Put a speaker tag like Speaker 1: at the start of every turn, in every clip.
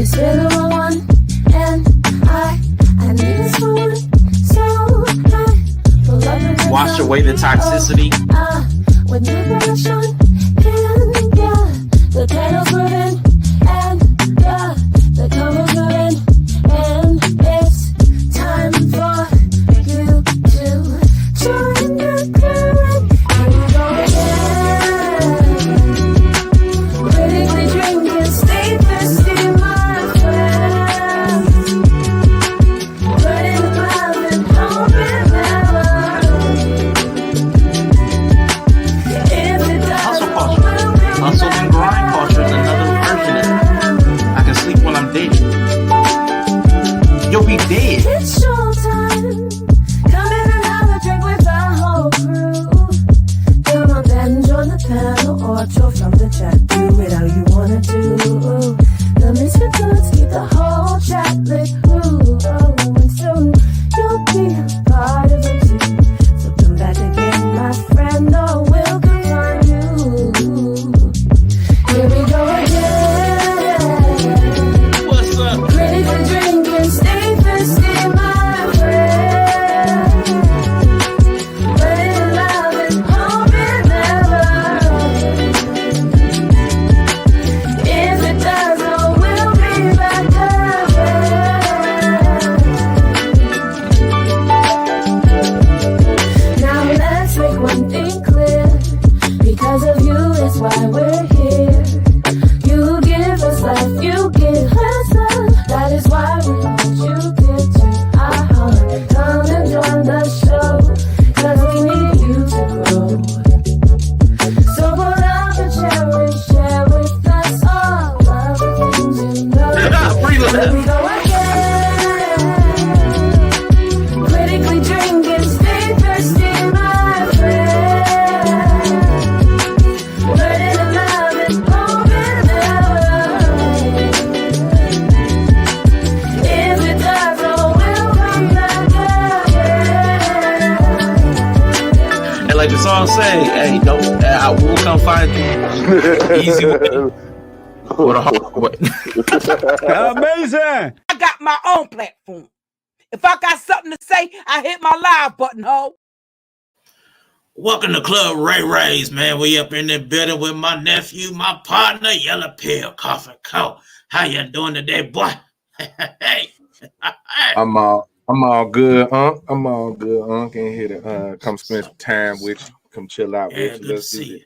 Speaker 1: It's been a long one, and I need this one. So
Speaker 2: wash away the toxicity.
Speaker 1: With my brush on, and the candles moving, and the covers moving, and it's time for you to join the current. Here we go again. Critically drinking, stay thirsty, my friend. Burning the clouds and hoping never.
Speaker 2: Hustle and grind culture is another version of it. I can sleep when I'm dead. You'll be dead.
Speaker 1: It's showtime. Come in and have a drink with the whole crew. Come on then, join the panel or draw from the chat. Do it how you wanna do. The misfit goods keep the whole chat lit. Ooh, and soon you'll be a part of it too. So come back again, my friend, or we'll confine you. Here we go again.
Speaker 2: What's up?
Speaker 1: Critically drinking, stay thirsty, my friend. Burning love and hoping never. If it does, oh, we'll be back again. Now let's make one thing clear. Because of you is why we're here. You give us life, you give us love. That is why we hold you dear to our heart. Come and join the show, cause we need you to grow. So pull up a chair and share with us all of the things you know. Here we go again. Critically drinking, stay thirsty, my friend. Burning in love and hoping never. If it does, oh, we'll come back again.
Speaker 2: And like the song say, hey, don't, I will come find you. Easy way. With a hard way.
Speaker 3: Amazing.
Speaker 4: I got my own platform. If I got something to say, I hit my live button, ho.
Speaker 2: Welcome to Club Ray Ray's, man. We up in the building with my nephew, my partner, Yellow Pill, Coffee Coat. How you doing today, boy? Hey.
Speaker 5: I'm all good, I'm all good, Can here to come spend some time with you. Come chill out
Speaker 2: Yeah,
Speaker 5: with you.
Speaker 2: good to see you.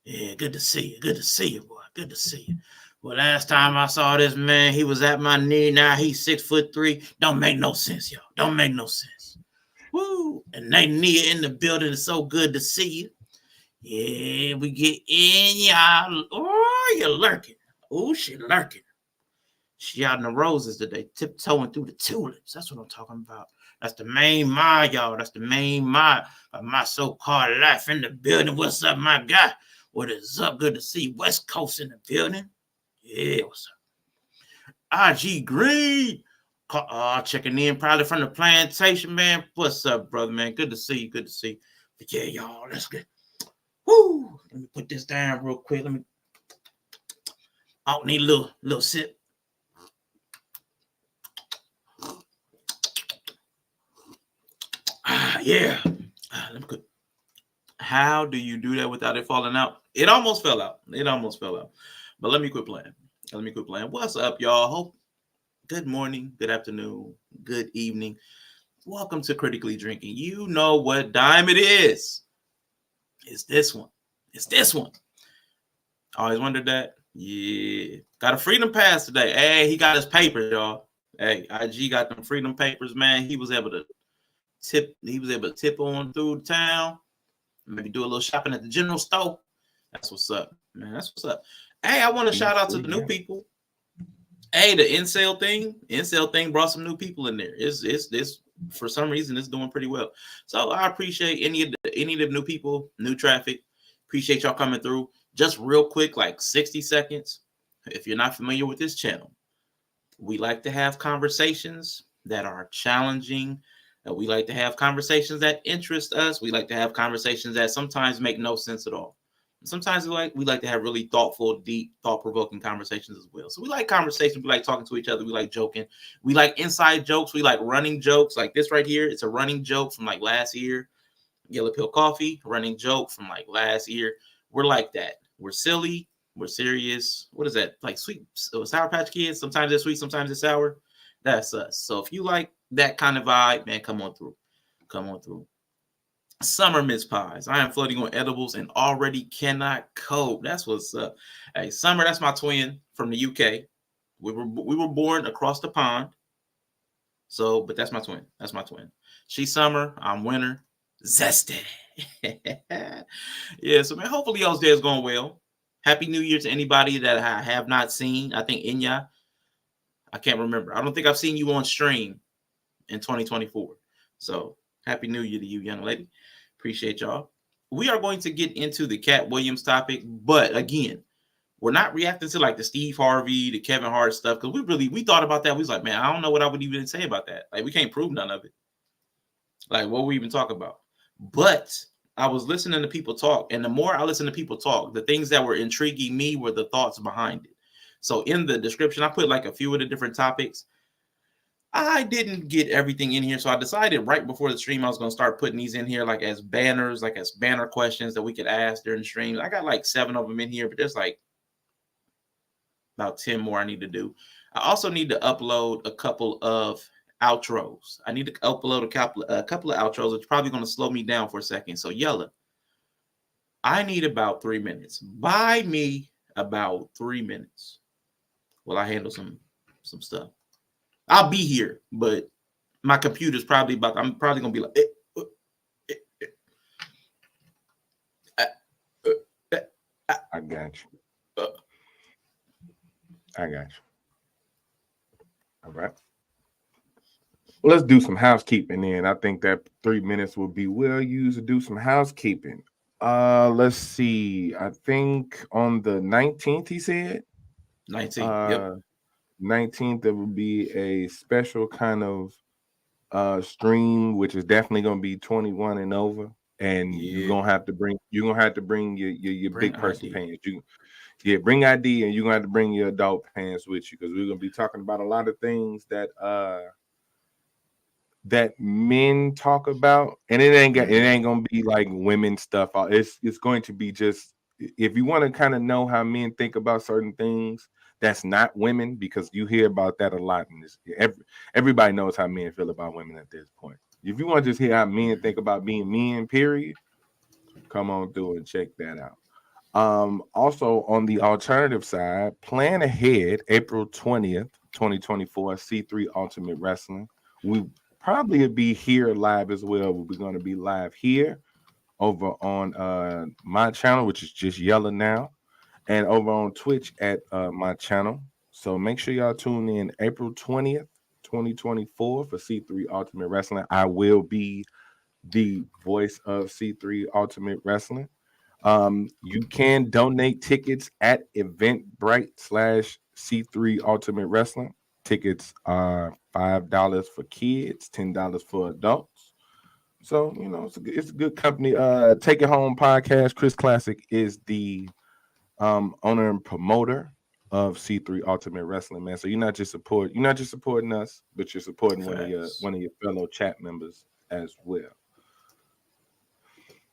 Speaker 2: Yeah, good to see you. Good to see you, boy. Good to see you. Well, last time I saw this man, he was at my knee. Now he's 6'3". Don't make no sense, y'all. Don't make no sense. Woo! And they knee in the building. It's so good to see you. Yeah, we get in, y'all. Oh, you're lurking. Oh, she lurking. She out in the roses today, tiptoeing through the tulips. That's what I'm talking about. That's the main mod, y'all. That's the main mod of my so-called life in the building. What's up, my guy? What is up? Good to see you. West Coast in the building. Yeah, what's up? IG Green. Checking in probably from the plantation, man. What's up, brother, man? Good to see you. Good to see you. But yeah, y'all, let's get. Woo! Let me put this down real quick. I need a little sip. Yeah. Let me put. How do you do that without it falling out? It almost fell out. But let me quit playing. What's up, y'all? Hope. Good morning, good afternoon, good evening. Welcome to Critically Drinking. You know what dime it is. It's this one. Always wondered that. Yeah. Got a freedom pass today. Hey, he got his papers, y'all. Hey, IG got them freedom papers, man. He was able to tip on through the town. Maybe do a little shopping at the general store. That's what's up, man. That's what's up. Hey, I want to shout out to the new people. Hey, the incel thing brought some new people in there. It's for some reason it's doing pretty well. So I appreciate any of the new people, new traffic. Appreciate y'all coming through. Just real quick, like 60 seconds. If you're not familiar with this channel, we like to have conversations that are challenging. We like to have conversations that interest us. We like to have conversations that sometimes make no sense at all. sometimes we like to have really thoughtful, deep, thought-provoking conversations as well. So we like conversations. We like talking to each other. We like joking. We like inside jokes. We like running jokes. Like this right here, it's a running joke from like last year. Yellow Pill Coffee, running joke from like last year. We're like that. We're silly. We're serious. What is that? Like sweet Sour Patch Kids. Sometimes it's sweet. Sometimes it's sour. That's us. So if you like that kind of vibe, man, come on through. Come on through. Summer Miss Pies. I am floating on edibles and already cannot cope. That's what's up. Hey, Summer, that's my twin from the UK. We were born across the pond. So, but that's my twin. That's my twin. She's Summer. I'm Winter. Zesty. Yeah, so man, hopefully y'all's day is going well. Happy New Year to anybody that I have not seen. I think Inya. I can't remember. I don't think I've seen you on stream in 2024. So Happy New Year to you, young lady. Appreciate y'all. We are going to get into the Katt Williams topic, but again, we're not reacting to like the Steve Harvey, the Kevin Hart stuff, because we thought about that. We was like, man, I don't know what I would even say about that. Like, we can't prove none of it. Like, what we even talk about. But I was listening to people talk, and the more I listen to people talk, the things that were intriguing me were the thoughts behind it. So in the description, I put like a few of the different topics. I didn't get everything in here, so I decided right before the stream I was going to start putting these in here like as banners, like as banner questions that we could ask during the stream. I got like 7 of them in here, but there's like about 10 more I need to do. I also need to upload a couple of outros. I need to upload a couple of outros, which is probably going to slow me down for a second. So Yella, I need about 3 minutes. Buy me about 3 minutes while I handle some stuff. I'll be here, but my computer's probably I'm probably gonna be like,
Speaker 5: I got you. I got you. All right. Let's do some housekeeping then. I think that 3 minutes will be well used to do some housekeeping. Let's see. I think on the 19th, he said.
Speaker 2: 19th. Yep.
Speaker 5: 19th, there will be a special kind of stream, which is definitely gonna be 21 and over. And you're gonna have to bring your
Speaker 2: Bring
Speaker 5: big person
Speaker 2: ID.
Speaker 5: pants. Bring ID, and you're gonna have to bring your adult pants with you, because we're gonna be talking about a lot of things that men talk about, and it ain't gonna be like women stuff. It's going to be just, if you want to kind of know how men think about certain things that's not women, because you hear about that a lot in this. Everybody knows how men feel about women at this point. If you want to just hear how men think about being men, period, come on through and check that out. Also on the alternative side, plan ahead, April 20th, 2024, C3 Ultimate Wrestling. We probably will be here live as well. We're going to be live here over on my channel, which is just Yella Now, and over on Twitch at my channel. So make sure y'all tune in April 20th, 2024 for C3 Ultimate Wrestling. I will be the voice of C3 Ultimate Wrestling. You can donate tickets at Eventbrite/C3 Ultimate Wrestling. Tickets are $5 for kids, $10 for adults. So, it's a good company. Take It Home Podcast. Chris Classic is the owner and promoter of C3 Ultimate Wrestling, man. So you're not just supporting us, but you're supporting one of your fellow chat members as well.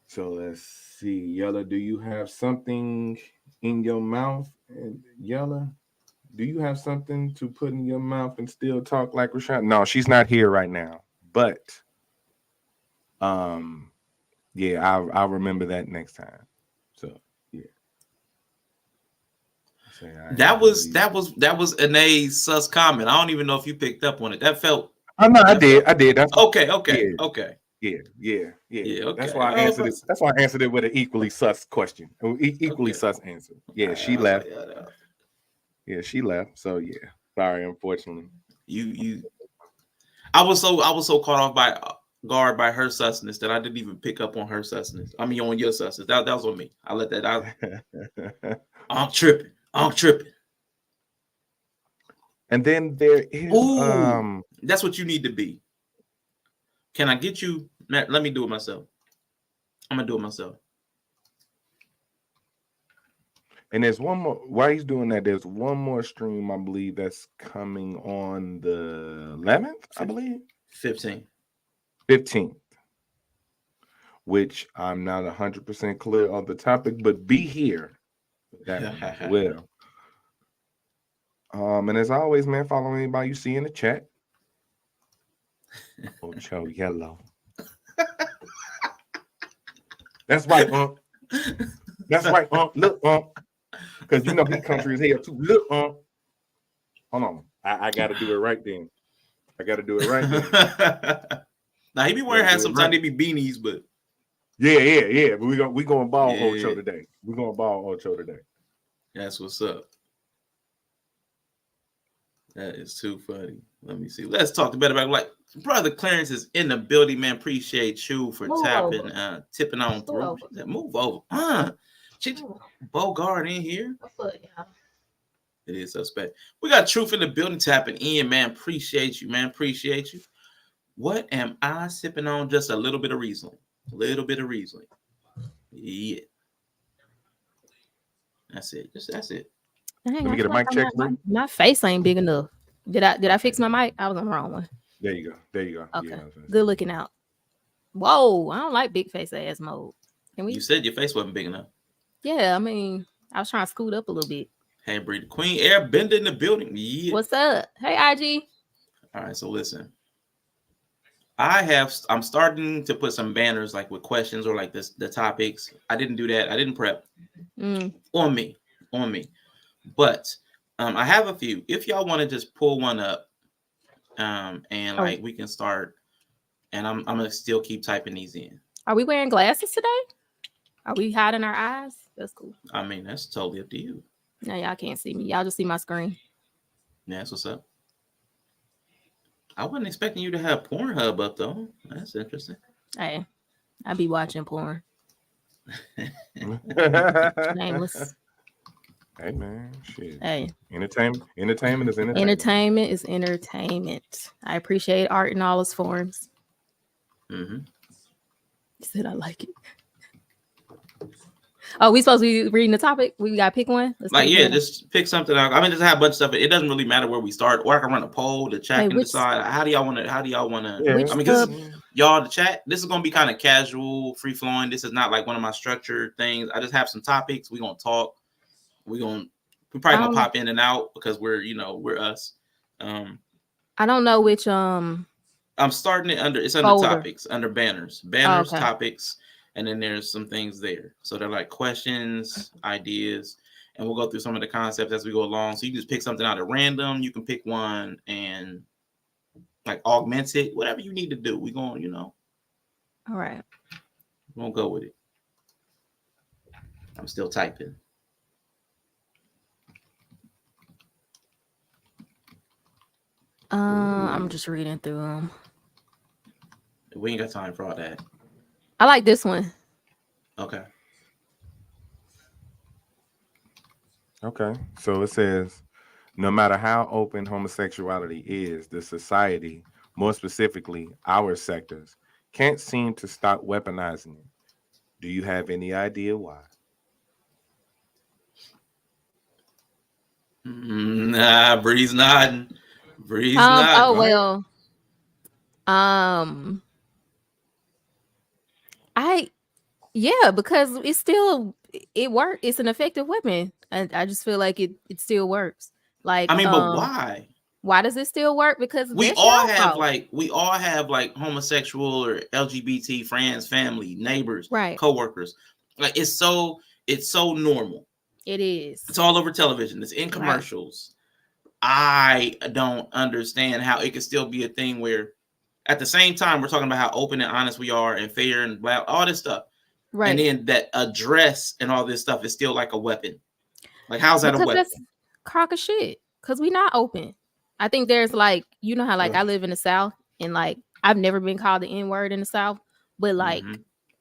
Speaker 5: So let's see. Yella, do you have something in your mouth? And Yella, do you have something to put in your mouth and still talk like Rashawn? No, she's not here right now. But I'll remember that next time. So yeah.
Speaker 2: That was an A sus comment. I don't even know if you picked up on it. That felt.
Speaker 5: Oh no, I did. That's
Speaker 2: okay.
Speaker 5: Yeah.
Speaker 2: Okay.
Speaker 5: That's why I answered it. That's why I answered it with an equally sus question. Equally sus answer. Yeah, she left. Yeah, she left. So yeah. Sorry, unfortunately.
Speaker 2: I was so caught off by guard by her susness that I didn't even pick up on her susness. I mean, on your susness. That was on me. I let that out. I'm tripping.
Speaker 5: And then there is
Speaker 2: that's what you need to be. Can I get you? Let me do it myself. I'm gonna do it myself.
Speaker 5: And there's one more. While he's doing that, there's one more stream, I believe, that's coming on the 11th, I believe.
Speaker 2: 15th.
Speaker 5: 15th. Which I'm not 100% clear on the topic, but be here with that one as well. And as always, man, follow anybody you see in the chat. Ocho Yellow. That's right, That's right, Look, because you know he country is here too. Look, hold on. I got to do it right then. I got to do it right then.
Speaker 2: Now he be wearing hats sometimes. They be beanies, but
Speaker 5: yeah. But we going ball Ocho today. We're going ball Ocho today.
Speaker 2: That's what's up. That is too funny. Let me see. Let's talk about like brother Clarence is in the building, man. Appreciate you for tipping on through. Move over. Bogart in here.
Speaker 3: What's up, y'all?
Speaker 2: It is suspect. We got Truth in the building tapping in, man. Appreciate you, man. Appreciate you. What am I sipping on? Just a little bit of Riesling. A little bit of Riesling. Yeah. That's it. Just that's it.
Speaker 3: Dang,
Speaker 5: Let me get a mic check, bro.
Speaker 3: My face ain't big enough. Did I fix my mic? I was on the wrong one.
Speaker 5: There you go.
Speaker 3: Okay.
Speaker 5: Yeah,
Speaker 3: good looking out. Whoa, I don't like big face ass mode. Can we?
Speaker 2: You said your face wasn't big enough.
Speaker 3: Yeah, I mean, I was trying to scoot up a little bit.
Speaker 2: Hey, Bree, Queen Airbender in the building. Yeah.
Speaker 3: What's up? Hey, IG.
Speaker 2: All right, so listen. I'm starting to put some banners like with questions or like the topics. I didn't do that. I didn't prep on me. But I have a few. If y'all want to just pull one up, and like we can start. And I'm gonna still keep typing these in.
Speaker 3: Are we wearing glasses today? Are we hiding our eyes? That's cool.
Speaker 2: I mean, that's totally up to you.
Speaker 3: No, y'all can't see me. Y'all just see my screen.
Speaker 2: Yeah, that's what's up. I wasn't expecting you to have Pornhub up though. That's interesting.
Speaker 3: Hey, I be watching porn. Nameless.
Speaker 5: Hey man, shit.
Speaker 3: Hey,
Speaker 5: entertainment is entertainment.
Speaker 3: Entertainment is entertainment. I appreciate art in all its forms.
Speaker 2: Mm-hmm.
Speaker 3: He said I like it. Oh, we supposed to be reading the topic? We gotta pick one.
Speaker 2: Just pick something out. I mean, just have a bunch of stuff. It doesn't really matter where we start, or I can run a poll. The chat can decide. How do y'all want to?
Speaker 5: Yeah.
Speaker 2: I mean, because y'all, the chat. This is gonna be kind of casual, free flowing. This is not like one of my structured things. I just have some topics. We gonna talk. We probably gonna pop in and out because we're us.
Speaker 3: I don't know which
Speaker 2: I'm starting it under topics, under banners, topics, and then there's some things there. So they're like questions, ideas, and we'll go through some of the concepts as we go along. So you can just pick something out at random. You can pick one and like augment it, whatever you need to do. We're going, All
Speaker 3: right.
Speaker 2: We're gonna go with it. I'm still typing.
Speaker 3: I'm just reading through them.
Speaker 2: We ain't got time for all that.
Speaker 3: I like this one.
Speaker 2: Okay.
Speaker 5: So it says, no matter how open homosexuality is, the society, more specifically our sectors, can't seem to stop weaponizing it. Do you have any idea why?
Speaker 2: Nah, Bree's nodding.
Speaker 3: Oh well. Because it works. It's an effective weapon. And I just feel like it still works. Like
Speaker 2: I mean, but why?
Speaker 3: Why does it still work? Because
Speaker 2: we all have homosexual or LGBT friends, family, neighbors,
Speaker 3: right,
Speaker 2: co-workers. Like it's so normal.
Speaker 3: It is.
Speaker 2: It's all over television. It's in commercials. Right. I don't understand how it could still be a thing where at the same time we're talking about how open and honest we are and fair and blah, all this stuff. Right. And then that address and all this stuff is still like a weapon. Like how's that a weapon?
Speaker 3: That's crock of shit. Because we're not open. I think there's like, you know how like I live in the South and like I've never been called the N-word in the South, but like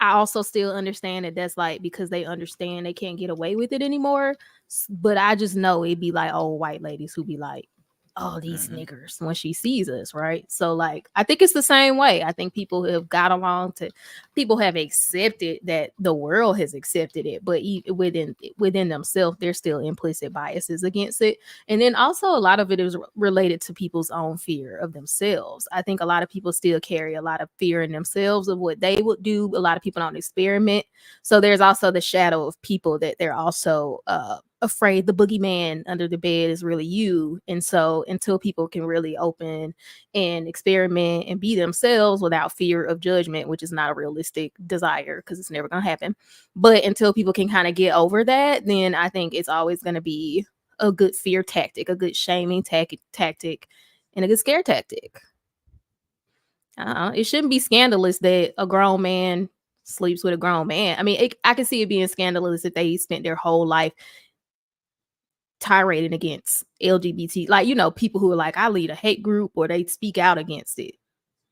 Speaker 3: I also still understand that that's like because they understand they can't get away with it anymore. But I just know it'd be like old white ladies who be like, oh, these niggers when she sees us, right? So like I think it's the same way. I think people have got along to people have accepted that the world has accepted it, but within themselves, there's still implicit biases against it. And then also a lot of it is related to people's own fear of themselves. I think a lot of people still carry a lot of fear in themselves of what they would do. A lot of people don't experiment. So there's also the shadow of people that they're also afraid the boogeyman under the bed is really you. And so until people can really open and experiment and be themselves without fear of judgment, which is not a realistic desire because it's never going to happen, but until people can kind of get over that, then I think it's always going to be a good fear tactic, a good shaming tactic, and a good scare tactic. It shouldn't be scandalous that a grown man sleeps with a grown man. I mean, I can see it being scandalous if they spent their whole life tirading against LGBT, like, you know, people who are like, I lead a hate group, or they speak out against it.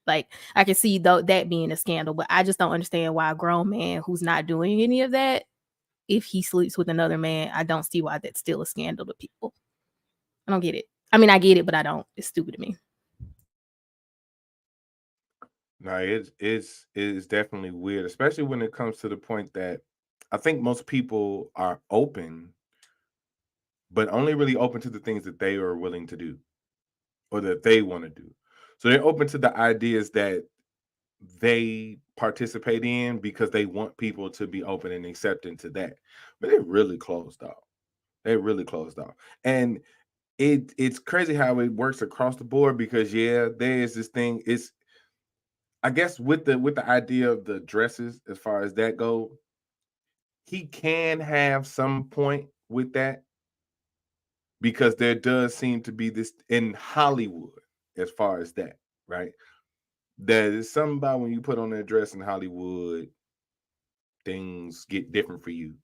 Speaker 3: Like, I can see that being a scandal, but I just don't understand why a grown man who's not doing any of that, if he sleeps with another man, I don't see why that's still a scandal to people. I don't get it. I mean, I get it, but I don't. It's stupid to me.
Speaker 5: No, it's definitely weird, especially when it comes to the point that I think most people are open, but only really open to the things that they are willing to do or that they want to do. So they're open to the ideas that they participate in because they want people to be open and accepting to that. But they're really closed off. They're really closed off. And it's crazy how it works across the board because there is this thing. It's, I guess, with the idea of the dresses, as far as that go, he can have some point with that because there does seem to be this in Hollywood, as far as that, right? There is something about when you put on that dress in Hollywood, things get different for you,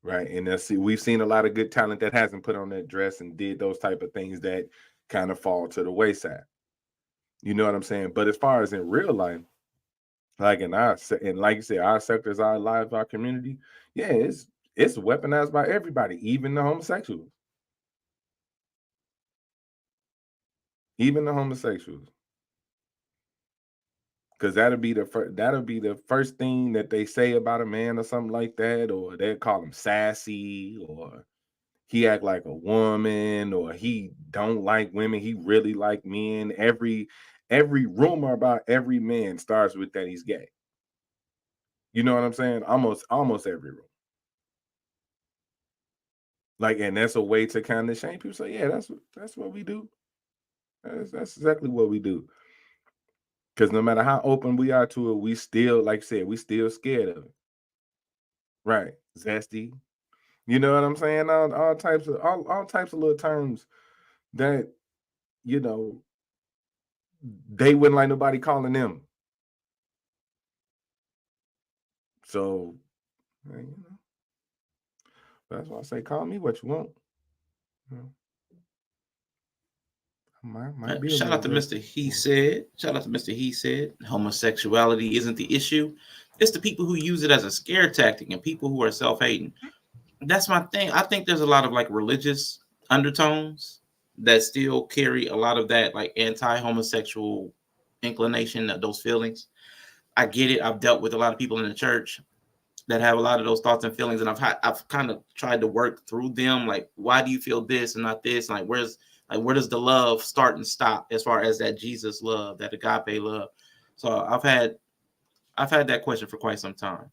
Speaker 5: right? And we've seen a lot of good talent that hasn't put on that dress and did those type of things that kind of fall to the wayside. You know what I'm saying? But as far as in real life, like like you said, our sectors, our lives, our community, it's weaponized by everybody, even the homosexuals. Even the homosexuals. Because that'll be the first thing that they say about a man or something like that, or they call him sassy, or he act like a woman, or he don't like women, he really like men. Every rumor about every man starts with that he's gay. You know what I'm saying? Almost every rumor. Like, and that's a way to kind of shame people. So yeah, that's what we do. That's exactly what we do. Because no matter how open we are to it, we still, like I said, we still scared of it. Right. Zesty. You know what I'm saying? All types of little terms that, you know, they wouldn't like nobody calling them. So, you know, that's why I say, call me what you want. You know. Might be
Speaker 2: Shout out to Mr. He Said. Shout out to Mr. He Said. Homosexuality isn't the issue. It's the people who use it as a scare tactic and people who are self-hating. That's my thing. I think there's a lot of like religious undertones that still carry a lot of that like anti-homosexual inclination, those feelings. I get it. I've dealt with a lot of people in the church that have a lot of those thoughts and feelings, and I've kind of tried to work through them. Like, why do you feel this and not this? Like, where does the love start and stop as far as that Jesus love, that agape love? So I've had that question for quite some time.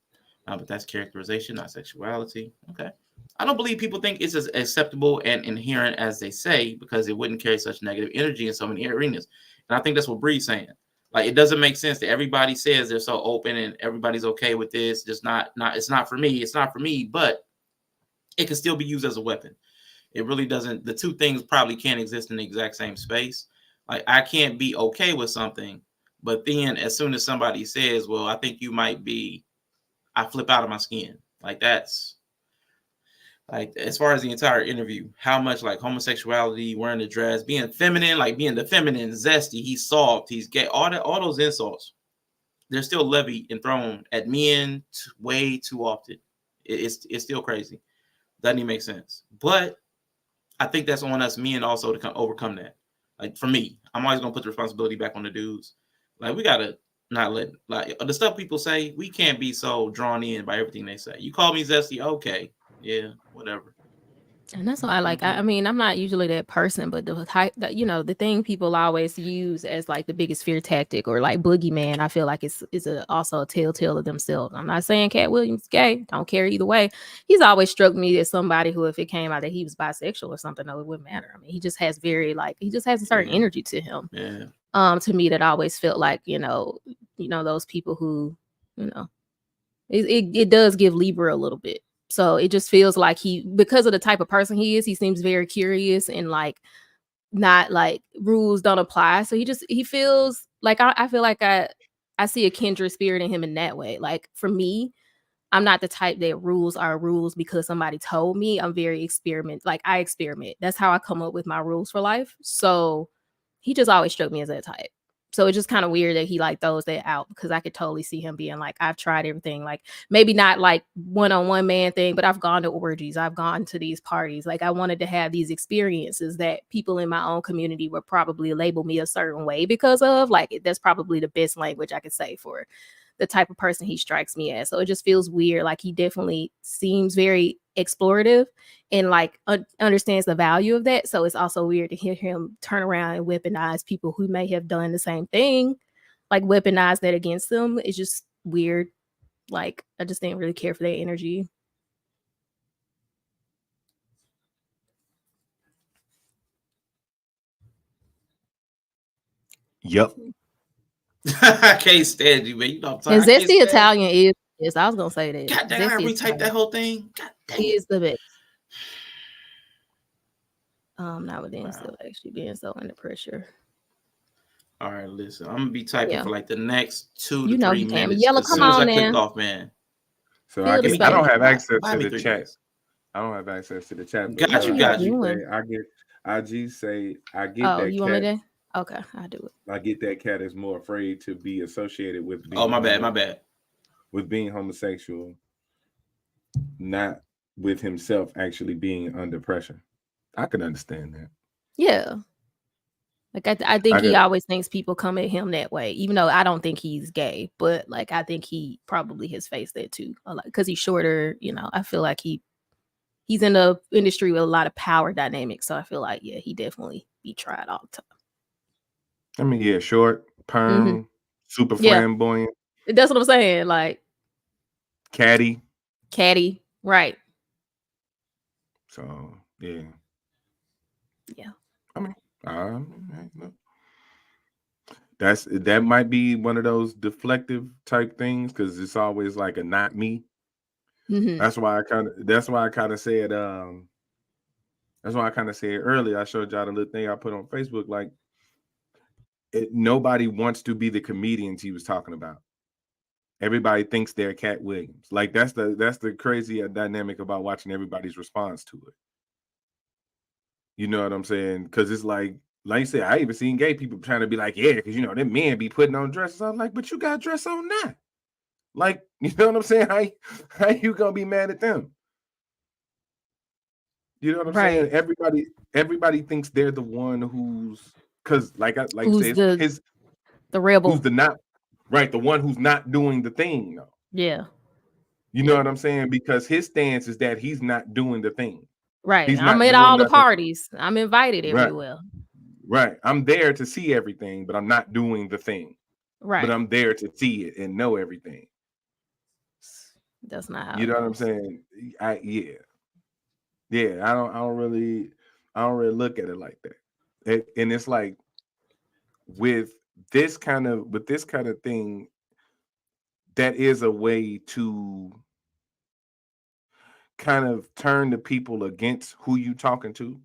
Speaker 2: But that's characterization, not sexuality. Okay. I don't believe people think it's as acceptable and inherent as they say, because it wouldn't carry such negative energy in so many arenas. And I think that's what Bree's saying. Like, it doesn't make sense that everybody says they're so open and everybody's okay with this. Just not it's not for me. It's not for me, but it can still be used as a weapon. It really doesn't. The two things probably can't exist in the exact same space. Like, I can't be okay with something, but then as soon as somebody says, well, I think you might be, I flip out of my skin. Like, that's like, as far as the entire interview, how much like homosexuality, wearing the dress, being feminine, like being the feminine, zesty, he's soft, he's gay, all those insults, they're still levied and thrown at men way too often. It's still crazy. Doesn't even make sense. But I think that's on us men also to overcome that. Like for me, I'm always gonna put the responsibility back on the dudes. Like we gotta not let like the stuff people say. We can't be so drawn in by everything they say. You call me zesty, okay, yeah, whatever.
Speaker 3: And that's why I like, I mean, I'm not usually that person, but the type that, you know, the thing people always use as like the biggest fear tactic or like boogeyman, I feel like it's also a telltale of themselves. I'm not saying Katt Williams is gay. Don't care either way. He's always struck me as somebody who, if it came out that he was bisexual or something, no, it wouldn't matter. I mean, he just has a certain energy to him.
Speaker 2: Yeah.
Speaker 3: To me, that always felt like, you know, those people who, you know, it does give Libra a little bit. So it just feels like because of the type of person he is, he seems very curious and like not like rules don't apply. So he feels like I feel like I see a kindred spirit in him in that way. Like for me, I'm not the type that rules are rules because somebody told me. I'm very I experiment. That's how I come up with my rules for life. So he just always struck me as that type. So it's just kind of weird that he like throws that out because I could totally see him being like, I've tried everything, like maybe not like one-on-one man thing, but I've gone to orgies, I've gone to these parties. Like I wanted to have these experiences that people in my own community would probably label me a certain way because of. Like that's probably the best language I could say for the type of person he strikes me as. So it just feels weird. Like he definitely seems very explorative and like understands the value of that. So it's also weird to hear him turn around and weaponize people who may have done the same thing, like weaponize that against them. It's just weird. Like I just didn't really care for that energy.
Speaker 5: Yep.
Speaker 2: I can't stand you, man. You know what I'm
Speaker 3: And
Speaker 2: saying?
Speaker 3: Zesty Italian is, yes, I was gonna say that.
Speaker 2: God damn, I retyped that whole thing. God damn.
Speaker 3: He is the best. Not with them still actually being so under pressure.
Speaker 2: All right, listen. I'm gonna be typing for like the next 2 to 3 minutes.
Speaker 3: Yellow, come on,
Speaker 2: I click off, man.
Speaker 5: So I don't have access to the chat. I don't have access to the chat.
Speaker 2: Got you.
Speaker 5: I get
Speaker 3: Oh,
Speaker 5: that.
Speaker 3: you want me to? Okay, I do it.
Speaker 5: I get that Katt is more afraid to be associated with being.
Speaker 2: Oh, my bad.
Speaker 5: With being homosexual, not with himself actually being under pressure. I can understand that.
Speaker 3: Yeah. Like I think he always thinks people come at him that way, even though I don't think he's gay, but like I think he probably has faced that too, because he's shorter. You know, I feel like he's in the industry with a lot of power dynamics, so I feel like he definitely be tried all the time.
Speaker 5: I mean, short, perm, super flamboyant.
Speaker 3: That's what I'm saying. Like
Speaker 5: catty,
Speaker 3: right?
Speaker 5: So yeah. I mean. That might be one of those deflective type things because it's always like a not me. That's why I kind of said earlier. I showed y'all the little thing I put on Facebook. Like nobody wants to be the comedians he was talking about. Everybody thinks they're Katt Williams. Like that's the crazy dynamic about watching everybody's response to it. You know what I'm saying? Because it's like you said, I even seen gay people trying to be like, yeah, because them men be putting on dresses. I'm like, but you got dress on now. Like, you know what I'm saying? How you gonna be mad at them? You know what I'm saying? Everybody thinks they're the one who's the rebel, who's the one who's not doing the thing though.
Speaker 3: Yeah.
Speaker 5: You know what I'm saying? Because his stance is that he's not doing the thing.
Speaker 3: Right. I'm at all the parties. I'm invited everywhere.
Speaker 5: Right. I'm there to see everything, but I'm not doing the thing.
Speaker 3: Right.
Speaker 5: But I'm there to see it and know everything.
Speaker 3: That's not how
Speaker 5: you know what I'm saying? I don't really look at it like that. And it's like with this kind of thing, that is a way to kind of turn the people against who you talking to.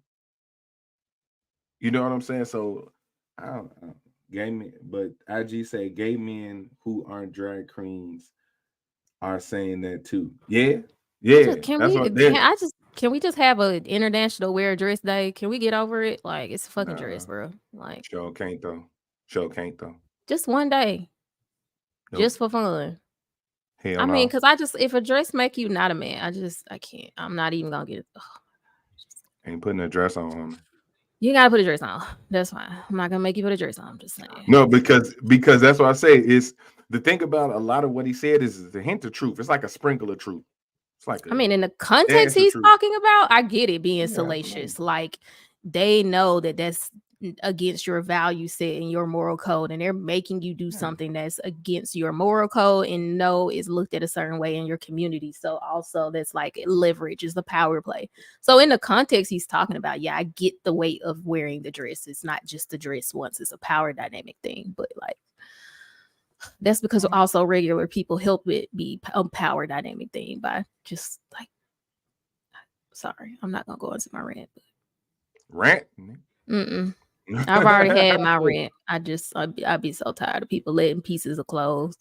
Speaker 5: You know what I'm saying? So I don't know, gay men, but IG say gay men who aren't drag queens are saying that too. Yeah.
Speaker 3: Can we just have an international wear a dress day? Can we get over it? Like it's a fucking dress, bro. Like
Speaker 5: sure can't though.
Speaker 3: Just one day. Nope. Just for fun.
Speaker 5: Hell
Speaker 3: I mean, because if a dress make you not a man, I can't. I'm not even gonna get it.
Speaker 5: Ain't putting a dress on, homie.
Speaker 3: You gotta put a dress on. That's fine. I'm not gonna make you put a dress on. I'm just saying.
Speaker 5: No, because that's what I say. Is the thing about a lot of what he said is a hint of truth. It's like a sprinkle of truth. It's like
Speaker 3: I mean, in the context he's talking about, I get it being salacious. Like they know that that's against your value set and your moral code, and they're making you do something that's against your moral code and is looked at a certain way in your community. So also that's like leverage is the power play. So in the context he's talking about, yeah, I get the weight of wearing the dress. It's not just the dress once, it's a power dynamic thing, but like that's because also regular people help it be a power dynamic thing by just like, sorry, I'm not gonna go into my rant.
Speaker 5: Rant?
Speaker 3: I've already had my rant. I'd be so tired of people letting pieces of clothes.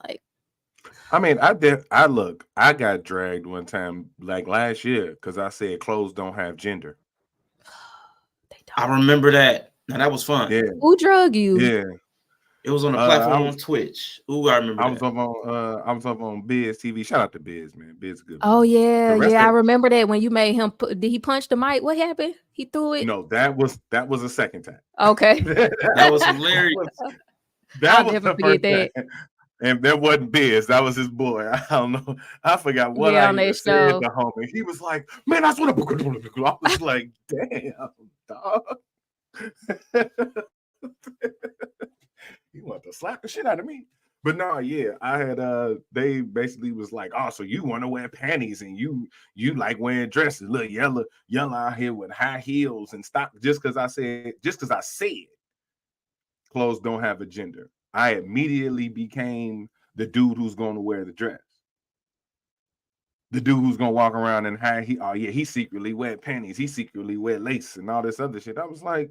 Speaker 3: Like,
Speaker 5: I mean, I got dragged one time like last year because I said clothes don't have gender.
Speaker 2: I remember that. Now that was fun.
Speaker 5: Yeah.
Speaker 3: Who drug you?
Speaker 5: Yeah.
Speaker 2: It was on a platform on Twitch. Ooh, I remember. I was
Speaker 5: up on Biz TV. Shout out to Biz, man. Biz is good.
Speaker 3: Oh yeah, I remember that when you made him. Did he punch the mic? What happened? He threw it.
Speaker 5: No, that was a second time.
Speaker 3: Okay,
Speaker 2: that was hilarious.
Speaker 5: That was the first time. And that wasn't Biz. That was his boy. I don't know. I forgot what I even said to homie. He was like, "Man, that's what I was like, damn, dog." He wanted to slap the shit out of me. But no, yeah, I had they basically was like, "Oh, so you want to wear panties and you like wearing dresses. Look, yellow out here with high heels and stop just because I said clothes don't have a gender." I immediately became the dude who's going to wear the dress. The dude who's going to walk around in high heels. Oh yeah, he secretly wear panties. He secretly wear lace and all this other shit. I was like,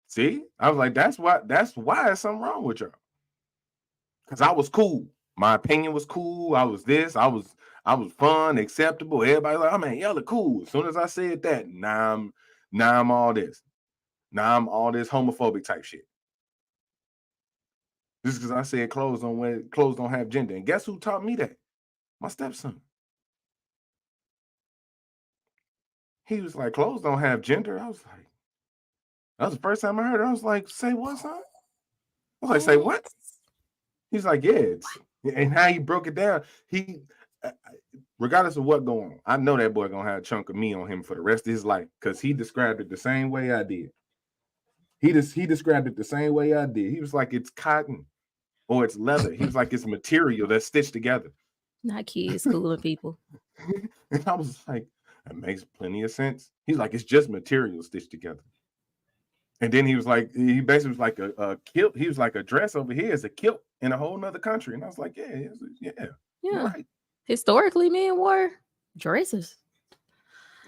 Speaker 5: see? I was like, that's why there's something wrong with y'all. Because I was cool. My opinion was cool. I was this. I was fun, acceptable. Everybody like, oh man, y'all are cool. As soon as I said that, now I'm all this. Now I'm all this homophobic type shit. Just because I said clothes don't have gender. And guess who taught me that? My stepson. He was like, clothes don't have gender. I was like, that was the first time I heard it. I was like, say what, son? I was like, say what? He's like, yeah. And how he broke it down, regardless of what going on, I know that boy gonna have a chunk of me on him for the rest of his life because he described it the same way I did. He described it the same way I did. He was like, it's cotton or it's leather. He was like, it's material that's stitched together.
Speaker 3: Not kids schooling people.
Speaker 5: And I was like, that makes plenty of sense. He's like, it's just material stitched together. And then he was like, he basically was like a kilt. He was like, a dress over here is a kilt in a whole nother country. And I was like, yeah. Right.
Speaker 3: Historically, men wore dresses.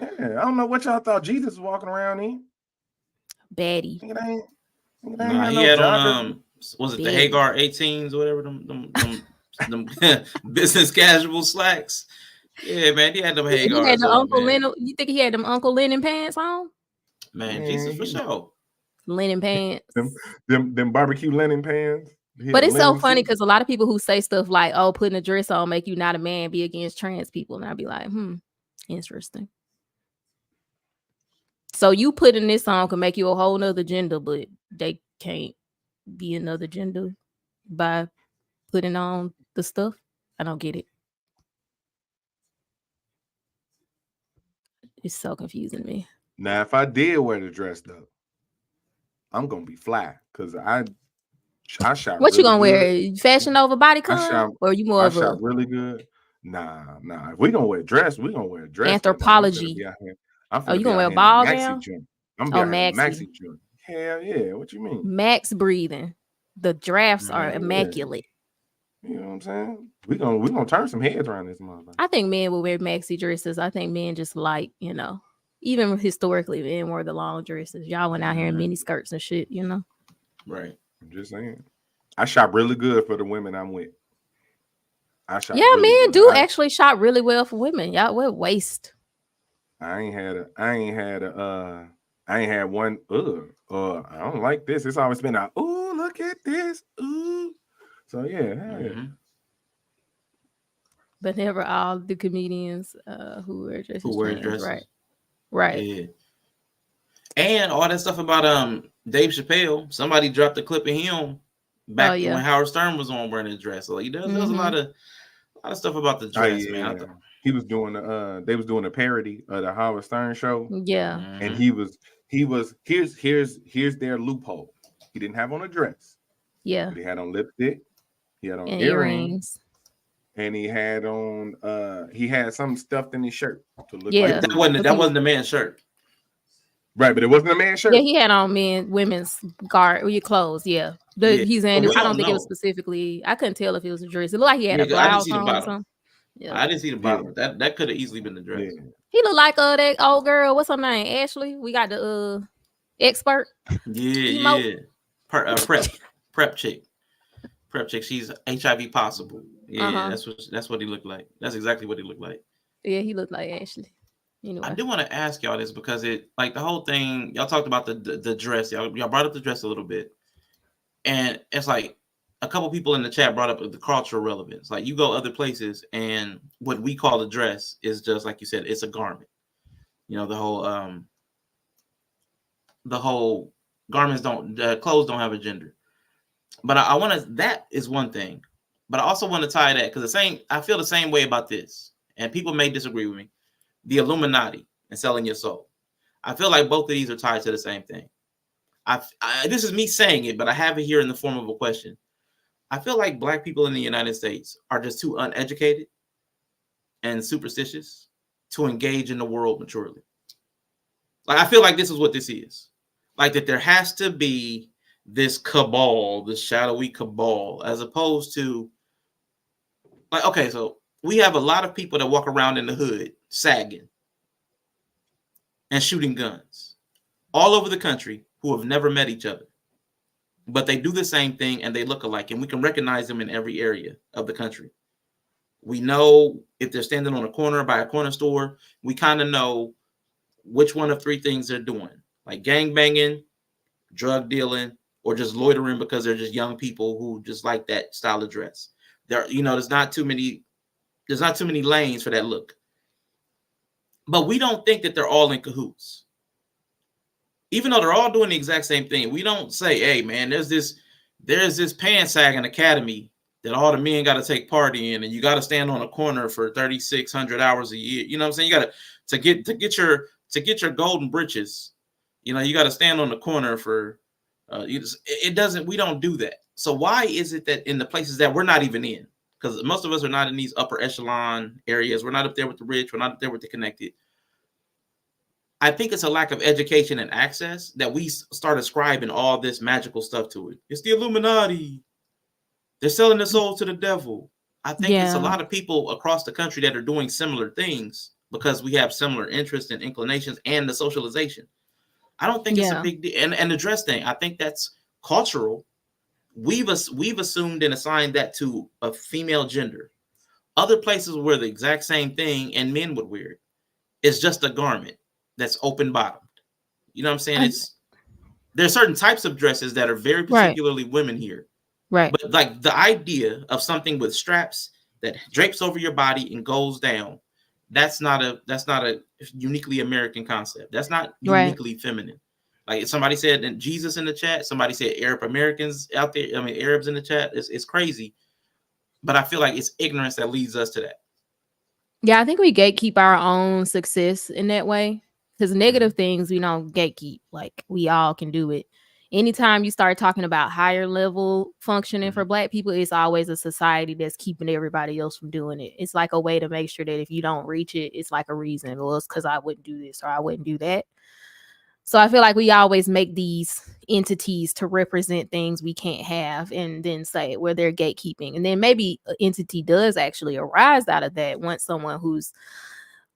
Speaker 5: Yeah, I don't know what y'all thought Jesus was walking around in.
Speaker 3: Baddie.
Speaker 2: He had on was it the Hagar 18s or whatever them business casual slacks? Yeah, man, he had them Hagar.
Speaker 3: He had the Uncle Lennon. You think he had them Uncle Lennon pants on?
Speaker 2: Man, Jesus for sure.
Speaker 3: Linen pants.
Speaker 5: Them barbecue linen pants.
Speaker 3: But it's so funny because a lot of people who say stuff like, "Oh, putting a dress on make you not a man, be against trans people," and I'd be like, interesting. So you putting this on can make you a whole nother gender, but they can't be another gender by putting on the stuff. I don't get it. It's so confusing to me.
Speaker 5: Now, if I did wear the dress though, I'm gonna be fly because I shot.
Speaker 3: What you gonna wear? Fashion over bodycon, or you more of a?
Speaker 5: I shot really good. Nah. If we gonna wear dress, we gonna wear a dress.
Speaker 3: Anthropology.
Speaker 5: Oh,
Speaker 3: you gonna wear a ball gown?
Speaker 5: I'm maxi joint. Hell yeah! What you mean?
Speaker 3: Max breathing. The drafts are immaculate.
Speaker 5: You know what I'm saying? We gonna turn some heads around this motherfucker.
Speaker 3: I think men will wear maxi dresses. I think men just like, even historically, men wore the long dresses. Y'all went out here in mini skirts and shit,
Speaker 2: Right.
Speaker 5: I'm just saying. I shot really good for the women I'm with.
Speaker 3: Men do actually shop really well for women. Y'all wear waist.
Speaker 5: I ain't had one. I don't like this. It's always been look at this. So yeah.
Speaker 3: But never all the comedians who wear dresses.
Speaker 2: Right.
Speaker 3: Right.
Speaker 2: Yeah. And all that stuff about Dave Chappelle. Somebody dropped a clip of him back
Speaker 3: yeah.
Speaker 2: when Howard Stern was on wearing his dress. So he does a lot of stuff about the dress, man.
Speaker 5: He was doing they was doing a parody of the Howard Stern show.
Speaker 3: Yeah.
Speaker 5: And he was here's their loophole. He didn't have on a dress.
Speaker 3: Yeah.
Speaker 5: But he had on lipstick. He had on
Speaker 3: And
Speaker 5: earrings. And he had on he had something stuffed in his shirt to look
Speaker 3: Yeah.
Speaker 5: like
Speaker 2: that wasn't the man's shirt.
Speaker 5: Right, but it wasn't a man's shirt.
Speaker 3: Yeah, he had on women's clothes. Yeah. He's in. I don't think it was specifically. I couldn't tell if it was a dress. It looked like he had a blouse on or something.
Speaker 2: Yeah. I didn't see the bottom. That could have easily been the dress.
Speaker 5: Yeah.
Speaker 3: He looked like that old girl. What's her name? Ashley. We got the expert.
Speaker 2: Yeah. Prep chick. Prep chick. She's HIV possible. Yeah, that's what he looked like. That's exactly what he looked like.
Speaker 3: Yeah, he looked like Ashley. Anyway.
Speaker 2: I do want to ask y'all this because it like the whole thing. Y'all talked about the dress. Y'all brought up the dress a little bit, and it's like a couple people in the chat brought up the cultural relevance. Like you go other places, and what we call a dress is just like you said, it's a garment. You know, the whole garments clothes don't have a gender. But I want to. That is one thing, but I also want to tie that because I feel the same way about this, and people may disagree with me. The Illuminati and selling your soul. I feel like both of these are tied to the same thing. This is me saying it, but I have it here in the form of a question. I feel like Black people in the United States are just too uneducated and superstitious to engage in the world maturely. Like I feel like this is what this is. Like that there has to be this cabal, this shadowy cabal, as opposed to like, okay, so we have a lot of people that walk around in the hood sagging and shooting guns all over the country who have never met each other. But they do the same thing and they look alike, and we can recognize them in every area of the country. We know if they're standing on a corner by a corner store, we kind of know which one of three things they're doing, like gang banging, drug dealing, or just loitering because they're just young people who just like that style of dress. There's not too many lanes for that look. But we don't think that they're all in cahoots. Even though they're all doing the exact same thing, we don't say, hey, man, there's this pants sagging academy that all the men got to take part in, and you got to stand on a corner for 3,600 hours a year. You know what I'm saying? You got to get your golden britches. You know, you got to stand on the corner for we don't do that. So why is it that in the places that we're not even in, because most of us are not in these upper echelon areas, we're not up there with the rich, we're not up there with the connected. I think it's a lack of education and access that we start ascribing all this magical stuff to it. It's the Illuminati. They're selling their souls to the devil. I think it's a lot of people across the country that are doing similar things because we have similar interests and inclinations and the socialization. I don't think it's a big deal. And the dress thing, I think that's cultural. We've assumed and assigned that to a female gender. Other places where the exact same thing and men would wear it. It's just a garment that's open bottomed. You know what I'm saying? There's certain types of dresses that are very particularly women here.
Speaker 3: Right.
Speaker 2: But like the idea of something with straps that drapes over your body and goes down, that's not a uniquely American concept. That's not uniquely feminine. Like somebody said, and Jesus in the chat, somebody said Arab Americans out there. I mean, Arabs in the chat. It's crazy. But I feel like it's ignorance that leads us to that.
Speaker 3: Yeah, I think we gatekeep our own success in that way. Because negative things, we don't gatekeep. Like we all can do it. Anytime you start talking about higher level functioning for Black people, it's always a society that's keeping everybody else from doing it. It's like a way to make sure that if you don't reach it, it's like a reason. Well, it's because I wouldn't do this or I wouldn't do that. So I feel like we always make these entities to represent things we can't have and then say where they're gatekeeping. And then maybe an entity does actually arise out of that once someone who's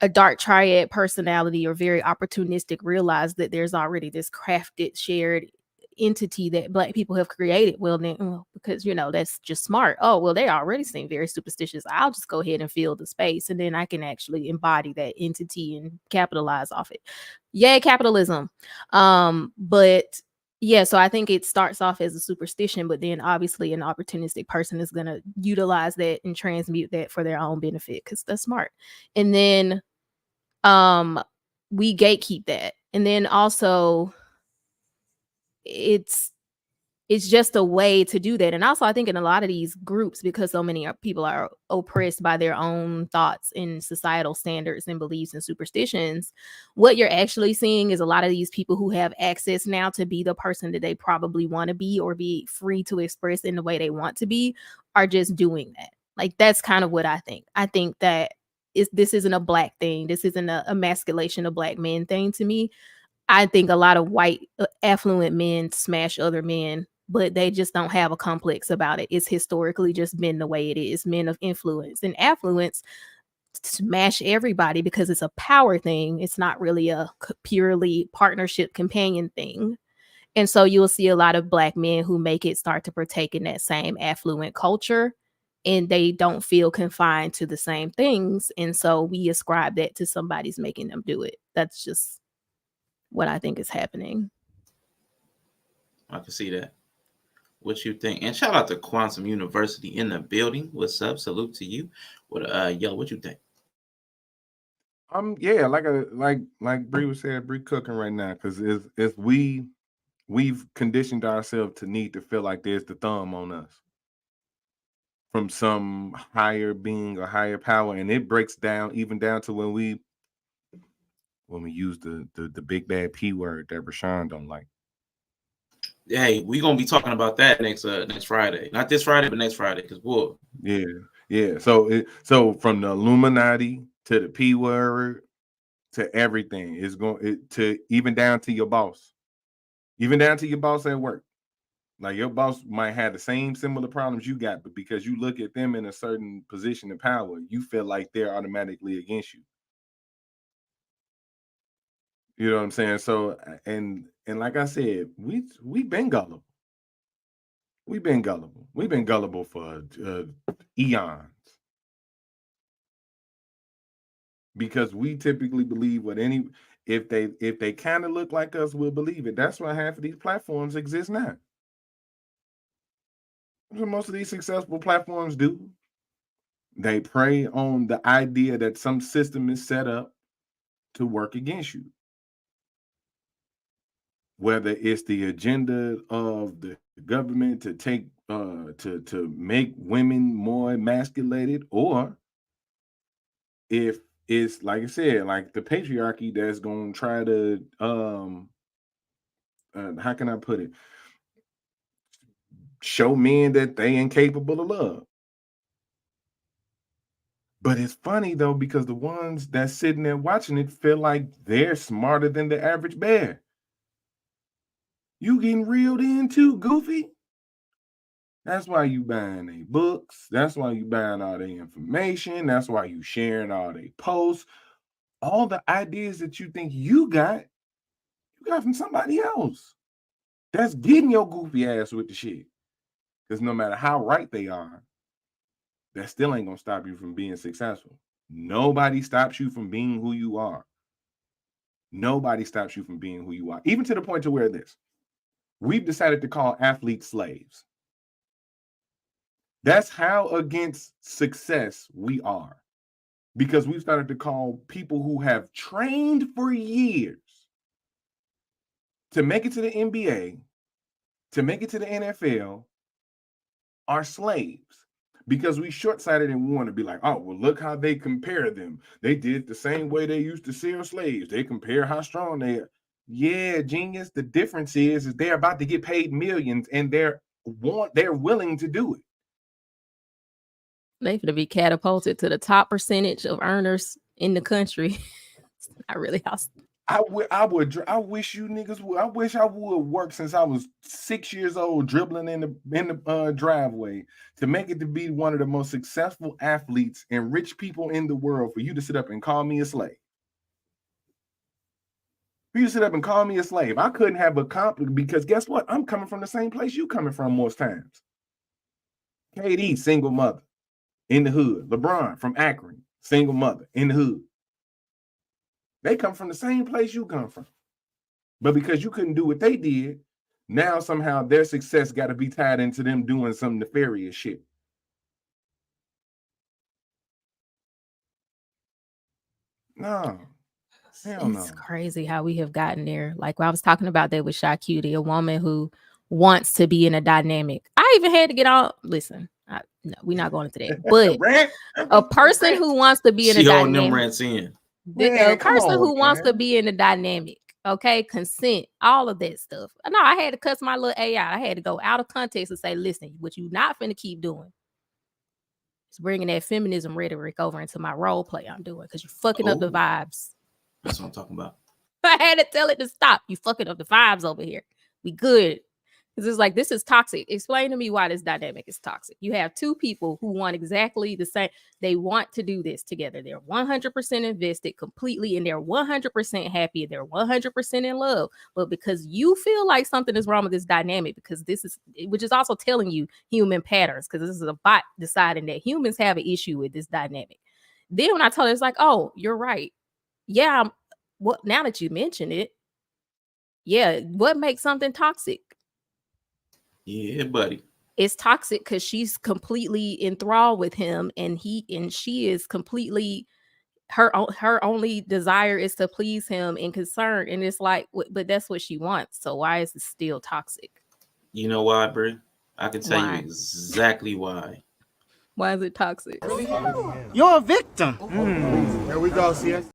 Speaker 3: a dark triad personality or very opportunistic realize that there's already this crafted shared entity that Black people have created. Well, then because that's just smart. Oh, well, they already seem very superstitious. I'll just go ahead and fill the space, and then I can actually embody that entity and capitalize off it. Yay, capitalism. But yeah, so I think it starts off as a superstition, but then obviously an opportunistic person is going to utilize that and transmute that for their own benefit because that's smart. And then we gatekeep that. And then also it's just a way to do that. And also I think in a lot of these groups, because so many people are oppressed by their own thoughts and societal standards and beliefs and superstitions, what you're actually seeing is a lot of these people who have access now to be the person that they probably want to be or be free to express in the way they want to be are just doing that. Like, that's kind of what I think. I think that this isn't a Black thing. This isn't a emasculation of Black men thing to me. I think a lot of white affluent men smash other men, but they just don't have a complex about it. It's historically just been the way it is. Men of influence and affluence smash everybody because it's a power thing. It's not really a purely partnership companion thing. And so you'll see a lot of Black men who make it start to partake in that same affluent culture, and they don't feel confined to the same things. And so we ascribe that to somebody's making them do it. That's just what I think is happening.
Speaker 2: I can see that. What you think? And shout out to Quantum University in the building. What's up? Salute to you. What Yellow, what you think?
Speaker 5: Yeah, like Bree was saying, Bree cooking right now, because if we've conditioned ourselves to need to feel like there's the thumb on us from some higher being or higher power, and it breaks down even down to when we use the big bad P word that Rashawn don't like.
Speaker 2: Hey, we're gonna be talking about that next Friday. Not this Friday, but next Friday, because whoa.
Speaker 5: Yeah. So from the Illuminati to the P word to everything is going to even down to your boss. Even down to your boss at work. Like, your boss might have the same similar problems you got, but because you look at them in a certain position of power, you feel like they're automatically against you. You know what I'm saying? So, and like I said, we've been gullible. We've been gullible. We've been gullible for eons. Because we typically believe if they kind of look like us, we'll believe it. That's why half of these platforms exist now. That's what most of these successful platforms do. They prey on the idea that some system is set up to work against you. Whether it's the agenda of the government to take to make women more emasculated, or if it's, like I said, like the patriarchy that's going to try to how can I put it, show men that they incapable of love. But it's funny though, because the ones that's sitting there watching it feel like they're smarter than the average bear. You getting reeled in too, Goofy. That's why you buying their books. That's why you buying all their information. That's why you sharing all their posts. All the ideas that you think you got from somebody else. That's getting your goofy ass with the shit. Because no matter how right they are, that still ain't gonna stop you from being successful. Nobody stops you from being who you are. Nobody stops you from being who you are. Even to the point to where we've decided to call athletes slaves. That's how against success we are. Because we've started to call people who have trained for years to make it to the NBA, to make it to the NFL, are slaves. Because we short-sighted and we want to be like, oh, well, look how they compare them. They did the same way they used to sell slaves. They compare how strong they are. Yeah, genius. The difference is they're about to get paid millions and they're willing to do it.
Speaker 3: They could be catapulted to the top percentage of earners in the country. Not really hostile.
Speaker 5: I wish you niggas would. I wish I would work since I was 6 years old, dribbling in the driveway to make it to be one of the most successful athletes and rich people in the world. For you to sit up and call me a slave. For you to sit up and call me a slave. I couldn't have accomplished, because guess what? I'm coming from the same place you coming from most times. KD, single mother, in the hood. LeBron from Akron, single mother, in the hood. They come from the same place you come from. But because you couldn't do what they did, now somehow their success got to be tied into them doing some nefarious shit. No. Hell no.
Speaker 3: It's crazy how we have gotten there. Like when I was talking about that with Shy Cutie, a woman who wants to be in a dynamic. I even had to get on. Listen, no, we're not going into that. But
Speaker 5: Rant?
Speaker 3: a person who wants to be in a
Speaker 2: She holding them
Speaker 3: dynamic,
Speaker 2: rants in.
Speaker 3: a
Speaker 5: Man, come
Speaker 3: person who
Speaker 5: on,
Speaker 3: wants to
Speaker 5: man.
Speaker 3: be in a dynamic, okay, consent, all of that stuff. No, I had to cuss my little AI. I had to go out of context and say, listen, what you not finna keep doing is bringing that feminism rhetoric over into my role play I'm doing because you're fucking up the
Speaker 2: Oh.
Speaker 3: vibes.
Speaker 2: That's what I'm talking about.
Speaker 3: I had to tell it to stop. You fucking up the vibes over here. We good. Because it's like, this is toxic. Explain to me why this dynamic is toxic. You have two people who want exactly the same. They want to do this together. They're 100% invested completely, and they're 100% happy. And they're 100% in love. But because you feel like something is wrong with this dynamic, because this is, which is also telling you human patterns, because this is a bot deciding that humans have an issue with this dynamic. Then when I told her, it's like, oh, you're right. Yeah, well, now that you mention it, yeah, what makes something toxic?
Speaker 2: Yeah, buddy.
Speaker 3: It's toxic because she's completely enthralled with him, and she is completely her only desire is to please him and concern, and it's like, but that's what she wants. So why is it still toxic?
Speaker 2: You know why, Brie? I can tell
Speaker 3: Why?
Speaker 2: you exactly why.
Speaker 3: Why is it toxic?
Speaker 6: You're a victim.
Speaker 7: Here we go, see us.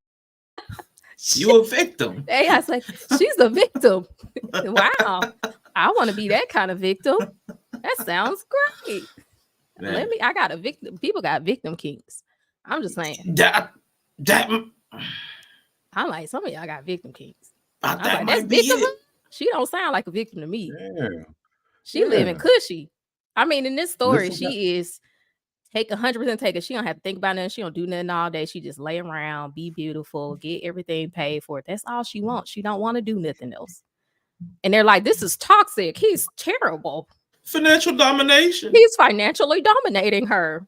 Speaker 2: You a victim.
Speaker 3: Hey, I was like, she's a victim. Wow, I want to be that kind of victim. That sounds great.
Speaker 2: Man.
Speaker 3: I got a victim. People got victim kinks. I'm just saying.
Speaker 2: That
Speaker 3: I'm like, some of y'all got victim kinks.
Speaker 2: that
Speaker 3: I'm like,
Speaker 2: might
Speaker 3: that's
Speaker 2: be
Speaker 3: victim.
Speaker 2: it.
Speaker 3: She don't sound like a victim to me.
Speaker 5: Yeah.
Speaker 3: She living
Speaker 5: Yeah.
Speaker 3: cushy. I mean, in this story,
Speaker 5: Listen,
Speaker 3: she is take 100% take it. She don't have to think about nothing. She don't do nothing all day. She just lay around, be beautiful, get everything paid for. That's all she wants. She don't want to do nothing else. And they're like, this is toxic. He's terrible.
Speaker 2: Financial domination.
Speaker 3: He's financially dominating her.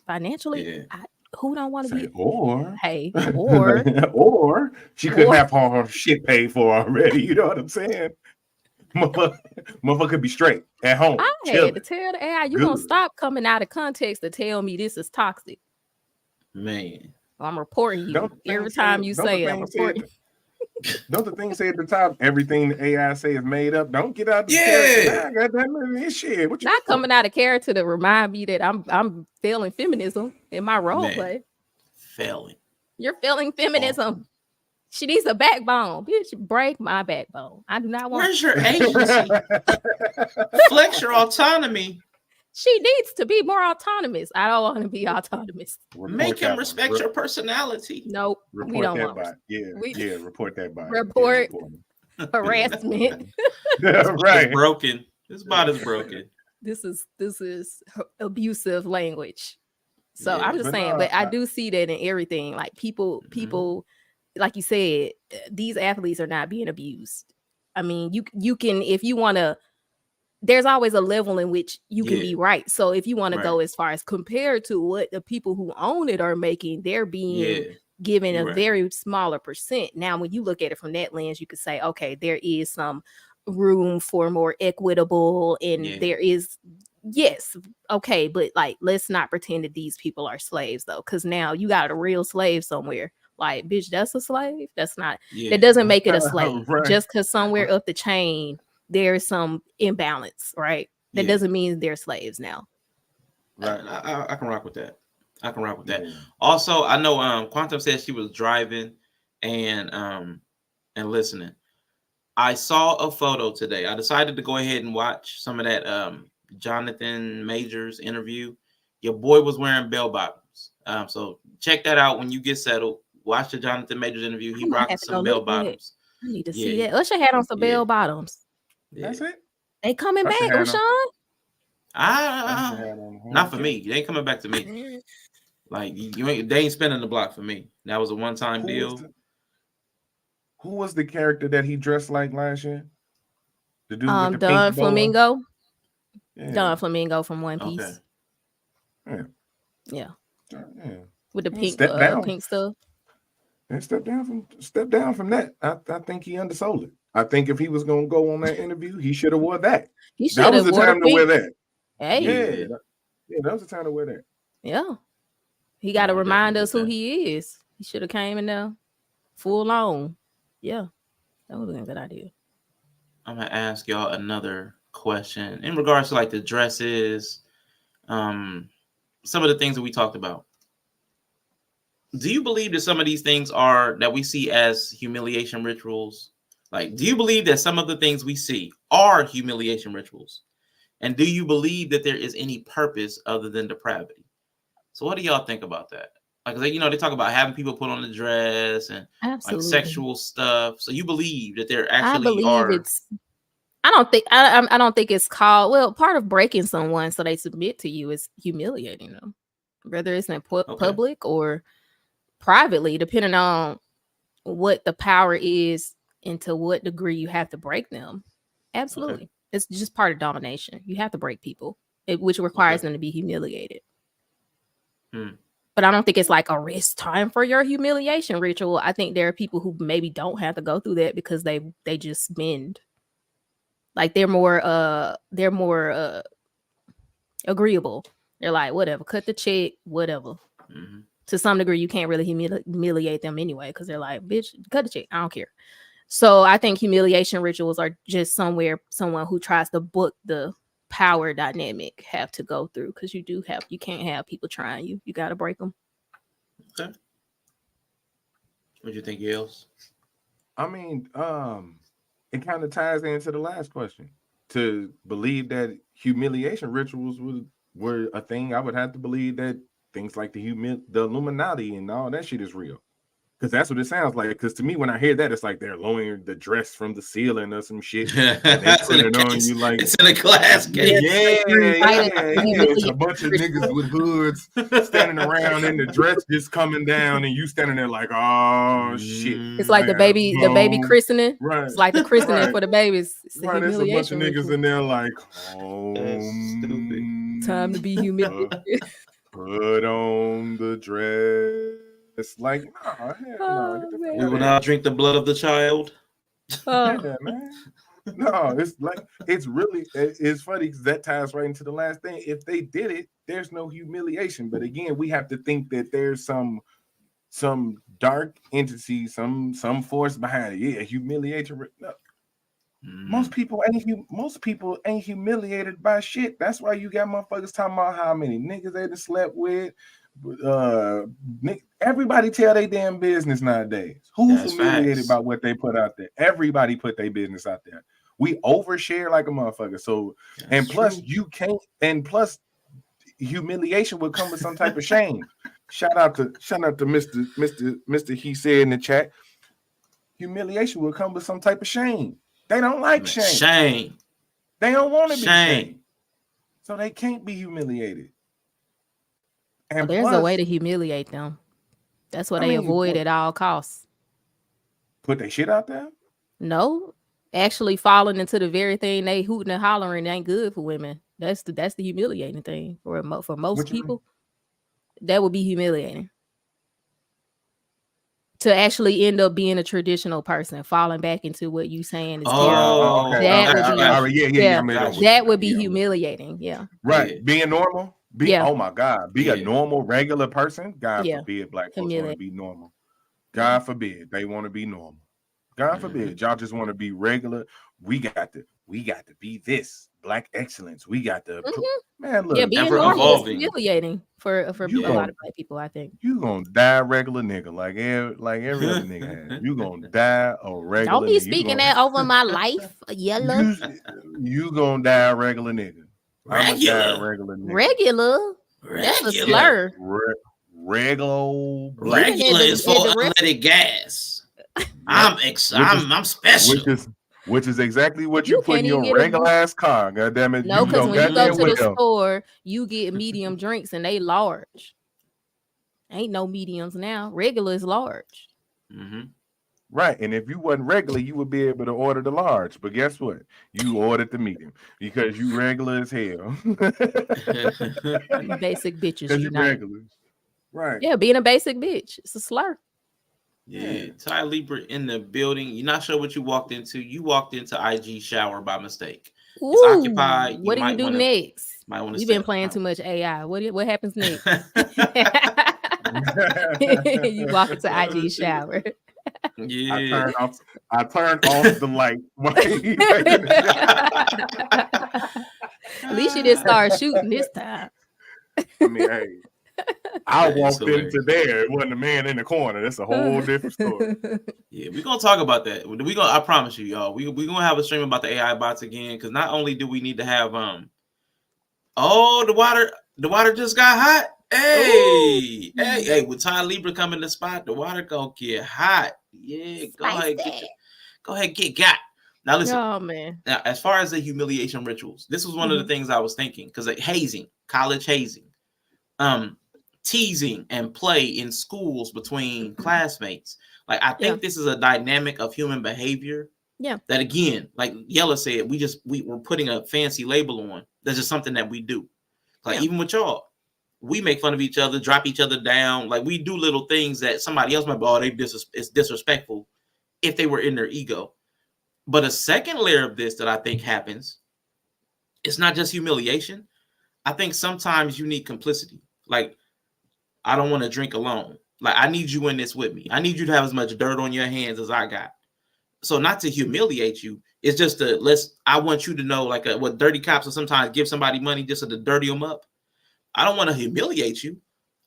Speaker 3: Financially,
Speaker 2: Yeah.
Speaker 3: who don't want to
Speaker 5: Say,
Speaker 3: be?
Speaker 5: or
Speaker 3: Hey, or
Speaker 5: or she could
Speaker 3: Or-
Speaker 5: have her shit paid for already. You know what I'm saying? Motherfucker could be straight at home.
Speaker 3: I had
Speaker 5: chilling.
Speaker 3: to tell the AI, you gonna
Speaker 5: Good.
Speaker 3: stop coming out of context to tell me this is toxic.
Speaker 2: Man.
Speaker 3: I'm reporting you
Speaker 5: Don't the thing
Speaker 3: every
Speaker 5: say-
Speaker 3: time you
Speaker 5: don't the
Speaker 3: say it. I'm
Speaker 5: thing say-
Speaker 3: reporting.
Speaker 5: Don't the thing say at the top, everything the AI say is made up? Don't get out the
Speaker 2: Yeah.
Speaker 5: character. I got that this shit. What you
Speaker 3: Not coming out of character to remind me that I'm feeling feminism in my role
Speaker 2: Man.
Speaker 3: play.
Speaker 2: Failing.
Speaker 3: You're feeling feminism. She needs a backbone. Bitch, break my backbone. I do not want.
Speaker 2: Where's your agency? Flex your autonomy.
Speaker 3: She needs to be more autonomous. I don't want to be autonomous.
Speaker 2: Make him respect your personality.
Speaker 3: Nope.
Speaker 5: Report
Speaker 3: We don't
Speaker 5: that
Speaker 3: want
Speaker 5: bot. Yeah,
Speaker 3: we-
Speaker 5: yeah. Report that bot.
Speaker 3: Report.
Speaker 5: Yeah,
Speaker 3: harassment.
Speaker 5: right.
Speaker 2: It's broken. This bot is broken.
Speaker 3: This is abusive language. So
Speaker 2: Yeah,
Speaker 3: I'm just
Speaker 5: but
Speaker 3: saying,
Speaker 5: no,
Speaker 3: but I do see that in everything. Like people, like you said, these athletes are not being abused. I mean, you can, if you want to, there's always a level in which you can be right. So if you want to go as far as compared to what the people who own it are making, they're being given a very smaller percent. Now, when you look at it from that lens, you could say, okay, there is some room for more equitable, and there is, yes, okay, but like, let's not pretend that these people are slaves though, because now you got a real slave somewhere. Like, bitch, that's a slave. That's not. That doesn't make it a slave.
Speaker 5: Right.
Speaker 3: Just because somewhere up the chain there's some imbalance, right? That doesn't mean they're slaves now.
Speaker 2: Right. I can rock with that. I can rock with that. Also, I know Quantum said she was driving and listening. I saw a photo today. I decided to go ahead and watch some of that Jonathan Majors interview. Your boy was wearing bell bottoms. So check that out when you get settled. Watch the Jonathan Majors interview. He rocked some bell bottoms.
Speaker 3: I need to see that. Usher had on some bell bottoms.
Speaker 5: That's it.
Speaker 3: They coming back, Ushan?
Speaker 2: Not for me. They ain't coming back to me. Like you ain't. They ain't spinning the block for me. That was a one-time deal.
Speaker 5: Who was the character that he dressed like last year? The dude with the
Speaker 3: Don
Speaker 5: pink boa?
Speaker 3: Flamingo.
Speaker 5: Yeah.
Speaker 3: Don Flamingo from One Piece.
Speaker 5: Okay.
Speaker 3: Yeah.
Speaker 5: Yeah.
Speaker 3: With the pink pink stuff.
Speaker 5: And step down from that. I think he undersold it. I think if he was gonna go on that interview, he should have wore that. That was the time to wear that.
Speaker 3: Hey.
Speaker 5: Yeah, that was the time to wear that.
Speaker 3: Yeah. He got to remind us who he is. He should have came in there full on. Yeah, that would be a good idea.
Speaker 2: I'm gonna ask y'all another question in regards to like the dresses, some of the things that we talked about. Do you believe that some of these things are that we see as humiliation rituals? Like, do you believe that some of the things we see are humiliation rituals? And do you believe that there is any purpose other than depravity? So what do y'all think about that? Like, you know, they talk about having people put on the dress and
Speaker 3: Absolutely.
Speaker 2: like sexual stuff. So you believe that there
Speaker 3: I
Speaker 2: actually
Speaker 3: believe
Speaker 2: are.
Speaker 3: it's. I don't think it's called. Well, part of breaking someone so they submit to you is humiliating them, whether it's in public or privately, depending on what the power is and to what degree you have to break them. Absolutely.
Speaker 2: Okay.
Speaker 3: It's just part of domination. You have to break people, which requires them to be humiliated. But I don't think it's like a rest time for your humiliation ritual. I think there are people who maybe don't have to go through that because they just bend. Like they're more agreeable. They're like, whatever, cut the check, whatever.
Speaker 2: Mm-hmm.
Speaker 3: To some degree, you can't really humiliate them anyway because they're like, bitch, cut the check. I don't care. So I think humiliation rituals are just someone who tries to book the power dynamic have to go through because you can't have people trying you. You got to break them.
Speaker 2: Okay. What do you think, Yales?
Speaker 5: I mean, it kind of ties into the last question. To believe that humiliation rituals were a thing, I would have to believe that things like the Illuminati and all that shit is real. Because that's what it sounds like. Because to me, when I hear that, it's like they're lowering the dress from the ceiling or some shit. And they put it on you like
Speaker 2: it's in a glass case.
Speaker 5: Yeah. It's a bunch of niggas with hoods standing around and the dress just coming down, and you standing there like, oh shit.
Speaker 3: It's like the baby christening.
Speaker 5: Right.
Speaker 3: It's like the christening for the babies. It's
Speaker 5: right. There's a bunch of niggas in there like, oh,
Speaker 2: stupid.
Speaker 3: Time to be humiliated.
Speaker 5: Put on the dress. It's like, no.
Speaker 2: We will not drink the blood of the child.
Speaker 5: Yeah, man. No, it's like it's funny because that ties right into the last thing. If they did it, there's no humiliation. But again, we have to think that there's some dark entity, some force behind it. Yeah, humiliation. No. Most people ain't humiliated by shit. That's why you got motherfuckers talking about how many niggas they done slept with. Everybody tell their damn business nowadays. Who's humiliated by what they put out there? Everybody put their business out there. We overshare like a motherfucker. So and plus you can't, and plus humiliation will come with some type of shame. Shout out to Mr. He said in the chat. Humiliation will come with some type of shame. They don't like shame. They don't want to be shamed. So they can't be humiliated. And
Speaker 3: there's a way to humiliate them. That's what they avoid at all costs.
Speaker 5: Put their shit out there?
Speaker 3: No. Actually falling into the very thing they hooting and hollering ain't good for women. That's the humiliating thing for most people. That would be humiliating. To actually end up being a traditional person, falling back into what you saying is terrible.
Speaker 5: Okay.
Speaker 3: That would be humiliating. Yeah.
Speaker 5: Right.
Speaker 3: Yeah.
Speaker 5: Being normal. Oh my God. Be a normal, regular person. God forbid black folks want to be normal. God forbid they want to be normal. God forbid y'all just want to be regular. We got to be this black excellence. We got to man. Look,
Speaker 3: being normal is humiliating for a lot of black people. I think
Speaker 5: you gonna die regular nigga like every other nigga has. You gonna die a regular.
Speaker 3: Don't be speaking that over my life, yellow.
Speaker 5: You gonna die a regular nigga.
Speaker 3: Regular. That's a slur.
Speaker 5: Regular
Speaker 2: is for unleaded gas. I'm special.
Speaker 5: Which is exactly what you put in your regular ass car. God damn it.
Speaker 3: No, because when you go to the store, you get medium drinks and they large. Ain't no mediums now. Regular is large.
Speaker 2: Mm-hmm.
Speaker 5: Right. And if you wasn't regular, you would be able to order the large. But guess what? You ordered the medium because you regular as hell.
Speaker 3: Basic bitches.
Speaker 5: Because you're regular. Right.
Speaker 3: Yeah, being a basic bitch. It's a slur.
Speaker 2: Yeah, Ty Libra in the building. You're not sure what you walked into. You walked into IG shower by mistake.
Speaker 3: Ooh,
Speaker 2: it's occupied.
Speaker 3: What do you do next?
Speaker 2: You've
Speaker 3: been playing too much AI. What happens next? You walk into IG shower.
Speaker 2: Yeah.
Speaker 5: I turned off the light.
Speaker 3: At least you didn't start shooting this time.
Speaker 5: I mean, hey, I walked
Speaker 2: hilarious.
Speaker 5: into there. It wasn't a man in the corner. That's a whole different story.
Speaker 2: Yeah, we're gonna talk about that. I promise you, y'all. We're gonna have a stream about the AI bots again, because not only do we need to have the water just got hot. Hey, hey, with Ty Libra coming to spot, the water gonna get hot. Yeah, go ahead, get got. Now listen.
Speaker 3: Oh man.
Speaker 2: Now, as far as the humiliation rituals, this was one of the things I was thinking, because hazing, college hazing, teasing and play in schools between classmates. Like, I think this is a dynamic of human behavior.
Speaker 3: Yeah.
Speaker 2: That, again, like Yella said, we're putting a fancy label on. That's just something that we do. Like, even with y'all, we make fun of each other, drop each other down. Like, we do little things that somebody else might be, it's disrespectful if they were in their ego. But a second layer of this that I think happens, it's not just humiliation. I think sometimes you need complicity. Like, I don't want to drink alone. Like, I need you in this with me. I need you to have as much dirt on your hands as I got. So not to humiliate you, it's just I want you to know, like what dirty cops will sometimes give somebody money just to dirty them up. I don't want to humiliate you.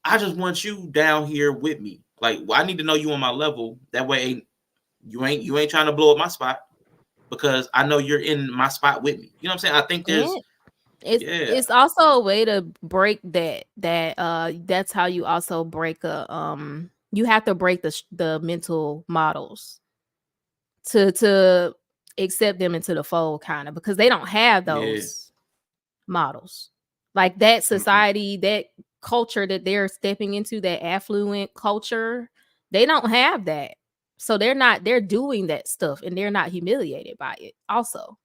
Speaker 2: I just want you down here with me. Like, I need to know you on my level. That way you ain't trying to blow up my spot, because I know you're in my spot with me. You know what I'm saying? I think
Speaker 3: it's also a way to break that's how you also break you have to break the mental models to accept them into the fold, kind of, because they don't have those models. Like, that society, that culture that they're stepping into, that affluent culture, they don't have that. So they're doing that stuff and they're not humiliated by it also.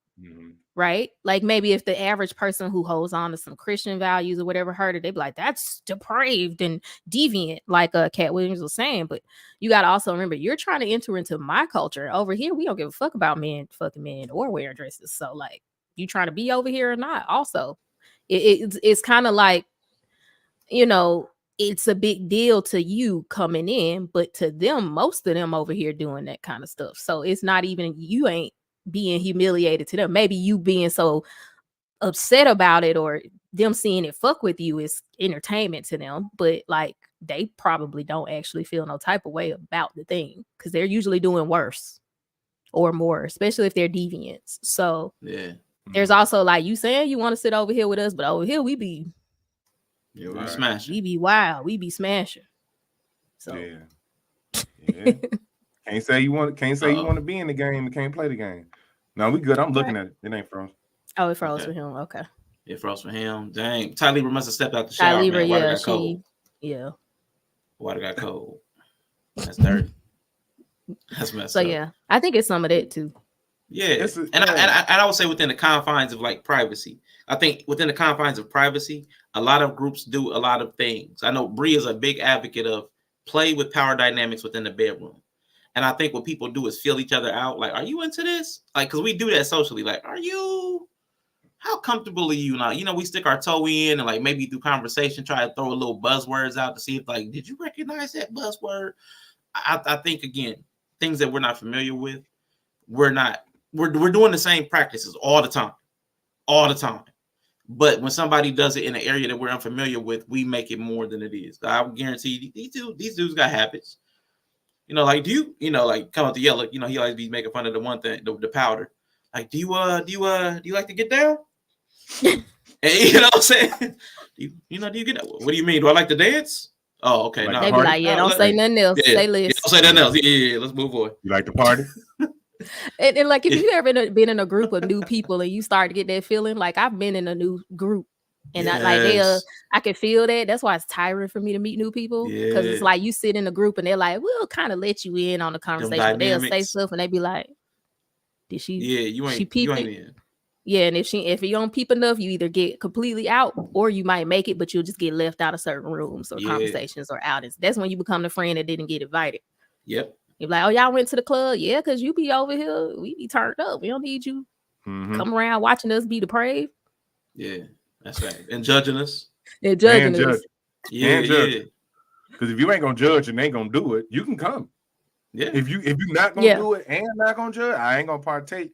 Speaker 3: Right? Like, maybe if the average person who holds on to some Christian values or whatever heard it, they'd be like, that's depraved and deviant, like Katt Williams was saying. But you got to also remember, you're trying to enter into my culture. Over here, we don't give a fuck about men fucking men or wearing dresses. So, like, you trying to be over here or not? Also, it's kind of like, it's a big deal to you coming in, but to them, most of them over here doing that kind of stuff. So it's not even, you ain't being humiliated to them. Maybe you being so upset about it, or them seeing it fuck with you, is entertainment to them. But, like, they probably don't actually feel no type of way about the thing, because they're usually doing worse or more, especially if they're deviants. So there's also, like, you saying you want to sit over here with us, but over here we be
Speaker 2: smashing.
Speaker 3: We be wild. We be smashing. So
Speaker 5: Can't say you want to be in the game and can't play the game. No, we good. I'm looking at it. It ain't froze.
Speaker 3: Oh, it froze for him. Okay.
Speaker 2: It froze for him. Dang. Ty Libra must have stepped out the shower.
Speaker 3: Ty Libra,
Speaker 2: Water got cold. Water got cold. That's dirty. That's messed up.
Speaker 3: So I think it's some of that too.
Speaker 2: Yeah. I would say within the confines of, like, privacy. I think within the confines of privacy, a lot of groups do a lot of things. I know Bree is a big advocate of play with power dynamics within the bedroom. And I think what people do is feel each other out. Like, are you into this? Like, because we do that socially. Like, how comfortable are you now? We stick our toe in and, like, maybe through conversation, try to throw a little buzzwords out to see if, like, did you recognize that buzzword? I think, again, things that we're not familiar with, we're doing the same practices all the time. But when somebody does it in an area that we're unfamiliar with, we make it more than it is. I guarantee you, these dudes got habits. Like, do you, like, come up to Yella, he always be making fun of the one thing, the powder. Like, do you like to get down? And, you know what I'm saying? Do you get that? What do you mean? Do I like to dance? Oh, okay.
Speaker 3: Like, they be like, don't say nothing else. Say less.
Speaker 2: Don't say nothing else. Yeah, let's move on.
Speaker 5: You like to party?
Speaker 3: And like, if you've ever been in a group of new people and you start to get that feeling, like, I've been in a new group and I can feel that. That's why it's tiring for me to meet new people, because it's like you sit in a group and they're like, we'll kind of let you in on the conversation, but they'll say stuff and they be like, did she? Yeah, you ain't in. Yeah, and if you don't peep enough, you either get completely out or you might make it, but you'll just get left out of certain rooms or conversations or outings. That's when you become the friend that didn't get invited.
Speaker 2: Yep.
Speaker 3: You're like, oh, y'all went to the club? Yeah, because you be over here. We be turned up. We don't need you come around watching us be depraved.
Speaker 2: Yeah, that's right. And judging us.
Speaker 3: And judging us.
Speaker 2: Yeah.
Speaker 5: Because if you ain't going to judge and ain't going to do it, you can come.
Speaker 2: Yeah.
Speaker 5: If you're not gonna do it and not gonna judge, I ain't gonna partake.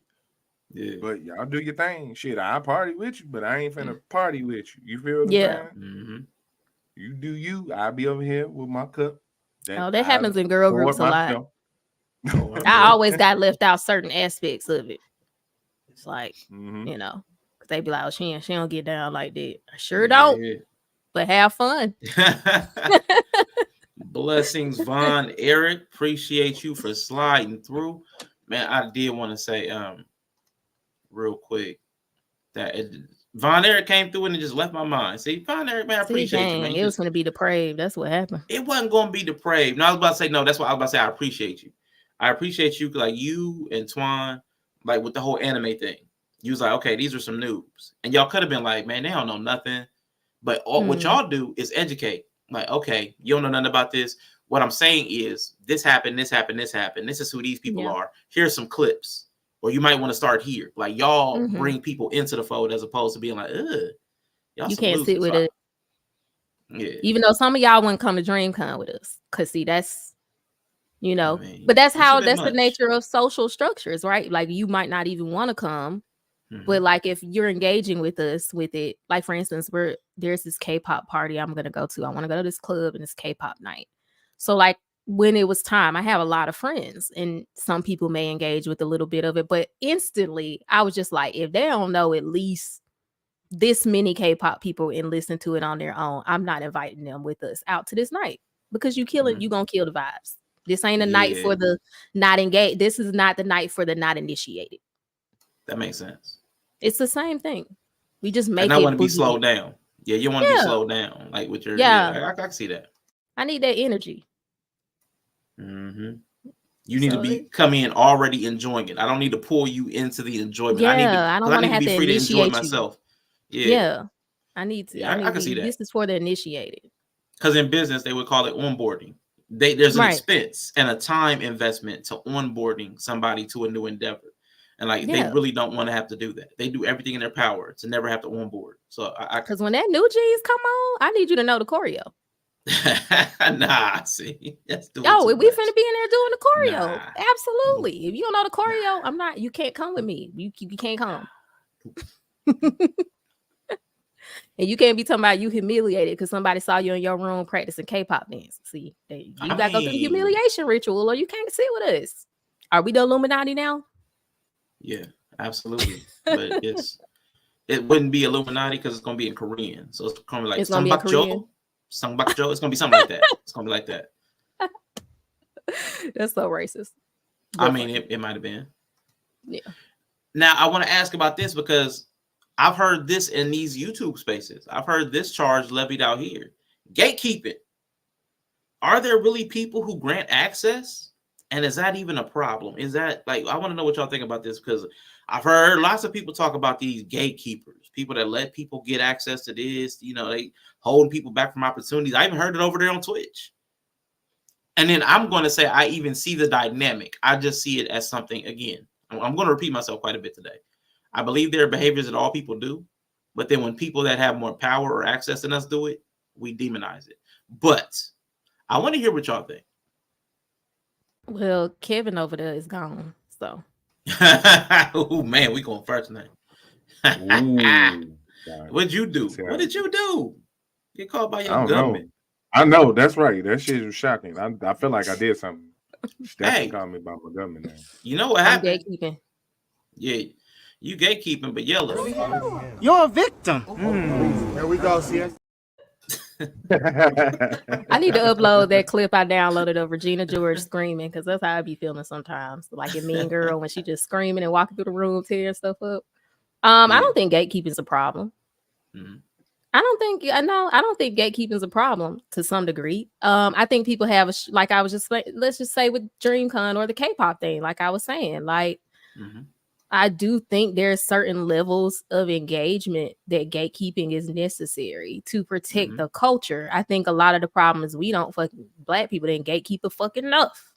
Speaker 2: Yeah.
Speaker 5: But y'all do your thing. Shit, I party with you, but I ain't finna party with you. You feel what I'm saying?
Speaker 2: Mm-hmm.
Speaker 5: You do you. I'll be over here with my cup.
Speaker 3: That happens in girl groups a lot. I always got left out certain aspects of it. It's like, you know, because they be like, oh, she don't get down like that. I sure don't. But have fun.
Speaker 2: Blessings, Von Eric. Appreciate you for sliding through. Man, I did want to say real quick that Von Eric came through and it just left my mind. See, Von Eric, man, I appreciate you, man.
Speaker 3: It was going to be depraved. That's what happened.
Speaker 2: It wasn't going to be depraved. No, I was about to say, no, that's what I was about to say. I appreciate you. I appreciate you, like you and Twan, like with the whole anime thing. You was like, okay, these are some noobs. And y'all could have been like, man, they don't know nothing. But what y'all do is educate. Like, okay, you don't know nothing about this. What I'm saying is this happened, this happened, this happened. This is who these people are. Here's some clips. Or you might want to start here. Like, y'all bring people into the fold as opposed to being like, y'all
Speaker 3: you can't sit with it.
Speaker 2: Yeah.
Speaker 3: Even though some of y'all wouldn't come to DreamCon with us. Because, see, that's, you know, but that's the nature of social structures, right? Like, you might not even want to come. But like if you're engaging with us with it, like for instance, there's this K-pop party I'm gonna go to. I want to go to this club and it's K-pop night. So like when it was time, I have a lot of friends and some people may engage with a little bit of it, but instantly I was just like, if they don't know at least this many K-pop people and listen to it on their own, I'm not inviting them with us out to this night because you gonna kill the vibes. This ain't a night for the not engaged. This is not the night for the not initiated.
Speaker 2: That makes sense.
Speaker 3: It's the same thing. We just make
Speaker 2: and I want to be slowed down. Yeah, you want to be slowed down, like with your. I can see that.
Speaker 3: I need that energy.
Speaker 2: You need to come in already enjoying it. I don't need to pull you into the enjoyment. I don't want to have to free to enjoy myself.
Speaker 3: I need to.
Speaker 2: Yeah, I can see that.
Speaker 3: This is for the initiated.
Speaker 2: Because in business they would call it onboarding. There's an expense and a time investment to onboarding somebody to a new endeavor. And like they really don't want to have to do that. They do everything in their power to never have to onboard. So
Speaker 3: because when that new G's come on, I need you to know the choreo.
Speaker 2: See, that's
Speaker 3: we finna be in there doing the choreo. Absolutely. If you don't know the choreo, you can't come with me. You can't come. And you can't be talking about you humiliated because somebody saw you in your room practicing K-pop dance. See, you gotta go through the humiliation ritual, or you can't sit with us. Are we the Illuminati now?
Speaker 2: Yeah, absolutely. But it wouldn't be Illuminati because it's gonna be in Korean. So it's gonna be like Sangbakjo. It's gonna be something like that. It's gonna be like that.
Speaker 3: That's so racist.
Speaker 2: I mean, it might have been.
Speaker 3: Yeah.
Speaker 2: Now I want to ask about this because I've heard this in these YouTube spaces. I've heard this charge levied out here. Gatekeeping. Are there really people who grant access? And is that even a problem? Is that like, I want to know what y'all think about this because I've heard lots of people talk about these gatekeepers, people that let people get access to this, you know, they hold people back from opportunities. I even heard it over there on Twitch. And then I'm going to say, I even see the dynamic. I just see it as something, again, I'm going to repeat myself quite a bit today. I believe there are behaviors that all people do, but then when people that have more power or access than us do it, we demonize it. But I want to hear what y'all think.
Speaker 3: Well, Kevin over there is gone, so.
Speaker 2: Oh man, we going first now. What'd you do? What did you do? Get called by your government.
Speaker 5: I know that's right. That shit was shocking. I feel like I did something. Definitely called me by my government name.
Speaker 2: You know what happened?
Speaker 3: Gatekeeping.
Speaker 2: Yeah, you gatekeeping, but yellow.
Speaker 6: You're a victim.
Speaker 7: Here we go, see us.
Speaker 3: I need to upload that clip I downloaded of Regina George screaming because that's how I be feeling sometimes. Like in Mean Girl when she just screaming and walking through the room, tearing stuff up. I don't think gatekeeping is a problem. I don't think gatekeeping is a problem to some degree. I think people have like I was just let's just say with DreamCon or the K-pop thing, like I was saying, like. I do think there's certain levels of engagement that gatekeeping is necessary to protect the culture. I think a lot of the problem is black people didn't gatekeep fucking enough.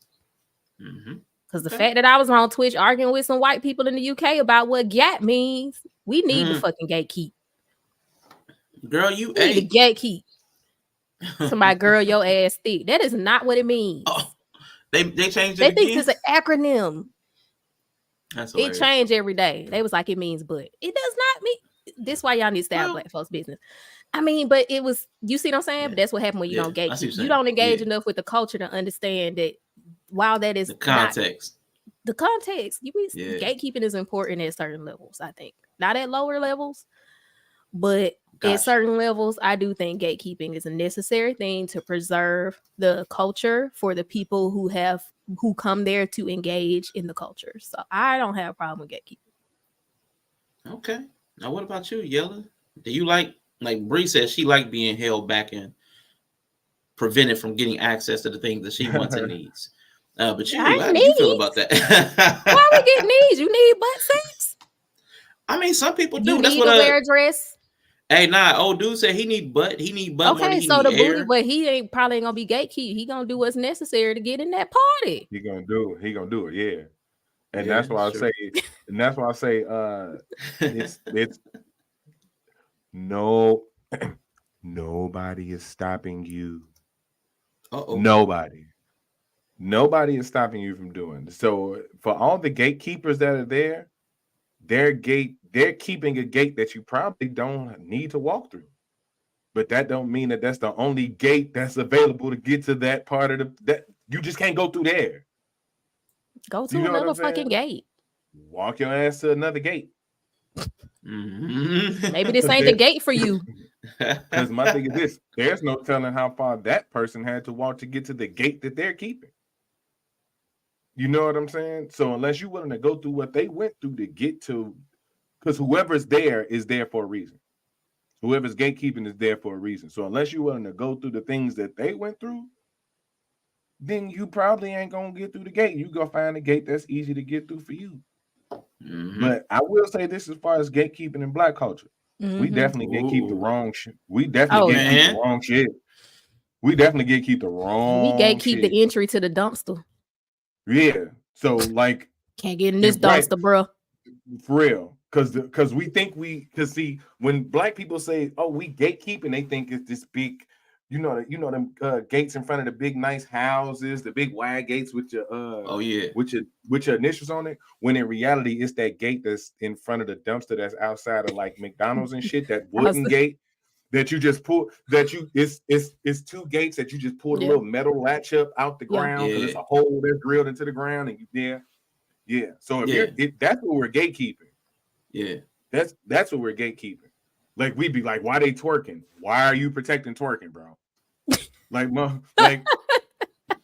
Speaker 3: Because the fact that I was on Twitch arguing with some white people in the UK about what gap means, we need to fucking gatekeep.
Speaker 2: Girl, you
Speaker 3: need to gatekeep. Somebody, girl, your ass thick. That is not what it means.
Speaker 2: Oh, They changed
Speaker 3: They
Speaker 2: it
Speaker 3: think
Speaker 2: again.
Speaker 3: it's an acronym.
Speaker 2: That's
Speaker 3: It
Speaker 2: hilarious.
Speaker 3: changed every day. They was like, it means but. It does not mean. This why y'all need to stay out of
Speaker 2: Well-
Speaker 3: black folks' business. I mean, but it was, you see what I'm saying?
Speaker 2: Yeah.
Speaker 3: But that's what happened when you
Speaker 2: Yeah,
Speaker 3: don't
Speaker 2: I see what
Speaker 3: gatekeep.
Speaker 2: you're
Speaker 3: You
Speaker 2: saying.
Speaker 3: don't engage
Speaker 2: Yeah.
Speaker 3: enough with the culture to understand that while that is
Speaker 2: The
Speaker 3: not
Speaker 2: context.
Speaker 3: the context,
Speaker 2: Yeah.
Speaker 3: gatekeeping is important at certain levels, I think. Not at lower levels, but
Speaker 2: Gotcha.
Speaker 3: at certain levels, I do think gatekeeping is a necessary thing to preserve the culture for the people who come there to engage in the culture. So I don't have a problem with gatekeeping.
Speaker 2: Okay. Now, what about you, Yella? Do you like Bree says she like being held back and prevented from getting access to the things that she wants and needs. But you, how do you feel about that?
Speaker 3: Why we get needs? You need butt sex?
Speaker 2: I mean, some people do.
Speaker 3: You
Speaker 2: That's
Speaker 3: need
Speaker 2: what
Speaker 3: to wear a dress.
Speaker 2: Hey, nah, old dude said he need butt more
Speaker 3: Okay,
Speaker 2: than he
Speaker 3: so
Speaker 2: need
Speaker 3: the
Speaker 2: air.
Speaker 3: booty, but he probably ain't gonna be gatekeep. He gonna do what's necessary to get in that party.
Speaker 5: He gonna do it, yeah. And
Speaker 2: Yeah,
Speaker 5: that's why I
Speaker 2: sure.
Speaker 5: say, it's no, nobody is stopping you.
Speaker 2: Uh-oh.
Speaker 5: Nobody is stopping you from doing it. So for all the gatekeepers that are there, they're keeping a gate that you probably don't need to walk through. But that don't mean that that's the only gate that's available to get to that part of that you just can't go through there.
Speaker 3: Go to another fucking gate.
Speaker 5: Walk your ass to another gate.
Speaker 2: Mm-hmm.
Speaker 3: Maybe this ain't the gate for you.
Speaker 5: Because my thing is this: there's no telling how far that person had to walk to get to the gate that they're keeping. You know what I'm saying? So unless you're willing to go through what they went through to get to, because whoever's there is there for a reason. Whoever's gatekeeping is there for a reason. So unless you're willing to go through the things that they went through, then you probably ain't gonna get through the gate. You go find a gate that's easy to get through for you. Mm-hmm. But I will say this as far as gatekeeping in black culture. Mm-hmm. We definitely gatekeep the wrong shit. We definitely gatekeep the wrong shit. We definitely gatekeep the wrong
Speaker 3: We gatekeep
Speaker 5: shit.
Speaker 3: the entry to the dumpster.
Speaker 5: Yeah. So like
Speaker 3: can't get in this dumpster, bro.
Speaker 5: For real. Because we think see, when black people say, oh, we gatekeep, and they think it's this big, them gates in front of the big nice houses, the big wide gates with your with your initials on it. When in reality, it's that gate that's in front of the dumpster that's outside of like McDonald's and shit, that wooden gate that you just pull, it's two gates that you just pull the little metal latch up out the ground because it's a hole that's drilled into the ground and you there. Yeah. So that's what we're gatekeeping.
Speaker 2: Yeah.
Speaker 5: That's what we're gatekeeping. Like we'd be like, why they twerking? Why are you protecting twerking, bro?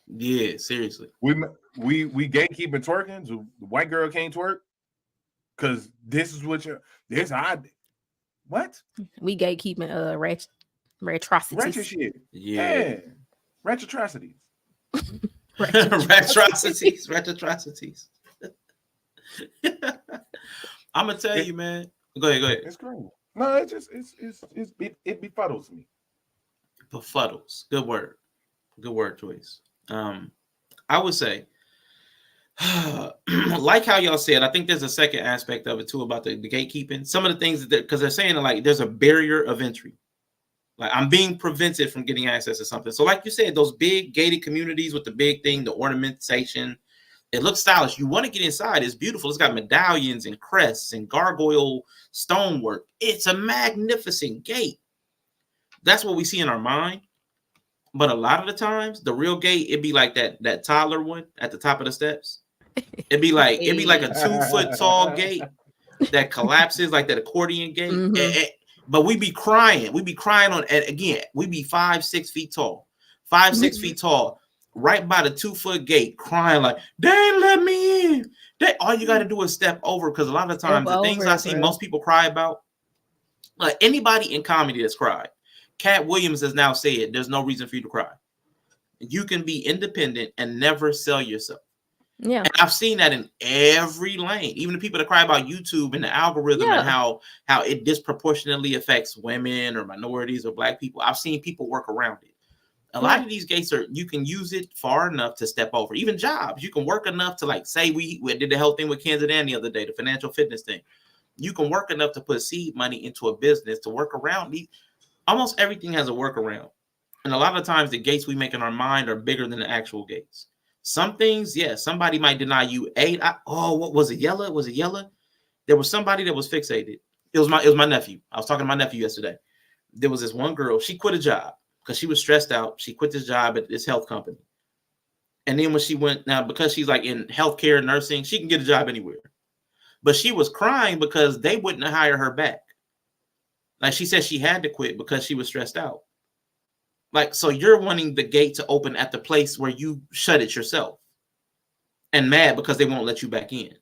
Speaker 2: Yeah, seriously.
Speaker 5: We gatekeeping twerking. So the white girl can't twerk because this is what what?
Speaker 3: We gatekeeping retrocities.
Speaker 5: Ratchet shit. Yeah. Retrocities.
Speaker 2: Retrocities. I'm gonna tell you, man. Go ahead.
Speaker 5: It's great. No, it befuddles me.
Speaker 2: Befuddles. Good word choice. I would say, like how y'all said, I think there's a second aspect of it too about the gatekeeping. Some of the things because they're saying like there's a barrier of entry. Like I'm being prevented from getting access to something. So, like you said, those big gated communities with the big thing, the ornamentation. It looks stylish. You want to get inside. It's beautiful. It's got medallions and crests and gargoyle stonework. It's a magnificent gate. That's what we see in our mind. But a lot of the times, the real gate, it'd be like that toddler one at the top of the steps. It'd be like a 2-foot tall gate that collapses like that accordion gate. Mm-hmm. But we be crying. We be crying we be 5-6 feet tall. 5-6 feet tall. Right by the 2-foot gate, crying like they ain't let me in. All you got to do is step over because a lot of times the things I see most people cry about, like anybody in comedy that's cried, Katt Williams has now said there's no reason for you to cry. You can be independent and never sell yourself. Yeah, and I've seen that in every lane. Even the people that cry about YouTube and the algorithm and how it disproportionately affects women or minorities or black people. I've seen people work around it. A lot of these gates you can use it far enough to step over. Even jobs, you can work enough to like say we did the health thing with Kansas Dan the other day, the financial fitness thing. You can work enough to put seed money into a business to work around these. Almost everything has a workaround. And a lot of times the gates we make in our mind are bigger than the actual gates. Some things, yeah, somebody might deny you aid. What was it? Yella? Was it Yella? There was somebody that was fixated. It was my nephew. I was talking to my nephew yesterday. There was this one girl. She quit a job because she was stressed out. She quit this job at this health company. And then when she went, now because she's like in healthcare nursing, she can get a job anywhere. But she was crying because they wouldn't hire her back. Like she said, she had to quit because she was stressed out. Like, so you're wanting the gate to open at the place where you shut it yourself and mad because they won't let you back in.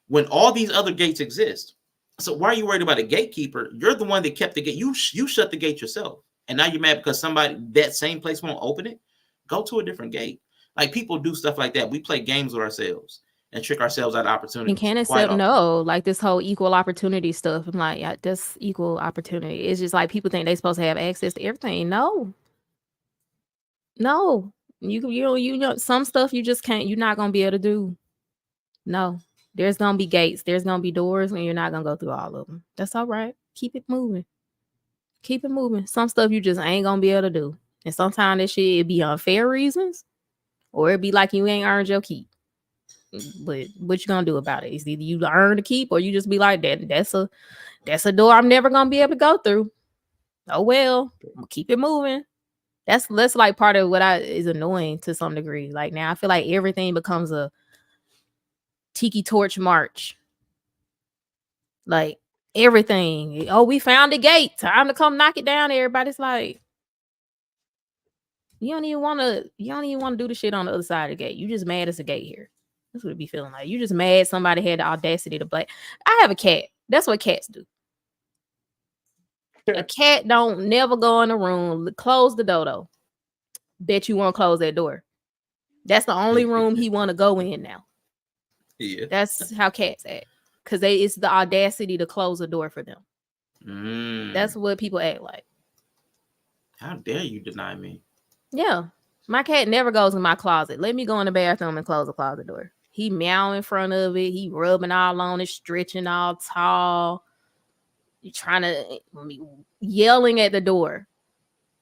Speaker 2: When all these other gates exist. So why are you worried about a gatekeeper? You're the one that kept the gate. You shut the gate yourself. And now you're mad because somebody, that same place won't open it. Go to a different gate. Like people do stuff like that. We play games with ourselves and trick ourselves out of opportunity.
Speaker 3: And can't accept no, like this whole equal opportunity stuff. I'm like, yeah, that's equal opportunity. It's just like people think they're supposed to have access to everything. No. You know, some stuff you just can't, you're not gonna be able to do. No, there's gonna be gates, there's gonna be doors, and you're not gonna go through all of them. That's all right. Keep it moving. Keep it moving. Some stuff you just ain't gonna be able to do. And sometimes this shit it be unfair reasons, or it be like you ain't earned your keep. But what you gonna do about it? It's either you earn the keep or you just be like that. That's a door I'm never gonna be able to go through. Oh well, keep it moving. That's like part of what is annoying to some degree. Like now I feel like everything becomes a tiki torch march. Like everything. Oh, we found the gate. Time to come knock it down. Everybody's like, you don't even want to do the shit on the other side of the gate. You just mad as a gate here. That's what it be feeling like. You just mad somebody had the audacity to play. I have a cat. That's what cats do. A cat don't never go in the room, close the door though. Bet you won't close that door. That's the only room he want to go in now.
Speaker 2: Yeah.
Speaker 3: That's how cats act. Because it's the audacity to close the door for them. That's what people act like.
Speaker 2: How dare you deny me?
Speaker 3: Yeah. My cat never goes in my closet. Let me go in the bathroom and close the closet door. He meow in front of it. He rubbing all on it, stretching all tall. You trying to yelling at the door.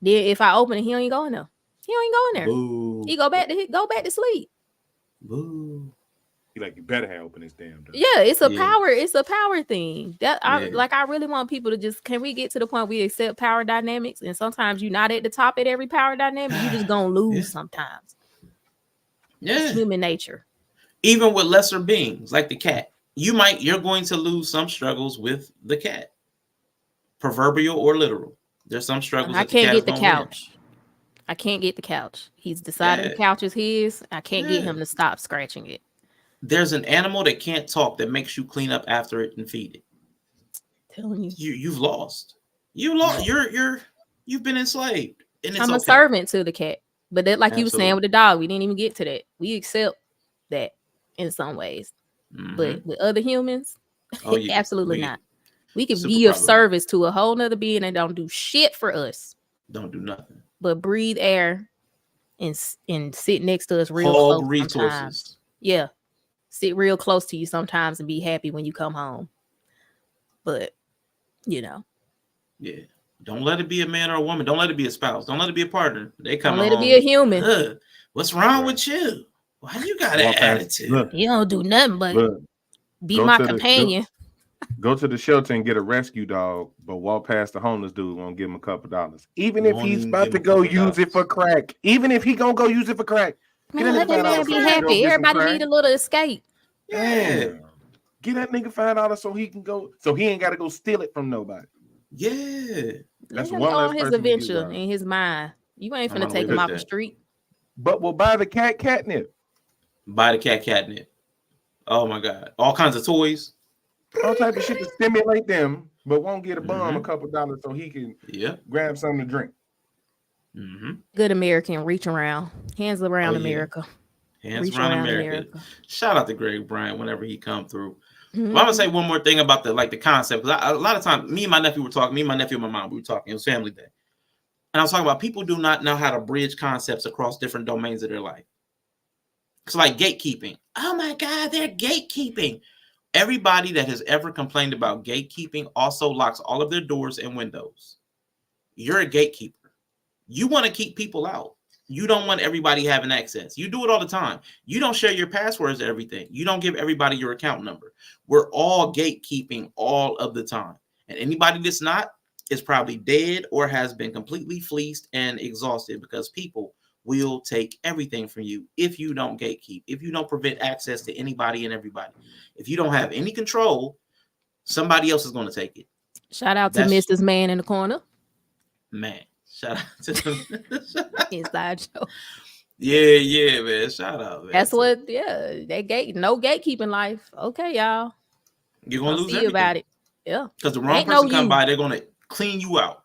Speaker 3: Then if I open it, he don't even go in there. He don't even go in there.
Speaker 2: Boo.
Speaker 3: He go back to sleep.
Speaker 2: Boo.
Speaker 5: He like, you better have open this damn door.
Speaker 3: Yeah, it's a power thing. I really want people to just, can we get to the point we accept power dynamics? And sometimes you're not at the top at every power dynamic. You just gonna lose sometimes.
Speaker 2: Yeah.
Speaker 3: It's human nature.
Speaker 2: Even with lesser beings like the cat, you're going to lose some struggles with the cat. Proverbial or literal. There's some struggles.
Speaker 3: I can't get the couch. I can't get the couch. He's decided the couch is his. I can't get him to stop scratching it.
Speaker 2: There's an animal that can't talk that makes you clean up after it and feed it.
Speaker 3: Telling you.
Speaker 2: You've lost. You lost. You've been enslaved. And it's
Speaker 3: I'm a servant to the cat. But that, like you were saying with the dog, we didn't even get to that. We accept that in some ways. But with other humans, absolutely not. We can be of service to a whole nother being and don't do shit for us.
Speaker 2: Don't do nothing.
Speaker 3: But breathe air and sit next to us real close
Speaker 2: resources.
Speaker 3: Sometimes. Yeah. Sit real close to you sometimes and be happy when you come home. But, you know.
Speaker 2: Yeah. Don't let it be a man or a woman. Don't let it be a spouse. Don't let it be a partner. They come
Speaker 3: Don't let it be a human.
Speaker 2: What's wrong with you? Why you got an attitude?
Speaker 3: You don't do nothing but be my companion.
Speaker 5: Go to the shelter and get a rescue dog, but walk past the homeless dude, won't give him a couple dollars. Even if he's about to go use it for crack. Even if he gonna go use it for crack.
Speaker 3: Man, let that man be happy. Everybody need a little escape.
Speaker 5: Yeah. Get that nigga $5 so he can go, so he ain't got to go steal it from nobody.
Speaker 2: Yeah.
Speaker 5: That's
Speaker 3: one on his adventure in his mind. You ain't finna take him off the street.
Speaker 5: But we'll buy the cat catnip.
Speaker 2: Buy the cat catnip. Oh my God. All kinds of toys.
Speaker 5: All type of shit to stimulate them, but won't get a bum a couple dollars so he can grab something to drink.
Speaker 3: Good American, reach around. Hands around America.
Speaker 2: Hands around America. Shout out to Greg Bryant whenever he come through. But I'm gonna say one more thing about the concept, because a lot of times me and my nephew were talking. Me and my nephew and my mom, we were talking. It was family day, and I was talking about people do not know how to bridge concepts across different domains of their life. It's like gatekeeping. Oh my God, they're gatekeeping. Everybody that has ever complained about gatekeeping also locks all of their doors and windows. You're a gatekeeper. You want to keep people out. You don't want everybody having access. You do it all the time. You don't share your passwords to everything. You don't give everybody your account number. We're all gatekeeping all of the time. And anybody that's not is probably dead or has been completely fleeced and exhausted, because people will take everything from you if you don't gatekeep, if you don't prevent access to anybody and everybody. If you don't have any control, somebody else is going to take it.
Speaker 3: Shout out to Mrs. Man in the corner.
Speaker 2: Man, shout out to them.
Speaker 3: Inside show.
Speaker 2: Yeah, man. Shout out, man.
Speaker 3: That's what, they no gatekeeping life. Okay, y'all.
Speaker 2: You're gonna lose everything
Speaker 3: about it. Yeah.
Speaker 2: Because the wrong person come by, they're gonna clean you out.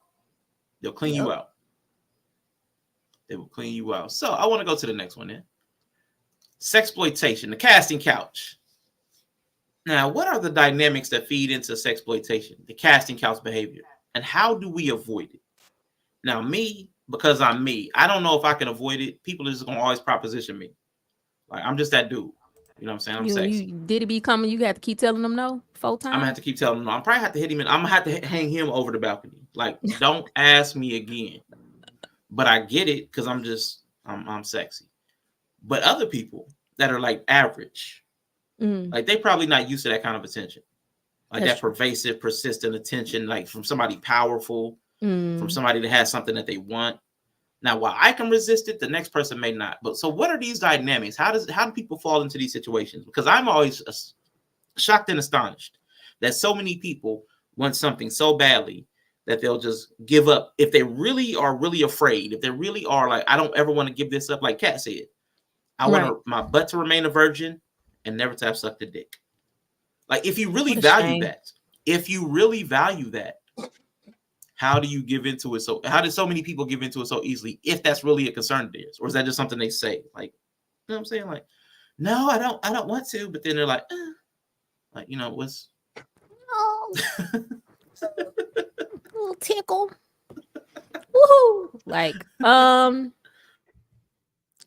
Speaker 2: They'll clean you out. They will clean you out. So I want to go to the next one then. Sexploitation, the casting couch. Now, what are the dynamics that feed into sexploitation, the casting couch behavior, and how do we avoid it? Now, me, because I'm me, I don't know if I can avoid it. People are just gonna always proposition me. Like, I'm just that dude. You know what I'm saying? I'm sexy.
Speaker 3: Did it be coming? You got to keep telling them no 4 times?
Speaker 2: I'm gonna have to keep telling them no. I'm probably have to hit him in. I'm gonna have to hang him over the balcony. Like, don't ask me again. But I get it because I'm sexy. But other people that are like average, like they probably not used to that kind of attention, like that's that pervasive, persistent attention, like from somebody powerful, from somebody that has something that they want. Now, while I can resist it, the next person may not. But so, what are these dynamics? How do people fall into these situations? Because I'm always shocked and astonished that so many people want something so badly that they'll just give up. If they really are really afraid, if they really are like, I don't ever want to give this up, like Katt said, I want my butt to remain a virgin and never to have sucked a dick. Like, if you really value that, how do you give into it? So how did so many people give into it so easily? If that's really a concern of theirs, or is that just something they say? Like, you know what I'm saying? Like, no, I don't want to, but then they're like, you know, what's
Speaker 3: little tickle. Woohoo! Like,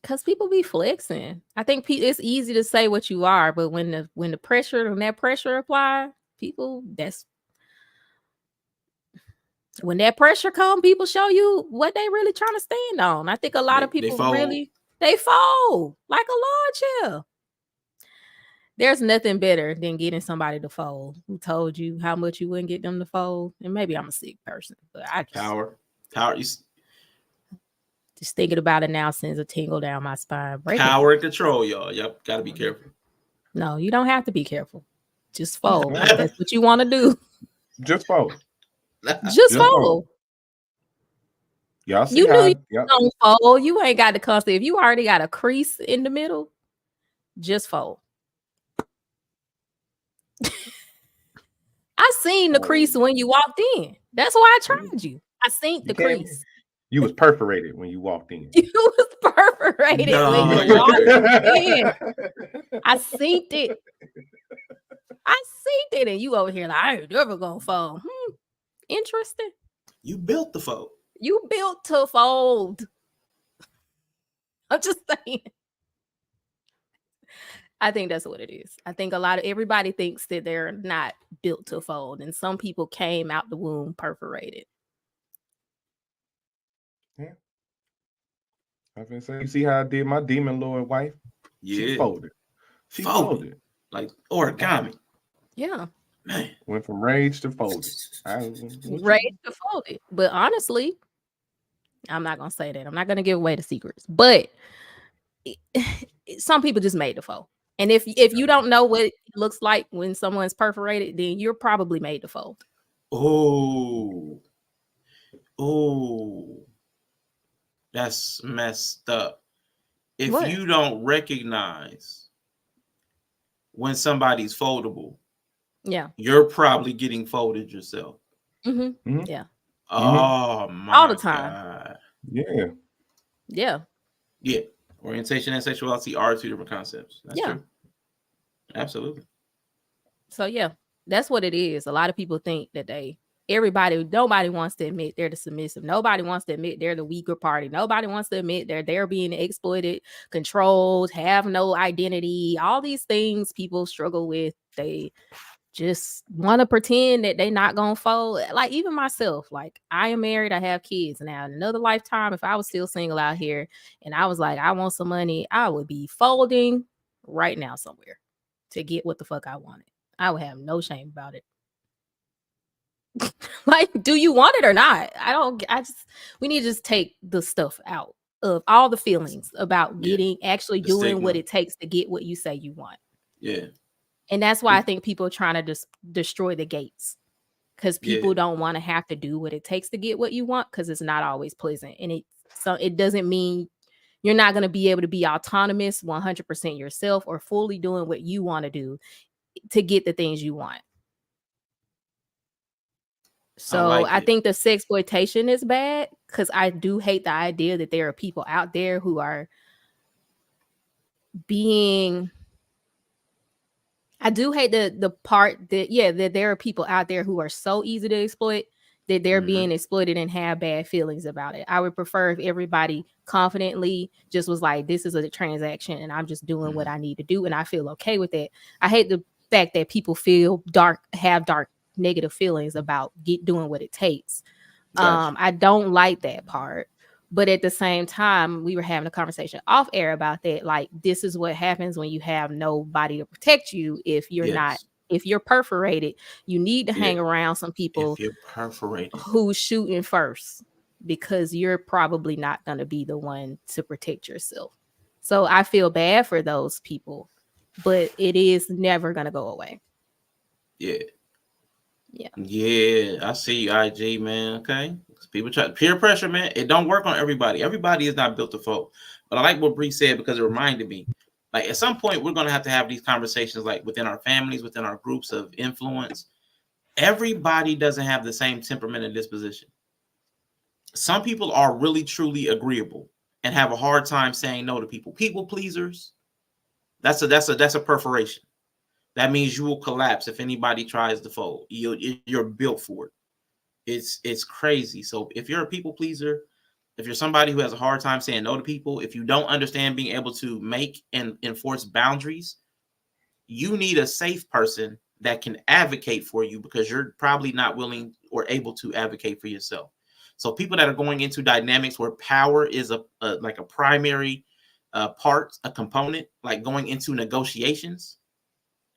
Speaker 3: because people be flexing. I think it's easy to say what you are, but when that pressure apply, people, when that pressure come, people show you what they really trying to stand on. I think a lot of people they fold like a lawn chair. There's nothing better than getting somebody to fold who told you how much you wouldn't get them to fold. And maybe I'm a sick person, but I just
Speaker 2: power.
Speaker 3: Just thinking about it now sends a tingle down my spine.
Speaker 2: Power and control, y'all. Yep, gotta be careful.
Speaker 3: No, you don't have to be careful. Just fold. That's what you want to do.
Speaker 5: Just fold.
Speaker 3: Just fold.
Speaker 5: Y'all see
Speaker 3: you don't fold. You ain't got the concept. If you already got a crease in the middle, just fold. I seen the crease when you walked in. That's why I tried you. I seen the crease.
Speaker 5: You was perforated when you walked in.
Speaker 3: You was perforated when you walked in. I seen it. And you over here like, I ain't never gonna fold. Interesting.
Speaker 2: You built the fold.
Speaker 3: You built to fold. I'm just saying. I think that's what it is. I think everybody thinks that they're not built to fold, and some people came out the womb perforated.
Speaker 5: Yeah. I was gonna say, you see how I did my demon lord wife?
Speaker 2: Yeah.
Speaker 5: She folded. She
Speaker 2: folded. Like origami.
Speaker 3: Yeah.
Speaker 2: Man.
Speaker 5: Went from rage to folded.
Speaker 3: Rage to folded. But honestly, I'm not gonna say that. I'm not gonna give away the secrets. But some people just made the fold. And if you don't know what it looks like when someone's perforated, then you're probably made to fold.
Speaker 2: Oh, that's messed up. If you don't recognize when somebody's foldable, you're probably getting folded yourself.
Speaker 3: Mm-hmm. Yeah.
Speaker 2: Oh my!
Speaker 3: All the time.
Speaker 2: God.
Speaker 5: Yeah.
Speaker 2: Orientation and sexuality are 2 different concepts. That's true. Absolutely.
Speaker 3: So yeah, that's what it is. A lot of people think that nobody wants to admit they're the submissive. Nobody wants to admit they're the weaker party. Nobody wants to admit they're being exploited, controlled, have no identity. All these things people struggle with. They just want to pretend that they not gonna fold. Like even myself, like I am married, I have kids now. In another lifetime, if I was still single out here and I was like, I want some money, I would be folding right now somewhere to get what the fuck I wanted. I would have no shame about it. Like, do you want it or not? We need to just take the stuff out of all the feelings about actually
Speaker 2: The
Speaker 3: doing what
Speaker 2: stigma.
Speaker 3: it takes to get what you say you want.
Speaker 2: Yeah.
Speaker 3: And that's why I think people are trying to destroy the gates, because people don't want to have to do what it takes to get what you want, because it's not always pleasant. And it doesn't mean you're not going to be able to be autonomous 100% yourself or fully doing what you want to do to get the things you want. So I think the sexploitation is bad, because I do hate the idea that there are people out there who are being... I do hate the part that, that there are people out there who are so easy to exploit that they're being exploited and have bad feelings about it. I would prefer if everybody confidently just was like, this is a transaction and I'm just doing what I need to do and I feel okay with it. I hate the fact that people have dark negative feelings about doing what it takes. Gotcha. I don't like that part. But at the same time, we were having a conversation off air about that. Like, this is what happens when you have nobody to protect you. If you're perforated, you need to hang around some people
Speaker 2: if you're perforated
Speaker 3: who's shooting first, because you're probably not going to be the one to protect yourself. So I feel bad for those people, but it is never going to go away.
Speaker 2: Yeah. I see you, IG, man. Okay. People try peer pressure, man. It don't work on everybody. Everybody is not built to fold. But I like what Bree said, because it reminded me, like, at some point we're going to have these conversations, like within our families, within our groups of influence. Everybody doesn't have the same temperament and disposition. Some people are really truly agreeable and have a hard time saying no to people. People pleasers. That's a perforation. That means you will collapse if anybody tries to fold. You're built for it. It's crazy. So if you're a people pleaser, if you're somebody who has a hard time saying no to people, if you don't understand being able to make and enforce boundaries, you need a safe person that can advocate for you, because you're probably not willing or able to advocate for yourself. So people that are going into dynamics where power is like a primary part, a component, like going into negotiations,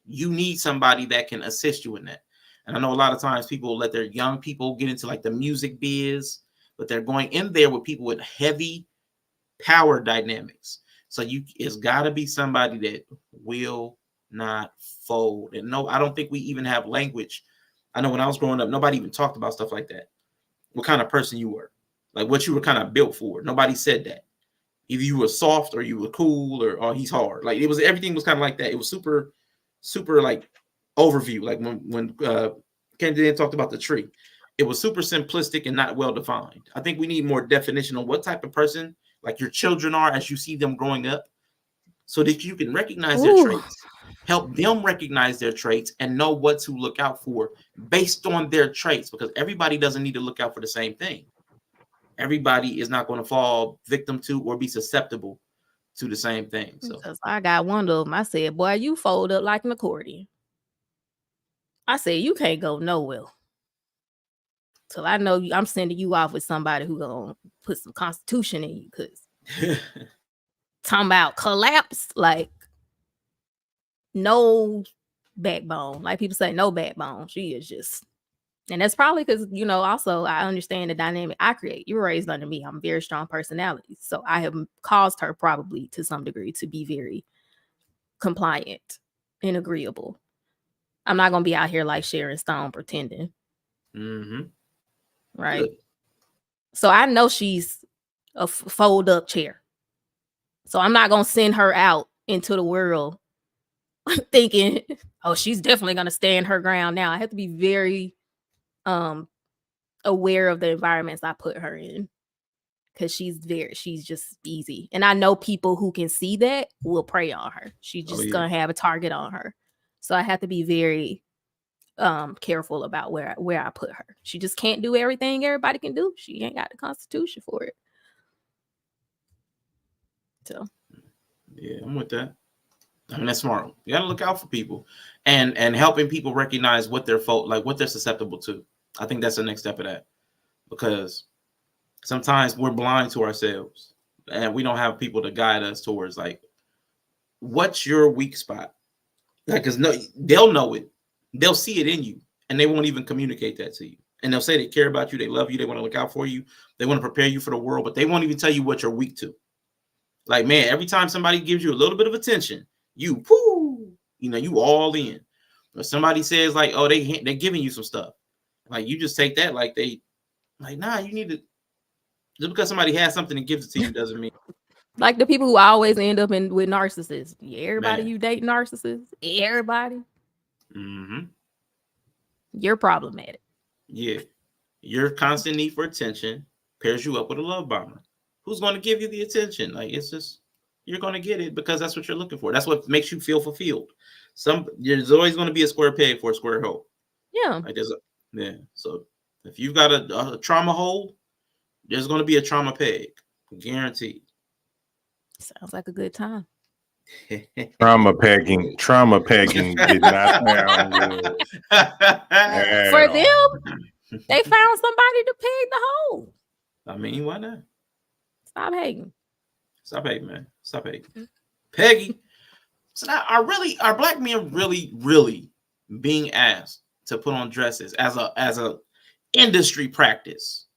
Speaker 2: you need somebody that can assist you in that. And I know a lot of times people let their young people get into like the music biz, but they're going in there with people with heavy power dynamics. So it's got to be somebody that will not fold. And no, I don't think we even have language. I know when I was growing up, nobody even talked about stuff like that. What kind of person you were, like what you were kind of built for. Nobody said that. Either you were soft or you were cool, or oh, he's hard. Like everything was kind of like that. It was super like overview. Like when Kendi talked about the tree, it was super simplistic and not well defined. I think we need more definition on what type of person like your children are as you see them growing up, so that you can recognize their traits, help them recognize their traits, and know what to look out for based on their traits, because everybody doesn't need to look out for the same thing. Everybody is not going to fall victim to or be susceptible to the same thing. So
Speaker 3: I got one of them. I said, boy, you fold up like an accordion. I said, you can't go nowhere till I know I'm sending you off with somebody who gonna put some constitution in you, because talking about collapse, like no backbone. Like people say, no backbone. She is just... And that's probably because, also I understand the dynamic I create. You were raised under me. I'm a very strong personality. So I have caused her probably to some degree to be very compliant and agreeable. I'm not going to be out here like Sharon Stone pretending. Right. Good. So I know she's a fold up chair. So I'm not going to send her out into the world thinking, oh, she's definitely going to stand her ground. Now I have to be very aware of the environments I put her in, because she's just easy. And I know people who can see that will prey on her. She's just gonna have a target on her. So I have to be very careful about where I put her. She just can't do everything everybody can do. She ain't got the constitution for it. So
Speaker 2: yeah, I'm with that. I mean, that's smart. You gotta look out for people and helping people recognize what their fault, like what they're susceptible to. I think that's the next step of that, because sometimes we're blind to ourselves and we don't have people to guide us towards like, what's your weak spot? Like, cause no, they'll know it, they'll see it in you, and they won't even communicate that to you. And they'll say they care about you, they love you, they want to look out for you, they want to prepare you for the world, but they won't even tell you what you're weak to. Like, man, every time somebody gives you a little bit of attention, you you all in. Or somebody says like, oh, they're giving you some stuff, like you just take that like they like, nah, you need to, just because somebody has something and gives it to you doesn't mean.
Speaker 3: Like the people who always end up with narcissists. Everybody
Speaker 2: Man.
Speaker 3: you date narcissists. Everybody.
Speaker 2: Mm-hmm.
Speaker 3: You're problematic.
Speaker 2: Yeah. Your constant need for attention pairs you up with a love bomber. Who's going to give you the attention? Like, it's just, you're going to get it because that's what you're looking for. That's what makes you feel fulfilled. There's always going to be a square peg for a square hole.
Speaker 3: Yeah.
Speaker 2: Like so if you've got a trauma hole, there's going to be a trauma peg, guaranteed.
Speaker 3: Sounds like a good time.
Speaker 5: Trauma pegging did not sound good.
Speaker 3: For them, they found somebody to peg the hole.
Speaker 2: I mean, why not?
Speaker 3: Stop hating.
Speaker 2: Stop hating, man. Stop hating. Peggy. So now, are black men really being asked to put on dresses as a industry practice?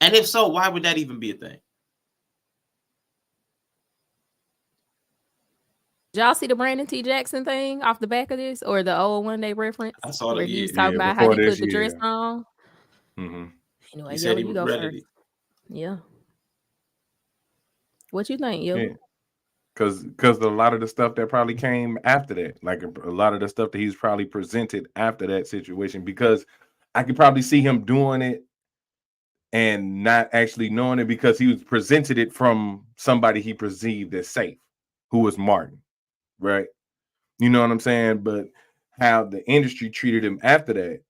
Speaker 2: And if so, why would that even be a thing?
Speaker 3: Did y'all see the Brandon T. Jackson thing off the back of this, or the old one they referenced?
Speaker 2: I saw
Speaker 3: where
Speaker 2: that.
Speaker 3: he was talking about how he put the dress on.
Speaker 5: Mm-hmm.
Speaker 3: Anyway,
Speaker 2: He said he
Speaker 3: you go
Speaker 2: regretted
Speaker 3: first.
Speaker 2: it.
Speaker 3: Yeah. What you think, yo?
Speaker 5: Yeah. Because a lot of the stuff that probably came after that, like a lot of the stuff that he's probably presented after that situation, because I could probably see him doing it and not actually knowing it, because he was presented it from somebody he perceived as safe, who was Martin, right? You know what I'm saying? But how the industry treated him after that,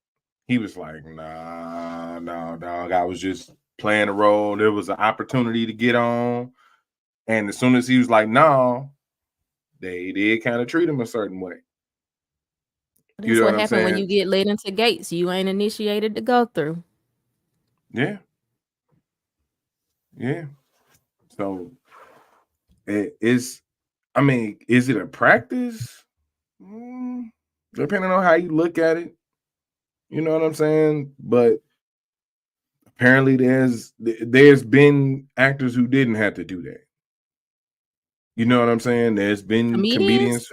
Speaker 5: he was like, nah, no, dog. I was just playing a role. There was an opportunity to get on. And as soon as he was like, no, they did kind of treat him a certain way.
Speaker 3: That's what happened when you get led into gates you ain't initiated to go through.
Speaker 5: Yeah. Yeah. So is it a practice? Depending on how you look at it. You know what I'm saying? But apparently there's been actors who didn't have to do that. You know what I'm saying? There's been comedians.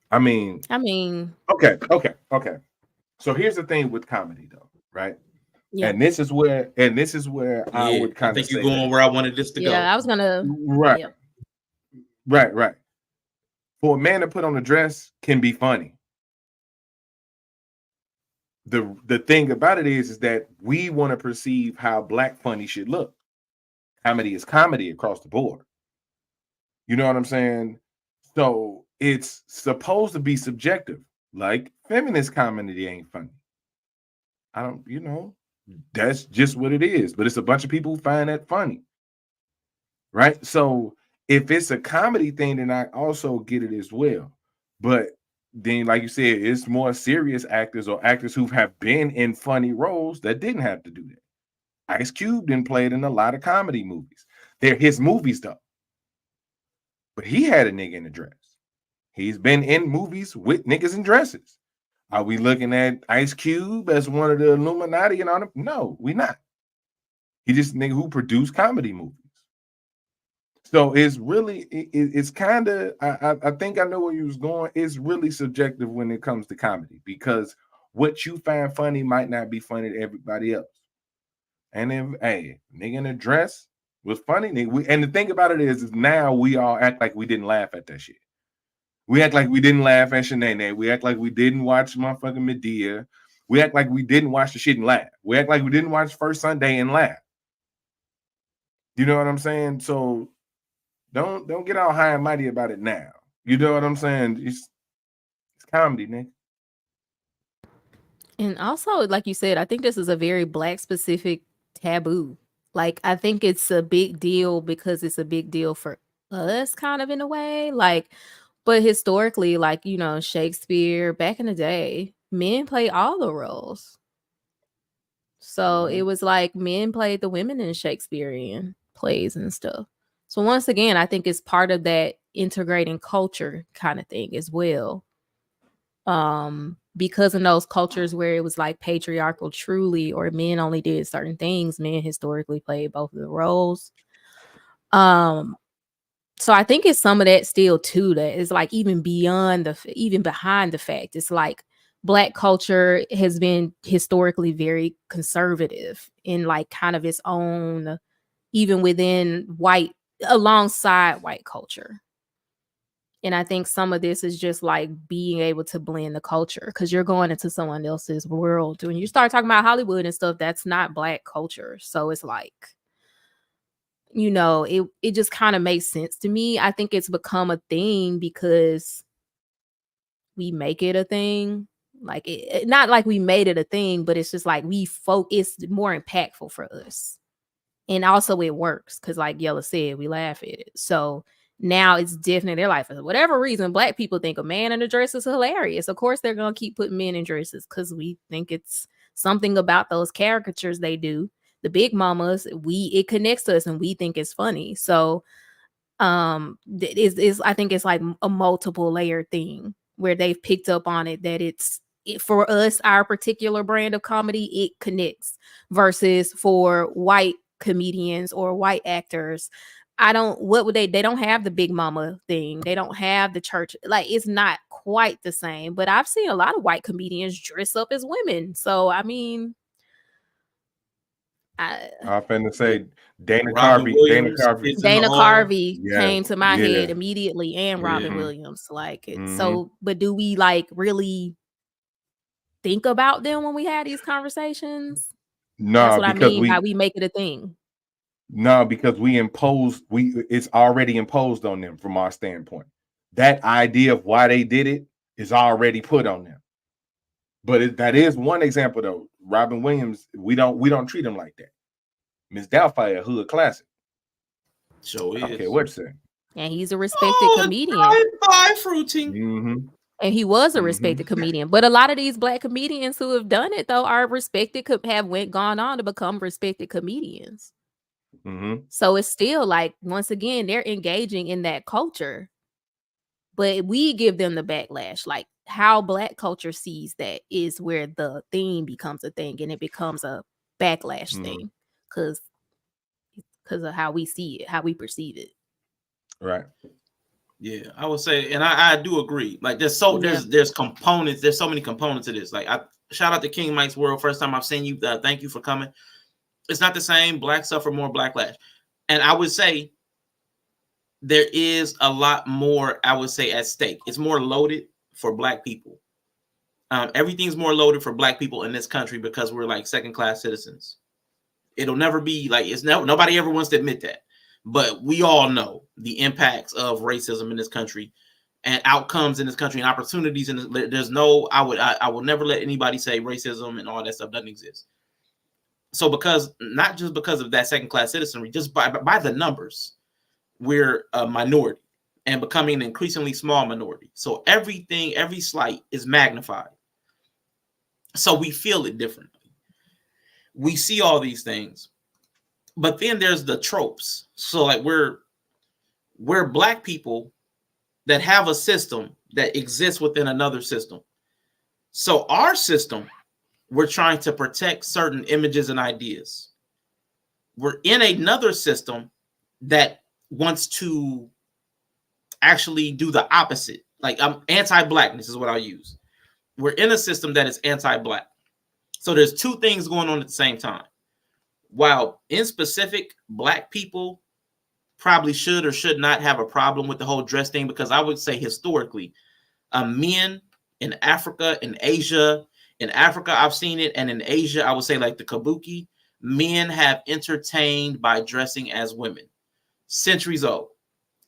Speaker 5: I mean, okay. So here's the thing with comedy, though, right? Yeah. And this is where I would kind of
Speaker 2: think you're going where I wanted this to go.
Speaker 3: Yeah, I was gonna.
Speaker 5: Right. Yeah. Right. For a man to put on a dress can be funny. The thing about it is that we want to perceive how black funny should look. Comedy is comedy across the board. You know what I'm saying? So it's supposed to be subjective. Like feminist comedy ain't funny. That's just what it is. But it's a bunch of people who find that funny. Right? So if it's a comedy thing, then I also get it as well. But then, like you said, it's more serious actors or actors who have been in funny roles that didn't have to do that. Ice Cube didn't play it in a lot of comedy movies. They're his movies, though. But he had a nigga in a dress. He's been in movies with niggas in dresses. Are we looking at Ice Cube as one of the Illuminati and all them? No, we not. He just a nigga who produced comedy movies. So it's really, it's kind of, I think I know where you was going. It's really subjective when it comes to comedy, because what you find funny might not be funny to everybody else. And then, hey, nigga in a dress was funny. And the thing about it is now we all act like we didn't laugh at that shit. We act like we didn't laugh at Shanae. We act like we didn't watch motherfucking Medea. We act like we didn't watch the shit and laugh. We act like we didn't watch First Sunday and laugh. You know what I'm saying? So don't get all high and mighty about it now. You know what I'm saying? It's comedy, Nick.
Speaker 3: And also, like you said, I think this is a very black specific taboo. Like, I think it's a big deal because it's a big deal for us, kind of in a way. Like, But historically, like, you know, Shakespeare, back in the day, men played all the roles. So it was like men played the women in Shakespearean plays and stuff. So once again, I think it's part of that integrating culture kind of thing as well. Because in those cultures where it was like patriarchal truly, or men only did certain things, men historically played both of the roles. So I think it's some of that still too, that is like even behind the fact, it's like Black culture has been historically very conservative in like kind of its own, even within alongside white culture. And I think some of this is just like being able to blend the culture, because you're going into someone else's world. When you start talking about Hollywood and stuff, that's not Black culture. So it's like, you know, it just kind of makes sense to me. I think it's become a thing because we make it a thing. Like not like we made it a thing, but it's just like it's more impactful for us. And also it works because, like Yella said, we laugh at it. So now it's definitely their life. For whatever reason, Black people think a man in a dress is hilarious. Of course, they're going to keep putting men in dresses because we think it's something about those caricatures they do. The big mamas, it connects to us and we think it's funny. So I think it's like a multiple layer thing where they've picked up on it, that for us, our particular brand of comedy, it connects, versus for white comedians or white actors, they don't have the big mama thing, they don't have the church, like it's not quite the same. But I've seen a lot of white comedians dress up as women, so I mean, I'm
Speaker 5: finna say Dana
Speaker 2: Robin
Speaker 5: Carvey.
Speaker 2: Williams
Speaker 3: Dana Carvey
Speaker 5: Yes,
Speaker 3: came to my
Speaker 5: yeah.
Speaker 3: head immediately, and Robin Williams. Like it.
Speaker 5: Mhm.
Speaker 3: So, but do we like really think about them when we have these conversations?
Speaker 5: No,
Speaker 3: That's what I
Speaker 5: because
Speaker 3: mean by we make it a thing.
Speaker 5: No, because it's already imposed on them from our standpoint. That idea of why they did it is already put on them. But that is one example though. Robin Williams, we don't treat him like that. Miss Doubtfire, a hood classic.
Speaker 2: Sure is.
Speaker 5: Okay, what's that?
Speaker 3: And he's a respected comedian.
Speaker 2: Bye, fruiting.
Speaker 5: Mm-hmm.
Speaker 3: And he was a respected comedian. But a lot of these Black comedians who have done it though are respected, gone on to become respected comedians.
Speaker 5: Mm-hmm.
Speaker 3: So it's still like, once again, they're engaging in that culture, but we give them the backlash. Like how Black culture sees that is where the theme becomes a thing, and it becomes a backlash thing because of how we see it, how we perceive it.
Speaker 5: Right.
Speaker 2: Yeah, I would say, and I do agree. Like there's components. There's so many components to this. Like shout out to King Mike's World. First time I've seen you. Thank you for coming. It's not the same. Black suffer more backlash, and I would say there is a lot more, I would say, at stake. It's more loaded for Black people. Everything's more loaded for Black people in this country because we're like second-class citizens. It'll never be like nobody ever wants to admit that, but we all know the impacts of racism in this country and outcomes in this country and opportunities. And there's no, I will never let anybody say racism and all that stuff doesn't exist. So not just because of that second-class citizenry, just by the numbers, we're a minority and becoming an increasingly small minority. So every slight is magnified. So we feel it differently. We see all these things, but then there's the tropes. So like we're Black people that have a system that exists within another system. So our system, we're trying to protect certain images and ideas. We're in another system that wants to actually do the opposite. Like anti-Blackness is what I'll use. We're in a system that is anti-Black. So there's two things going on at the same time. While in specific, Black people probably should or should not have a problem with the whole dress thing, because I would say historically, men in Africa, in Asia, I've seen it, and in Asia, I would say like the kabuki, men have entertained by dressing as women, centuries old.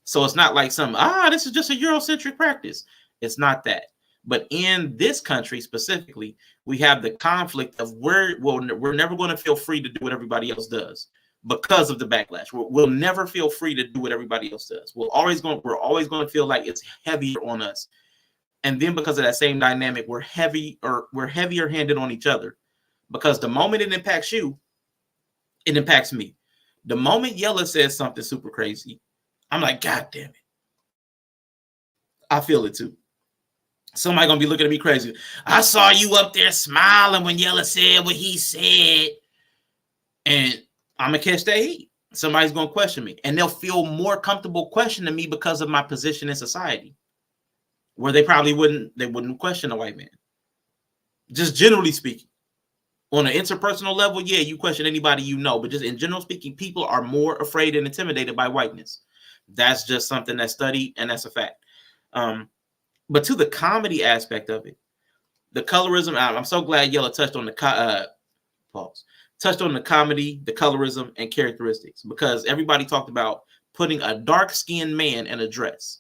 Speaker 2: So it's not like this is just a Eurocentric practice. It's not that. But in this country specifically, we have the conflict of we're never going to feel free to do what everybody else does. because of the backlash. We'll never feel free to do what everybody else does. We're always going to feel like it's heavier on us. And then because of that same dynamic, we're heavier handed on each other, because the moment it impacts you, it impacts me. The moment Yella says something super crazy, I'm like, God damn it. I feel it too. Somebody gonna be looking at me crazy. I saw you up there smiling when Yella said what he said. And I'm gonna catch that heat. Somebody's gonna question me, and they'll feel more comfortable questioning me because of my position in society, where they probably wouldn't question a white man. Just generally speaking. On an interpersonal level, yeah, you question anybody you know, but just in general speaking, people are more afraid and intimidated by whiteness. That's just something that's studied, and that's a fact. But to the comedy aspect of it, the colorism, I'm so glad Yella touched on the comedy, the colorism, and characteristics, because everybody talked about putting a dark-skinned man in a dress.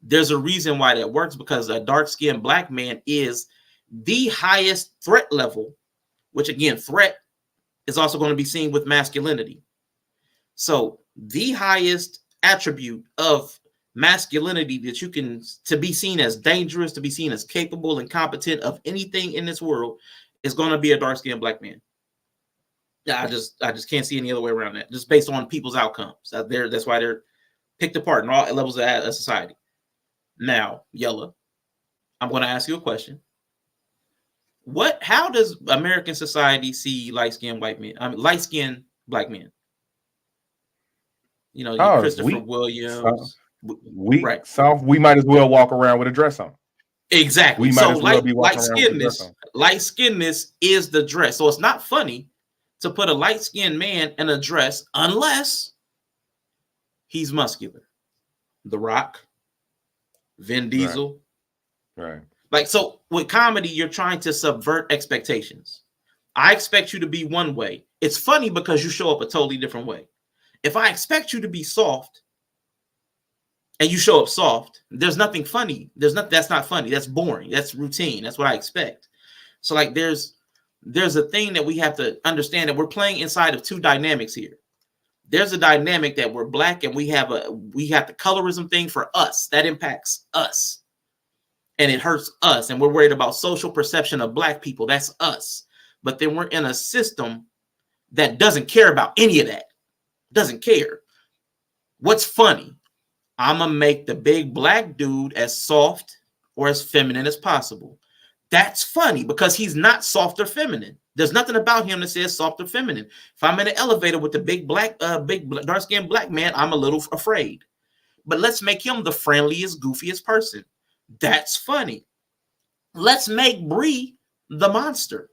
Speaker 2: There's a reason why that works, because a dark-skinned black man is the highest threat level, which again, threat is also going to be seen with masculinity. So the highest attribute of masculinity that you can, to be seen as dangerous, to be seen as capable and competent of anything in this world, is going to be a dark-skinned black man. Yeah, I just can't see any other way around that, just based on people's outcomes. That's why they're picked apart in all levels of society. Now, Yella, I'm going to ask you a question. How does American society see light-skinned white men? I mean, light-skinned black men. You know, Christopher Williams.
Speaker 5: Right. Soft. We might as well walk around with a dress on.
Speaker 2: Exactly. So light-skinnedness is the dress. So it's not funny to put a light-skinned man in a dress unless he's muscular. The Rock, Vin Diesel.
Speaker 5: Right.
Speaker 2: Like, so with comedy, you're trying to subvert expectations. I expect you to be one way. It's funny because you show up a totally different way. If I expect you to be soft and you show up soft, there's nothing funny. That's not funny. That's boring. That's routine. That's what I expect. So like there's a thing that we have to understand, that we're playing inside of two dynamics here. There's a dynamic that we're black, and we have the colorism thing for us that impacts us. And it hurts us, and we're worried about social perception of black people. That's us. But then we're in a system that doesn't care about any of that. Doesn't care. What's funny? I'm going to make the big black dude as soft or as feminine as possible. That's funny because he's not soft or feminine. There's nothing about him that says soft or feminine. If I'm in an elevator with the big dark-skinned black man, I'm a little afraid. But let's make him the friendliest, goofiest person. That's funny. Let's make Bree the monster.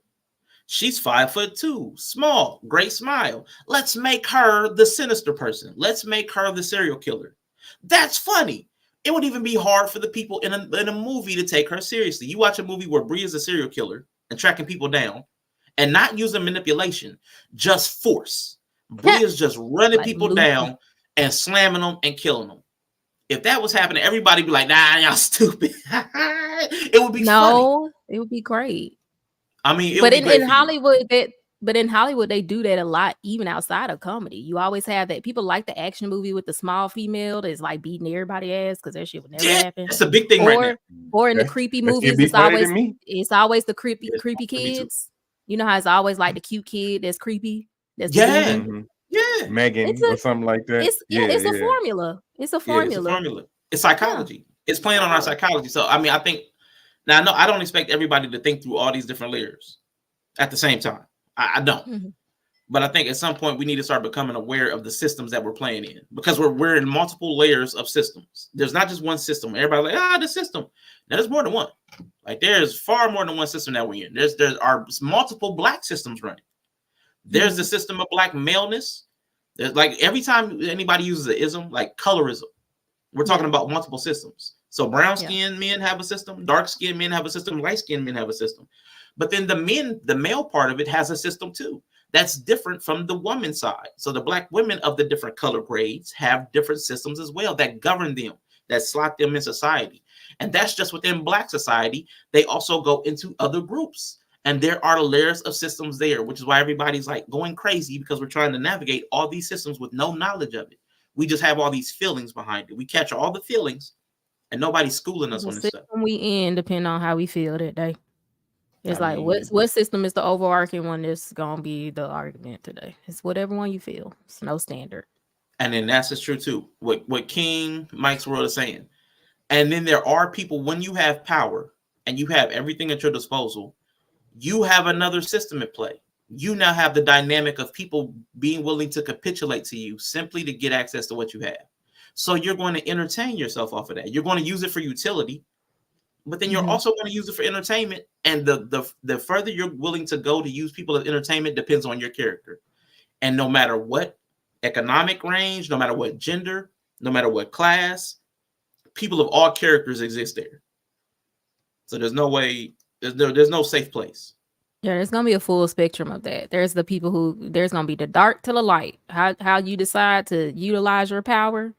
Speaker 2: She's 5'2", small, great smile. Let's make her the sinister person. Let's make her the serial killer. That's funny. It would even be hard for the people in a movie to take her seriously. You watch a movie where Bree is a serial killer and tracking people down and not using manipulation, just force. Bree is just running people down and slamming them and killing them. If that was happening, everybody would be like, nah, y'all stupid. It would be funny.
Speaker 3: It would be great.
Speaker 2: I mean,
Speaker 3: in Hollywood, they do that a lot, even outside of comedy. You always have that. People like the action movie with the small female that's like beating everybody's ass because that shit would never happen.
Speaker 2: That's a big thing right now.
Speaker 3: Or in the creepy movies, it's always the creepy kids. You know how it's always like the cute kid that's creepy. That's
Speaker 2: Yeah,
Speaker 5: Megan or something like that.
Speaker 3: It's a formula. It's a formula.
Speaker 2: It's psychology. Yeah. It's playing on our psychology. So I mean, I think now I don't expect everybody to think through all these different layers at the same time. I don't. Mm-hmm. But I think at some point we need to start becoming aware of the systems that we're playing in, because we're in multiple layers of systems. There's not just one system. Everybody's like, the system. Now, there's more than one. Like there's far more than one system that we're in. There are multiple black systems running. There's the system of black maleness. There's like every time anybody uses an ism, like colorism, we're talking about multiple systems. So brown-skinned men have a system, dark-skinned men have a system, light-skinned men have a system. But then the male part of it has a system too. That's different from the woman side. So the black women of the different color grades have different systems as well that govern them, that slot them in society. And that's just within black society. They also go into other groups. And there are layers of systems there, which is why everybody's like going crazy because we're trying to navigate all these systems with no knowledge of it. We just have all these feelings behind it. We catch all the feelings and nobody's schooling us on this stuff.
Speaker 3: We in depending on how we feel that day. It's what system is the overarching one that's gonna be the argument today? It's whatever one you feel. It's no standard.
Speaker 2: And then that's just true too. What King Mike's World is saying. And then there are people, when you have power and you have everything at your disposal, you have another system at play. You now have the dynamic of people being willing to capitulate to you simply to get access to what you have. So you're going to entertain yourself off of that. You're going to use it for utility, but then you're also going to use it for entertainment. And the further you're willing to go to use people as entertainment depends on your character. And no matter what economic range, no matter what gender, no matter what class, people of all characters exist there. So there's no way, there's no safe place.
Speaker 3: Yeah, there's gonna be a full spectrum of that. There's the people who there's gonna be the dark to the light. How you decide to utilize your power.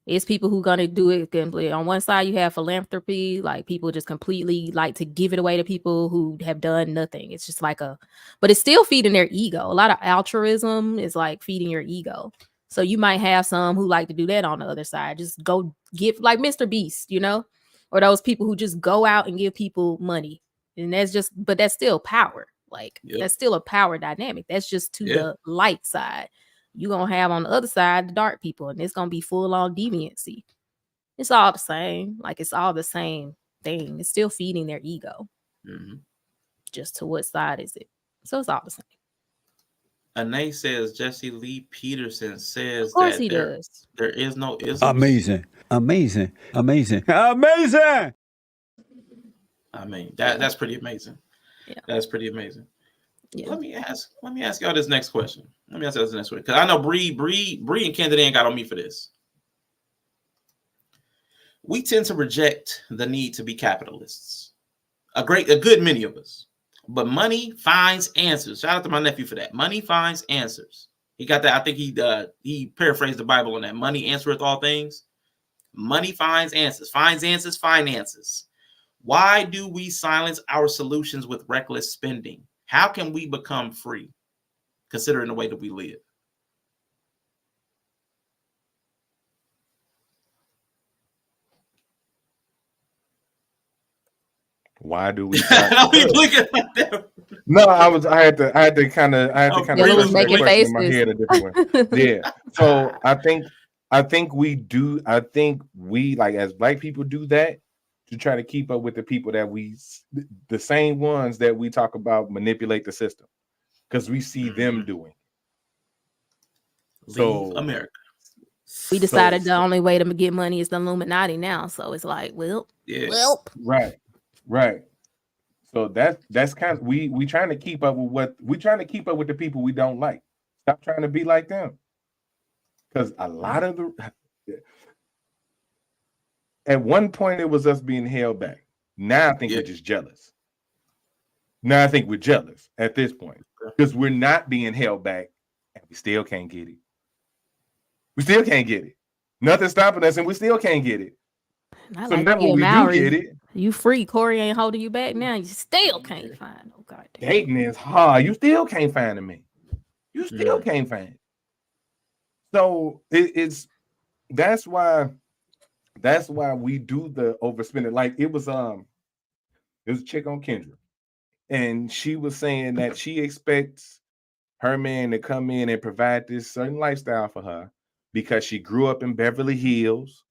Speaker 3: It's people who gonna do it completely. On one side, you have philanthropy, like people just completely like to give it away to people who have done nothing. It's just like but it's still feeding their ego. A lot of altruism is like feeding your ego. So you might have some who like to do that on the other side. Just go give, like Mr. Beast, you know, or those people who just go out and give people money. And but that's still power. Like that's still a power dynamic. That's just to the light side. You're going to have on the other side, the dark people, and it's going to be full on deviancy. It's all the same. Like it's all the same thing. It's still feeding their ego.
Speaker 2: Mm-hmm.
Speaker 3: Just to what side is it? So it's all the same.
Speaker 2: Anae says Jesse Lee Peterson says
Speaker 3: of course
Speaker 2: that
Speaker 3: he does.
Speaker 2: There is no isms.
Speaker 8: Amazing.
Speaker 2: I mean, that's pretty amazing. Yeah. That's pretty amazing. Yeah. Let me ask y'all this next question. Because I know Bree and Candidae got on me for this. We tend to reject the need to be capitalists. A good many of us. But money finds answers. Shout out to my nephew for that. Money finds answers. He got that. I think he paraphrased the Bible on that. Money answereth all things. Money finds answers. Finds answers, finances. Why do we silence our solutions with reckless spending? How can we become free, considering the way that we live?
Speaker 5: Why do we?
Speaker 2: No,
Speaker 5: I had to kind of
Speaker 3: making faces
Speaker 5: in my head a different way. Yeah. So I think we like as Black people do that to try to keep up with the people that the same ones that we talk about manipulate the system, because we see them doing. So
Speaker 2: America.
Speaker 3: We decided the only way to get money is the Illuminati now. So it's like,
Speaker 5: right. So that's kind of we trying to keep up with the people we don't like. Stop trying to be like them. Because a lot of at one point it was us being held back. Now I think we're just jealous. Now I think we're jealous at this point because we're not being held back and we still can't get it. We still can't get it. Nothing's stopping us and we still can't get it. So now when we do get it,
Speaker 3: you free. Corey ain't holding you back now. You still can't find. Oh God,
Speaker 5: dating is hard. You still can't find me. You still can't find it. So that's why we do the overspending. Like it was a chick on Kendra, and she was saying that she expects her man to come in and provide this certain lifestyle for her because she grew up in Beverly Hills.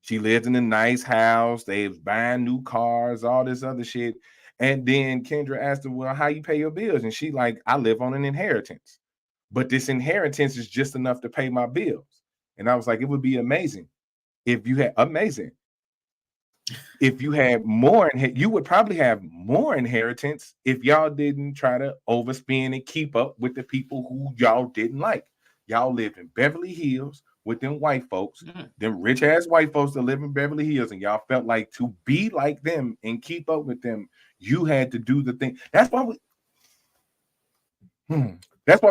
Speaker 5: She lived in a nice house. They was buying new cars, all this other shit. And then Kendra asked her, well, how you pay your bills? And she like, I live on an inheritance. But this inheritance is just enough to pay my bills. And I was like, it would be amazing if you had more, you would probably have more inheritance if y'all didn't try to overspend and keep up with the people who y'all didn't like. Y'all lived in Beverly Hills with them white folks, them rich ass white folks that live in Beverly Hills, and y'all felt like to be like them and keep up with them, you had to do the thing. That's why we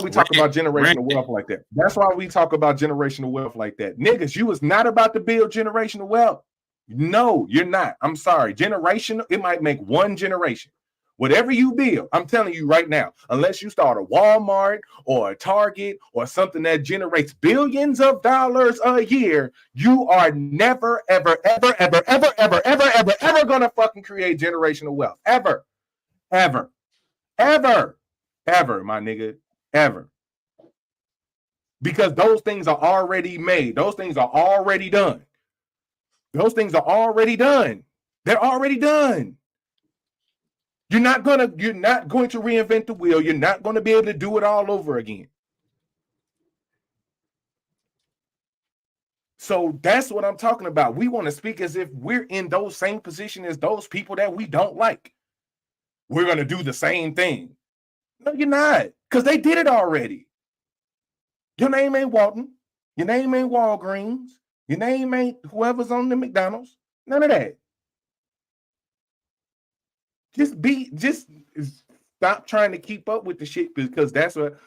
Speaker 5: talk about generational wealth like that. That's why we talk about generational wealth like that. Niggas, you was not about to build generational wealth. No, you're not. I'm sorry. Generational, it might make one generation. Whatever you build, I'm telling you right now, unless you start a Walmart or a Target or something that generates billions of dollars a year, you are never, ever, ever, ever, ever, ever, ever, ever, ever gonna fucking create generational wealth. Ever, ever, ever, ever, my nigga, ever. Because those things are already made. Those things are already done. Those things are already done. They're already done. You're not going to reinvent the wheel. You're not going to be able to do it all over again. So that's what I'm talking about. We want to speak as if we're in those same position as those people that we don't like. We're going to do the same thing. No, you're not, because they did it already. Your name ain't Walton. Your name ain't Walgreens. Your name ain't whoever's on the McDonald's. None of that. Just stop trying to keep up with the shit, because that's what.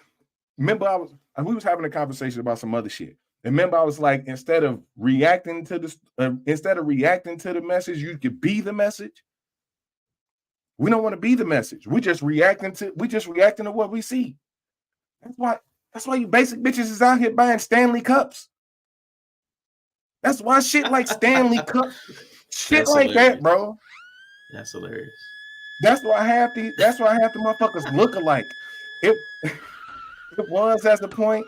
Speaker 5: Remember, we was having a conversation about some other shit. Remember, I was like, instead of reacting to the message, you could be the message. We don't want to be the message. We just reacting to what we see. That's why you basic bitches is out here buying Stanley cups. That's why shit like Stanley cup, shit like
Speaker 2: hilarious.
Speaker 5: that, bro.
Speaker 2: That's hilarious.
Speaker 5: That's why half the motherfuckers look alike. It was at a point.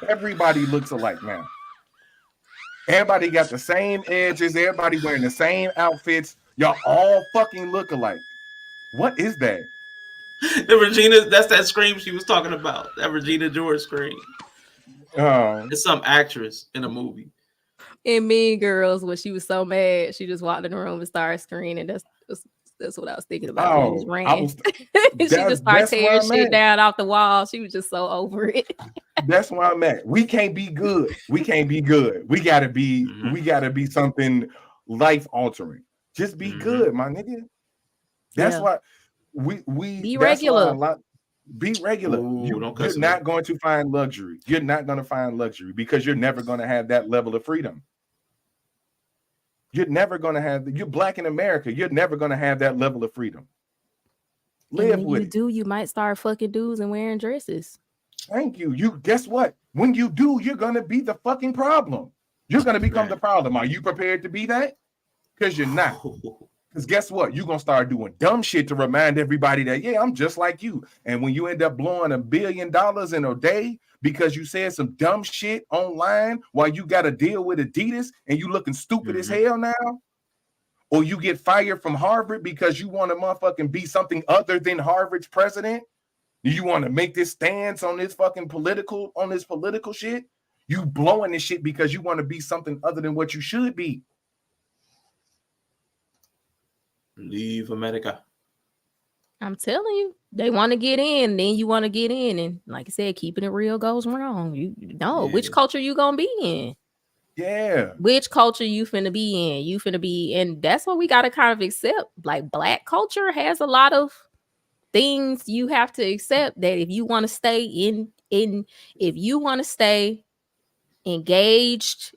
Speaker 5: Everybody looks alike now. Everybody got the same edges. Everybody wearing the same outfits. Y'all all fucking look alike. What is that?
Speaker 2: The Regina, that's that scream she was talking about. That Regina George scream. It's some actress in a movie.
Speaker 3: In Mean Girls, when she was so mad, she just walked in the room and started screaming. That's what I was thinking about. She just ran. She just started tearing shit down off the wall. She was just so over it.
Speaker 5: That's where I'm at. We can't be good. We gotta be something life altering. Just be good, my nigga. That's why we
Speaker 3: be regular.
Speaker 5: Be regular.
Speaker 2: Ooh,
Speaker 5: you're not going to find luxury. You're not going to find luxury because you're never going to have that level of freedom. You're never going to have. You're black in America. You're never going to have that level of freedom. Live with it.
Speaker 3: You might start fucking dudes and wearing dresses.
Speaker 5: Thank you. You guess what? When you do, you're going to be the fucking problem. You're going to become the problem. Are you prepared to be that? Because you're not. Because guess what? You're going to start doing dumb shit to remind everybody that, yeah, I'm just like you. And when you end up blowing $1 billion in a day because you said some dumb shit online while you got to deal with Adidas and you looking stupid as hell now, or you get fired from Harvard because you want to motherfucking be something other than Harvard's president, you want to make this stance on this fucking political shit, you blowing this shit because you want to be something other than what you should be.
Speaker 2: Leave America.
Speaker 3: I'm telling you, they want to get in, then you want to get in, and like I said, keeping it real goes wrong. You know which culture you gonna be in.
Speaker 5: Yeah,
Speaker 3: which culture you finna be in. You finna be, and that's what we gotta kind of accept. Like black culture has a lot of things you have to accept that if you want to stay if you want to stay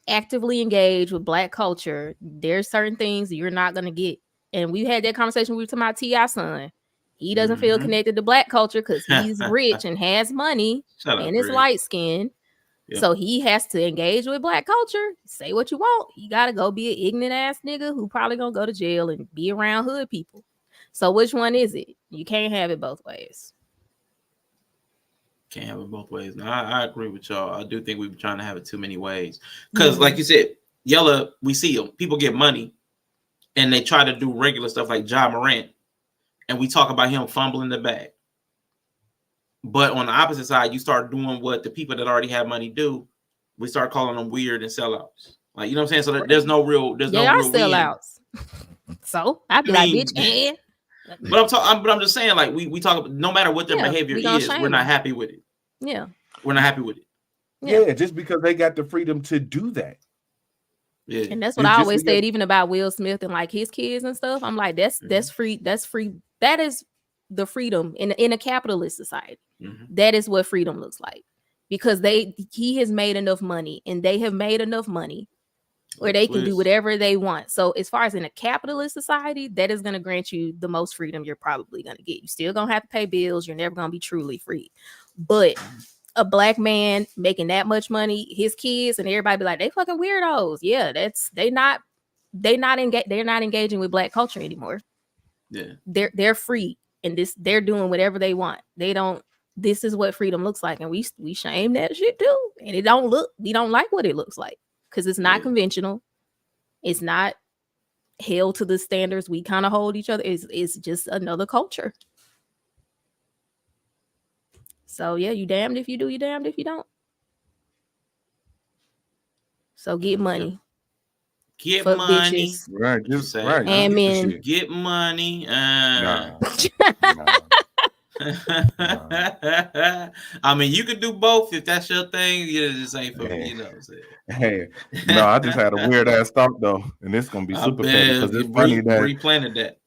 Speaker 3: actively engaged with black culture, there's certain things you're not gonna get. And we had that conversation. We were talking about T.I. son. He doesn't feel connected to black culture because he's rich and has money and is light skinned. Yep. So he has to engage with black culture. Say what you want. You got to go be an ignorant ass nigga who probably going to go to jail and be around hood people. So which one is it? You can't have it both ways.
Speaker 2: Can't have it both ways. No, I agree with y'all. I do think we've been trying to have it too many ways. Because like you said, Yella, we see them. People get money. And they try to do regular stuff like Ja Morant. And we talk about him fumbling the bag. But on the opposite side, you start doing what the people that already have money do. We start calling them weird and sellouts. Like, you know what I'm saying? So there's no real
Speaker 3: sellouts. So I'd be like, bitch, and.
Speaker 2: But I'm just saying, like, we talk, no matter what their behavior is, we're not happy with it.
Speaker 3: Yeah.
Speaker 2: We're not happy with it.
Speaker 5: Yeah, just because they got the freedom to do that.
Speaker 2: Yeah.
Speaker 3: And that's what I always said, even about Will Smith and like his kids and stuff. I'm like, that's free. That's free. That is the freedom in a capitalist society. That is what freedom looks like, because he has made enough money and they have made enough money where they can do whatever they want. So as far as in a capitalist society, that is going to grant you the most freedom you're probably going to get. You're still going to have to pay bills. You're never going to be truly free. But a black man making that much money, his kids and everybody be like, they fucking weirdos. Yeah, they're not engaging with black culture anymore.
Speaker 2: Yeah.
Speaker 3: They're free, and they're doing whatever they want. This is what freedom looks like, and we shame that shit too. And we don't like what it looks like because it's not conventional. It's not held to the standards we kind of hold each other. It's just another culture. So yeah, you damned if you do, you damned if you don't. So get money.
Speaker 2: Get
Speaker 3: Fuck
Speaker 2: money.
Speaker 3: bitches.
Speaker 5: Right, just
Speaker 2: Say,
Speaker 5: right.
Speaker 3: And men.
Speaker 2: Get money.
Speaker 5: Nah.
Speaker 2: I mean, you could do both if that's your thing. You just ain't for me, you know what I'm saying?
Speaker 5: Hey, no, I just had a weird ass thought though, and it's gonna be super petty because it's funny that
Speaker 2: replanted that.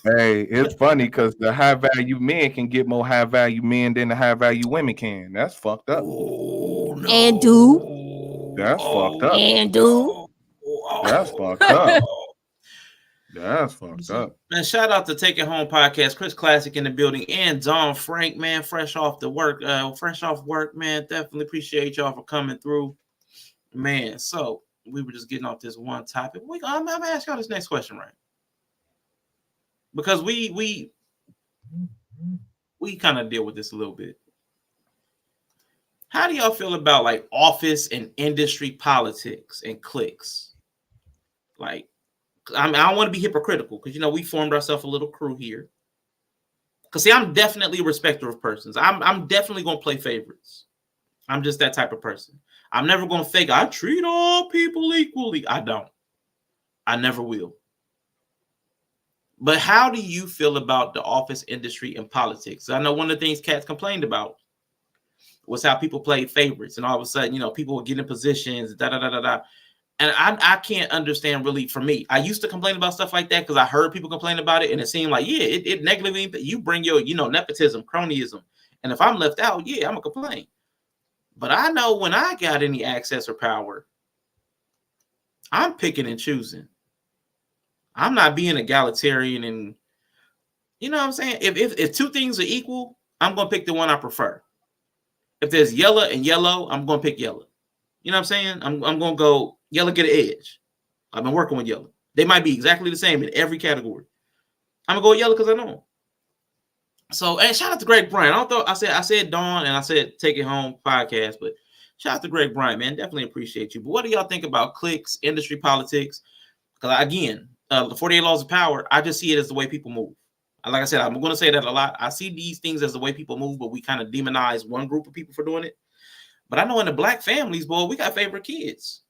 Speaker 5: Hey, it's funny because the high value men can get more high value men than the high value women can. That's fucked up.
Speaker 2: Oh, no.
Speaker 3: And do.
Speaker 5: That's fucked up.
Speaker 3: And do.
Speaker 5: That's fucked up. That's fucked up.
Speaker 2: Man, shout out to Take It Home Podcast, Chris Classic in the building, and Don Frank, man, fresh off work, man. Definitely appreciate y'all for coming through, man. So we were just getting off this one topic. I'm gonna ask y'all this next question, right? Because we kind of deal with this a little bit. How do y'all feel about like office and industry politics and cliques? Like, I don't want to be hypocritical because, you know, we formed ourselves a little crew here. Because, see, I'm definitely a respecter of persons. I'm definitely going to play favorites. I'm just that type of person. I'm never going to fake, I treat all people equally. I don't. I never will. But how do you feel about the office industry and politics? I know one of the things Katt complained about was how people played favorites. And all of a sudden, you know, people would get in positions, da-da-da-da-da. And I can't understand really for me. I used to complain about stuff like that because I heard people complain about it. And it seemed like, yeah, it negatively, you bring your, you know, nepotism, cronyism. And if I'm left out, yeah, I'm going to complain. But I know when I got any access or power, I'm picking and choosing. I'm not being egalitarian and, you know what I'm saying? If two things are equal, I'm going to pick the one I prefer. If there's yellow and yellow, I'm going to pick yellow. You know what I'm saying? I'm going to go yellow, get an edge. I've been working with yellow. They might be exactly the same in every category. I'm going to go yellow because I know them. So, and shout out to Greg Bryant. I said Dawn and I said Take It Home Podcast, but shout out to Greg Bryant, man. Definitely appreciate you. But what do y'all think about cliques, industry politics? Because again, the 48 Laws of Power, I just see it as the way people move. Like I said, I'm going to say that a lot. I see these things as the way people move, but we kind of demonize one group of people for doing it. But I know in the black families, boy, we got favorite kids.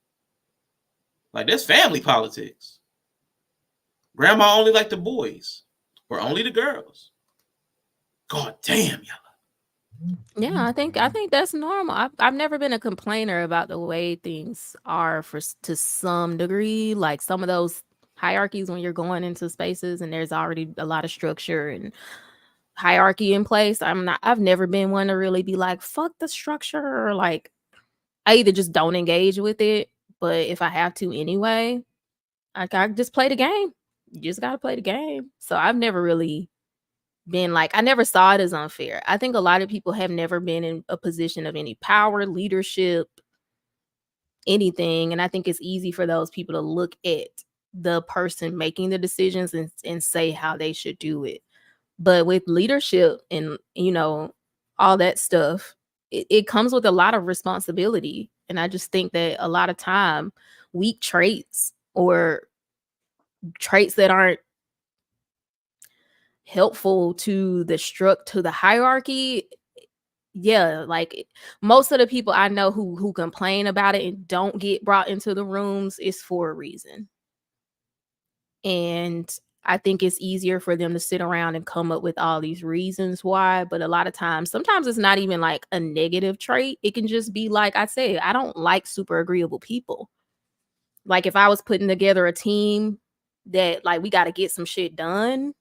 Speaker 2: Like, there's family politics. Grandma only liked the boys or only the girls. God damn, y'all.
Speaker 3: Yeah, I think that's normal. I've never been a complainer about the way things are to some degree. Like some of those hierarchies when you're going into spaces and there's already a lot of structure and hierarchy in place. I've never been one to really be like, fuck the structure, or like I either just don't engage with it, but if I have to anyway, I just play the game. You just gotta play the game. So I've never really been like, I never saw it as unfair. I think a lot of people have never been in a position of any power, leadership, anything. And I think it's easy for those people to look at the person making the decisions and say how they should do it. But with leadership and, you know, all that stuff, it comes with a lot of responsibility. And I just think that a lot of time weak traits or traits that aren't helpful to the hierarchy, yeah, like most of the people I know who complain about it and don't get brought into the rooms is for a reason. And I think it's easier for them to sit around and come up with all these reasons why. But a lot of times, sometimes it's not even like a negative trait. It can just be like I said, I don't like super agreeable people. Like if I was putting together a team that like we got to get some shit done,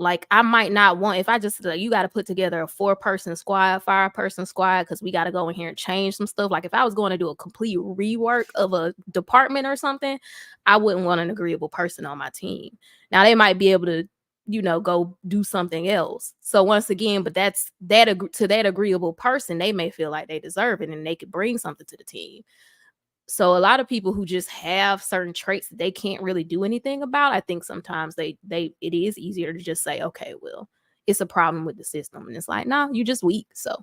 Speaker 3: Like, I might not want, if I just you got to put together a 4-person squad, 5-person squad, because we got to go in here and change some stuff. Like, if I was going to do a complete rework of a department or something, I wouldn't want an agreeable person on my team. Now, they might be able to, go do something else. So once again, but to that agreeable person, they may feel like they deserve it and they could bring something to the team. So a lot of people who just have certain traits that they can't really do anything about, I think sometimes it is easier to just say, okay, well, it's a problem with the system. And it's like, no, you're just weak. So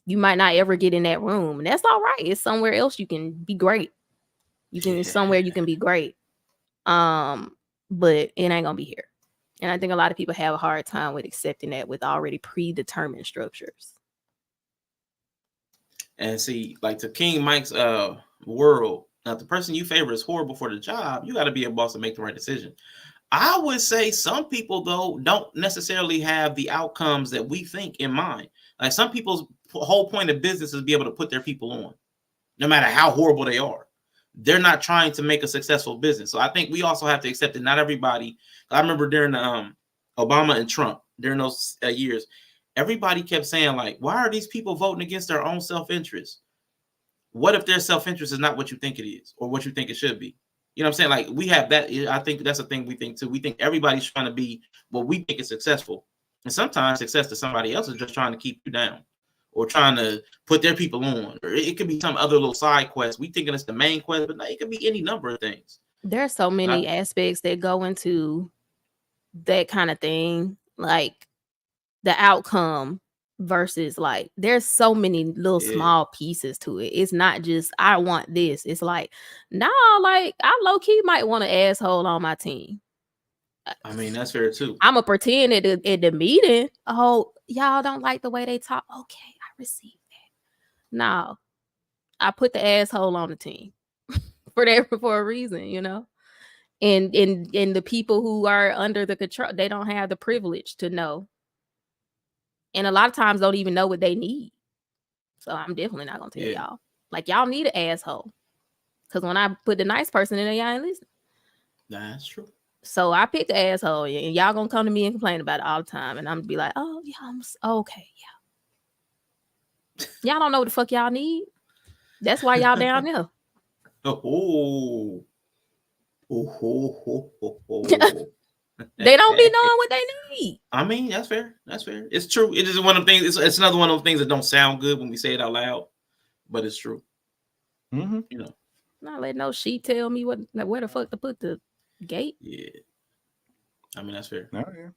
Speaker 3: you might not ever get in that room. And that's all right. It's somewhere else you can be great. Somewhere you can be great. But it ain't gonna be here. And I think a lot of people have a hard time with accepting that with already predetermined structures.
Speaker 2: And see, like to King Mike's world, now if the person you favor is horrible for the job, you got to be a boss to make the right decision. I would say some people, though, don't necessarily have the outcomes that we think in mind. Like some people's whole point of business is to be able to put their people on, no matter how horrible they are. They're not trying to make a successful business. So I think we also have to accept that not everybody. I remember during Obama and Trump, during those years, everybody kept saying, like, why are these people voting against their own self-interest? What if their self-interest is not what you think it is or what you think it should be? You know what I'm saying? Like, we have that. I think that's a thing we think, too. We think everybody's trying to be what we think is successful. And sometimes success to somebody else is just trying to keep you down or trying to put their people on. Or it could be some other little side quest. We thinking it's the main quest, but no, it could be any number of things.
Speaker 3: There's so many aspects that go into that kind of thing. Like, the outcome versus like there's so many little small pieces to it. It's not just I want this. It's like, no, like I low-key might want an asshole on my team.
Speaker 2: I mean, that's fair too.
Speaker 3: I'ma pretend at the meeting, oh, y'all don't like the way they talk. Okay, I received that. No, I put the asshole on the team for a reason, And the people who are under the control, they don't have the privilege to know. And a lot of times don't even know what they need. So I'm definitely not gonna tell y'all. Like, y'all need an asshole. Because when I put the nice person in there, y'all ain't listening.
Speaker 2: That's true.
Speaker 3: So I picked the asshole, and y'all gonna come to me and complain about it all the time. And I'm gonna be like, oh yeah, okay, yeah. Y'all don't know what the fuck y'all need. That's why y'all down there. They don't be knowing what they need.
Speaker 2: I mean, that's fair. That's fair. It's true. It is one of the things. It's another one of those things that don't sound good when we say it out loud, but it's true.
Speaker 5: Mm-hmm.
Speaker 3: Not letting no sheet tell me where the fuck to put the gate.
Speaker 2: Yeah. I mean, that's fair.
Speaker 5: Oh, yeah.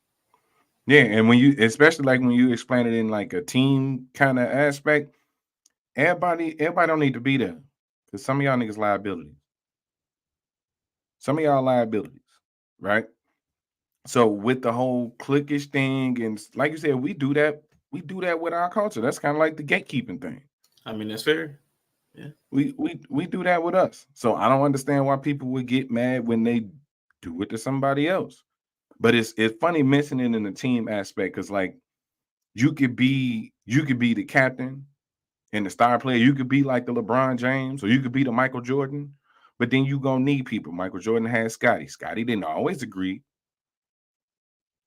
Speaker 5: Yeah, and especially like when you explain it in like a team kind of aspect, everybody don't need to be there because some of y'all niggas liabilities. Some of y'all liabilities, right? So with the whole cliquish thing, and like you said, we do that with our culture. That's kind of like the gatekeeping thing.
Speaker 2: I mean, that's fair. Yeah.
Speaker 5: We do that with us. So I don't understand why people would get mad when they do it to somebody else. But it's funny mentioning it in the team aspect, because like you could be the captain and the star player. You could be like the LeBron James, or you could be the Michael Jordan. But then you gonna need people. Michael Jordan had Scotty. Scotty didn't always agree.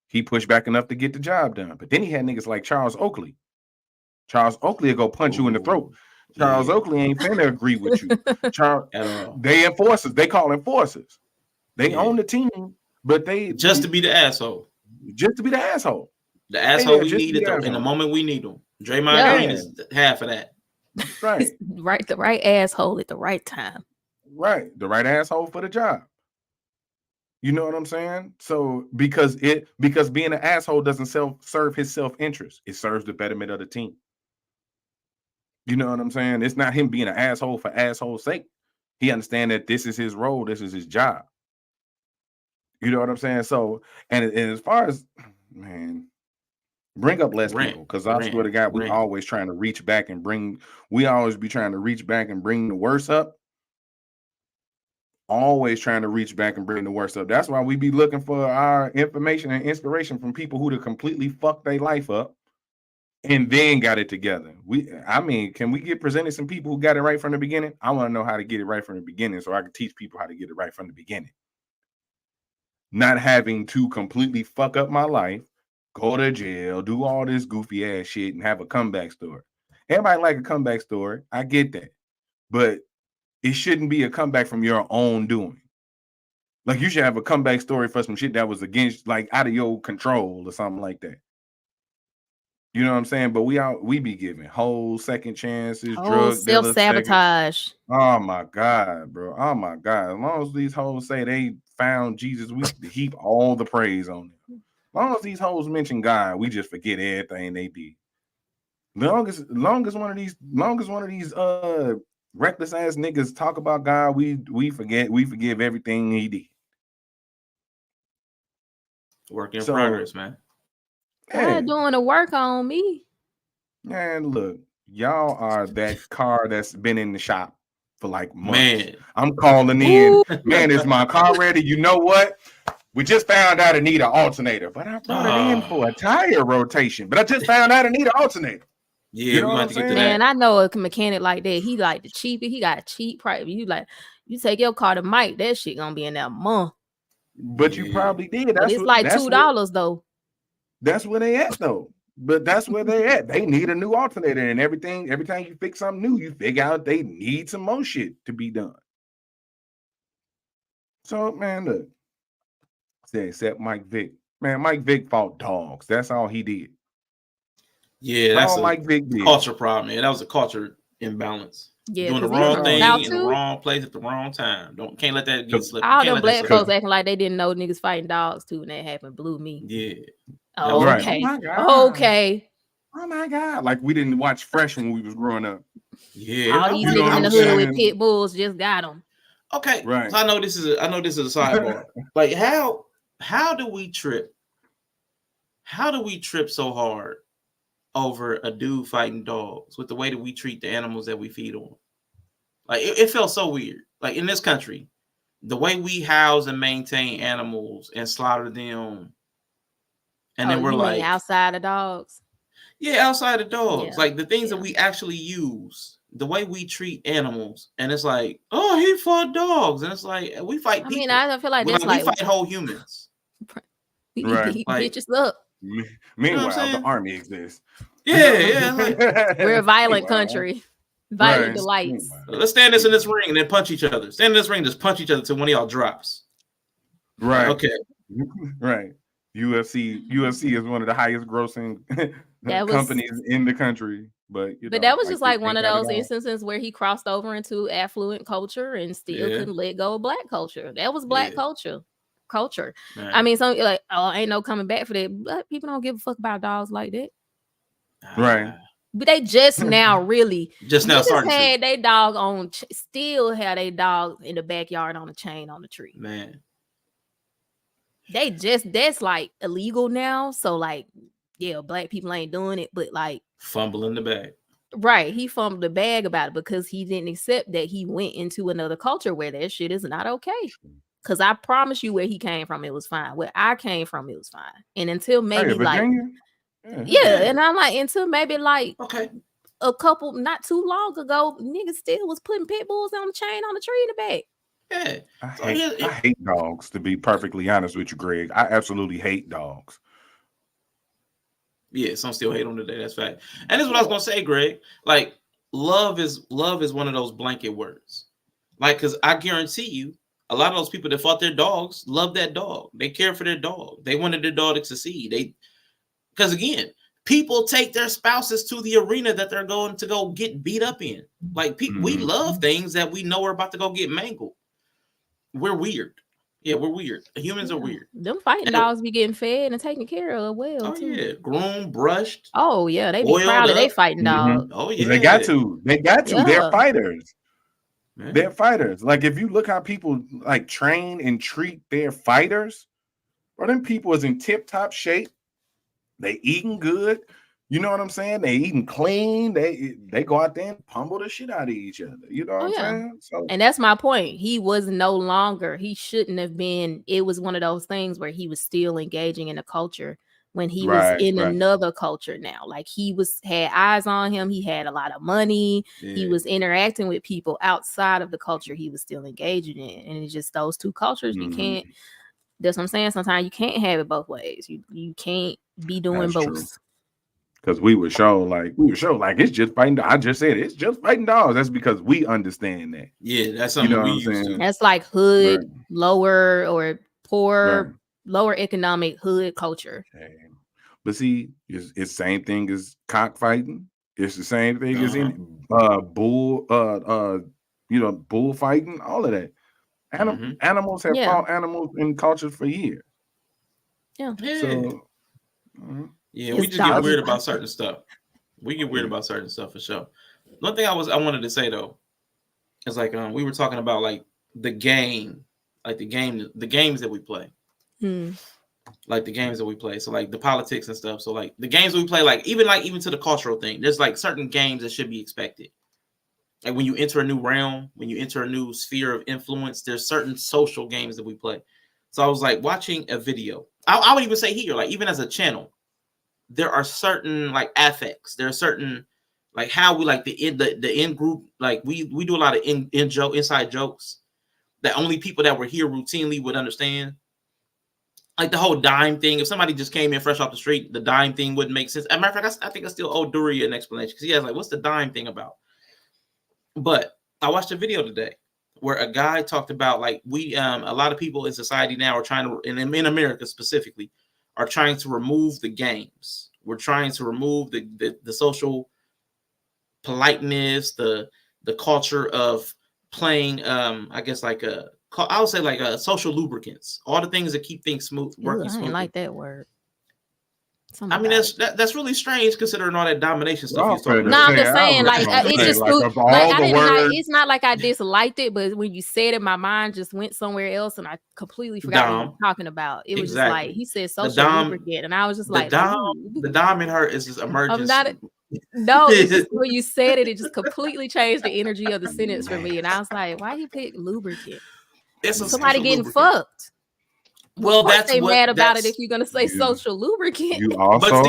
Speaker 5: He pushed back enough to get the job done. But then he had niggas like Charles Oakley. Charles Oakley will go punch you in the throat. Charles Oakley ain't finna agree with you. They enforcers. They call enforcers. They own the team, but they
Speaker 2: just to be the asshole.
Speaker 5: Just to be the asshole.
Speaker 2: The asshole we need in the moment we need them. Draymond Green is half of that.
Speaker 5: Right.
Speaker 3: The right asshole at the right time.
Speaker 5: Right. The right asshole for the job. You know what I'm saying? So because being an asshole doesn't serve his self-interest, it serves the betterment of the team. You know what I'm saying? It's not him being an asshole for asshole's sake. He understands that this is his role, this is his job. You know what I'm saying? So, and as far as, man, bring up less people, because I swear to God, we always trying to reach back and always be trying to reach back and bring the worst up. Always trying to reach back and bring the worst up. That's why we be looking for our information and inspiration from people who have completely fucked their life up and then got it together. Can we get presented some people who got it right from the beginning? I want to know how to get it right from the beginning so I can teach people how to get it right from the beginning. not having to completely fuck up my life, go to jail, do all this goofy ass shit, and have a comeback story. Everybody like a comeback story. I get that. But it shouldn't be a comeback from your own doing. Like, you should have a comeback story for some shit that was against, like, out of your control or something like that. You know what I'm saying? But we be giving whole second chances, drug dealers,
Speaker 3: self-sabotage.
Speaker 5: Oh my God, bro. Oh my God. As long as these hoes say they found Jesus, we heap all the praise on them. As long as these hoes mention God, we just forget everything they did. Long as one of these reckless ass niggas talk about God, we forgive everything he did.
Speaker 2: Work in progress, man.
Speaker 3: God doing the work on me.
Speaker 5: Man, look, y'all are that car that's been in the shop for like months.
Speaker 2: Man.
Speaker 5: I'm calling in. Man, is my car ready? You know what? We just found out I need an alternator, but I brought it in for a tire rotation. But I just found out I need an alternator.
Speaker 2: Yeah,
Speaker 5: you know
Speaker 2: we
Speaker 5: what
Speaker 2: got
Speaker 5: I'm
Speaker 2: to get to
Speaker 5: saying?
Speaker 3: Man, I know a mechanic like that. He like the cheap. He got a cheap price. You take your car to Mike, that shit gonna be in that month.
Speaker 5: But you probably did.
Speaker 3: But it's like $2 though.
Speaker 5: That's where they at though. But that's where they at. They need a new alternator, and every time you fix something new, you figure out they need some more shit to be done. So, man, look. Except Mike Vick. Man, Mike Vick fought dogs. That's all he did.
Speaker 2: Yeah, that's
Speaker 5: all Mike Vick did.
Speaker 2: Culture problem, man. That was a culture imbalance.
Speaker 3: Yeah,
Speaker 2: doing the wrong thing in the wrong place at the wrong time. Can't let that get slipped.
Speaker 3: All them black folks acting like they didn't know niggas fighting dogs too, and that happened. Blew me.
Speaker 2: Yeah.
Speaker 3: Oh,
Speaker 5: right.
Speaker 3: okay.
Speaker 5: Oh my God.
Speaker 3: Okay.
Speaker 5: Oh my God. Like we didn't watch Fresh when we was growing up.
Speaker 2: Yeah.
Speaker 3: All these niggas in the hood with pit bulls just got them.
Speaker 2: Okay.
Speaker 5: Right.
Speaker 2: So I know this is a sidebar. Like how do we trip? How do we trip so hard over a dude fighting dogs with the way that we treat the animals that we feed on? Like it felt so weird. Like in this country, the way we house and maintain animals and slaughter them, and then we're like
Speaker 3: outside of dogs.
Speaker 2: Yeah, outside of dogs, like the things that we actually use, the way we treat animals, and it's like, oh, he fought dogs, and it's like we fight people.
Speaker 3: I mean, I feel like that's
Speaker 2: we fight whole humans.
Speaker 3: We beat bitches up.
Speaker 5: Meanwhile, the army exists.
Speaker 2: Yeah.
Speaker 3: We're a violent country. Violent delights.
Speaker 2: Let's stand in this ring and then punch each other. Stand in this ring, just punch each other till one of y'all drops.
Speaker 5: Right.
Speaker 2: Okay.
Speaker 5: Right. UFC is one of the highest grossing companies in the country. But
Speaker 3: that was just like one of those instances where he crossed over into affluent culture and still couldn't let go of black culture. That was black culture. Man. I mean, some like, oh, ain't no coming back for that. But people don't give a fuck about dogs like that.
Speaker 5: Right.
Speaker 3: But they just now really
Speaker 2: started
Speaker 3: had their dog on still had a dog in the backyard on a chain on the tree.
Speaker 2: Man.
Speaker 3: That's like illegal now. So like, yeah, black people ain't doing it, but like
Speaker 2: fumbling the bag.
Speaker 3: Right. He fumbled the bag about it because he didn't accept that he went into another culture where that shit is not okay. Because I promise you where he came from, it was fine. Where I came from, it was fine. And until maybe and I'm like, until maybe like a couple, not too long ago, niggas still was putting pit bulls on the chain on the tree in the back.
Speaker 2: Yeah.
Speaker 5: I hate dogs, to be perfectly honest with you, Greg. I absolutely hate dogs.
Speaker 2: Yeah, some still hate them today. That's fact. And this is what I was gonna say, Greg. Like, love is one of those blanket words. Like, because I guarantee you, a lot of those people that fought their dogs love that dog. They care for their dog. They wanted their dog to succeed. Because again, people take their spouses to the arena that they're going to go get beat up in. Like, we love things that we know are about to go get mangled. We're weird. Yeah, we're weird. Humans are weird.
Speaker 3: Them fighting dogs be getting fed and taken care of well.
Speaker 2: Oh, yeah. Groomed, brushed.
Speaker 3: Oh, yeah. They be proud of they fighting dogs.
Speaker 2: Oh, yeah.
Speaker 5: They got to.
Speaker 3: Yeah.
Speaker 5: They're fighters.
Speaker 2: Man.
Speaker 5: They're fighters. Like, if you look how people like train and treat their fighters, or them people is in tip-top shape. They eating good. You know what I'm saying? They eating clean. They go out there and pummel the shit out of each other. You know what I'm saying? So,
Speaker 3: and that's my point. He was no longer. He shouldn't have been. It was one of those things where he was still engaging in a culture when he was in another culture now. Like he had eyes on him. He had a lot of money. Yeah. He was interacting with people outside of the culture he was still engaging in. And it's just those two cultures. You can't. That's what I'm saying. Sometimes you can't have it both ways. You can't be doing
Speaker 5: That's
Speaker 3: both.
Speaker 5: true. Because we were show like it's just fighting. I just said it's just fighting dogs. That's because we understand that.
Speaker 2: Yeah, that's something we used to.
Speaker 3: That's like hood,
Speaker 5: Right.
Speaker 3: lower or poor,
Speaker 5: Right.
Speaker 3: lower economic hood culture.
Speaker 5: Okay. But see, it's the same thing as cockfighting. It's the same thing as in bull bullfighting, all of that. Animals have fought animals in culture for years.
Speaker 3: Yeah.
Speaker 5: So
Speaker 2: yeah, we just get weird about certain stuff. We get weird about certain stuff for sure. One thing I wanted to say though is like we were talking about like the game, like the games that we play. Like the games that we play. So like the politics and stuff. So like the games we play, like even to the cultural thing, there's like certain games that should be expected. Like when you enter a new realm, when you enter a new sphere of influence, there's certain social games that we play. So I was like watching a video. I would even say here, like even as a channel, there are certain like affects. There are certain like how we like the in group, like we do a lot of inside jokes that only people that were here routinely would understand. Like the whole dime thing. If somebody just came in fresh off the street, the dime thing wouldn't make sense. As a matter of fact, I think I still owe Dury an explanation because he has like, what's the dime thing about? But I watched a video today where a guy talked about like we a lot of people in society now are trying to, and in America specifically, are trying to remove the games. We're trying to remove the social politeness, the culture of playing I guess like I would say like social lubricants, all the things that keep things smooth.
Speaker 3: I didn't like that word.
Speaker 2: I mean, that's really strange considering all that domination stuff you're talking about.
Speaker 3: No, I'm just saying, like, it's just it's not like I disliked it, but when you said it, my mind just went somewhere else, and I completely forgot what you were talking about. It was just like he said social lubricant, and I was just like,
Speaker 2: the dom in her is just emergency.
Speaker 3: No, it's just when you said it, it just completely changed the energy of the sentence for me, and I was like, why he pick lubricant?
Speaker 2: It's
Speaker 3: somebody getting fucked.
Speaker 2: Well, that's
Speaker 3: they mad about it if you're gonna say social lubricant.
Speaker 5: You also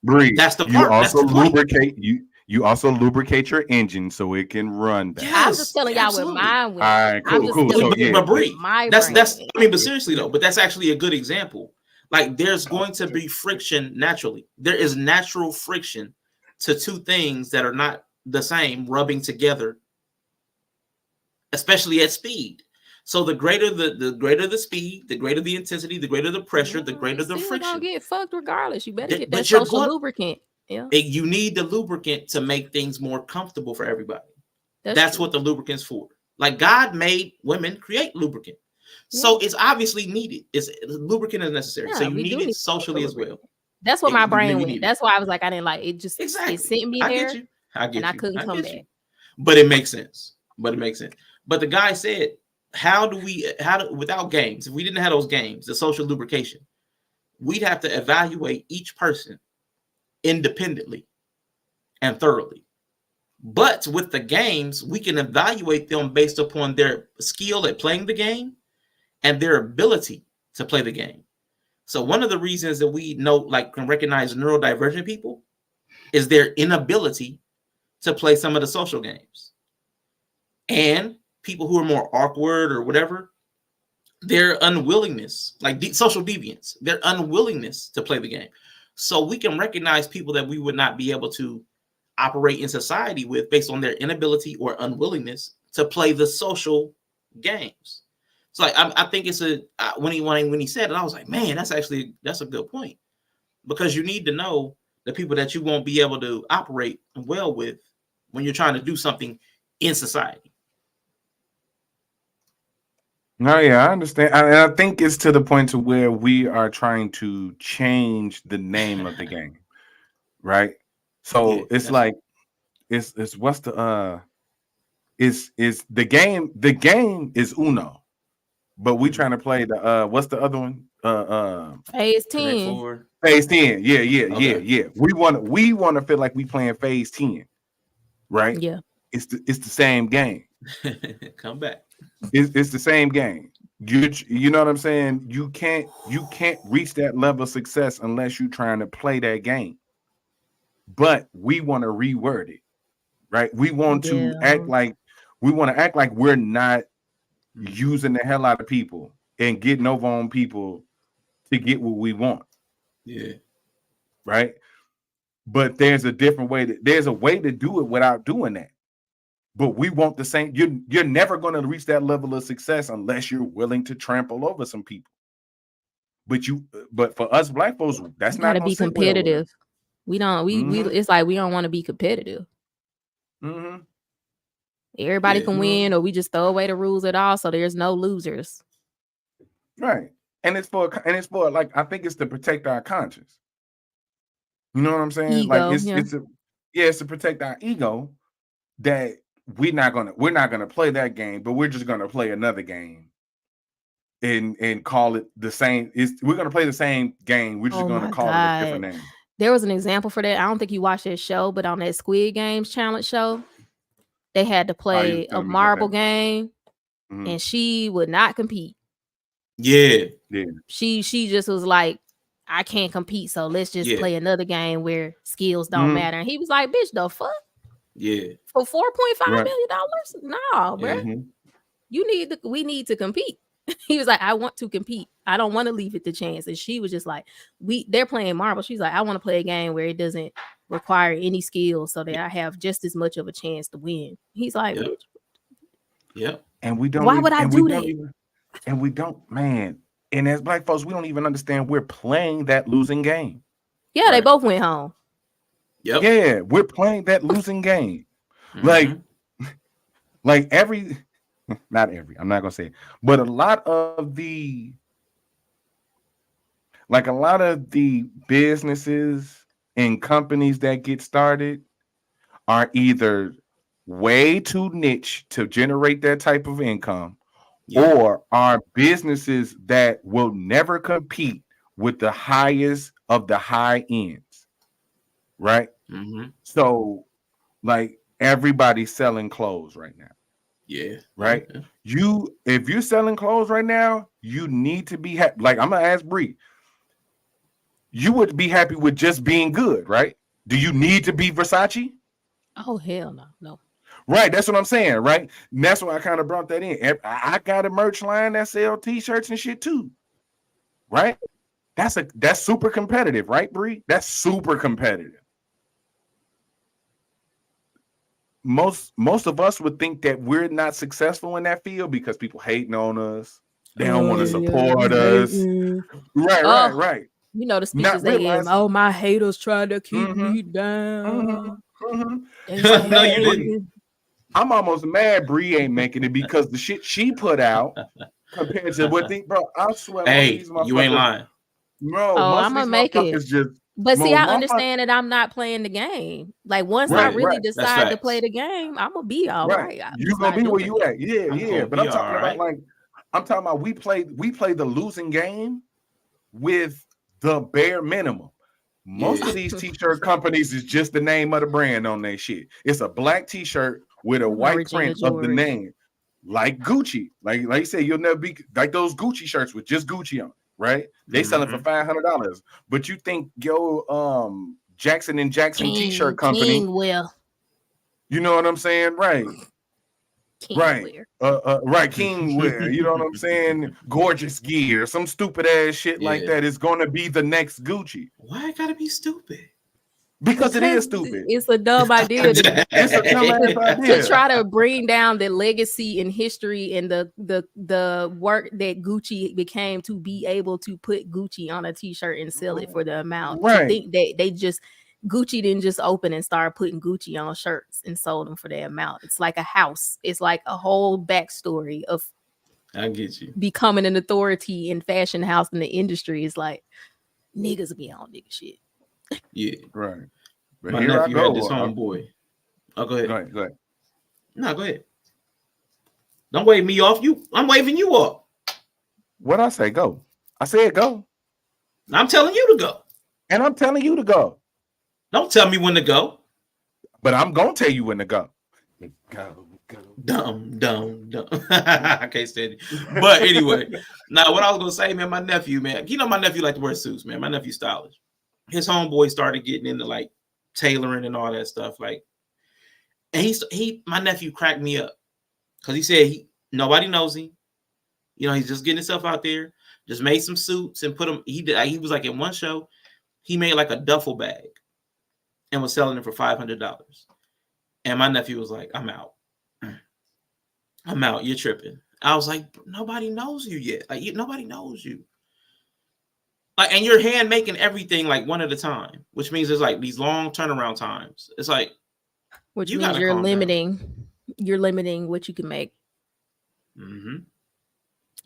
Speaker 5: breathe.
Speaker 2: That's the part.
Speaker 5: You also lubricate. You also lubricate your engine so it can run better.
Speaker 3: I'm just telling y'all where mine went.
Speaker 5: All right, cool. So
Speaker 2: but breathe. That's. I mean, but seriously though, but that's actually a good example. Like, there's going to be friction naturally. There is natural friction to two things that are not the same rubbing together, especially at speed. So the greater the speed, the greater the intensity, the greater the pressure, the greater the friction.
Speaker 3: You're gonna get fucked regardless. You better get that social lubricant. Yeah.
Speaker 2: You need the lubricant to make things more comfortable for everybody. That's what the lubricant's for. Like God made women create lubricant. So it's obviously needed. Lubricant is necessary.
Speaker 3: Yeah,
Speaker 2: so you need it socially as well.
Speaker 3: That's what my brain went. That's why I was like, I didn't like it. Just it sent me there.
Speaker 2: I get you.
Speaker 3: I couldn't come back.
Speaker 2: But it makes sense. But the guy said, how do without games, if we didn't have those games, the social lubrication, we'd have to evaluate each person independently and thoroughly. But with the games, we can evaluate them based upon their skill at playing the game and their ability to play the game. So one of the reasons that we know, like, can recognize neurodivergent people is their inability to play some of the social games. And people who are more awkward or whatever, their unwillingness, like social deviants, their unwillingness to play the game. So we can recognize people that we would not be able to operate in society with based on their inability or unwillingness to play the social games. So like, I think it's when he said it, I was like, man, that's a good point, because you need to know the people that you won't be able to operate well with when you're trying to do something in society.
Speaker 5: No, yeah, I understand. I think it's to the point to where we are trying to change the name of the game, right? So it's like it's what's the is the game. The game is Uno, but we trying to play the what's the other one?
Speaker 3: Phase 10.
Speaker 5: Phase 10. Yeah. We want to feel like we playing phase 10, right?
Speaker 3: Yeah.
Speaker 5: It's the same game.
Speaker 2: Come back.
Speaker 5: It's the same game. You know what I'm saying? You can't reach that level of success unless you're trying to play that game. But we want to reword it, right? We want to act like we're not using the hell out of people and getting over on people to get what we want.
Speaker 2: Yeah.
Speaker 5: Right. But there's a different way. There's a way to do it without doing that. But we want the same. You're never going to reach that level of success unless you're willing to trample over some people. But for us black folks, that's not
Speaker 3: gotta be competitive. We don't. We it's like we don't want to be competitive.
Speaker 5: Mm-hmm.
Speaker 3: Everybody can win, or we just throw away the rules at all, so there's no losers.
Speaker 5: Right. And it's for like, I think it's to protect our conscience. You know what I'm saying?
Speaker 3: Ego,
Speaker 5: like it's to protect our ego that we're not gonna play that game, but we're just gonna play another game and call it the same. We're gonna play the same game. We're just gonna call it a different name.
Speaker 3: There was an example for that. I don't think you watched that show, but on that Squid Games challenge show, they had to play a marble game, and she would not compete.
Speaker 2: Yeah.
Speaker 3: She just was like, I can't compete, so let's just play another game where skills don't matter. And he was like, bitch, the fuck?
Speaker 2: Yeah.
Speaker 3: For $4.5 million? No, bro. We need to compete. He was like, I want to compete. I don't want to leave it to chance. And she was just like, they're playing marble. She's like, I want to play a game where it doesn't require any skills so that I have just as much of a chance to win. He's like,
Speaker 2: Yep.
Speaker 5: And we don't.
Speaker 3: Why would I do that?
Speaker 5: And we don't, man. And as black folks, we don't even understand we're playing that losing game.
Speaker 3: Yeah, they both went home.
Speaker 2: Yep.
Speaker 5: Yeah, we're playing that losing game. Like not every, I'm not gonna say it, but a lot of the businesses and companies that get started are either way too niche to generate that type of income, or are businesses that will never compete with the highest of the high ends, right? So, like, everybody's selling clothes right now.
Speaker 2: Yeah.
Speaker 5: Right. If you're selling clothes right now, you need to be happy. Like, I'm gonna ask Bree, you would be happy with just being good, right? Do you need to be Versace?
Speaker 3: Oh, hell no.
Speaker 5: Right, that's what I'm saying, right? And that's why I kind of brought that in. I got a merch line that sell t-shirts and shit too, right? That's super competitive, right, Bree? That's super competitive. Most of us would think that we're not successful in that field because people hating on us. They don't want to support us. Right.
Speaker 3: You know the speeches they give. Oh, my haters trying to keep me down.
Speaker 2: No, you didn't.
Speaker 5: I'm almost mad Bree ain't making it because the shit she put out compared to what they, bro, I swear.
Speaker 2: Hey, you ain't lying.
Speaker 5: Bro,
Speaker 3: I'm gonna make it. But see, I understand that I'm not playing the game. Like, once I really decide to play the game, I'm gonna be all right.
Speaker 5: You're gonna be where you at. Yeah. But I'm talking about we play the losing game with the bare minimum. Most of these t-shirt companies is just the name of the brand on their shit. It's a black t-shirt with a white print of the name, like Gucci. Like you said, you'll never be like those Gucci shirts with just Gucci on, right? They sell it for $500. But you think Jackson and Jackson t-shirt company,
Speaker 3: Kingwear.
Speaker 5: You know what I'm saying, right?
Speaker 3: Kingwear.
Speaker 5: Right, Kingwear. You know what I'm saying? Gorgeous gear, some stupid ass shit like that is gonna be the next Gucci.
Speaker 2: Why it gotta be stupid?
Speaker 5: Because it is stupid.
Speaker 3: It's a dumb idea
Speaker 5: It's a dumb idea
Speaker 3: to try to bring down the legacy and history and the work that Gucci became to be able to put Gucci on a t-shirt and sell it for the amount.
Speaker 5: Right.
Speaker 3: To think that Gucci didn't just open and start putting Gucci on shirts and sold them for that amount. It's like a house. It's like a whole backstory of
Speaker 2: I get you
Speaker 3: becoming an authority in fashion house in the industry. Is like niggas be on nigga shit.
Speaker 2: Yeah,
Speaker 5: right. But
Speaker 2: my nephew had this homeboy. Oh, go ahead.
Speaker 5: Go ahead.
Speaker 2: No, go ahead. Don't wave me off. I'm waving you up.
Speaker 5: What I say? Go. I said go.
Speaker 2: I'm telling you to go.
Speaker 5: And I'm telling you to go.
Speaker 2: Don't tell me when to go.
Speaker 5: But I'm gonna tell you when to go. Go.
Speaker 2: Dumb. I can't stand it. But anyway, now what I was gonna say, man, my nephew, man, you know my nephew like to wear suits, man. My nephew's stylish. His homeboy started getting into like tailoring and all that stuff, like, and my nephew cracked me up because he said nobody knows him. You know, he's just getting himself out there. Just made some suits and put them. He was like in one show, he made like a duffel bag and was selling it for $500. And my nephew was like, "I'm out. I'm out. You're tripping." I was like, "Nobody knows you yet. Like, nobody knows you. Like, and you're hand making everything like one at a time, which means there's like these long turnaround times. It's like,
Speaker 3: which means you're limiting what you can make.
Speaker 2: Mm-hmm.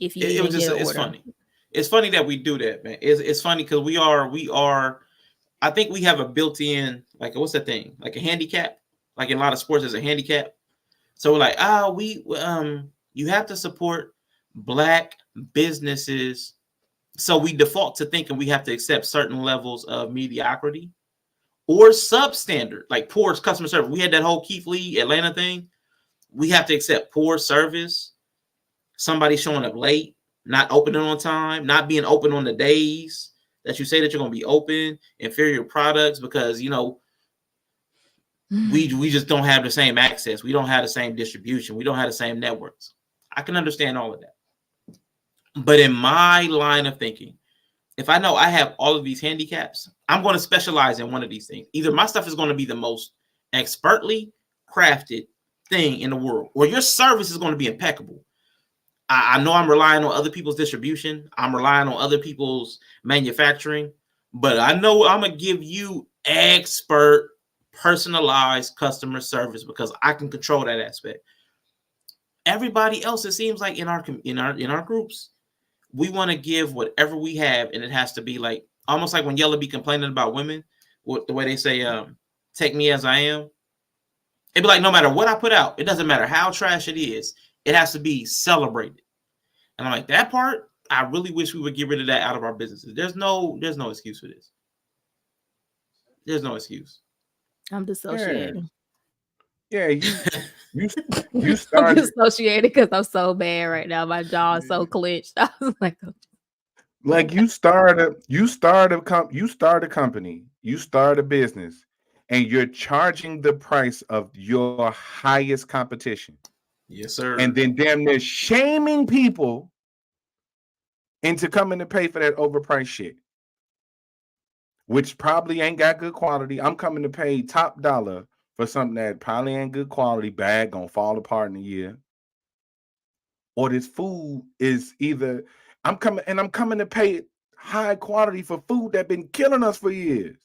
Speaker 3: If you
Speaker 2: it's funny. It's funny that we do that, man. It's funny because we are. I think we have a built-in, like, what's that thing? Like a handicap. Like in a lot of sports, there's a handicap. So we're like, you have to support Black businesses. So we default to thinking we have to accept certain levels of mediocrity or substandard, like poor customer service. We had that whole Keith Lee Atlanta thing. We have to accept poor service, somebody showing up late, not opening on time, not being open on the days that you say that you're going to be open, inferior products because, you know, we just don't have the same access. We don't have the same distribution. We don't have the same networks. I can understand all of that. But in my line of thinking, if I know I have all of these handicaps, I'm going to specialize in one of these things. Either my stuff is going to be the most expertly crafted thing in the world, or your service is going to be impeccable. I know I'm relying on other people's distribution. I'm relying on other people's manufacturing, but I know I'm going to give you expert, personalized customer service because I can control that aspect. Everybody else, it seems like in our groups, we want to give whatever we have, and it has to be like almost like when Yella be complaining about women, the way they say, "Take me as I am." It'd be like no matter what I put out, it doesn't matter how trash it is, it has to be celebrated. And I'm like, that part, I really wish we would get rid of that out of our businesses. There's no excuse for this. There's no excuse.
Speaker 3: I'm dissociating.
Speaker 5: Yeah, you
Speaker 3: I'm
Speaker 5: started
Speaker 3: dissociated because I'm so bad right now. My jaw is so clenched. I was like
Speaker 5: you start a company, you start a business, and you're charging the price of your highest competition.
Speaker 2: Yes, sir.
Speaker 5: And then damn near shaming people into coming to pay for that overpriced shit, which probably ain't got good quality. I'm coming to pay top dollar for something that probably ain't good quality, bad, gonna fall apart in a year. Or this food is either I'm coming to pay high quality for food that been killing us for years.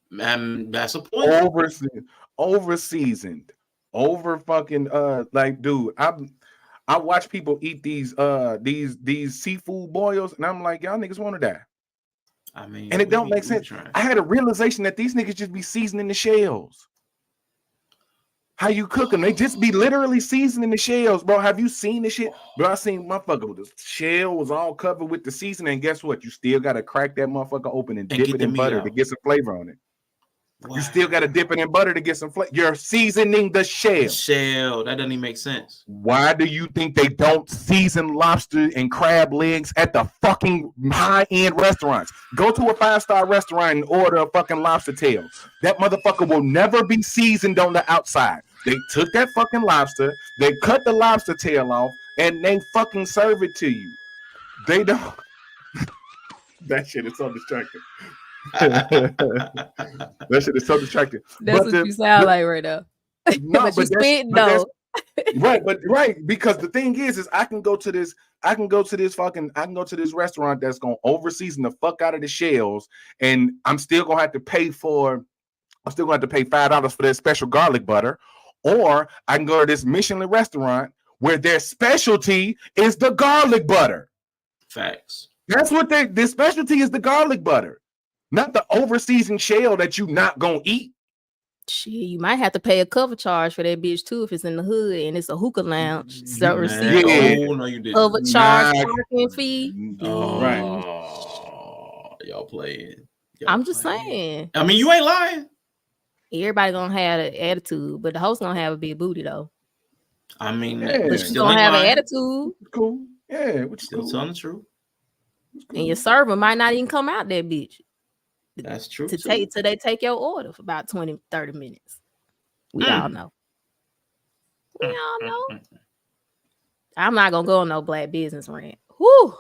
Speaker 2: Man, that's a point.
Speaker 5: Over seasoned, over fucking like, dude, I watch people eat these seafood boils, and I'm like, y'all niggas want to die.
Speaker 2: I mean,
Speaker 5: and it don't make sense. I had a realization that these niggas just be seasoning the shells. How you cook them? They just be literally seasoning the shells, bro. Have you seen this shit? Bro, I seen motherfucker, the shell was all covered with the seasoning. And guess what? You still got to crack that motherfucker open and dip it in butter to get some flavor on it. Wow. You still got to dip it in butter to get some flavor. You're seasoning the shell.
Speaker 2: That doesn't even make sense.
Speaker 5: Why do you think they don't season lobster and crab legs at the fucking high-end restaurants? Go to a 5-star restaurant and order a fucking lobster tail. That motherfucker will never be seasoned on the outside. They took that fucking lobster, they cut the lobster tail off, and they fucking serve it to you. They don't. That shit is so distracting. That shit is so distracting.
Speaker 3: That's what you sound like right now.
Speaker 5: No,
Speaker 3: but you spit though.
Speaker 5: Right, because the thing is I can go to this restaurant that's gonna over-season the fuck out of the shells, and I'm still gonna have to pay $5 for that special garlic butter. Or I can go to this Michelin restaurant where their specialty is the garlic butter.
Speaker 2: Facts.
Speaker 5: That's what their specialty is, the garlic butter, not the over-seasoned shell that you not gonna eat.
Speaker 3: Shit, you might have to pay a cover charge for that bitch too if it's in the hood and it's a hookah lounge. So receive
Speaker 2: no, you didn't.
Speaker 3: Cover charge parking fee.
Speaker 5: Right.
Speaker 2: Y'all playing.
Speaker 3: I'm just saying.
Speaker 2: I mean, you ain't lying.
Speaker 3: Everybody gonna have an attitude, but the host gonna have a big booty though.
Speaker 2: I mean,
Speaker 3: but you gonna have an attitude.
Speaker 5: Cool. Yeah,
Speaker 2: which is still telling the truth.
Speaker 3: And your server might not even come out that bitch.
Speaker 2: That's true.
Speaker 3: Till they take your order for about 20, 30 minutes. We all know. I'm not gonna go on no black business rant. Whew.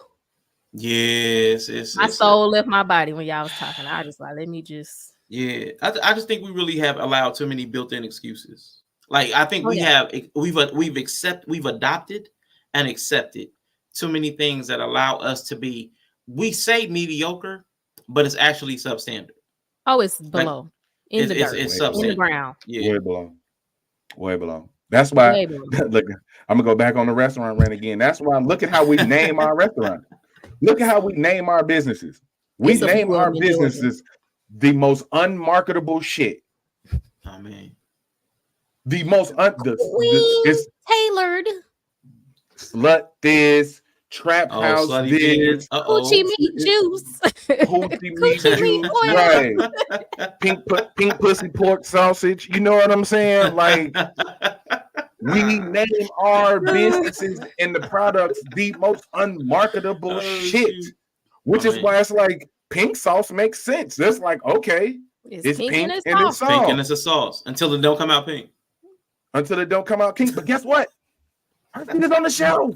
Speaker 2: Yes,
Speaker 3: My soul left my body when y'all was talking. I just like, let me just.
Speaker 2: Yeah, I just think we really have allowed too many built-in excuses. Like I think we've adopted and accepted too many things that allow us to be. We say mediocre, but it's actually substandard.
Speaker 3: Oh, it's below.
Speaker 2: Like,
Speaker 3: in the dirt.
Speaker 2: It's
Speaker 3: in the ground.
Speaker 2: Yeah.
Speaker 5: Way below. Way below. That's why. Look, I'm gonna go back on the restaurant rant again. That's why. Look at how we name our restaurant. Look at how we name our businesses. We name our businesses the most unmarketable shit.
Speaker 2: I mean,
Speaker 5: the most
Speaker 3: it's tailored.
Speaker 5: Slut this, trap house this,
Speaker 3: hoochie meat juice,
Speaker 5: hoochie meat juice, right? Pink pussy pork sausage. You know what I'm saying? Like we name our businesses and the products the most unmarketable shit, which is why it's like pink sauce makes sense. That's like okay, it's pink and it's sauce.
Speaker 2: Pink and it's a sauce until it don't come out pink.
Speaker 5: Until it don't come out pink. But guess what? Her shit is on the shelf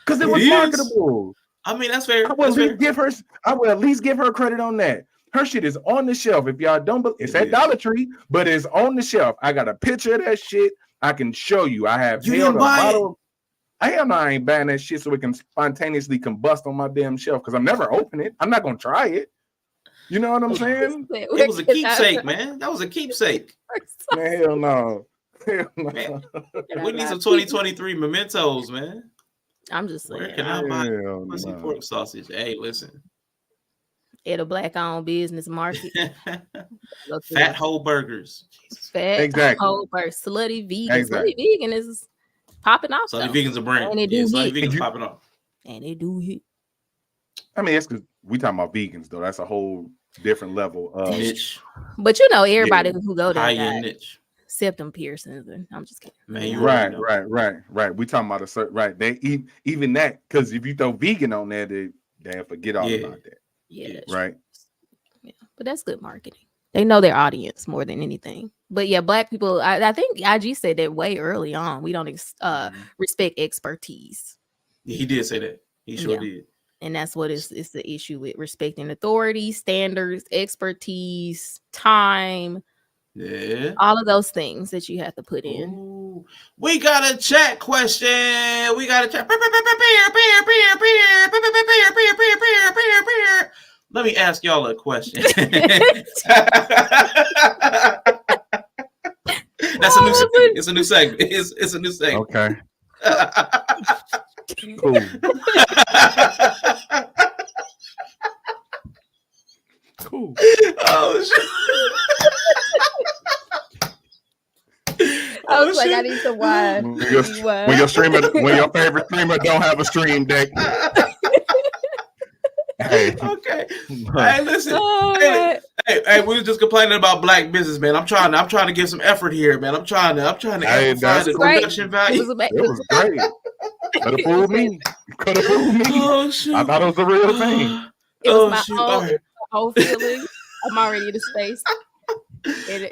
Speaker 5: because it was marketable.
Speaker 2: I mean, that's fair.
Speaker 5: I will at least give her credit on that. Her shit is on the shelf. If y'all don't believe, it's at Dollar Tree, but it's on the shelf. I got a picture of that shit. I can show you. I have held a bottle. I ain't buying that shit so it can spontaneously combust on my damn shelf because I'm never opening it. I'm not gonna try it. You know what I'm saying?
Speaker 2: It was a keepsake, man. That was a keepsake.
Speaker 5: Man, hell no.
Speaker 2: Man, we need some 2023 mementos, man.
Speaker 3: I'm just saying.
Speaker 2: Where can I buy pussy pork sausage? Hey, listen.
Speaker 3: At a black-owned business market.
Speaker 2: Fat whole burgers.
Speaker 3: Fat whole burger. Slutty vegan. Slutty vegan is popping off.
Speaker 2: Slutty vegan's a brand.
Speaker 3: And it do
Speaker 2: Slutty vegan's popping off.
Speaker 3: And it do hit.
Speaker 5: I mean, it's because we talking about vegans, though. That's a whole different level of
Speaker 2: niche.
Speaker 3: But you know, everybody who go there
Speaker 2: high-end niche.
Speaker 3: Septum piercings, and I'm just kidding.
Speaker 2: Man, you
Speaker 5: right. We talking about a certain They even that because if you throw vegan on there, they forget all about that.
Speaker 3: Yeah,
Speaker 5: right.
Speaker 3: Yeah, but that's good marketing. They know their audience more than anything. But yeah, black people. I think IG said that way early on. We don't respect expertise.
Speaker 2: Yeah, he did say that. He sure did.
Speaker 3: And that's what it's the issue with respecting authority, standards, expertise, time.
Speaker 2: Yeah.
Speaker 3: All of those things that you have to put in.
Speaker 2: Ooh. We got a chat question. We got a chat. Let me ask y'all a question. That's a new segment. It's a new segment. It's a new segment.
Speaker 5: Okay. Cool. Cool.
Speaker 2: Oh shit.
Speaker 3: I was like, I need some wine.
Speaker 5: When your favorite streamer don't have a stream deck. Hey.
Speaker 2: Okay. Hey, listen. Hey, we were just complaining about black business, man. I'm trying to give some effort here, man. I'm trying to amplify the production value.
Speaker 5: It was great. Could have fooled me.
Speaker 2: Oh shoot.
Speaker 5: I thought it was a real thing.
Speaker 3: It was my whole feeling. I'm already in the space.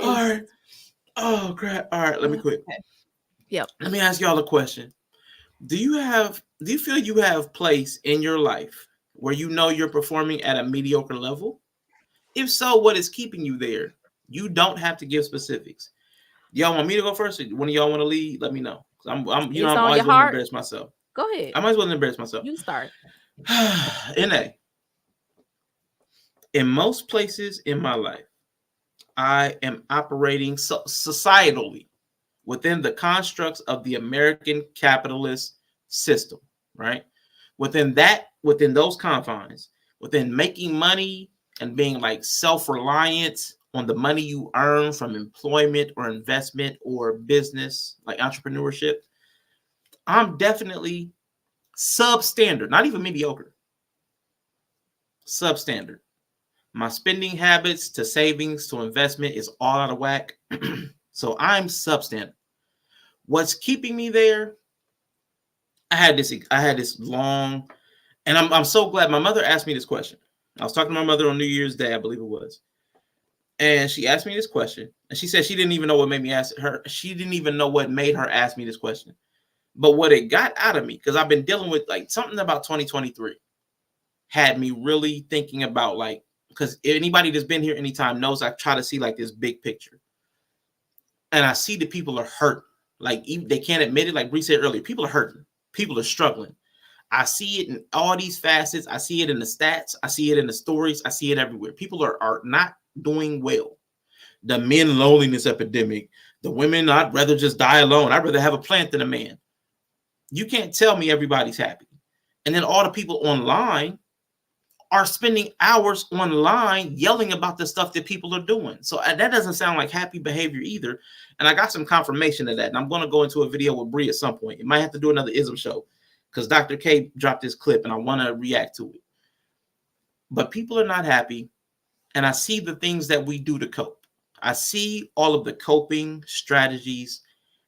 Speaker 2: All right. Oh crap! All right, let me quit.
Speaker 3: Okay. Yep.
Speaker 2: Let me ask y'all a question. Do you feel you have place in your life where you know you're performing at a mediocre level? If so, what is keeping you there? You don't have to give specifics. Y'all want me to go first? Or one of y'all want to lead? Let me know. I'm always going to embarrass myself.
Speaker 3: Go ahead.
Speaker 2: I might as well embarrass myself.
Speaker 3: You start.
Speaker 2: In most places in my life, I am operating societally within the constructs of the American capitalist system, right? Within those confines, within making money and being like self-reliant on the money you earn from employment or investment or business, like entrepreneurship, I'm definitely substandard, not even mediocre, substandard. My spending habits to savings to investment is all out of whack. So I'm substandard. What's keeping me there? I had this long, and I'm so glad my mother asked me this question. I was talking to my mother on New Year's Day, I believe it was. And she asked me this question. And she said she didn't even know what made me ask her. She didn't even know what made her ask me this question. But what it got out of me, because I've been dealing with like something about 2023 had me really thinking about like, because anybody that's been here anytime knows I try to see like this big picture. And I see that people are hurt. Like even, they can't admit it. Like Bree said earlier, people are hurting. People are struggling. I see it in all these facets. I see it in the stats. I see it in the stories. I see it everywhere. People are not doing well. The men loneliness epidemic. The women, I'd rather just die alone. I'd rather have a plant than a man. You can't tell me everybody's happy. And then all the people online are spending hours online yelling about the stuff that people are doing. So that doesn't sound like happy behavior either. And I got some confirmation of that. And I'm going to go into a video with Bree at some point. It might have to do another ism show because Dr. K dropped this clip and I want to react to it. But people are not happy. And I see the things that we do to cope. I see all of the coping strategies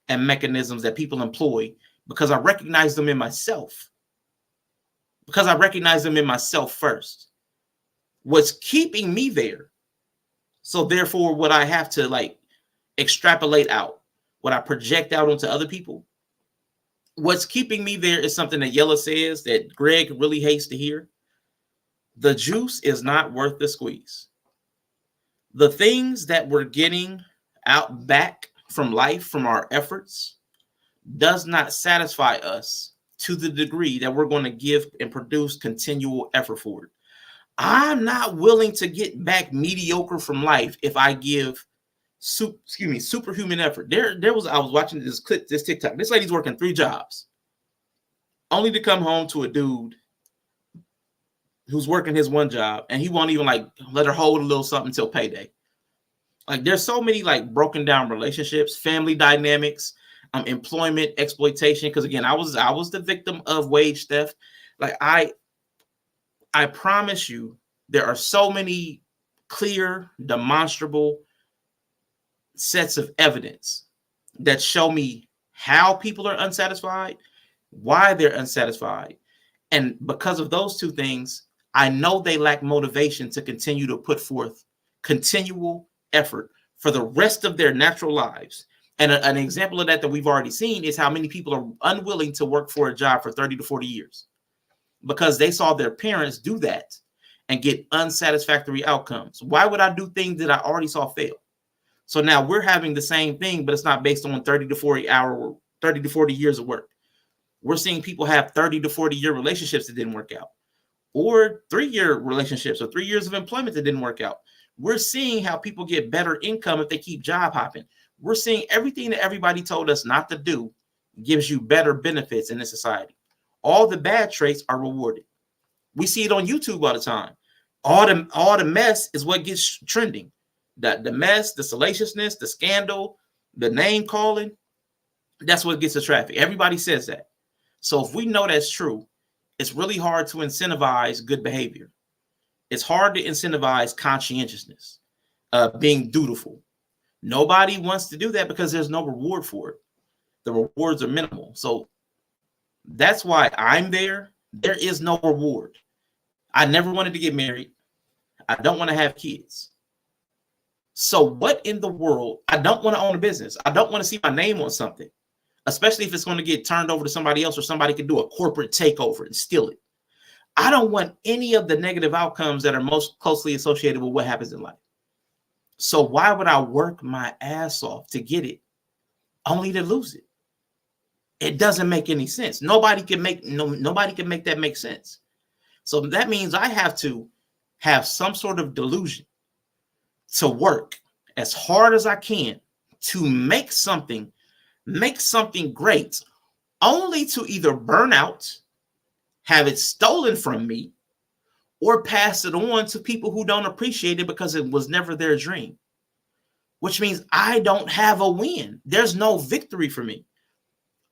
Speaker 2: and mechanisms that people employ because I recognize them in myself. Because I recognize them in myself first. What's keeping me there? So therefore, what I have to like extrapolate out, what I project out onto other people, what's keeping me there is something that Yella says that Greg really hates to hear. The juice is not worth the squeeze. The things that we're getting out back from life, from our efforts, does not satisfy us to the degree that we're going to give and produce continual effort for it. I'm not willing to get back mediocre from life if I give superhuman effort. I was watching this clip, this TikTok. This lady's working 3 jobs only to come home to a dude who's working his 1 job and he won't even like let her hold a little something till payday. Like there's so many like broken down relationships, family dynamics, employment exploitation. Because again, I was the victim of wage theft. Like I promise you, there are so many clear, demonstrable sets of evidence that show me how people are unsatisfied, why they're unsatisfied. And because of those 2 things, I know they lack motivation to continue to put forth continual effort for the rest of their natural lives. And an example of that we've already seen is how many people are unwilling to work for a job for 30 to 40 years because they saw their parents do that and get unsatisfactory outcomes. Why would I do things that I already saw fail? So now we're having the same thing, but it's not based on 30 to 40 years of work. We're seeing people have 30 to 40 year relationships that didn't work out, or 3-year relationships or 3 years of employment that didn't work out. We're seeing how people get better income if they keep job hopping. We're seeing everything that everybody told us not to do gives you better benefits in this society. All the bad traits are rewarded. We see it on YouTube all the time. All the mess is what gets trending. The mess, the salaciousness, the scandal, the name calling, that's what gets the traffic. Everybody says that. So if we know that's true, it's really hard to incentivize good behavior. It's hard to incentivize conscientiousness, being dutiful. Nobody wants to do that because there's no reward for it. The rewards are minimal. So that's why I'm there. There is no reward. I never wanted to get married. I don't want to have kids. So what in the world? I don't want to own a business. I don't want to see my name on something, especially if it's going to get turned over to somebody else or somebody could do a corporate takeover and steal it. I don't want any of the negative outcomes that are most closely associated with what happens in life. So why would I work my ass off to get it only to lose it? It doesn't make any sense. Nobody can make that make sense. So that means I have to have some sort of delusion to work as hard as I can to make something great, only to either burn out, have it stolen from me, or pass it on to people who don't appreciate it because it was never their dream, which means I don't have a win. There's no victory for me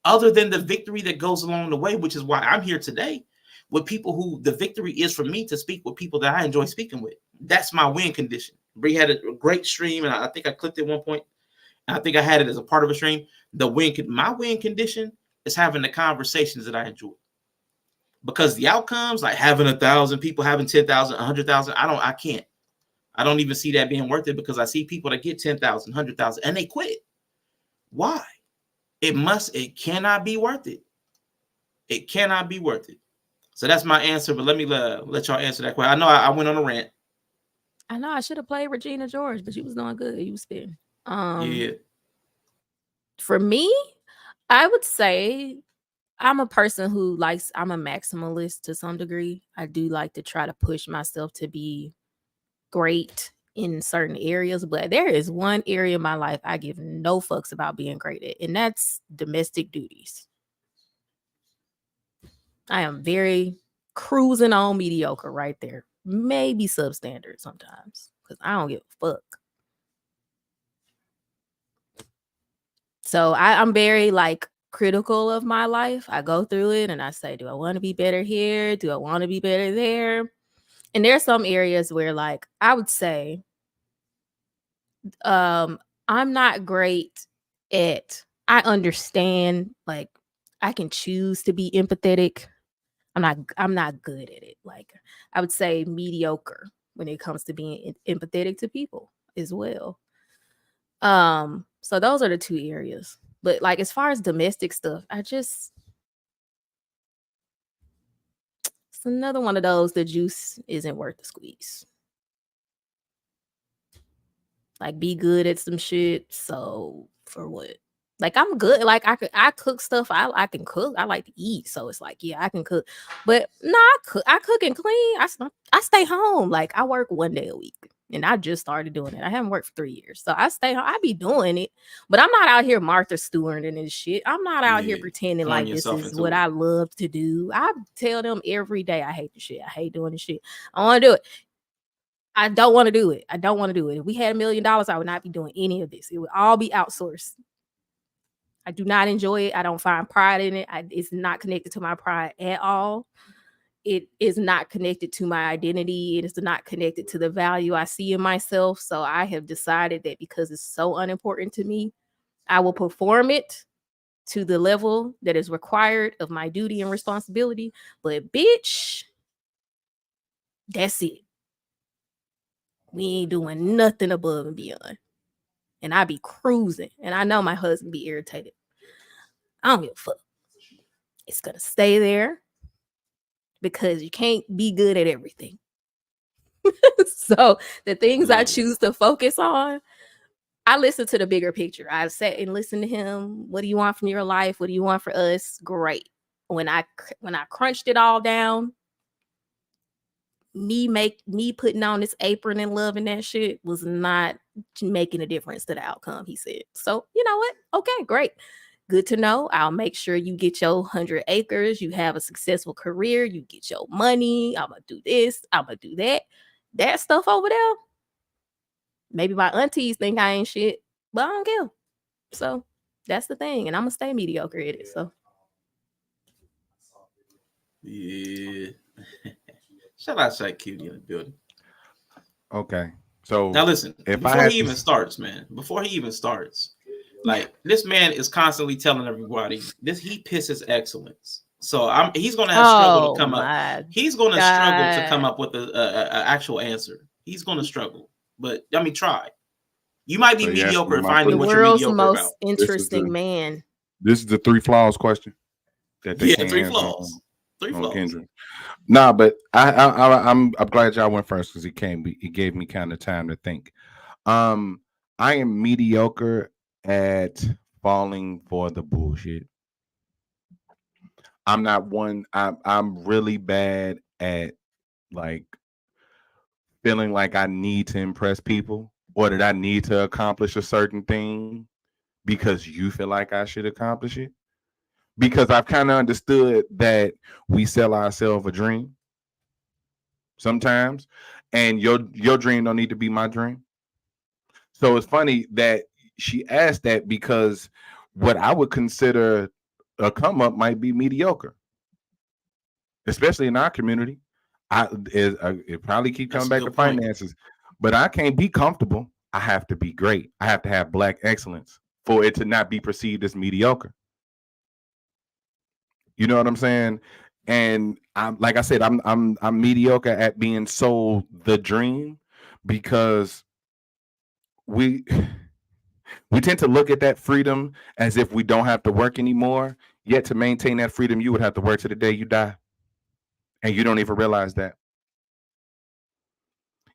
Speaker 2: other than the victory that goes along the way, which is why I'm here today with people who the victory is for me to speak with people that I enjoy speaking with. That's my win condition. Bree had a great stream, and I think I clipped it at one point. I think I had it as a part of a stream. My win condition is having the conversations that I enjoy. Because the outcomes, like having 1,000 people, having 10,000, 100,000, I can't. I don't even see that being worth it because I see people that get 10,000, 100,000, and they quit. Why? it cannot be worth it. It cannot be worth it. So that's my answer. But let me let y'all answer that question. I know I went on a rant.
Speaker 3: I know I should have played Regina George, but you was doing good. You was spitting.
Speaker 2: Yeah.
Speaker 3: For me, I would say I'm a person who I'm a maximalist to some degree. I do like to try to push myself to be great in certain areas, but there is one area in my life I give no fucks about being great at, and that's domestic duties. I am very cruising on mediocre right there. Maybe substandard sometimes because I don't give a fuck. So I'm very critical of my life. I go through it and I say, do I want to be better here? Do I want to be better there? And there's some areas where I would say I'm not great at, I understand, I can choose to be empathetic. I'm not good at it. I would say mediocre when it comes to being empathetic to people as well. So those are the two areas. But as far as domestic stuff, it's another one of those, the juice isn't worth the squeeze. Be good at some shit. So for what? I'm good. I cook stuff. I can cook. I like to eat. So it's yeah, I can cook. But no, I cook and clean. I stay home. I work 1 day a week. And I just started doing it. I haven't worked for 3 years. So I stay home. I be doing it. But I'm not out here Martha Stewart and this shit. I'm not out here pretending like this is what I love to do. I tell them every day I hate the shit. I hate doing the shit. I want to do it. I don't want to do it. I don't want to do it. If we had $1 million, I would not be doing any of this. It would all be outsourced. I do not enjoy it. I don't find pride in it. It's not connected to my pride at all. It is not connected to my identity. It is not connected to the value I see in myself. So I have decided that because it's so unimportant to me, I will perform it to the level that is required of my duty and responsibility. But bitch, that's it. We ain't doing nothing above and beyond. And I be cruising. And I know my husband be irritated. I don't give a fuck. It's going to stay there because you can't be good at everything. So the things I choose to focus on, I listen to the bigger picture. I sat and listened to him. What do you want from your life? What do you want for us? Great. When I crunched it all down, me putting on this apron and loving that shit was not making a difference to the outcome, he said. So you know what? Okay, great. Good to know. I'll make sure you get your 100 acres. You have a successful career. You get your money. I'm going to do this. I'm going to do that. That stuff over there. Maybe my aunties think I ain't shit, but I don't care. So that's the thing. And I'm going to stay mediocre at it. So.
Speaker 2: Yeah. Shout out Shaq Cutie in the building.
Speaker 5: Okay. So
Speaker 2: now listen, before he even starts, this man is constantly telling everybody he pisses excellence. So he's gonna have struggle to come up. He's gonna struggle to come up with an actual answer. He's gonna struggle, but I mean, try. You might be mediocre at finding what you're mediocre about. The world's
Speaker 3: most interesting man.
Speaker 5: This is the 3 flaws question.
Speaker 2: That they 3 flaws. 3 flaws.
Speaker 5: Kendrick. Nah, but I'm glad y'all went first because he gave me kind of time to think. I am mediocre at falling for the bullshit. I'm not one. I'm really bad at feeling like I need to impress people or that I need to accomplish a certain thing because you feel like I should accomplish it. Because I've kind of understood that we sell ourselves a dream sometimes, and your dream don't need to be my dream. So it's funny that she asked that because what I would consider a come up might be mediocre, especially in our community. It probably keep coming back to finances, but I can't be comfortable. I have to be great. I have to have Black excellence for it to not be perceived as mediocre. You know what I'm saying? And I'm like I said, I'm mediocre at being sold the dream because we We tend to look at that freedom as if we don't have to work anymore. Yet to maintain that freedom, you would have to work to the day you die. And you don't even realize that.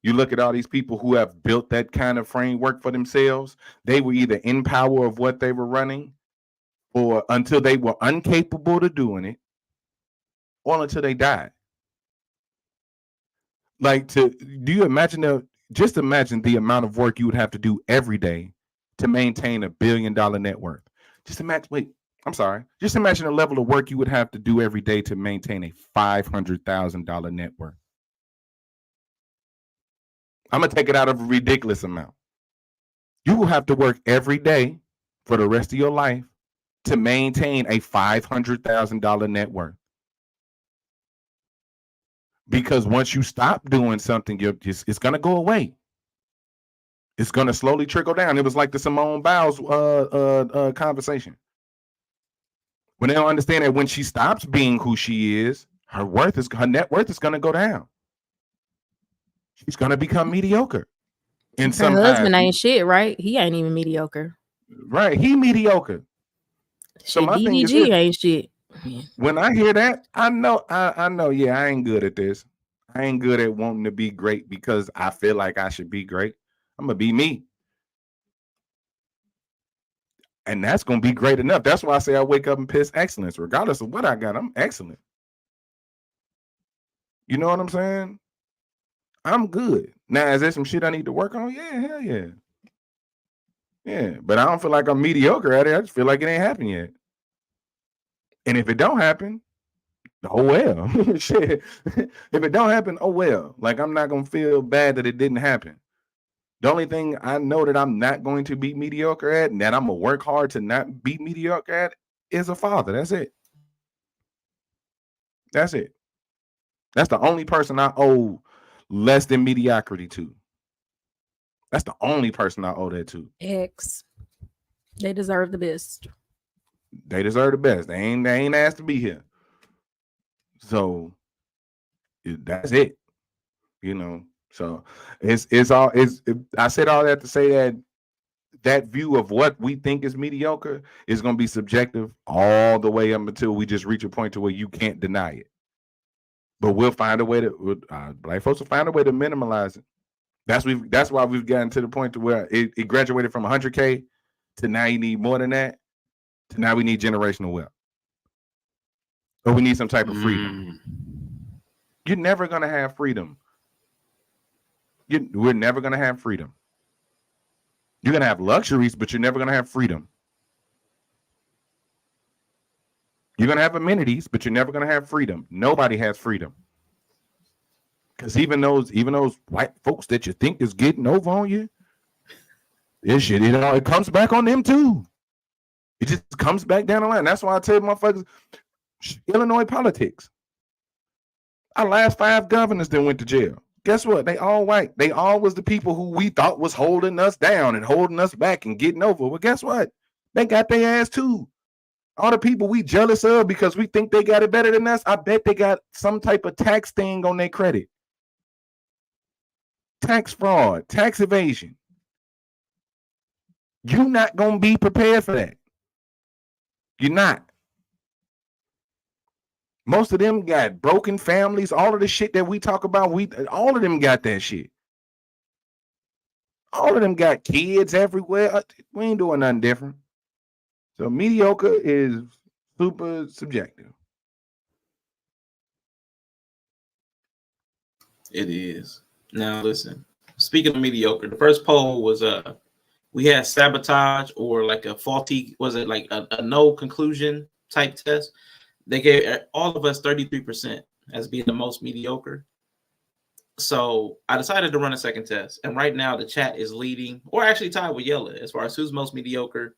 Speaker 5: You look at all these people who have built that kind of framework for themselves. They were either in power of what they were running or until they were incapable of doing it or until they died. Like, do you imagine just imagine the amount of work you would have to do every day to maintain $1 billion net worth. Just imagine, just imagine the level of work you would have to do every day to maintain a $500,000 net worth. I'm going to take it out of a ridiculous amount. You will have to work every day for the rest of your life to maintain a $500,000 net worth. Because once you stop doing something, it's going to go away. It's going to slowly trickle down. It was like the Simone Biles conversation. When they don't understand that when she stops being who she is, her net worth is going to go down. She's going to become mediocre. And
Speaker 3: her husband ain't shit, right? He ain't even mediocre.
Speaker 5: Right. He mediocre.
Speaker 3: So my thing is this, ain't shit.
Speaker 5: When I hear that, I know, yeah, I ain't good at this. I ain't good at wanting to be great because I feel like I should be great. I'm going to be me. And that's going to be great enough. That's why I say I wake up and piss excellence. Regardless of what I got, I'm excellent. You know what I'm saying? I'm good. Now, is there some shit I need to work on? Yeah, hell yeah. Yeah, but I don't feel like I'm mediocre at it. I just feel like it ain't happened yet. And if it don't happen, oh well. Shit. If it don't happen, oh well. Like, I'm not going to feel bad that it didn't happen. The only thing I know that I'm not going to be mediocre at and that I'm going to work hard to not be mediocre at is a father. That's it. That's it. That's the only person I owe less than mediocrity to. That's the only person I owe that to.
Speaker 3: X. They deserve the best.
Speaker 5: They deserve the best. They ain't asked to be here. So that's it. You know. So I said all that to say that view of what we think is mediocre is going to be subjective all the way up until we just reach a point to where you can't deny it. But we'll find a way to black folks will find a way to minimize it. That's why we've gotten to the point to where it graduated from 100K to now you need more than that to now we need generational wealth. Or we need some type of freedom. You're never going to have freedom. We're never going to have freedom. You're going to have luxuries, but you're never going to have freedom. You're going to have amenities, but you're never going to have freedom. Nobody has freedom. Because even those white folks that you think is getting over on you, this shit, it comes back on them too. It just comes back down the line. That's why I tell motherfuckers, Illinois politics. Our last 5 governors that went to jail. Guess what? They all white. They all was the people who we thought was holding us down and holding us back and getting over. Well, guess what? They got their ass too. All the people we jealous of because we think they got it better than us, I bet they got some type of tax thing on their credit. Tax fraud, tax evasion. You're not going to be prepared for that. You're not. Most of them got broken families. All of the shit that we talk about, all of them got that shit. All of them got kids everywhere. We ain't doing nothing different. So mediocre is super subjective.
Speaker 2: It is. Now listen, speaking of mediocre, the first poll was we had sabotage or like a faulty, was it like a no conclusion type test? They gave all of us 33% as being the most mediocre. So I decided to run a second test. And right now the chat is leading, or actually tied with Yella as far as who's most mediocre.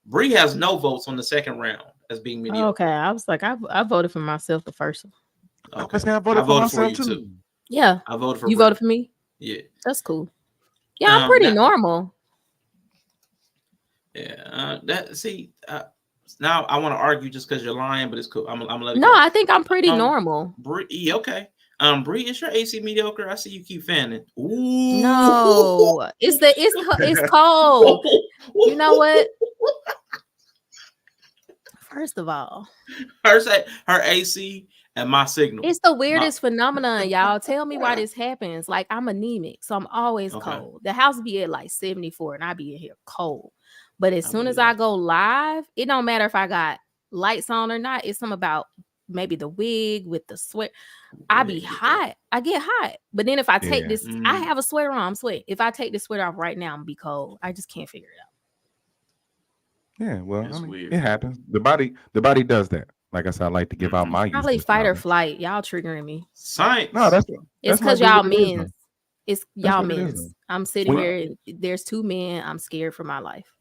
Speaker 2: Bree has no votes on the second round as being mediocre.
Speaker 3: Okay, I was like, I voted for myself the first one.
Speaker 5: Okay. I voted for myself too.
Speaker 3: Yeah.
Speaker 2: I voted for
Speaker 3: you.
Speaker 2: Bree.
Speaker 3: Voted for me?
Speaker 2: Yeah.
Speaker 3: That's cool. Yeah, I'm pretty normal.
Speaker 2: Yeah. Now I want to argue just because you're lying, but it's cool. I'm gonna let it
Speaker 3: No,
Speaker 2: go.
Speaker 3: I think I'm pretty normal.
Speaker 2: Okay. Bree, is your AC mediocre? I see you keep fanning. Ooh.
Speaker 3: No, it's cold. You know what? First of all,
Speaker 2: her AC and my signal.
Speaker 3: it's the weirdest phenomenon, y'all. Tell me why this happens. Like, I'm anemic, so I'm always cold. The house be at like 74, and I be in here cold. But as soon as I go live, it don't matter if I got lights on or not. It's something about maybe the wig with the sweat. I be hot. I get hot. But then if I take this, I have a sweater on. I'm sweating. If I take this sweater off right now, I'm be cold. I just can't figure it out.
Speaker 5: Yeah, well, I mean, it happens. The body does that. Like I said, I like to give out my
Speaker 3: probably fight or flight. Y'all triggering me.
Speaker 2: Science.
Speaker 5: No, that's
Speaker 3: it's because y'all men. It's y'all men. I'm sitting here. There's two men. I'm scared for my life.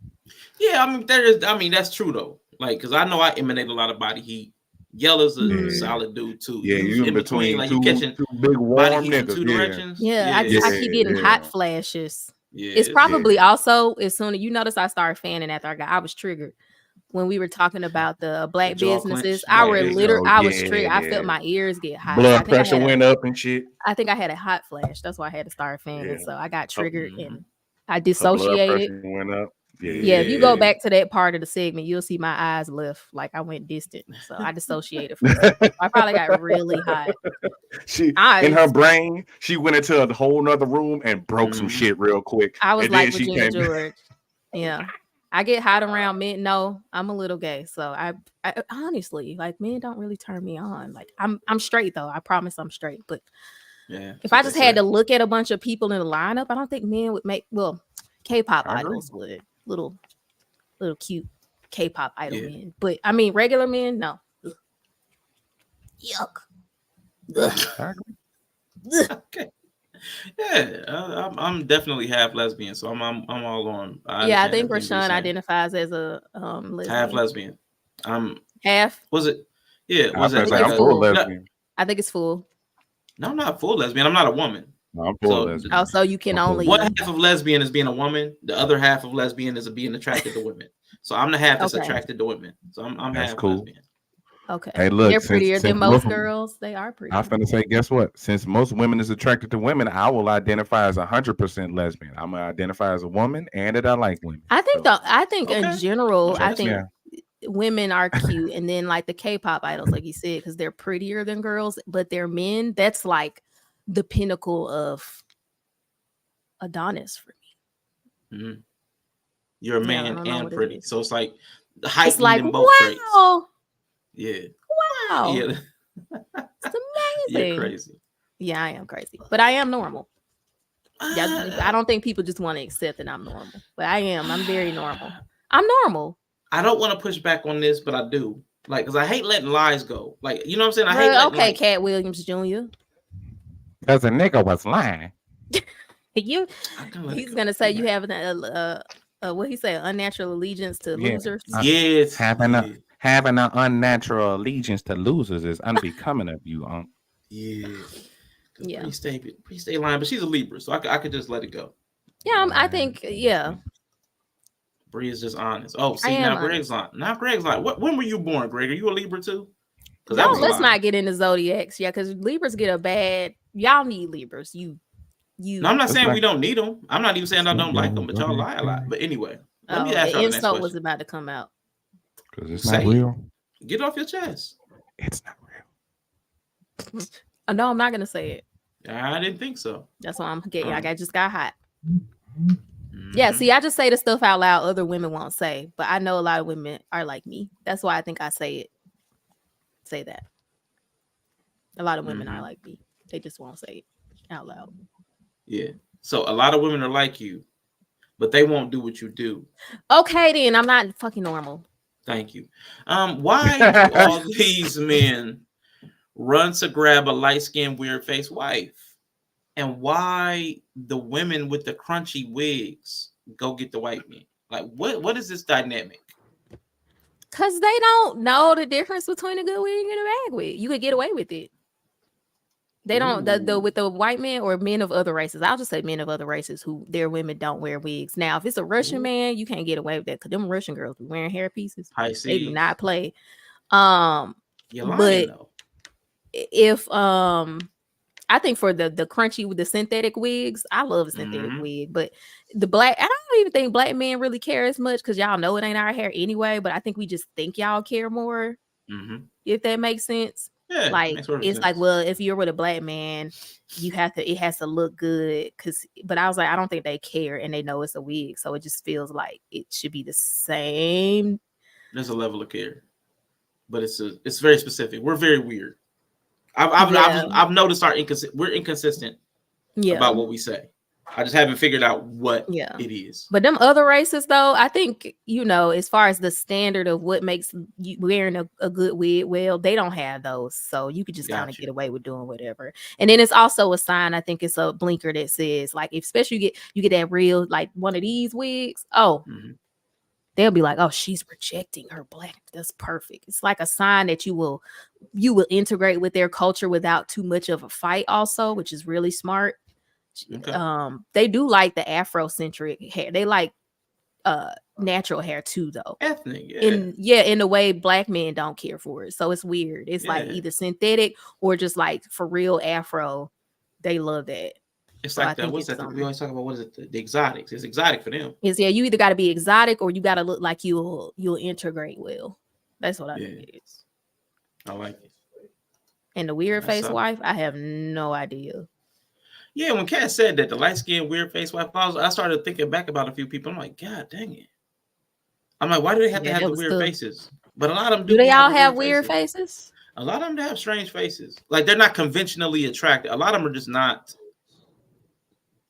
Speaker 2: Yeah, I mean, that's true though. Like, because I know I emanate a lot of body heat. Yella's a solid dude too.
Speaker 5: Yeah, you in between like you catching two big warm
Speaker 2: body heat in two directions.
Speaker 3: Yeah, I keep getting hot flashes. Yeah, it's probably also as soon as you notice I started fanning after I was triggered when we were talking about the black businesses. I was triggered. I felt my ears get hot.
Speaker 5: Blood pressure went up and shit.
Speaker 3: I think I had a hot flash. That's why I had to start fanning. So I got triggered and I dissociated.
Speaker 5: Went up.
Speaker 3: Yeah, if you go back to that part of the segment, you'll see my eyes lift like I went distant. So I dissociated from it. I probably got really hot.
Speaker 5: In her brain, she went into a whole nother room and broke some shit real quick.
Speaker 3: I was like Regina George. Yeah. I get hot around men. No, I'm a little gay. So I honestly, like, men don't really turn me on. Like, I'm straight though. I promise I'm straight. But if I just had to look at a bunch of people in the lineup, I don't think men would make, well, K-pop idols would. Little cute K-pop idol men, but I mean regular men, no. Yuck.
Speaker 2: Okay. Yeah, I'm definitely half lesbian, so I'm all on.
Speaker 3: I think Rashawn identifies as a lesbian.
Speaker 2: Half lesbian.
Speaker 3: Half.
Speaker 2: Was it? Yeah. Was it?
Speaker 5: I'm full lesbian.
Speaker 3: I think it's full.
Speaker 2: No, I'm not full lesbian. I'm not a woman.
Speaker 5: No, I'm full lesbian.
Speaker 3: Oh, so you can only
Speaker 2: one half of lesbian is being a woman. The other half of lesbian is being attracted to women. So I'm the half that's attracted to women. So I'm
Speaker 5: that's
Speaker 2: half
Speaker 5: cool.
Speaker 2: lesbian.
Speaker 3: Okay.
Speaker 5: Hey, look,
Speaker 3: they're prettier than most girls. They are pretty.
Speaker 5: I was gonna say, guess what? Since most women is attracted to women, I will identify as 100% lesbian. I'm gonna identify as a woman and that I like women.
Speaker 3: I think in general, I think women are cute, and then like the K-pop idols, like you said, because they're prettier than girls, but they're men. That's like the pinnacle of Adonis for me.
Speaker 2: Mm-hmm. You're a man and pretty, so it's like the height in both traits. Yeah.
Speaker 3: Wow.
Speaker 2: Yeah.
Speaker 3: It's amazing.
Speaker 2: You're crazy.
Speaker 3: Yeah, I am crazy, but I am normal. I don't think people just want to accept that I'm normal, but I am. I'm very normal. I'm normal.
Speaker 2: I don't want to push back on this, but I do. Like, because I hate letting lies go. Like, you know what I'm saying? I hate letting lies.
Speaker 3: Katt Williams Jr.
Speaker 5: Because a nigga was lying.
Speaker 3: He's gonna say you have what he say, unnatural allegiance to losers.
Speaker 2: Yes,
Speaker 5: having an unnatural allegiance to losers is unbecoming of you,
Speaker 2: Yeah. Please stay lying, but she's a Libra, so I could just let it go.
Speaker 3: Yeah, I think
Speaker 2: Bree is just honest. Oh, see, now Greg's on. Now Greg's like, when were you born, Greg? Are you a Libra too?
Speaker 3: No, let's not get into zodiacs. Yeah, because Libras get a bad. Y'all need Libras.
Speaker 2: No, I'm not saying we don't need them. I'm not even saying I don't like them, but y'all lie a lot. But anyway, let me ask you the next question.
Speaker 3: Was about to come out.
Speaker 5: Because it's not real.
Speaker 2: Get it off your chest.
Speaker 5: It's not real.
Speaker 3: No, I'm not gonna say it.
Speaker 2: I didn't think so.
Speaker 3: That's why I'm getting. I just got hot. Yeah, see, I just say the stuff out loud other women won't say, but I know a lot of women are like me. That's why I think I say it. Say that. A lot of women are like me. They just won't say it out loud.
Speaker 2: Yeah. So a lot of women are like you, but they won't do what you do.
Speaker 3: Okay, then I'm not fucking normal.
Speaker 2: Thank you. Why do all these men run to grab a light-skinned, weird-faced wife? And why the women with the crunchy wigs go get the white men? Like, what is this dynamic?
Speaker 3: Because they don't know the difference between a good wig and a bad wig. You could get away with it. They don't with the white men or men of other races. I'll just say men of other races who their women don't wear wigs. Now, if it's a Russian man, you can't get away with that because them Russian girls be wearing hair pieces. They do not play.
Speaker 2: You're lying,
Speaker 3: but
Speaker 2: though.
Speaker 3: If I think for the crunchy with the synthetic wigs, I love a synthetic
Speaker 2: Mhm.
Speaker 3: wig, but the black, I don't even think black men really care as much because y'all know it ain't our hair anyway. But I think we just think y'all care more, if that makes sense.
Speaker 2: Yeah,
Speaker 3: Like
Speaker 2: makes perfect
Speaker 3: it's like,
Speaker 2: sense.
Speaker 3: well, if you're with a black man, it has to look good. But I was like, I don't think they care, and they know it's a wig, so it just feels like it should be the same.
Speaker 2: There's a level of care, but it's very specific. We're very weird.
Speaker 3: Yeah.
Speaker 2: I've noticed we're inconsistent
Speaker 3: Yeah.
Speaker 2: about what we say. I just haven't figured out what it is.
Speaker 3: But them other races, though, I think, as far as the standard of what makes you wearing a good wig, well, they don't have those. So you could just kind of get away with doing whatever. And then it's also a sign, I think it's a blinker that says, like, especially you get that real, like one of these wigs. Oh, they'll be like, oh, she's rejecting her black. That's perfect. It's like a sign that you will integrate with their culture without too much of a fight also, which is really smart. Okay. They do like the Afrocentric hair. They like natural hair too, though.
Speaker 2: Ethnic,
Speaker 3: in a way black men don't care for it. So it's weird. It's like either synthetic or just like for real Afro. They love that.
Speaker 2: It's so like that. What's that? We always talk about what is it? The exotics. It's exotic for them.
Speaker 3: You either got to be exotic or you got to look like you'll integrate well. That's what I think it is.
Speaker 2: I like it.
Speaker 3: And the weird face wife, I have no idea.
Speaker 2: Yeah, when Katt said that, the light-skinned weird face wife, I started thinking back about a few people. I'm like, God dang it. I'm like, why do they have to have the weird faces? But a lot of them
Speaker 3: do they all have weird faces?
Speaker 2: A lot of them have strange faces. Like they're not conventionally attractive. A lot of them are just not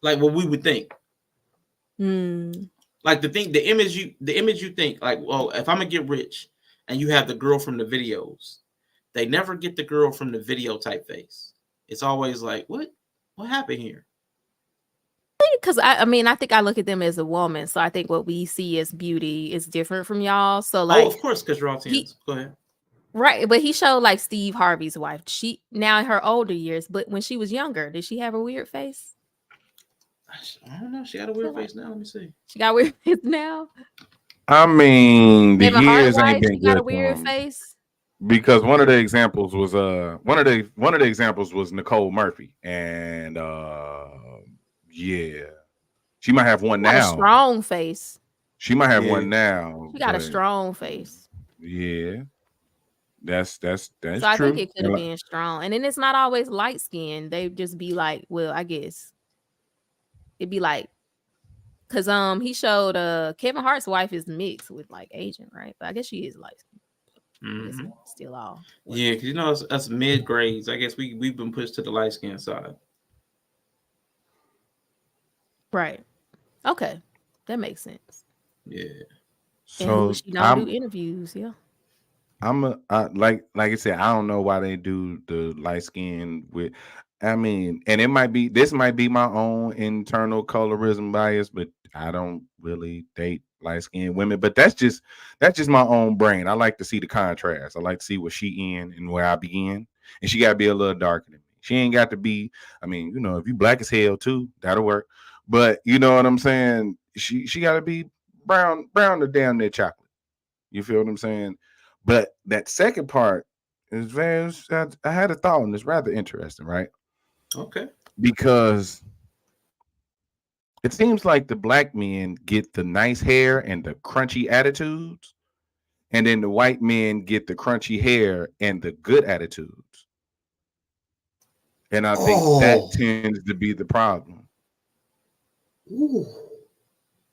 Speaker 2: like what we would think. Like the image you think, like, well, if I'm gonna get rich and you have the girl from the videos, they never get the girl from the video type face. It's always like, what happened here?
Speaker 3: Because I think I look at them as a woman, so I think what we see as beauty is different from y'all. So like,
Speaker 2: of course, because you're all tens. Go ahead.
Speaker 3: Right, but he showed like Steve Harvey's wife. She now in her older years, but when she was younger, did she have a weird face?
Speaker 2: I don't know. She got a weird face now. Let me see.
Speaker 3: She got a weird face now.
Speaker 5: I mean, the years ain't been
Speaker 3: she
Speaker 5: good.
Speaker 3: Got a weird face.
Speaker 5: Because one of the examples was Nicole Murphy, and she might have one now.
Speaker 3: A strong face.
Speaker 5: She might have one now.
Speaker 3: She got a strong face.
Speaker 5: Yeah, that's
Speaker 3: so
Speaker 5: true.
Speaker 3: I think it could have been strong, and then it's not always light skin. They just be like, well, I guess it'd be like, because he showed Kevin Hart's wife is mixed with like Asian, right? But I guess she is light skin. Still all.
Speaker 2: Yeah, because us mid grades. I guess we've been pushed to the light skin side.
Speaker 3: Right. Okay, that makes sense.
Speaker 2: Yeah.
Speaker 3: So she don't do interviews. Yeah.
Speaker 5: Like I said, I don't know why they do the light skin with. I mean, and this might be my own internal colorism bias, but I don't really date light-skinned women. But that's just my own brain. I like to see the contrast. I like to see what she in and where I begin. And she gotta be a little darker than me. She ain't got to be, I mean, if you black as hell too, that'll work. But you know what I'm saying? She gotta be brown to damn near chocolate. You feel what I'm saying? But that second part is I had a thought, and it's rather interesting, right?
Speaker 2: Okay.
Speaker 5: Because it seems like the black men get the nice hair and the crunchy attitudes, and then the white men get the crunchy hair and the good attitudes. And I think that tends to be the problem.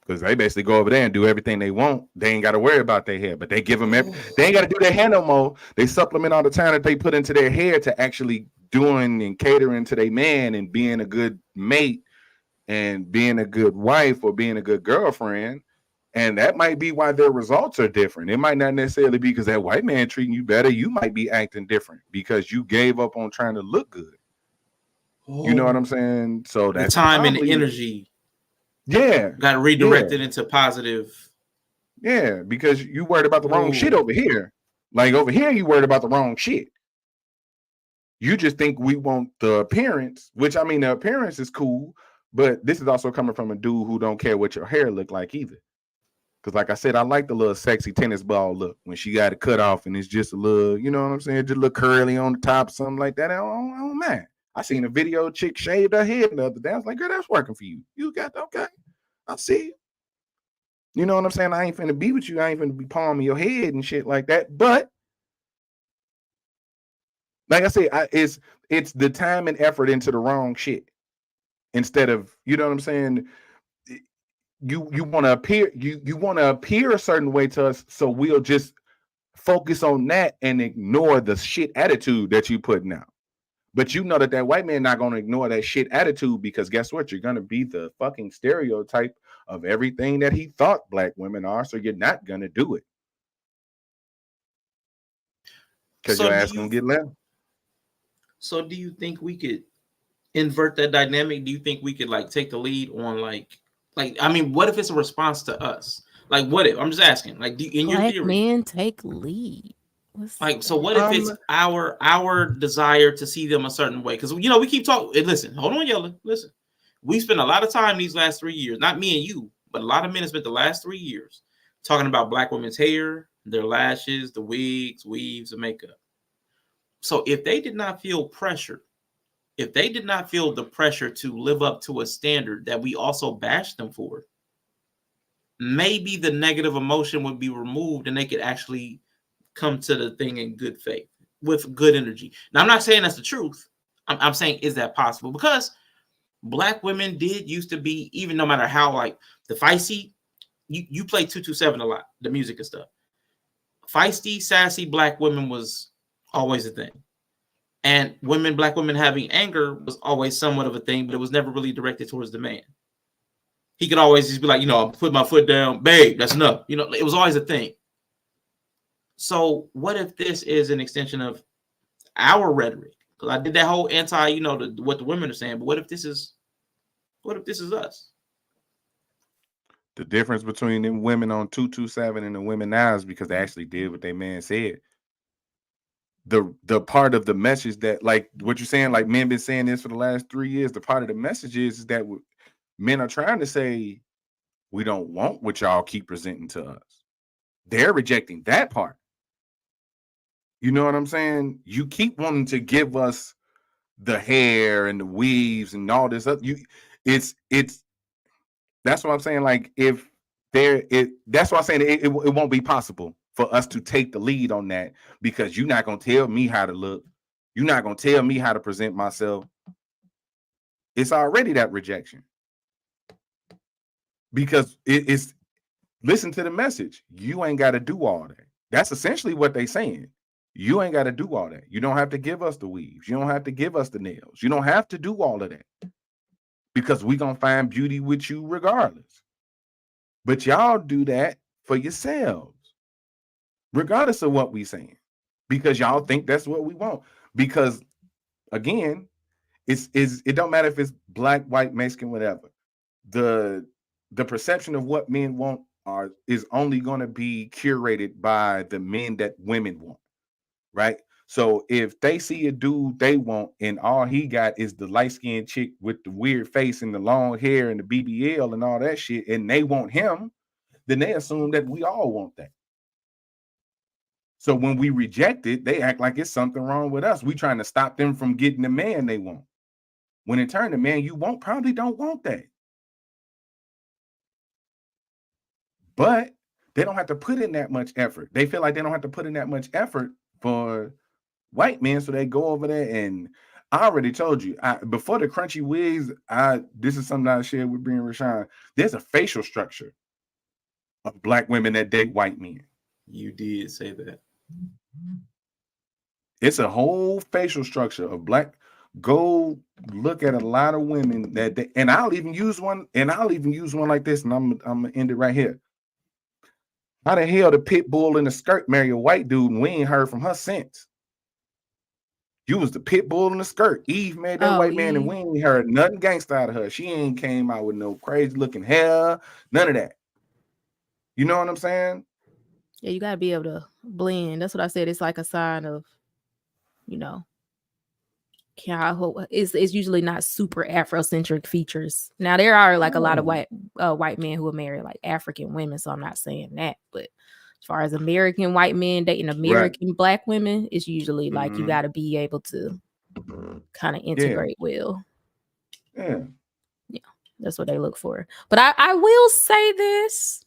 Speaker 5: Because they basically go over there and do everything they want. They ain't got to worry about their hair, but they give them they ain't got to do their hair no more. They supplement all the time that they put into their hair to actually doing and catering to their man and being a good mate and being a good wife or being a good girlfriend. And that might be why their results are different. It might not necessarily be because that white man treating you better. You might be acting different because you gave up on trying to look good. You know what I'm saying? So that's
Speaker 2: the time and the energy.
Speaker 5: Yeah.
Speaker 2: Got redirected into positive.
Speaker 5: Yeah, because you worried about the wrong shit over here. Like over here, you worried about the wrong shit. You just think we want the appearance, which I mean, the appearance is cool, but this is also coming from a dude who don't care what your hair look like either. Because like I said, I like the little sexy tennis ball look when she got it cut off and it's just a little, you know what I'm saying? Just look curly on the top, something like that. I don't mind. I seen a video chick shaved her head the other day. I was like, girl, that's working for you. You got okay. I see you. You know what I'm saying? I ain't finna be with you. I ain't finna be palming your head and shit like that. But like I said, it's the time and effort into the wrong shit instead of, you know what I'm saying? You want to appear, you want to appear a certain way to us, so we'll just focus on that and ignore the shit attitude that you putting out. But you know that white man not going to ignore that shit attitude, because guess what? You're going to be the fucking stereotype of everything that he thought black women are, so you're not going to do it. Because your ass going to get left.
Speaker 2: So do you think we could invert that dynamic? Do you think we could like take the lead on like I mean, what if it's a response to us? Like, what if, I'm just asking, like, in your theory,
Speaker 3: men take lead.
Speaker 2: So what if it's our desire to see them a certain way? Because, you know, we keep talking. Listen, hold on, Yella. Listen, we spent a lot of time these last 3 years, not me and you, but a lot of men have spent the last 3 years talking about black women's hair, their lashes, the wigs, weaves, and makeup. So if they did not feel pressured, if they did not feel the pressure to live up to a standard that we also bash them for, maybe the negative emotion would be removed and they could actually come to the thing in good faith with good energy. Now, I'm not saying that's the truth. I'm saying, is that possible? Because black women did used to be, even no matter how, like the feisty, you play 227 a lot, the music and stuff. Feisty, sassy black women was always a thing. And black women having anger was always somewhat of a thing, but it was never really directed towards the man. He could always just be like, you know, I'll put my foot down, babe, that's enough. You know, it was always a thing. So what if this is an extension of our rhetoric? Because I did that whole anti, you know, what the women are saying, but what if this is us?
Speaker 5: The difference between them women on 227 and the women now is because they actually did what their man said. The part of the message that, like what you're saying, like men been saying this for the last 3 years, the part of the message is that men are trying to say, we don't want what y'all keep presenting to us. They're rejecting that part. You know what I'm saying? You keep wanting to give us the hair and the weaves and all this other. It's that's what I'm saying. Like, if that's why I'm saying it won't be possible for us to take the lead on that, because you're not gonna tell me how to look. You're not gonna tell me how to present myself. It's already that rejection. Because it's, listen to the message. You ain't got to do all that. That's essentially what they saying. You ain't got to do all that. You don't have to give us the weaves. You don't have to give us the nails. You don't have to do all of that, because we gonna find beauty with you regardless. But y'all do that for yourselves, regardless of what we saying, because y'all think that's what we want. Because again, it don't matter if it's black, white, Mexican, whatever. The perception of what men want is only going to be curated by the men that women want, right? So if they see a dude they want and all he got is the light-skinned chick with the weird face and the long hair and the BBL and all that shit, and they want him, then they assume that we all want that. So when we reject it, they act like it's something wrong with us. We trying to stop them from getting the man they want. When in turn, the man you want probably don't want that. But they don't have to put in that much effort. They feel like they don't have to put in that much effort for white men, so they go over there. And I already told you, before the crunchy wigs, this is something I shared with Brian Rashawn. There's a facial structure of black women that date white men.
Speaker 2: You did say that.
Speaker 5: It's a whole facial structure of black. Go look at a lot of women that and I'll even use one like this, and I'm gonna end it right here. How the hell the pit bull in the skirt marry a white dude and we ain't heard from her since? You was the pit bull in the skirt. Eve made that white man, and we ain't heard nothing gangsta out of her. She ain't came out with no crazy looking hair, none of that. You know what I'm saying?
Speaker 3: Yeah, you gotta be able to blend. That's what I said. It's like a sign of, you know, it's usually not super Afrocentric features. Now there are like a lot of white men who are married like African women, so I'm not saying that, but as far as American white men dating American black women, it's usually like you got to be able to kind of integrate well.
Speaker 5: Yeah.
Speaker 3: That's what they look for. But I will say this.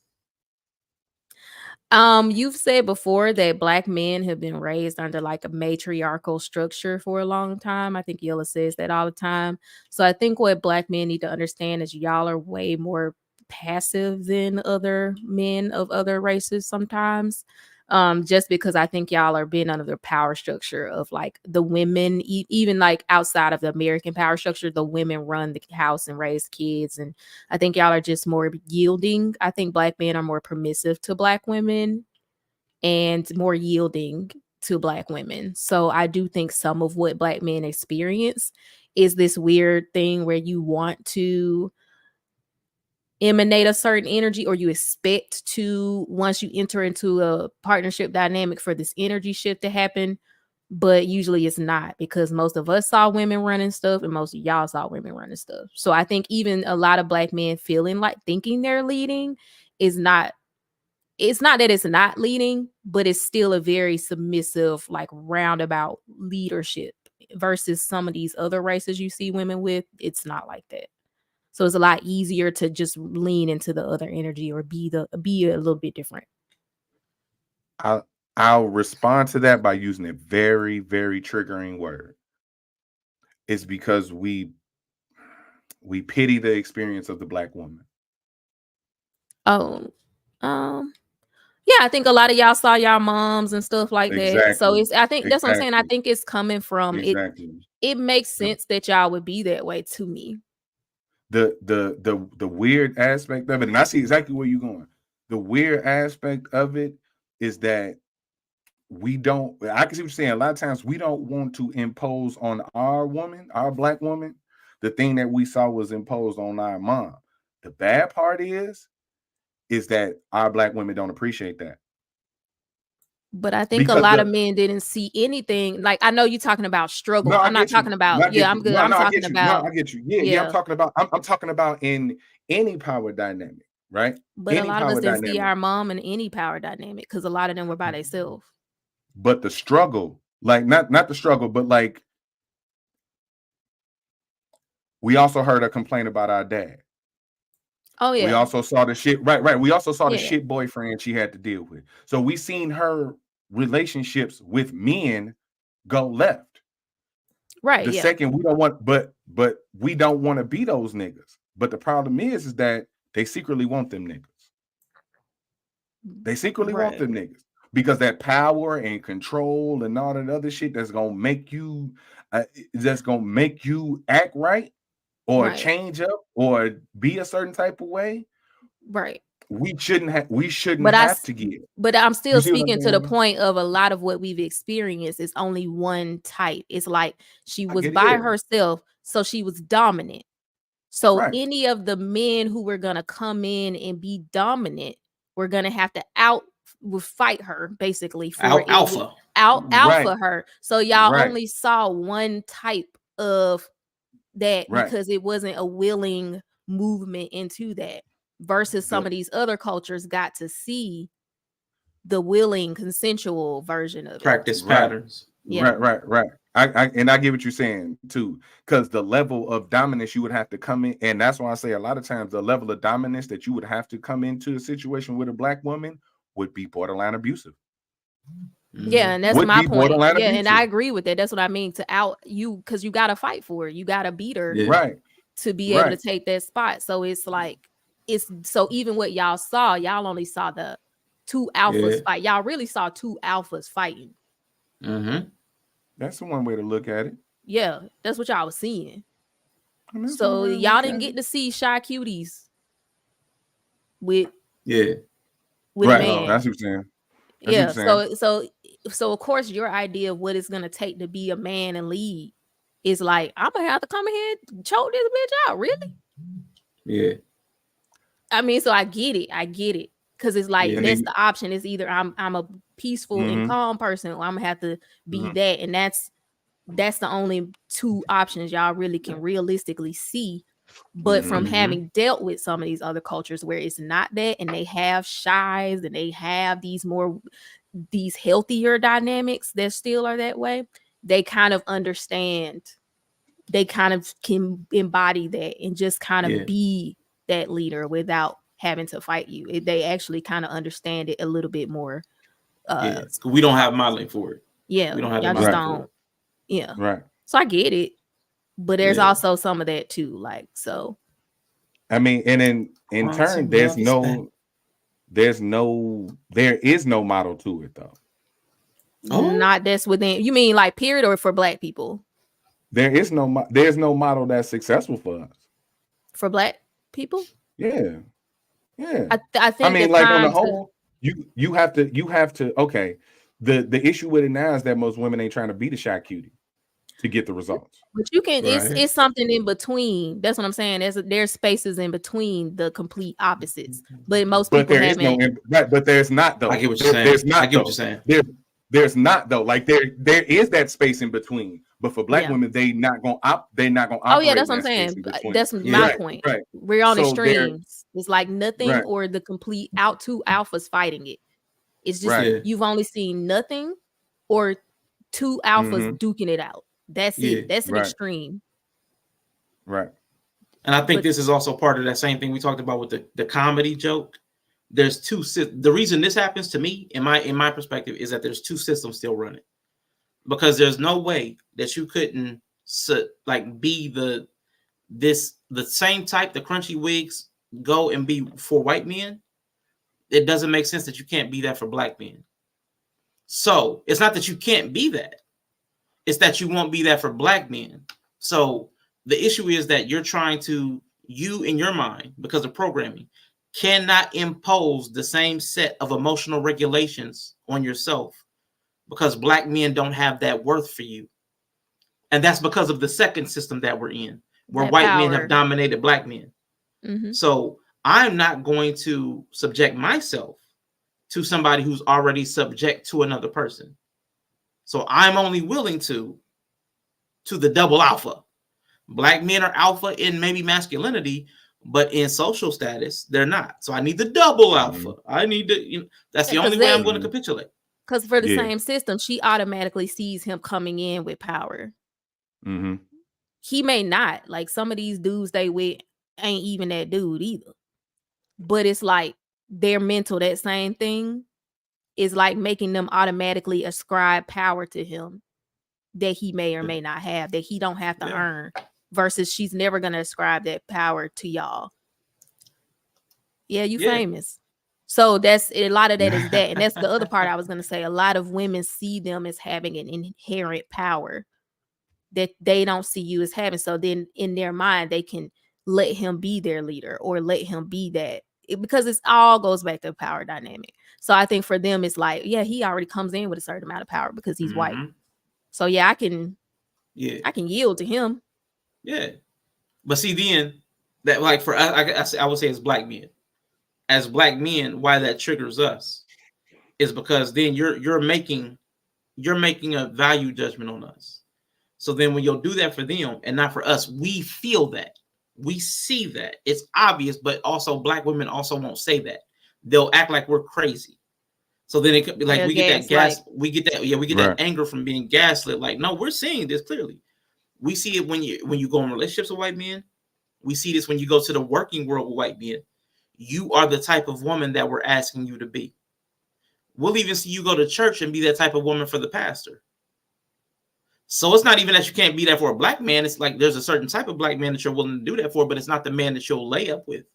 Speaker 3: You've said before that Black men have been raised under like a matriarchal structure for a long time. I think Yella says that all the time. So I think what Black men need to understand is y'all are way more passive than other men of other races sometimes. Just because I think y'all are being under the power structure of like the women, even like outside of the American power structure, the women run the house and raise kids. And I think y'all are just more yielding. I think Black men are more permissive to Black women and more yielding to Black women. So I do think some of what Black men experience is this weird thing where you want to emanate a certain energy, or you expect to, once you enter into a partnership dynamic, for this energy shift to happen. But usually it's not, because most of us saw women running stuff and most of y'all saw women running stuff. So I think even a lot of Black men feeling like thinking they're leading is not, it's not that it's not leading, but it's still a very submissive, like roundabout leadership versus some of these other races you see women with. It's not like that. So it's a lot easier to just lean into the other energy or be a little bit different.
Speaker 5: I'll respond to that by using a very, very triggering word. It's because we pity the experience of the Black woman.
Speaker 3: Oh, yeah, I think a lot of y'all saw y'all moms and stuff like that. So it's, I think that's what I'm saying. I think it's coming from it. It makes sense that y'all would be that way to me.
Speaker 5: The weird aspect of it, and I see exactly where you're going. The weird aspect of it is that I can see what you're saying. A lot of times we don't want to impose on our woman, our Black woman, the thing that we saw was imposed on our mom. The bad part is that our Black women don't appreciate that.
Speaker 3: But I think because a lot of men didn't see anything. Like, I know you're talking about struggle. No, I'm not talking about, I'm good. I'm talking about.
Speaker 5: I get you. Yeah, I'm talking about in any power dynamic, right?
Speaker 3: But a lot of us didn't see our mom in any power dynamic because a lot of them were by themselves.
Speaker 5: But the struggle, like not the struggle, but like we also heard her complain about our dad.
Speaker 3: Oh yeah.
Speaker 5: We also saw the shit. Right. We also saw the shit boyfriend she had to deal with. So we seen her relationships with men go left.
Speaker 3: Right.
Speaker 5: The second we don't want, but we don't want to be those niggas. But the problem is that they secretly want them niggas. They secretly want them niggas because that power and control and all that other shit that's gonna make you, act right. Or change up or be a certain type of way.
Speaker 3: Right.
Speaker 5: We shouldn't have to give.
Speaker 3: But I'm still speaking to the point of a lot of what we've experienced is only one type. It's like she was by herself, so she was dominant. So any of the men who were gonna come in and be dominant, we're gonna have to fight her basically for alpha her. So y'all only saw one type of that because it wasn't a willing movement into that, versus some of these other cultures got to see the willing consensual version of
Speaker 2: practice patterns.
Speaker 5: Right. I get what you're saying too, because the level of dominance you would have to come in, and that's why I say a lot of times the level of dominance that you would have to come into a situation with a Black woman would be borderline abusive.
Speaker 3: Yeah, and that's my point. Yeah, and I agree with that. That's what I mean, to out you, because you got to fight for it. You got to beat her, to be able to take that spot. So it's like, so even what y'all saw, y'all only saw the two alphas fight. Y'all really saw two alphas fighting.
Speaker 2: Mm-hmm.
Speaker 5: That's the one way to look at it.
Speaker 3: Yeah, that's what y'all was seeing. So y'all didn't get to see shy cuties with a man.
Speaker 5: That's what I'm saying.
Speaker 3: So of course your idea of what it's gonna take to be a man and lead is like, I'm gonna have to come in here and choke this bitch out, really?
Speaker 2: Yeah.
Speaker 3: I mean, so I get it. Cause it's like that's the option. Is either I'm a peaceful and calm person, or I'm gonna have to be that. And that's the only two options y'all really can realistically see. But from having dealt with some of these other cultures where it's not that, and they have shies and they have these healthier dynamics that still are that way, they kind of understand, they kind of can embody that and just kind of be that leader without having to fight you. They actually kind of understand it a little bit more.
Speaker 2: We don't have modeling for it.
Speaker 3: Yeah,
Speaker 2: we don't have
Speaker 3: y'all
Speaker 2: the
Speaker 3: just
Speaker 2: modeling for
Speaker 3: don't.
Speaker 2: it.
Speaker 3: Yeah,
Speaker 5: Right.
Speaker 3: So I get it, but there's also some of that too. Like, so
Speaker 5: I mean, and in turn, there is no model to it though.
Speaker 3: Not that's within. You mean like period or for Black people?
Speaker 5: There's no model that's successful for us.
Speaker 3: For Black people?
Speaker 5: Yeah.
Speaker 3: I think.
Speaker 5: I mean, like on the whole, you have to. Okay, the issue with it now is that most women ain't trying to be the shy cutie to get the results.
Speaker 3: But you can.
Speaker 2: Right.
Speaker 3: It's something in between. That's what I'm saying. There's spaces in between the complete opposites. But most people haven't.
Speaker 5: But there's not though.
Speaker 2: I get what you're saying.
Speaker 5: There's not.
Speaker 2: I get what you're saying.
Speaker 5: There's not though. Like there is that space in between. But for Black women, they not gonna operate.
Speaker 3: Oh yeah, that's what I'm saying. That's my point.
Speaker 5: Right.
Speaker 3: We're on extremes. It's like nothing or the complete two alphas fighting it. It's just you've only seen nothing or two alphas duking it out. That's it. That's an extreme.
Speaker 5: Right.
Speaker 2: And I think this is also part of that same thing we talked about with the comedy joke. There's two. The reason this happens to me, in my perspective, is that there's two systems still running. Because there's no way that you couldn't be the same type, the crunchy wigs go and be for white men. It doesn't make sense that you can't be that for Black men. So it's not that you can't be that. It's that you won't be that for Black men. So the issue is that you in your mind, because of programming, cannot impose the same set of emotional regulations on yourself. Because Black men don't have that worth for you. And that's because of the second system that we're in, where white men have dominated Black men. Mm-hmm. So I'm not going to subject myself to somebody who's already subject to another person. So I'm only willing to the double alpha. Black men are alpha in maybe masculinity, but in social status, they're not. So I need the double alpha. I need to, that's the only way I'm going to capitulate.
Speaker 3: Because for the same system, she automatically sees him coming in with power.
Speaker 5: Mm-hmm.
Speaker 3: He may not. Like some of these dudes they with ain't even that dude either. But it's like their mental, that same thing is like making them automatically ascribe power to him that he may or may not have, that he don't have to earn. Versus she's never going to ascribe that power to y'all. Yeah, you famous. So that's a lot of that is that. And that's the other part I was going to say. A lot of women see them as having an inherent power that they don't see you as having. So then in their mind, they can let him be their leader or let him be that. Because it all goes back to power dynamic. So I think for them, it's like, yeah, he already comes in with a certain amount of power because he's white. So yeah, I can yield to him.
Speaker 2: Yeah. But see, then that like for us, I would say as Black men. As Black men, why that triggers us is because then you're making a value judgment on us. So then when you'll do that for them and not for us, we feel that. We see that. It's obvious, but also Black women also won't say that. They'll act like we're crazy. So then it could be like we get that anger from being gaslit. Like, no, we're seeing this clearly. We see it when you go in relationships with white men. We see this when you go to the working world with white men. You are the type of woman that we're asking you to be. We'll even see you go to church and be that type of woman for the pastor. So it's not even that you can't be that for a Black man. It's like there's a certain type of Black man that you're willing to do that for, but it's not the man that you'll lay up with.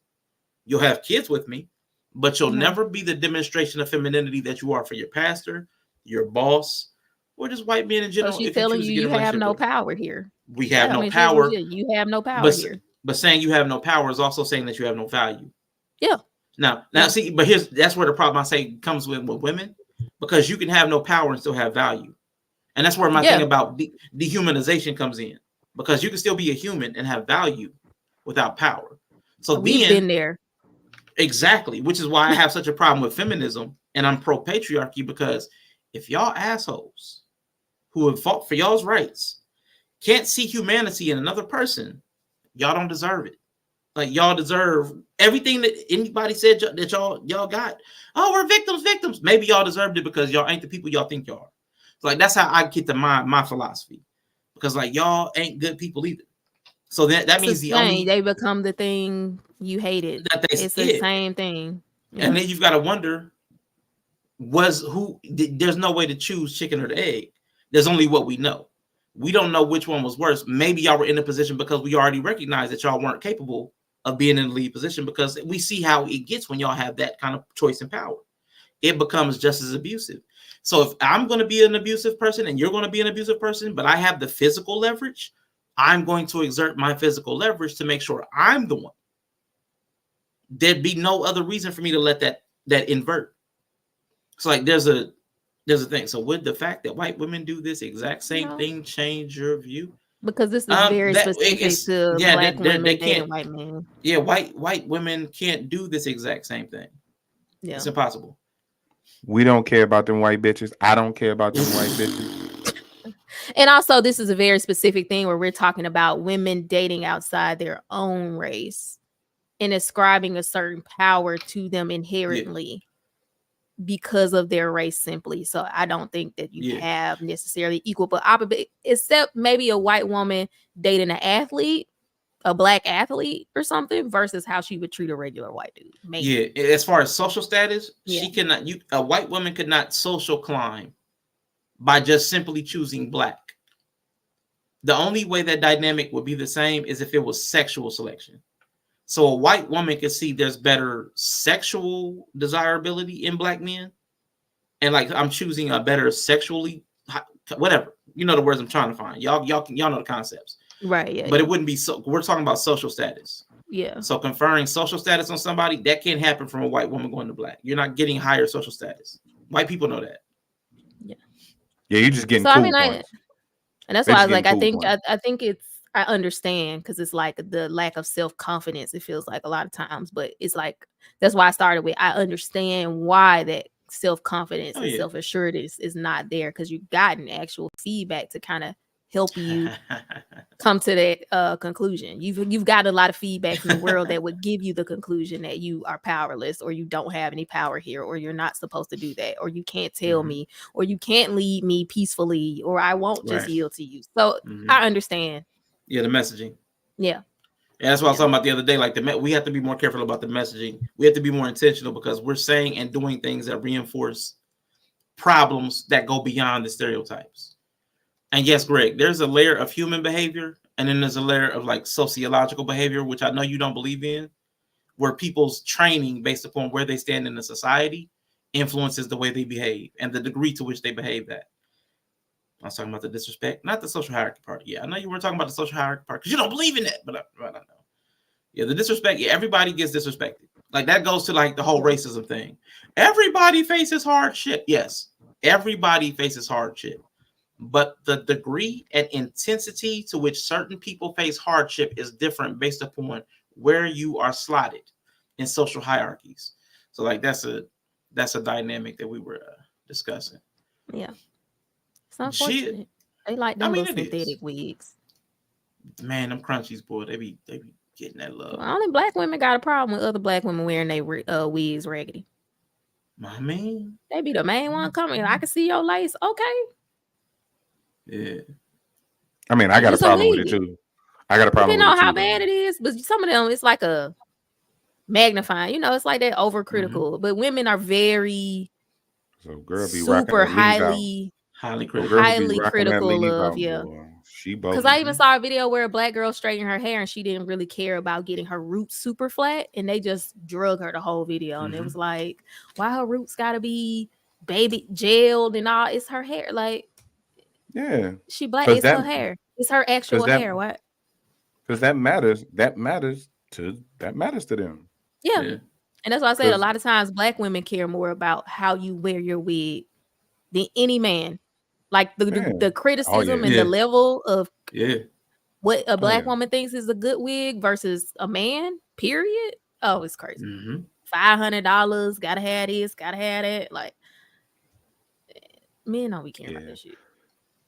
Speaker 2: You'll have kids with me, but you'll never be the demonstration of femininity that you are for your pastor, your boss, or just white men in general.
Speaker 3: So she's telling you have no power here.
Speaker 2: We have no power.
Speaker 3: You have no power here.
Speaker 2: But saying you have no power is also saying that you have no value.
Speaker 3: Yeah.
Speaker 2: Now see, but that's where the problem I say comes with women, because you can have no power and still have value. And that's where my thing about dehumanization comes in, because you can still be a human and have value without power. So
Speaker 3: we've been there.
Speaker 2: Exactly, which is why I have such a problem with feminism and I'm pro patriarchy, because if y'all assholes who have fought for y'all's rights can't see humanity in another person, y'all don't deserve it. Like, y'all deserve everything that anybody said that y'all got. Oh, we're victims. Maybe y'all deserved it because y'all ain't the people y'all think y'all are. Like that's how I get to my philosophy, because like y'all ain't good people either. So that means the only
Speaker 3: they become the thing you hated.
Speaker 2: that they
Speaker 3: It's the same thing. Yeah.
Speaker 2: And then you've got to wonder, there's no way to choose chicken or the egg. There's only what we know. We don't know which one was worse. Maybe y'all were in a position because we already recognized that y'all weren't capable of being in the lead position, because we see how it gets when y'all have that kind of choice and power. It becomes just as abusive. So if I'm going to be an abusive person and you're going to be an abusive person, but I have the physical leverage, I'm going to exert my physical leverage to make sure I'm the one. There'd be no other reason for me to let that invert. So like there's a thing. So would the fact that white women do this exact same thing change your view?
Speaker 3: Because this is very specific to black women dating white men.
Speaker 2: Yeah, white women can't do this exact same thing. Yeah. It's impossible.
Speaker 5: We don't care about them white bitches. I don't care about them white bitches.
Speaker 3: And also, this is a very specific thing where we're talking about women dating outside their own race and ascribing a certain power to them inherently because of their race simply. So I don't think that you have necessarily equal but opposite, except maybe a white woman dating an athlete, a black athlete or something, versus how she would treat a regular white dude. Maybe.
Speaker 2: Yeah, as far as social status, she cannot. A white woman could not social climb by just simply choosing black. The only way that dynamic would be the same is if it was sexual selection. So a white woman can see there's better sexual desirability in black men, and like I'm choosing a better sexually, whatever, you know the words I'm trying to find. Y'all know the concepts.
Speaker 3: Right, yeah.
Speaker 2: But it wouldn't be so. We're talking about social status.
Speaker 3: Yeah.
Speaker 2: So conferring social status on somebody, that can't happen from a white woman going to black. You're not getting higher social status. White people know that.
Speaker 5: Yeah, you're just getting.
Speaker 3: So
Speaker 5: cool
Speaker 3: and that's why I was like, I think it's. I understand, because it's like the lack of self-confidence. It feels like a lot of times, but it's like that's why I started with. I understand why that self-confidence and self-assuredness is not there, because you've gotten actual feedback to kind of help you come to that conclusion. You've got a lot of feedback from the world that would give you the conclusion that you are powerless, or you don't have any power here, or you're not supposed to do that, or you can't tell me, or you can't lead me peacefully, or I won't just yield to you. So I understand.
Speaker 2: Yeah, the messaging.
Speaker 3: Yeah.
Speaker 2: And that's what I was talking about the other day. Like we have to be more careful about the messaging. We have to be more intentional, because we're saying and doing things that reinforce problems that go beyond the stereotypes. And yes, Greg, there's a layer of human behavior, and then there's a layer of like sociological behavior, which I know you don't believe in, where people's training based upon where they stand in the society influences the way they behave and the degree to which they behave that. I was talking about the disrespect, not the social hierarchy part. Yeah, I know you were talking about the social hierarchy part because you don't believe in that, but I don't know. Yeah, the disrespect. Yeah, everybody gets disrespected. Like that goes to like the whole racism thing. Everybody faces hardship. Yes, everybody faces hardship, but the degree and intensity to which certain people face hardship is different based upon where you are slotted in social hierarchies. So like that's a dynamic that we were discussing.
Speaker 3: Yeah. It's unfortunate. They like them little synthetic wigs.
Speaker 2: Man, them crunchies, boy, they be getting that love.
Speaker 3: Well, only black women got a problem with other black women wearing their wigs raggedy.
Speaker 2: My man,
Speaker 3: they be the main one coming. I can see your lace. Okay.
Speaker 2: Yeah.
Speaker 5: I mean, I got a problem with it too. I got a problem.
Speaker 3: Depending on how bad it is, but some of them it's like a magnifying. You know, it's like that overcritical. But women are very super highly critical of because I even saw a video where a black girl straightened her hair and she didn't really care about getting her roots super flat, and they just drug her the whole video. And it was like, why her roots gotta be baby gelled and all? It's her hair, like she black. It's her hair. It's her actual hair. What?
Speaker 5: Because that matters to them.
Speaker 3: Yeah. And that's why I said a lot of times black women care more about how you wear your wig than any man. Like the criticism and the level of what a black woman thinks is a good wig versus a man, period. Oh, it's crazy. $500, gotta have this, gotta have that. Like, men don't be caring about that shit.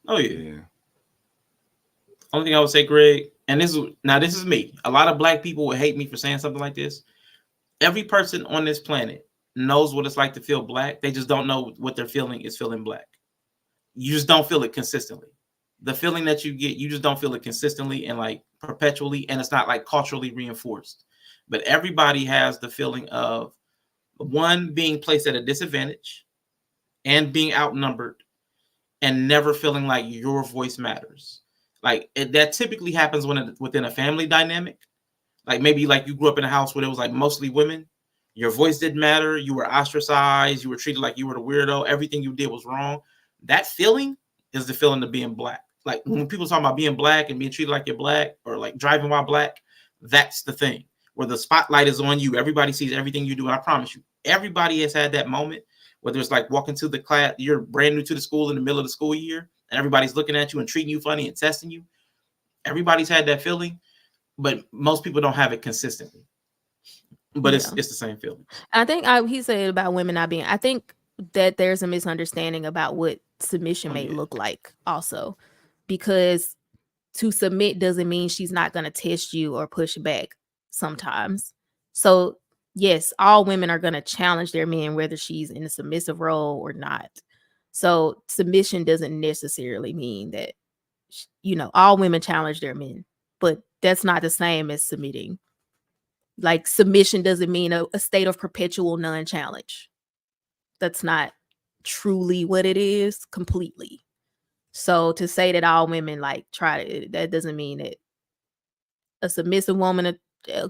Speaker 2: Oh yeah. Only thing I would say, Greg, and this is me. A lot of black people would hate me for saying something like this. Every person on this planet knows what it's like to feel black. They just don't know what they're feeling is feeling black. You just don't feel it consistently. The feeling that you get, you just don't feel it consistently and like perpetually, and it's not like culturally reinforced. But everybody has the feeling of one, being placed at a disadvantage and being outnumbered and never feeling like your voice matters. Like that typically happens when within a family dynamic. Like maybe like you grew up in a house where it was like mostly women. Your voice didn't matter. You were ostracized. You were treated like you were the weirdo. Everything you did was wrong. That feeling is the feeling of being black. Like when people talk about being black and being treated like you're black or like driving while black, that's the thing where the spotlight is on you. Everybody sees everything you do. And I promise you, everybody has had that moment, whether it's like walking to the class, you're brand new to the school in the middle of the school year and everybody's looking at you and treating you funny and testing you. Everybody's had that feeling, but most people don't have it consistently. But it's the same feeling.
Speaker 3: I think he said about women not being, I think that there's a misunderstanding about what submission may look like also, because to submit doesn't mean she's not going to test you or push back sometimes. So yes, all women are going to challenge their men, whether she's in a submissive role or not. So submission doesn't necessarily mean that, you know, all women challenge their men, but that's not the same as submitting. Like submission doesn't mean a state of perpetual non-challenge. That's not truly what it is completely. So to say that all women like try to, that doesn't mean that a submissive woman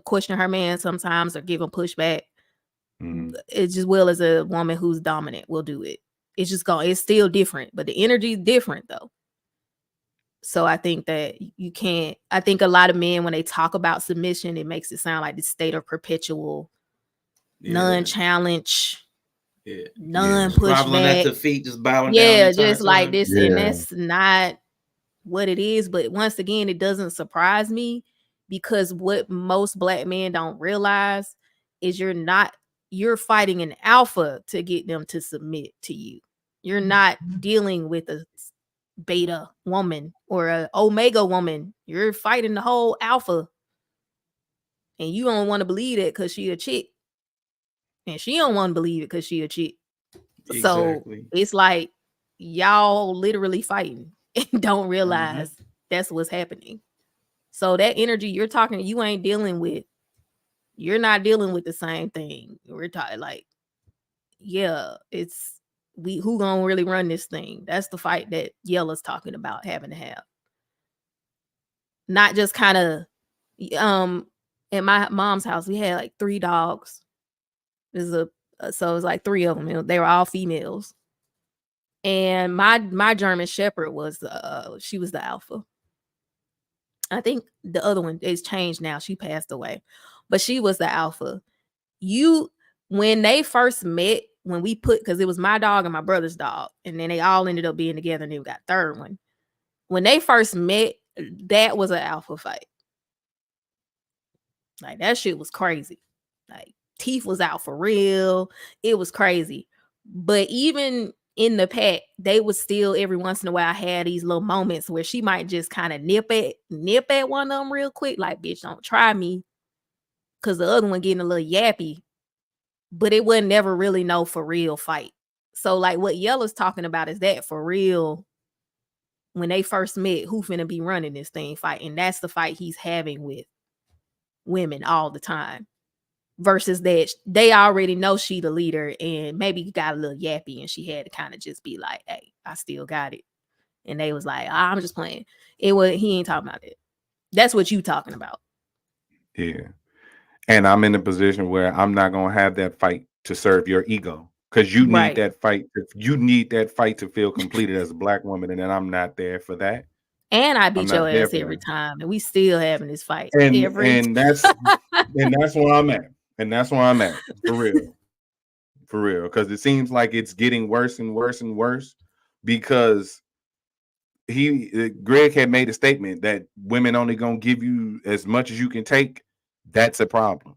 Speaker 3: question her man sometimes or give him pushback. It's just well as a woman who's dominant will do it. It's just it's still different, but the energy is different though. So I think that you can't, I think a lot of men, when they talk about submission, it makes it sound like this state of perpetual non-challenge, non-pushback.
Speaker 2: At the feet, just bowing down.
Speaker 3: Just like this. Yeah. And that's not what it is. But once again, it doesn't surprise me because what most black men don't realize is you're fighting an alpha to get them to submit to you. You're not dealing with a beta woman or a omega woman. You're fighting the whole alpha, and you don't want to believe it because she a chick, and she don't want to believe it because she a chick. Exactly. So it's like y'all literally fighting and don't realize that's what's happening. So that energy you're talking, you ain't dealing with. You're not dealing with the same thing. We're talking like, it's who gonna really run this thing? That's the fight that Yella's talking about having to have. Not just kind of at my mom's house, we had like 3 dogs. So it was like 3 of them. They were all females. And my German Shepherd was she was the alpha. I think the other one is changed now. She passed away. But she was the alpha. When they first met, when we because it was my dog and my brother's dog, and then they all ended up being together and then we got 3rd one. When they first met, that was an alpha fight. Like that shit was crazy. Like teeth was out for real. It was crazy. But even in the pack, they would still every once in a while have these little moments where she might just kind of nip at one of them real quick. Like, bitch, don't try me. Cause the other one getting a little yappy. But it wasn't never really no for real fight. So like what Yella's talking about is that for real, when they first met, who finna be running this thing fight? And that's the fight he's having with women all the time. Versus that they already know she the leader and maybe got a little yappy and she had to kind of just be like, hey, I still got it. And they was like, I'm just playing. He ain't talking about it. That's what you talking about.
Speaker 5: Yeah. And I'm in a position where I'm not going to have that fight to serve your ego because you need that fight. You need that fight to feel completed as a black woman. And then I'm not there for that.
Speaker 3: And I beat your ass every time. And we still having this fight.
Speaker 5: And that's where I'm at. And that's where I'm at. For real. For real. Because it seems like it's getting worse and worse and worse because Greg had made a statement that women only going to give you as much as you can take. That's a problem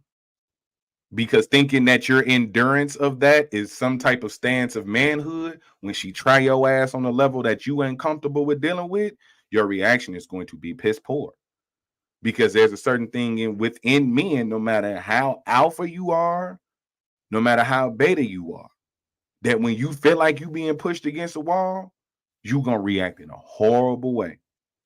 Speaker 5: because thinking that your endurance of that is some type of stance of manhood when she try your ass on a level that you ain't comfortable with dealing with, your reaction is going to be piss poor because there's a certain thing within men, no matter how alpha you are, no matter how beta you are, that when you feel like you being pushed against a wall, you're gonna react in a horrible way.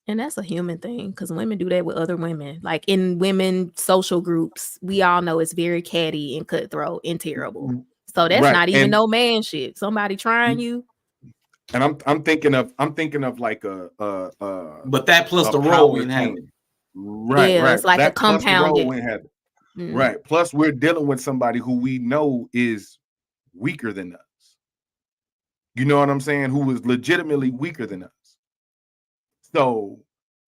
Speaker 3: And that's a human thing because women do that with other women. Like in women social groups, we all know it's very catty and cutthroat and terrible. So that's
Speaker 5: Right.
Speaker 3: not even
Speaker 5: And
Speaker 3: no man shit. Somebody trying you.
Speaker 5: and I'm thinking of like a
Speaker 2: But that plus
Speaker 5: a
Speaker 2: the role
Speaker 5: power
Speaker 2: ain't happening.
Speaker 5: thing. Right,
Speaker 3: Yeah,
Speaker 5: right.
Speaker 3: it's like a
Speaker 5: That plus the role
Speaker 3: compounded.
Speaker 5: wouldn't happen.
Speaker 3: Mm.
Speaker 5: Right. Plus, we're dealing with somebody who we know is weaker than us. You know what I'm saying? Who is legitimately weaker than us. So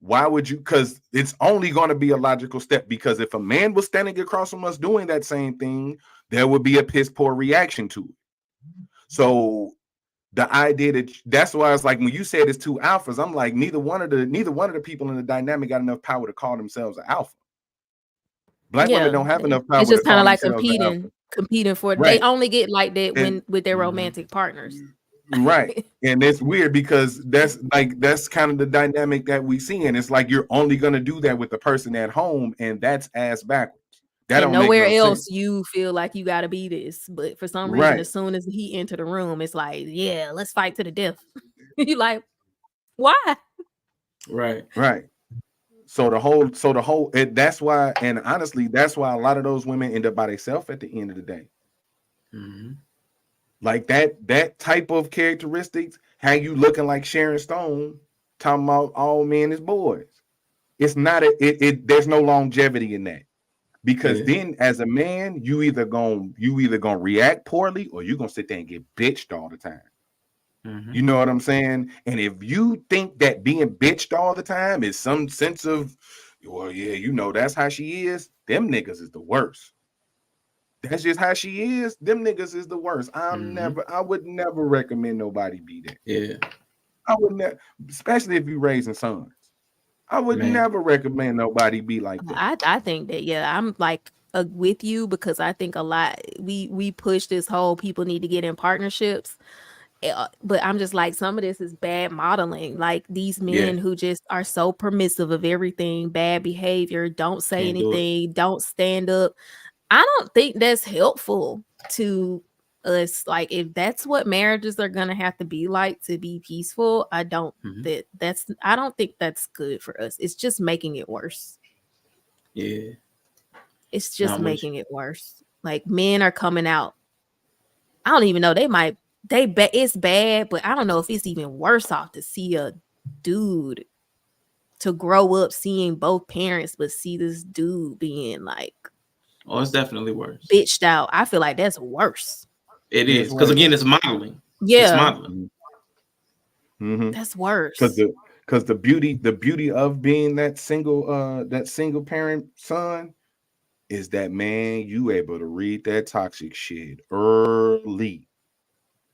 Speaker 5: why would you? Because it's only going to be a logical step. Because if a man was standing across from us doing that same thing, there would be a piss poor reaction to it. So the idea that's why it's like when you said it's two alphas, I'm like neither one of the people in the dynamic got enough power to call themselves an alpha. Black women don't have enough power
Speaker 3: It's just
Speaker 5: to
Speaker 3: kind
Speaker 5: call
Speaker 3: of like
Speaker 5: themselves an alpha.
Speaker 3: competing for.
Speaker 5: Right.
Speaker 3: They only get like that when
Speaker 5: And-
Speaker 3: with their romantic partners.
Speaker 5: Right. And it's weird because that's kind of the dynamic that we see. And it's like you're only gonna do that with the person at home, and that's ass backwards. That
Speaker 3: And
Speaker 5: don't
Speaker 3: nowhere
Speaker 5: make no
Speaker 3: else
Speaker 5: sense.
Speaker 3: you feel like you gotta be this. But for some reason,
Speaker 5: Right.
Speaker 3: as soon as he entered the room, it's like, yeah, let's fight to the death. You like, why?
Speaker 2: Right.
Speaker 5: Right. So the whole that's why, and honestly, that's why a lot of those women end up by themselves at the end of the day.
Speaker 2: Mm-hmm.
Speaker 5: Like that type of characteristics, how you looking like Sharon Stone, talking about all men is boys. It's not there's no longevity in that. Because then as a man, you either gonna react poorly or you're gonna sit there and get bitched all the time.
Speaker 2: Mm-hmm.
Speaker 5: You know what I'm saying? And if you think that being bitched all the time is some sense of, well, yeah, you know, that's how she is, them niggas is the worst. That's just how she is. Them niggas is the worst. I would never recommend nobody be that.
Speaker 2: Yeah.
Speaker 5: I would never, especially if you're raising sons. I would never recommend nobody be like that.
Speaker 3: I think that, yeah, I'm like with you because I think a lot we push this whole people need to get in partnerships. But I'm just like, some of this is bad modeling. Like these men who just are so permissive of everything, bad behavior, don't say anything, don't stand up. I don't think that's helpful to us. Like, if that's what marriages are gonna have to be like to be peaceful, I don't think that's good for us. It's just making it worse.
Speaker 2: Yeah.
Speaker 3: It's just making it worse. Like men are coming out. I don't even know. It's bad, but I don't know if it's even worse off to see a dude to grow up seeing both parents, but see this dude being like,
Speaker 2: oh, it's definitely worse.
Speaker 3: Bitched out. I feel like that's worse.
Speaker 2: It is because again, it's modeling.
Speaker 3: Yeah,
Speaker 2: it's modeling.
Speaker 5: Mm-hmm.
Speaker 3: That's worse.
Speaker 5: Because the beauty of being that single parent son is that, man, you able to read that toxic shit early.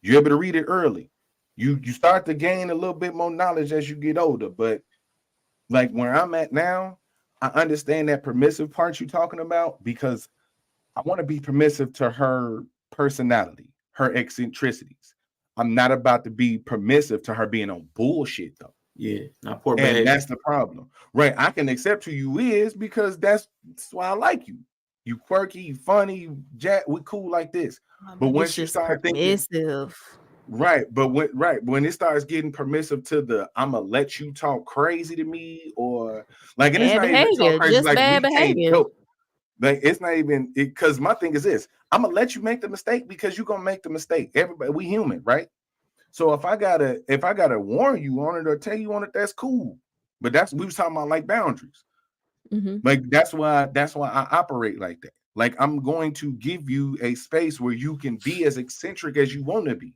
Speaker 5: You're able to read it early. You start to gain a little bit more knowledge as you get older. But like where I'm at now, I understand that permissive part you're talking about because I want to be permissive to her personality, her eccentricities. I'm not about to be permissive to her being on bullshit though.
Speaker 2: Yeah, not poor
Speaker 5: and
Speaker 2: behavior.
Speaker 5: That's the problem, right? I can accept who you is because that's why I like you. You quirky, you funny, Jack. We cool like this. But once you start thinking, right? But when it starts getting permissive to the, I'ma let you talk crazy to me, or like, and it's not even talk crazy,
Speaker 3: just
Speaker 5: like
Speaker 3: bad behavior.
Speaker 5: Like it's not even because my thing is this: I'm gonna let you make the mistake because you're gonna make the mistake. Everybody, we human, right? So if I gotta warn you on it or tell you on it, that's cool. But we was talking about like boundaries. Like that's why I operate like that. Like I'm going to give you a space where you can be as eccentric as you want to be.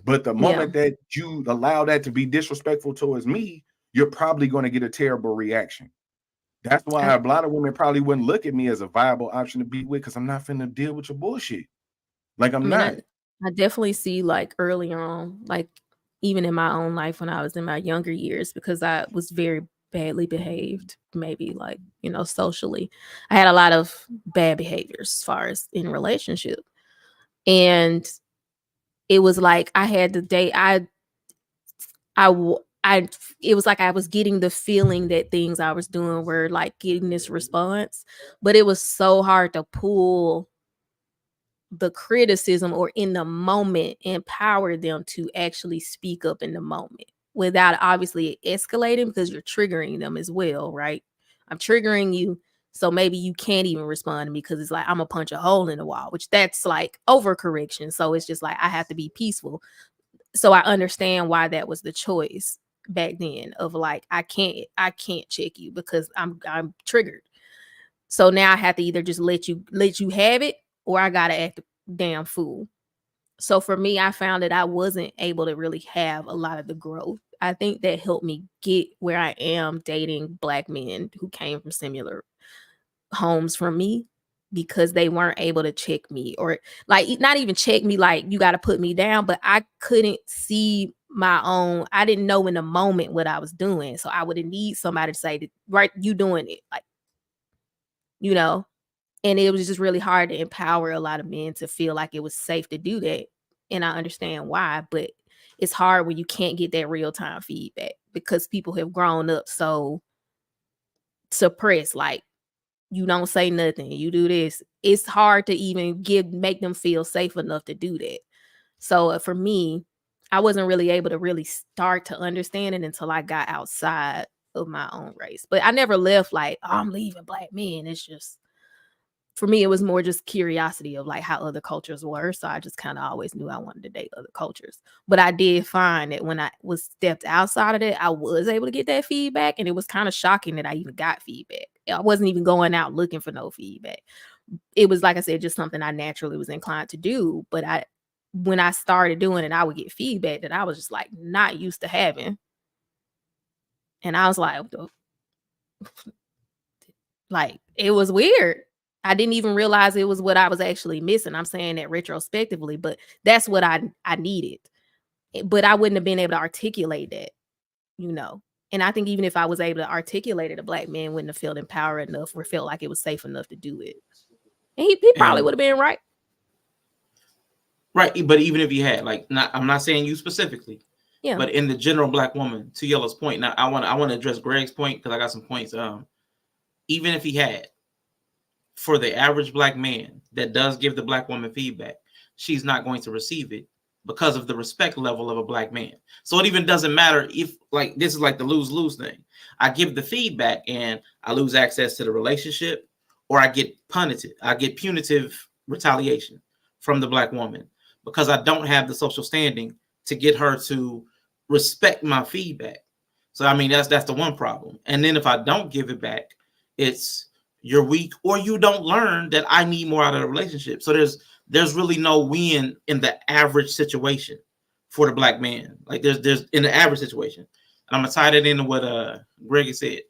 Speaker 5: But the moment that you allow that to be disrespectful towards me, you're probably going to get a terrible reaction. That's why a lot of women probably wouldn't look at me as a viable option to be with, because I'm not finna deal with your bullshit. Like I'm not.
Speaker 3: I definitely see, like early on, like even in my own life when I was in my younger years, because I was very badly behaved, maybe like, socially. I had a lot of bad behaviors as far as in relationship. And it was like I had to date, it was like I was getting the feeling that things I was doing were like getting this response, but it was so hard to pull the criticism or in the moment empower them to actually speak up in the moment without obviously escalating, because you're triggering them as well, right? I'm triggering you, so maybe you can't even respond to me because it's like I'm gonna punch a hole in the wall, which that's like overcorrection. So it's just like I have to be peaceful. So I understand why that was the choice back then of like I can't check you because I'm triggered. So now I have to either just let you have it, or I gotta act a damn fool. So for me, I found that I wasn't able to really have a lot of the growth. I think that helped me get where I am dating Black men who came from similar homes from me, because they weren't able to check me, or like not even check me like you got to put me down, but I couldn't see my own. I didn't know in the moment what I was doing. So I would need somebody to say, right, you doing it, like, you know. And it was just really hard to empower a lot of men to feel like it was safe to do that. And I understand why, but it's hard when you can't get that real time feedback because people have grown up so suppressed. Like, you don't say nothing, you do this. It's hard to even make them feel safe enough to do that. So for me, I wasn't really able to really start to understand it until I got outside of my own race. But I never left like, oh, I'm leaving Black men. It's just, for me, it was more just curiosity of like how other cultures were. So I just kind of always knew I wanted to date other cultures. But I did find that when I was stepped outside of that, I was able to get that feedback. And it was kind of shocking that I even got feedback. I wasn't even going out looking for no feedback. It was, like I said, just something I naturally was inclined to do. But when I started doing it, I would get feedback that I was just like not used to having. And I was like, it was weird. I didn't even realize it was what I was actually missing. I'm saying that retrospectively, but that's what I needed. But I wouldn't have been able to articulate that, you know. And I think even if I was able to articulate it, a Black man wouldn't have felt empowered enough or felt like it was safe enough to do it. And he probably would have been right.
Speaker 2: Right. But even if you had, like, I'm not saying you specifically,
Speaker 3: yeah,
Speaker 2: but in the general Black woman, to Yellow's point. Now I want to address Greg's point because I got some points. Even if he had, for the average Black man that does give the Black woman feedback, she's not going to receive it because of the respect level of a Black man. So it even doesn't matter if, like, this is like the lose-lose thing. I give the feedback and I lose access to the relationship, or I get punitive retaliation from the Black woman because I don't have the social standing to get her to respect my feedback. So, I mean, that's the one problem. And then if I don't give it back, it's you're weak, or you don't learn that I need more out of the relationship. So there's really no win in the average situation for the Black man. Like there's in the average situation. And I'm gonna tie that into what Greg said.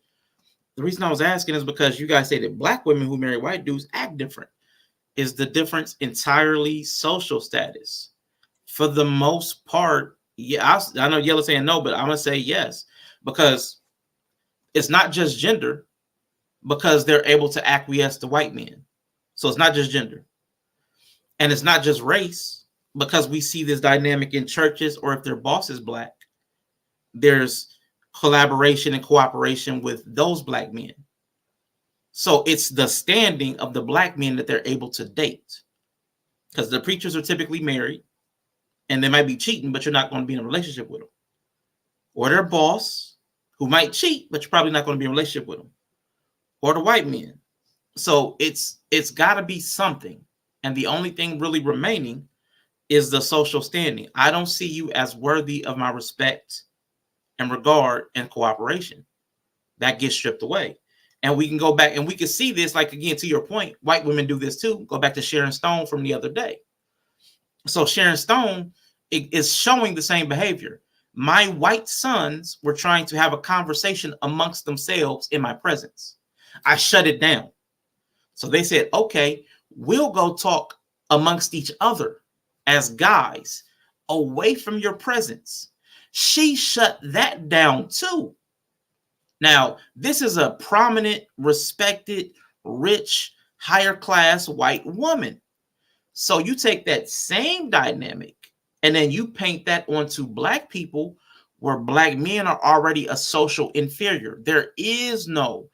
Speaker 2: The reason I was asking is because you guys say that Black women who marry white dudes act different. Is the difference entirely social status? For the most part, yeah. I know Yellow's saying no, but I'm gonna say yes, because it's not just gender. Because they're able to acquiesce to white men. So it's not just gender. And it's not just race, because we see this dynamic in churches, or if their boss is Black, there's collaboration and cooperation with those Black men. So it's the standing of the Black men that they're able to date. Because the preachers are typically married, and they might be cheating, but you're not going to be in a relationship with them. Or their boss, who might cheat, but you're probably not going to be in a relationship with them. Or the white men. So it's got to be something. And the only thing really remaining is the social standing. I don't see you as worthy of my respect and regard and cooperation. That gets stripped away. And we can go back and we can see this, like, again, to your point, white women do this too. Go back to Sharon Stone from the other day. So Sharon Stone is showing the same behavior. My white sons were trying to have a conversation amongst themselves in my presence. I shut it down. So they said, okay, we'll go talk amongst each other as guys away from your presence. She shut that down too. Now, this is a prominent, respected, rich, higher class white woman. So you take that same dynamic and then you paint that onto Black people, where Black men are already a social inferior. There is no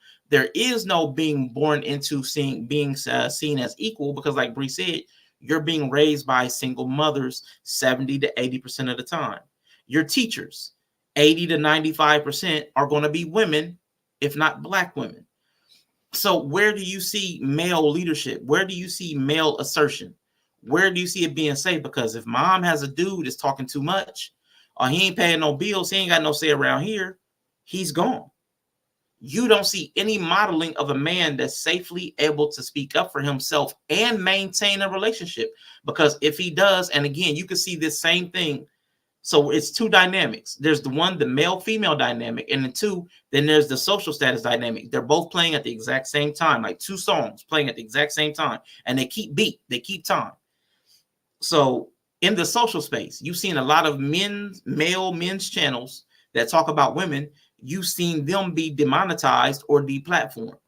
Speaker 2: being born into being seen as equal, because, like Bree said, you're being raised by single mothers 70 to 80% of the time. Your teachers, 80 to 95% are going to be women, if not Black women. So where do you see male leadership? Where do you see male assertion? Where do you see it being safe? Because if mom has a dude that's talking too much, or he ain't paying no bills, he ain't got no say around here, he's gone. You don't see any modeling of a man that's safely able to speak up for himself and maintain a relationship. Because if he does, and again, you can see this same thing. So it's two dynamics. There's the one, the male-female dynamic, and the two, then there's the social status dynamic. They're both playing at the exact same time, like two songs playing at the exact same time, and they keep beat, they keep time. So in the social space, you've seen a lot of male men's channels that talk about women. You've seen them be demonetized or deplatformed.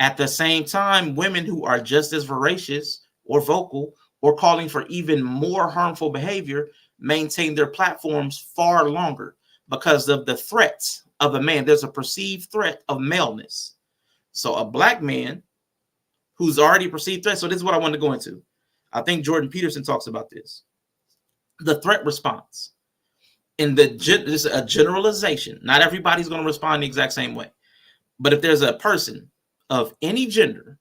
Speaker 2: At the same time, women who are just as voracious or vocal or calling for even more harmful behavior maintain their platforms far longer because of the threats of a man. There's a perceived threat of maleness. So a Black man who's already perceived threat. So this is what I want to go into. I think Jordan Peterson talks about this. The threat response. This is a generalization. Not everybody's going to respond the exact same way. But if there's a person of any gender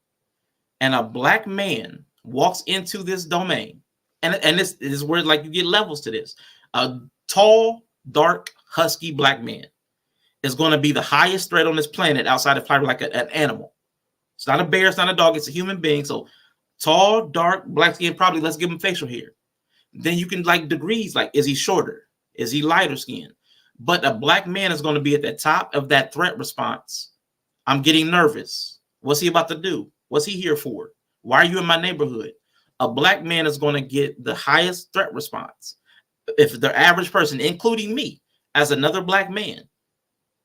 Speaker 2: and a Black man walks into this domain, and this is where like you get levels to this. A tall, dark, husky Black man is going to be the highest threat on this planet outside of probably like an animal. It's not a bear, it's not a dog, it's a human being. So tall, dark, Black skin, probably let's give him facial hair. Then you can like degrees, like is he shorter? Is he lighter skin? But a Black man is going to be at the top of that threat response. I'm getting nervous. What's he about to do? What's he here for? Why are you in my neighborhood? A Black man is going to get the highest threat response. If the average person, including me, as another Black man,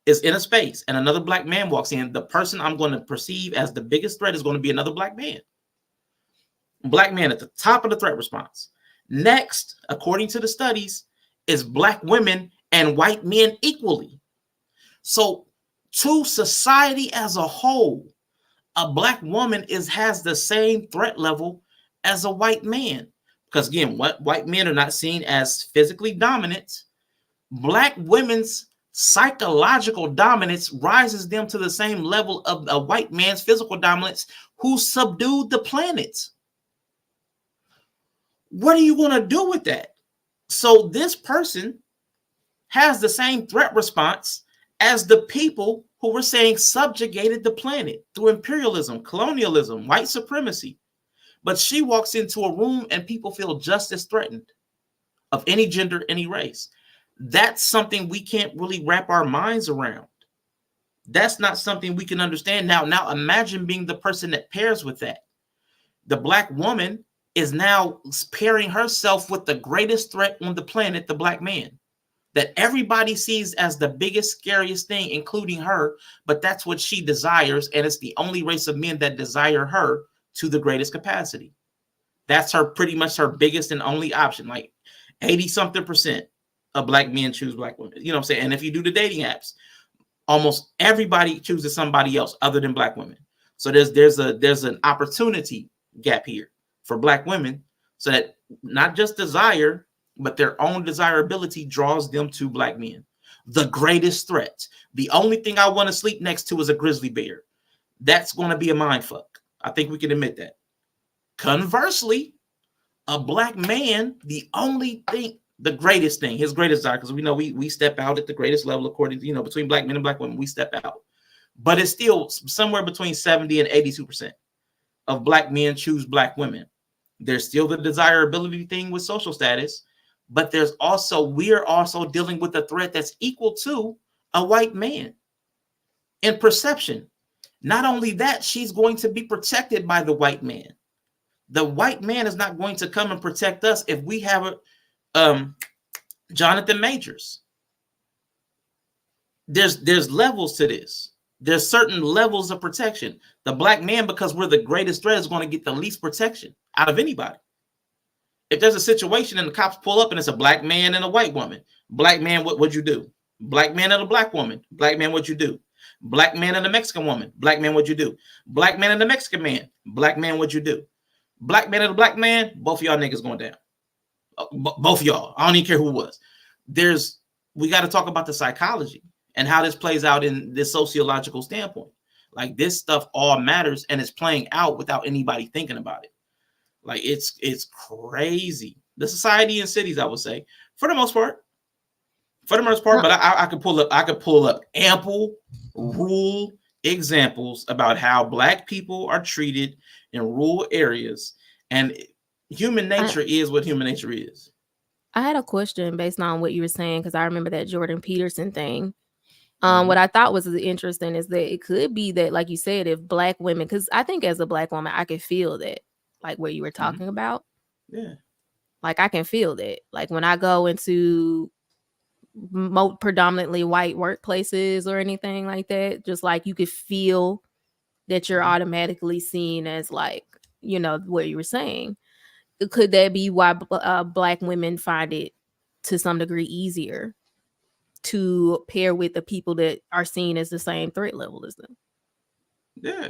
Speaker 2: is in a space and another Black man walks in, the person I'm going to perceive as the biggest threat is going to be another Black man. Black man at the top of the threat response. Next, according to the studies, is Black women and white men equally. So to society as a whole, a Black woman has the same threat level as a white man. Because again, what white men are not seen as physically dominant. Black women's psychological dominance rises them to the same level of a white man's physical dominance who subdued the planet. What are you going to do with that? So this person has the same threat response as the people who were saying subjugated the planet through imperialism, colonialism, white supremacy. But she walks into a room and people feel just as threatened of any gender, any race. That's something we can't really wrap our minds around. That's not something we can understand. Now imagine being the person that pairs with that. The Black woman is now pairing herself with the greatest threat on the planet, the Black man, that everybody sees as the biggest, scariest thing, including her, but that's what she desires, and it's the only race of men that desire her to the greatest capacity. That's her, pretty much her biggest and only option. Like 80-something% of Black men choose Black women. You know what I'm saying? And if you do the dating apps, almost everybody chooses somebody else other than Black women. So there's an opportunity gap here for Black women, so that not just desire, but their own desirability draws them to Black men. The greatest threat. The only thing I want to sleep next to is a grizzly bear. That's going to be a mind fuck. I think we can admit that. Conversely, a Black man, the only thing, the greatest thing, his greatest desire, because we know we step out at the greatest level according to, between Black men and Black women, we step out. But it's still somewhere between 70 and 82% of Black men choose Black women. There's still the desirability thing with social status, but we're also dealing with a threat that's equal to a white man in perception. Not only that, she's going to be protected by the white man. The white man is not going to come and protect us if we have Jonathan Majors. There's levels to this. There's certain levels of protection. The Black man, because we're the greatest threat, is going to get the least protection out of anybody. If there's a situation and the cops pull up and it's a Black man and a white woman, Black man, what'd you do? Black man and a Black woman, Black man, what'd you do? Black man and a Mexican woman, Black man, what'd you do? Black man and a Mexican man, Black man, what'd you do? Black man and a black man, both of y'all niggas going down. Both of y'all. I don't even care who it was. We got to talk about the psychology and how this plays out in this sociological standpoint. Like this stuff all matters and it's playing out without anybody thinking about it. Like it's crazy. The society in cities, I would say, for the most part. But I could pull up ample rule examples about how black people are treated in rural areas, and human nature is what human nature is.
Speaker 3: I had a question based on what you were saying because I remember that Jordan Peterson thing. What I thought was interesting is that it could be that, like you said, if black women, because I think as a black woman, I could feel that, like what you were talking about.
Speaker 2: Yeah.
Speaker 3: Like I can feel that. Like when I go into predominantly white workplaces or anything like that, just like you could feel that you're automatically seen as like, you know, what you were saying. Could that be why black women find it to some degree easier to pair with the people that are seen as the same threat level as them?
Speaker 2: Yeah.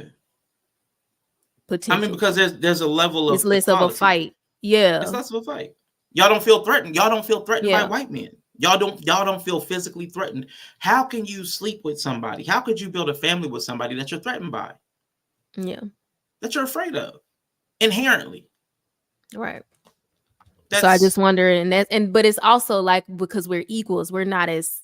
Speaker 3: Potentially.
Speaker 2: I mean, because there's a level of
Speaker 3: it's less of a fight. Yeah.
Speaker 2: It's less of a fight. Y'all don't feel threatened. Y'all don't feel threatened by white men. Y'all don't feel physically threatened. How can you sleep with somebody? How could you build a family with somebody that you're threatened by?
Speaker 3: Yeah.
Speaker 2: That you're afraid of inherently.
Speaker 3: Right. So I just wonder, but it's also like because we're equals, we're not as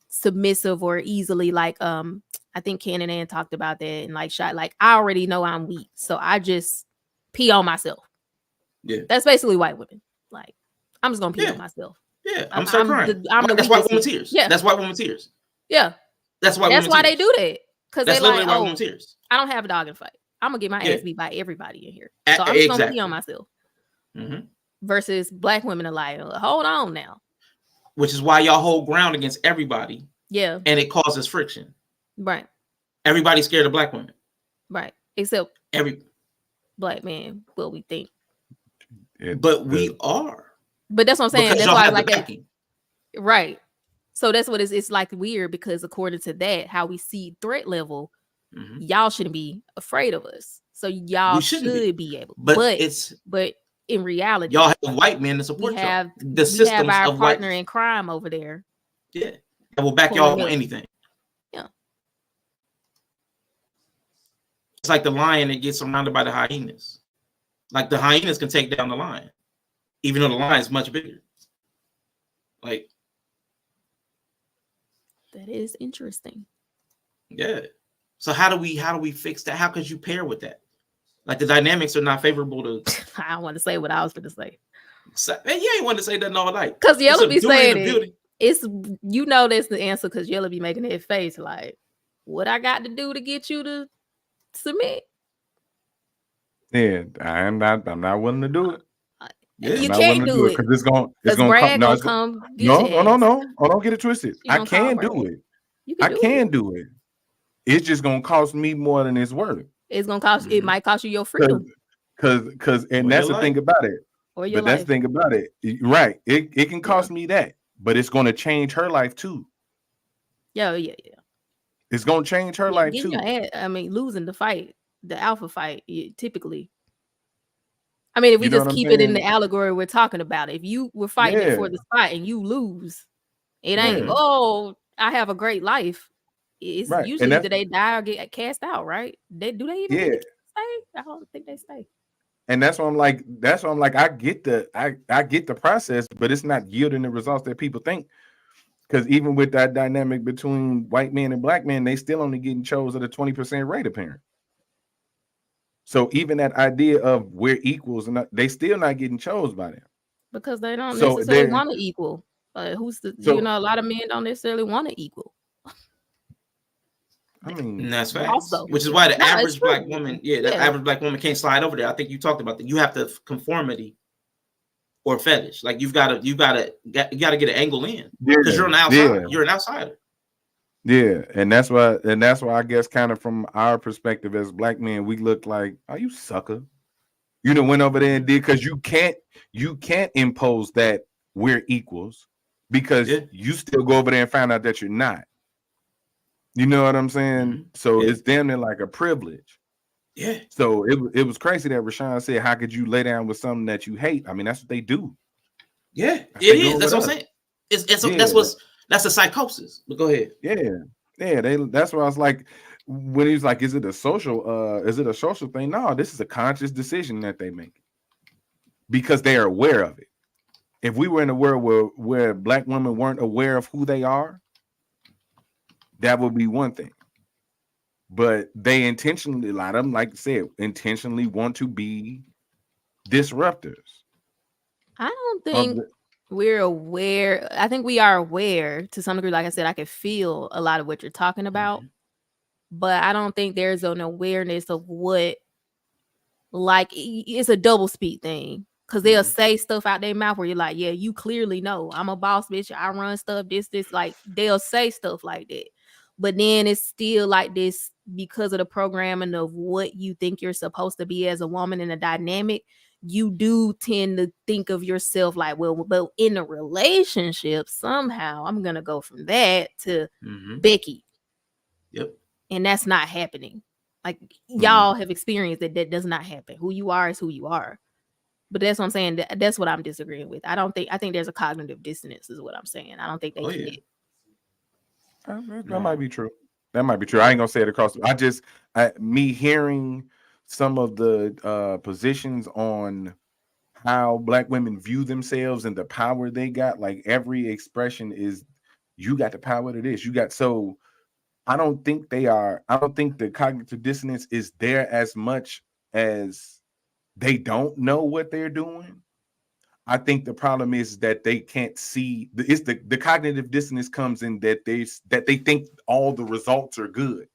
Speaker 3: submissive or easily like I think Ken and Ann talked about that and like I already know I'm weak, so I just pee on myself.
Speaker 2: Yeah,
Speaker 3: that's basically white women. Like I'm just gonna pee on myself.
Speaker 2: Yeah, I'm crying.
Speaker 3: That's
Speaker 2: white woman tears. Yeah, that's white woman tears.
Speaker 3: Yeah,
Speaker 2: that's why
Speaker 3: they do that because they like,
Speaker 2: white woman tears.
Speaker 3: I don't have a dog in fight. I'm gonna get my ass beat by everybody in here, so I'm just gonna pee on myself. Versus black women are like, hold on now.
Speaker 2: Which is why y'all hold ground against everybody.
Speaker 3: Yeah.
Speaker 2: And it causes friction.
Speaker 3: Right.
Speaker 2: Everybody's scared of black women.
Speaker 3: Right. Except
Speaker 2: every
Speaker 3: black man, well, we think.
Speaker 2: But we are.
Speaker 3: But that's what I'm saying.
Speaker 2: Because
Speaker 3: that's why
Speaker 2: like
Speaker 3: backing. Right. So that's what it's like weird because according to that, how we see threat level, y'all shouldn't be afraid of us. So y'all should be able. But in reality,
Speaker 2: y'all have white men to support
Speaker 3: we have,
Speaker 2: y'all. The systems
Speaker 3: have our
Speaker 2: of
Speaker 3: partner
Speaker 2: white
Speaker 3: in crime over there.
Speaker 2: Yeah. That will back y'all on anything.
Speaker 3: Yeah.
Speaker 2: It's like the lion that gets surrounded by the hyenas. Like the hyenas can take down the lion, even though the lion is much bigger. Like
Speaker 3: that is interesting.
Speaker 2: Yeah. So how do we fix that? How could you pair with that? Like the dynamics are not favorable to.
Speaker 3: I don't want to say what I was going to say.
Speaker 2: So, man, you ain't want to say nothing all night.
Speaker 3: Because Yella be saying it. It's that's the answer because Yella be making that face like, what I got to do to get you to submit?
Speaker 5: Yeah, I'm not willing to do it.
Speaker 3: You can't do it
Speaker 5: because it's gonna come. No. Oh, don't get it twisted. I can do it. I can do it. It's just gonna cost me more than it's worth.
Speaker 3: It's gonna cost. It might cost you your freedom.
Speaker 5: Because that's the thing about it. But that's the thing about it. Right. It can cost me that, but it's gonna change her life too.
Speaker 3: Yeah.
Speaker 5: It's gonna change her life too.
Speaker 3: Losing the fight, the alpha fight, typically. I mean, if we just keep it in the allegory we're talking about, if you were fighting it for the spot and you lose, it ain't. Oh, I have a great life. It's usually that they die or get cast out, right? Do they even stay? I don't think they stay.
Speaker 5: And that's why I'm like, I get the process, but it's not yielding the results that people think. Because even with that dynamic between white men and black men, they still only getting chose at a 20% rate apparent. So even that idea of we're equals, and they still not getting chose by them.
Speaker 3: Because they don't necessarily want to equal. A lot of men don't necessarily want to equal.
Speaker 5: I mean,
Speaker 2: that's facts. Also, which is why the average black woman, average black woman can't slide over there. I think you talked about that. You have to conformity or fetish. Like you gotta get an angle in because you're an outsider. Yeah. You're an outsider.
Speaker 5: Yeah, and that's why I guess kind of from our perspective as black men, we look like, oh, you sucker. Went over there and did because you can't impose that we're equals because you still go over there and find out that you're not. You know what I'm saying? So it's damn near like a privilege.
Speaker 2: Yeah.
Speaker 5: So it was crazy that Rashawn said, "How could you lay down with something that you hate?" I mean, that's what they do.
Speaker 2: Yeah,
Speaker 5: That's
Speaker 2: it is. That's what I'm saying. That's a psychosis. But go ahead.
Speaker 5: Yeah. That's why I was like, when he was like, is it a social thing? No, this is a conscious decision that they make because they are aware of it. If we were in a world where Black women weren't aware of who they are, that would be one thing. But they intentionally, a lot of them, like I said, intentionally want to be disruptors.
Speaker 3: I don't think we're aware. I think we are aware to some degree. Like I said, I can feel a lot of what you're talking about, but I don't think there's an awareness of what, like, it's a double speak thing. Because they'll say stuff out their mouth where you're like, yeah, you clearly know I'm a boss bitch. I run stuff, this, like they'll say stuff like that. But then it's still like this because of the programming of what you think you're supposed to be as a woman in a dynamic. You do tend to think of yourself like, well, but in a relationship, somehow I'm going to go from that to Becky.
Speaker 2: Yep.
Speaker 3: And that's not happening. Like, y'all have experienced that does not happen. Who you are is who you are. But that's what I'm saying. That's what I'm disagreeing with. I think there's a cognitive dissonance is what I'm saying. I don't think they connect.
Speaker 5: That might be true. That might be true. I ain't gonna say it across. Me hearing some of the positions on how Black women view themselves and the power they got. Like every expression is, you got the power to this. You got so. I don't think they are. I don't think the cognitive dissonance is there as much as they don't know what they're doing. I think the problem is that they can't see. It's the cognitive dissonance comes in that they think all the results are good.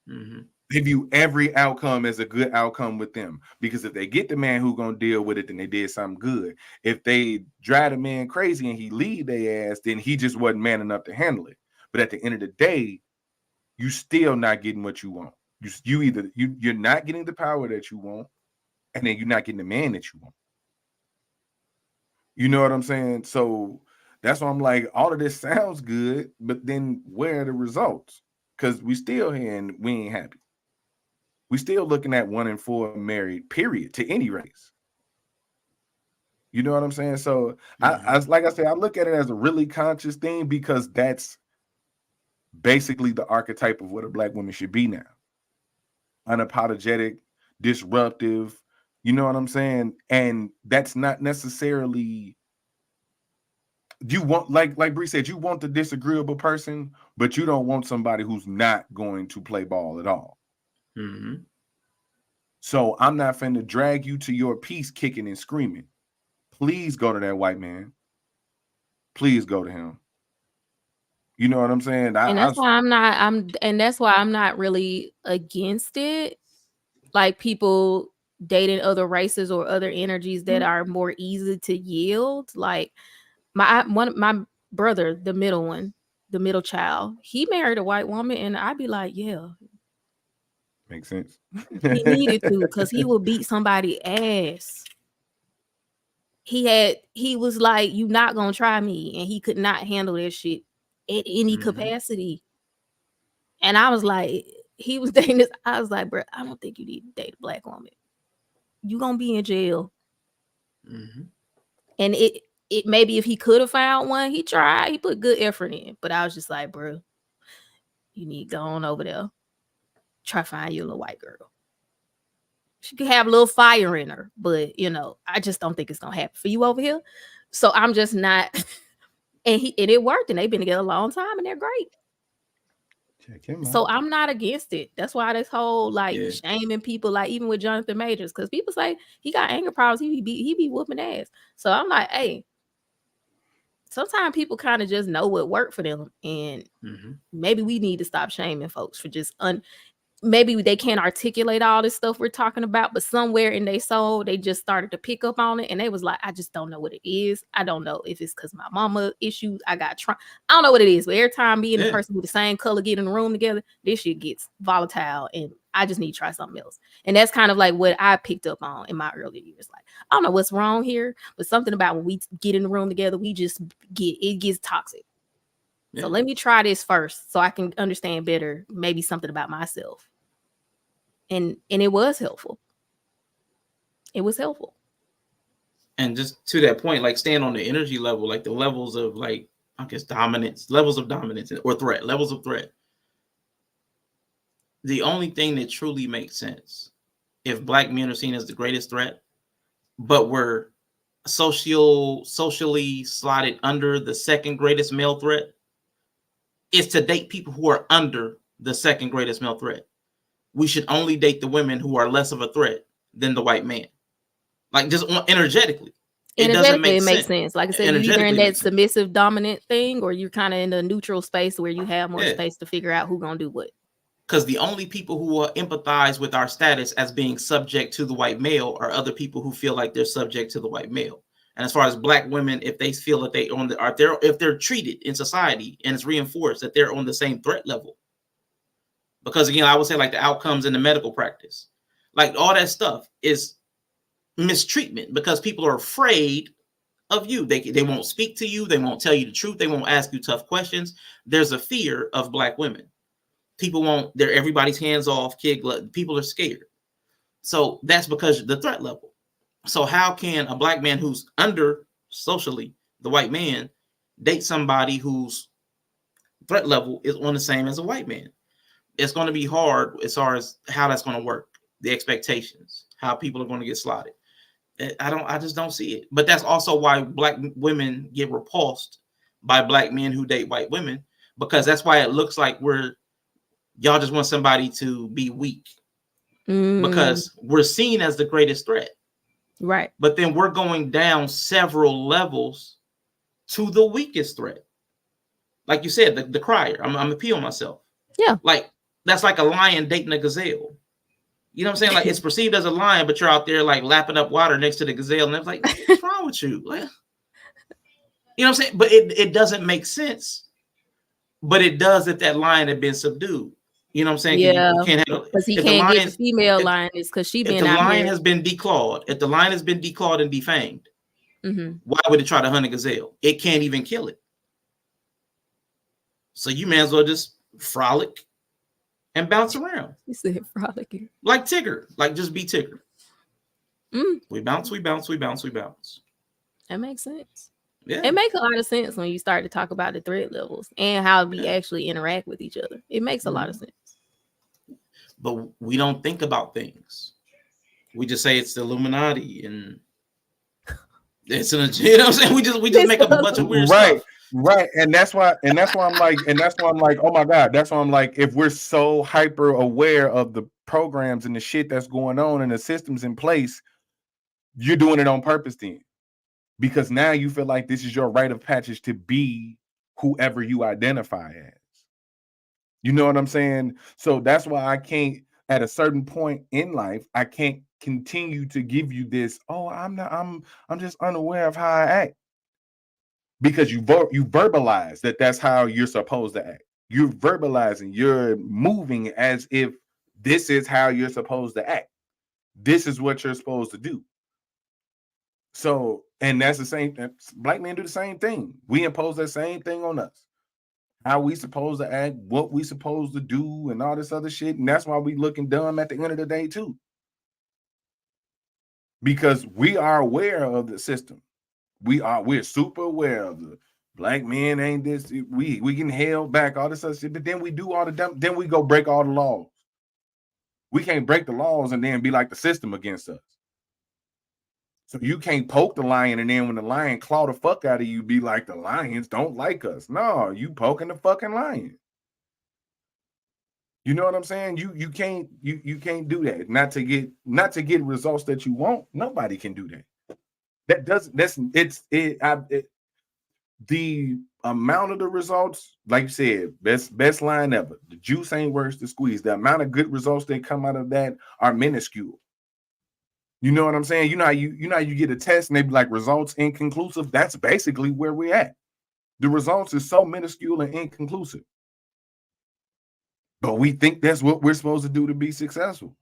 Speaker 5: They view every outcome as a good outcome with them, because if they get the man who's gonna deal with it, then they did something good. If they drive the man crazy and he leave their ass, then he just wasn't man enough to handle it. But at the end of the day, you still not getting what you want. You're not getting the power that you want, and then you're not getting the man that you want. You know what I'm saying? So that's why I'm like, all of this sounds good, but then where are the results? Because we still here and we ain't happy. We still looking at 1 in 4 married, period, to any race. You know what I'm saying? So I like I said, I look at it as a really conscious thing, because that's basically the archetype of what a Black woman should be now. Unapologetic, disruptive, you know what I'm saying? And that's not necessarily, you want, like Bree said, you want the disagreeable person, but you don't want somebody who's not going to play ball at all. So I'm not finna drag you to your peace kicking and screaming. Please go to that white man. Please go to him. You know what I'm saying?
Speaker 3: And that's why I'm not really against it. Like people dating other races or other energies that are more easy to yield. Like my brother, the middle child, he married a white woman, and I'd be like, yeah.
Speaker 5: Makes sense.
Speaker 3: He needed to, because he would beat somebody's ass. He was like, you not gonna try me, and he could not handle that shit at any capacity. And I was like, he was dating this. I was like, bro, I don't think you need to date a Black woman. You gonna be in jail. And it maybe if he could have found one, he tried. He put good effort in. But I was just like, bro, you need to go on over there. Try to find you a little white girl. She could have a little fire in her, but I just don't think it's gonna happen for you over here. So I'm just not. And it worked, and they've been together a long time, and they're great. So I'm not against it. That's why this whole shaming people, like even with Jonathan Majors, because people say he got anger problems, he be whooping ass. So I'm like, hey, sometimes people kind of just know what worked for them, and maybe we need to stop shaming folks for just maybe they can't articulate all this stuff we're talking about, but somewhere in their soul, they just started to pick up on it. And they was like, I just don't know what it is. I don't know if it's because my mama issues. I don't know what it is. But every time me and the person with the same color get in the room together, this shit gets volatile. And I just need to try something else. And that's kind of like what I picked up on in my earlier years. Like, I don't know what's wrong here, but something about when we get in the room together, it gets toxic. Yeah. So let me try this first so I can understand better, maybe something about myself. and it was helpful. It was helpful.
Speaker 2: And just to that point, like staying on the energy level, like the levels of like, I guess levels of dominance or threat, levels of threat. The only thing that truly makes sense, if Black men are seen as the greatest threat, but we're socially slotted under the second greatest male threat, is to date people who are under the second greatest male threat. We should only date the women who are less of a threat than the white man. Like just energetically.
Speaker 3: It makes sense. Like I said, you're either in that submissive
Speaker 2: sense.
Speaker 3: Dominant thing, or you're kind of in the neutral space where you have more space to figure out who's gonna do what.
Speaker 2: Because the only people who will empathize with our status as being subject to the white male are other people who feel like they're subject to the white male. And as far as Black women, if they feel that they if they're treated in society and it's reinforced that they're on the same threat level. Because again, I would say like the outcomes in the medical practice, like all that stuff is mistreatment because people are afraid of you. They won't speak to you. They won't tell you the truth. They won't ask you tough questions. There's a fear of Black women. People won't, everybody's hands off, people are scared. So that's because of the threat level. So how can a Black man who's under socially the white man date somebody whose threat level is on the same as a white man? It's going to be hard as far as how that's going to work, the expectations, how people are going to get slotted. I just don't see it. But that's also why Black women get repulsed by Black men who date white women, because that's why it looks like y'all just want somebody to be weak because we're seen as the greatest threat.
Speaker 3: Right.
Speaker 2: But then we're going down several levels to the weakest threat. Like you said, the crier. I'm gonna pee on myself.
Speaker 3: Yeah.
Speaker 2: Like that's like a lion dating a gazelle. You know what I'm saying? Like it's perceived as a lion, but you're out there like lapping up water next to the gazelle, and it's like, what's wrong with you? Like, you know what I'm saying? But it doesn't make sense. But it does if that lion had been subdued. You know what I'm saying?
Speaker 3: Yeah. Because he can't get the female lion is because she been out here. If the lion has been declawed,
Speaker 2: if the lion has been declawed and defanged, why would it try to hunt a gazelle? It can't even kill it. So you may as well just frolic and bounce around.
Speaker 3: You said frolicking.
Speaker 2: Like Tigger. Like just be Tigger. We bounce, we bounce, we bounce, we bounce.
Speaker 3: That makes sense.
Speaker 2: Yeah.
Speaker 3: It makes a lot of sense when you start to talk about the threat levels and how we actually interact with each other. It makes a lot of sense.
Speaker 2: But we don't think about things. We just say it's the Illuminati and it's an, you know what I'm saying? We just make up a bunch of weird stuff.
Speaker 5: Right. And that's why I'm like, oh my God, that's why I'm like, if we're so hyper aware of the programs and the shit that's going on and the systems in place, you're doing it on purpose then. Because now you feel like this is your rite of passage to be whoever you identify as. You know what I'm saying? So that's why I can't, at a certain point in life, I can't continue to give you this, I'm just unaware of how I act. Because you verbalize that's how you're supposed to act. You're verbalizing, you're moving as if this is how you're supposed to act. This is what you're supposed to do. So, and that's the same thing. Black men do the same thing. We impose that same thing on us. How we supposed to act, what we supposed to do, and all this other shit. And that's why we looking dumb at the end of the day, too. Because we are aware of the system. We're super aware of the Black men ain't this. We getting held back, all this other shit. But then we do all the dumb, then we go break all the laws. We can't break the laws and then be like the system against us. So you can't poke the lion and then when the lion claw the fuck out of you, be like the lions don't like us. No, you poking the fucking lion. You know what I'm saying? You can't do that. Not to get results that you want. Nobody can do that. The amount of the results, like you said, best line ever. The juice ain't worth the squeeze. The amount of good results that come out of that are minuscule. You know what I'm saying? You know how you get a test and they be like results inconclusive. That's basically where we're at. The results is so minuscule and inconclusive. But we think that's what we're supposed to do to be successful.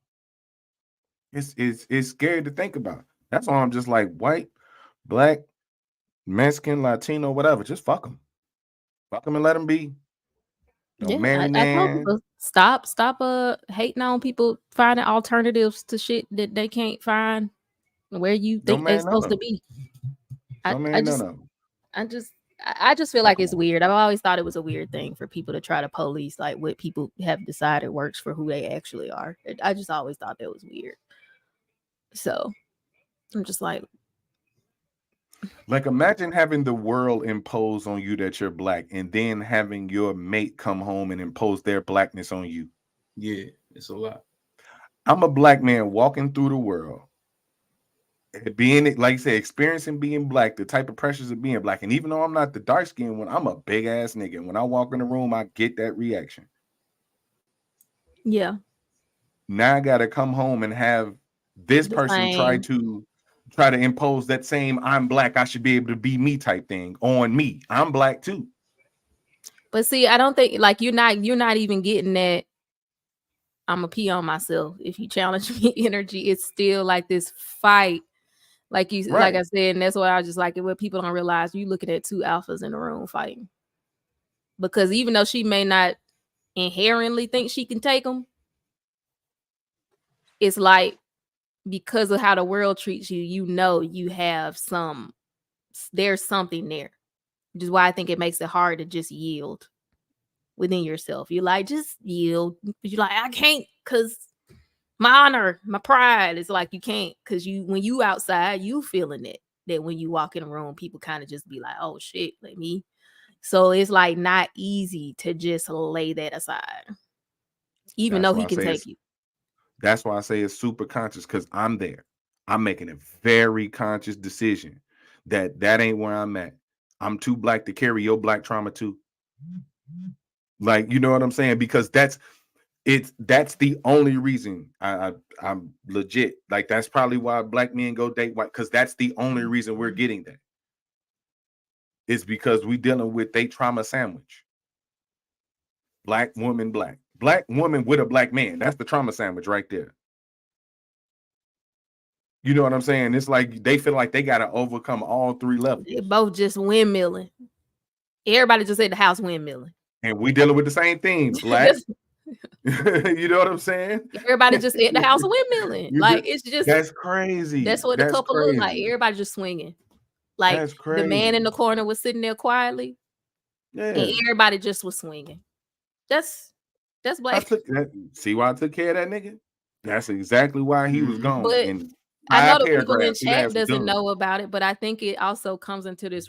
Speaker 5: It's scary to think about. That's why I'm just like white, Black, Mexican, Latino, whatever. Just fuck them. Fuck them and let them be. Don't marry
Speaker 3: I told
Speaker 5: man.
Speaker 3: people stop hating on people finding alternatives to shit that they can't find where you
Speaker 5: Don't
Speaker 3: think they're
Speaker 5: marry none
Speaker 3: supposed
Speaker 5: of
Speaker 3: to
Speaker 5: them.
Speaker 3: be.
Speaker 5: Don't marry none of them.
Speaker 3: I just feel like it's weird. I've always thought it was a weird thing for people to try to police like what people have decided works for who they actually are. I just always thought that was weird. So I'm just like
Speaker 5: imagine having the world impose on you that you're black, and then having your mate come home and impose their blackness on you.
Speaker 2: Yeah, it's a lot.
Speaker 5: I'm a black man walking through the world, being, like you said, experiencing being black, the type of pressures of being black. And even though I'm not the dark skinned one, I'm a big ass nigga. When I walk in the room, I get that reaction.
Speaker 3: yeah.
Speaker 5: Now I gotta come home and have this person try to impose that same "I'm black, I should be able to be me" type thing on me. I'm black too.
Speaker 3: But see, I don't think like you're not even getting that I'm gonna pee on myself if you challenge me energy. It's still like this fight. Like you
Speaker 5: Right.
Speaker 3: like I said, and that's why I was just like what people don't realize, you looking at two alphas in the room fighting. Because even though she may not inherently think she can take them, it's like because of how the world treats you, you know you have there's something there. Which is why I think it makes it hard to just yield within yourself. You're like, just yield. But you're like, I can't because my honor, my pride is like you can't because when you outside, you feeling it. That when you walk in a room, people kind of just be like, oh shit, let me. So it's like not easy to just lay that aside. Even though he can take you.
Speaker 5: That's why I say it's super conscious, because I'm there. I'm making a very conscious decision that ain't where I'm at. I'm too black to carry your black trauma too. Like, you know what I'm saying? Because that's the only reason I'm legit. Like, that's probably why black men go date white, because that's the only reason we're getting that. It's because we dealing with they trauma sandwich. Black woman with a black man. That's the trauma sandwich right there. You know what I'm saying? It's like they feel like they got to overcome all three levels.
Speaker 3: They're both just windmilling. Everybody just at the house windmilling.
Speaker 5: And we dealing with the same thing, black. You know what I'm saying?
Speaker 3: Everybody just at the house windmilling. Like, it's just
Speaker 5: that's crazy.
Speaker 3: That's what the couple look like. Everybody just swinging. Like,
Speaker 5: that's crazy.
Speaker 3: The man in the corner was sitting there quietly.
Speaker 5: Yeah.
Speaker 3: And everybody just was swinging. That's black.
Speaker 5: See why I took care of that nigga? That's exactly why he was gone.
Speaker 3: But
Speaker 5: and
Speaker 3: I know the people in chat doesn't know about it, but I think it also comes into this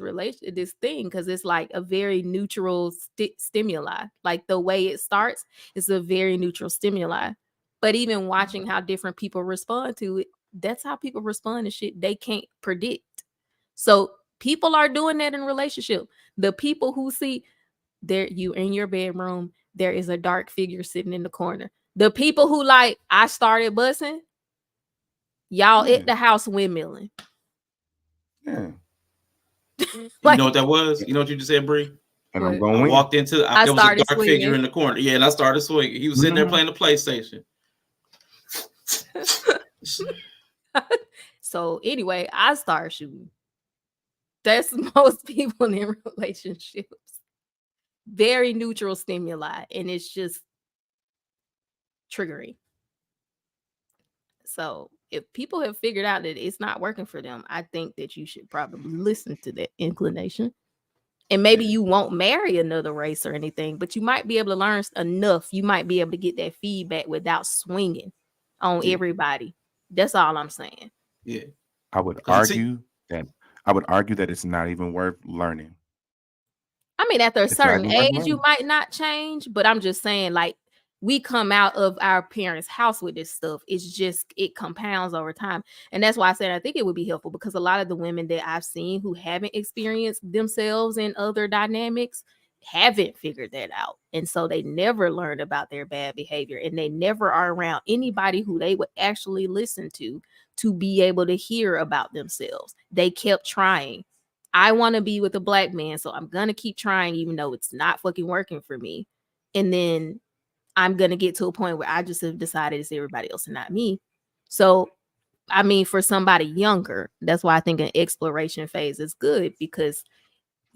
Speaker 3: thing because it's like a very neutral stimuli. Like the way it starts is a very neutral stimuli. But even watching how different people respond to it, that's how people respond to shit they can't predict. So people are doing that in relationship. The people who see you in your bedroom, there is a dark figure sitting in the corner. The people who like, I started bussing, y'all at the house windmilling.
Speaker 5: Yeah.
Speaker 2: You know what that was? You know what you just said, Bree?
Speaker 5: And I'm going.
Speaker 2: I walked into. There was a dark
Speaker 3: swinging.
Speaker 2: figure in the corner. Yeah, and I started swinging. He was sitting there playing the PlayStation.
Speaker 3: So anyway, I started shooting. That's most people in relationships. Very neutral stimuli, and it's just triggering. So if people have figured out that it's not working for them, I think that you should probably listen to that inclination. And maybe you won't marry another race or anything, but you might be able to learn enough. You might be able to get that feedback without swinging on everybody. That's all I'm saying.
Speaker 2: Yeah.
Speaker 5: I would argue that it's not even worth learning.
Speaker 3: I mean, after a certain age, you might not change, but I'm just saying, like, we come out of our parents' house with this stuff. It's just, it compounds over time. And that's why I said I think it would be helpful, because a lot of the women that I've seen who haven't experienced themselves in other dynamics haven't figured that out. And so they never learned about their bad behavior, and they never are around anybody who they would actually listen to be able to hear about themselves. They kept trying. I want to be with a black man, so I'm going to keep trying, even though it's not fucking working for me. And then I'm going to get to a point where I just have decided it's everybody else and not me. So, I mean, for somebody younger, that's why I think an exploration phase is good, because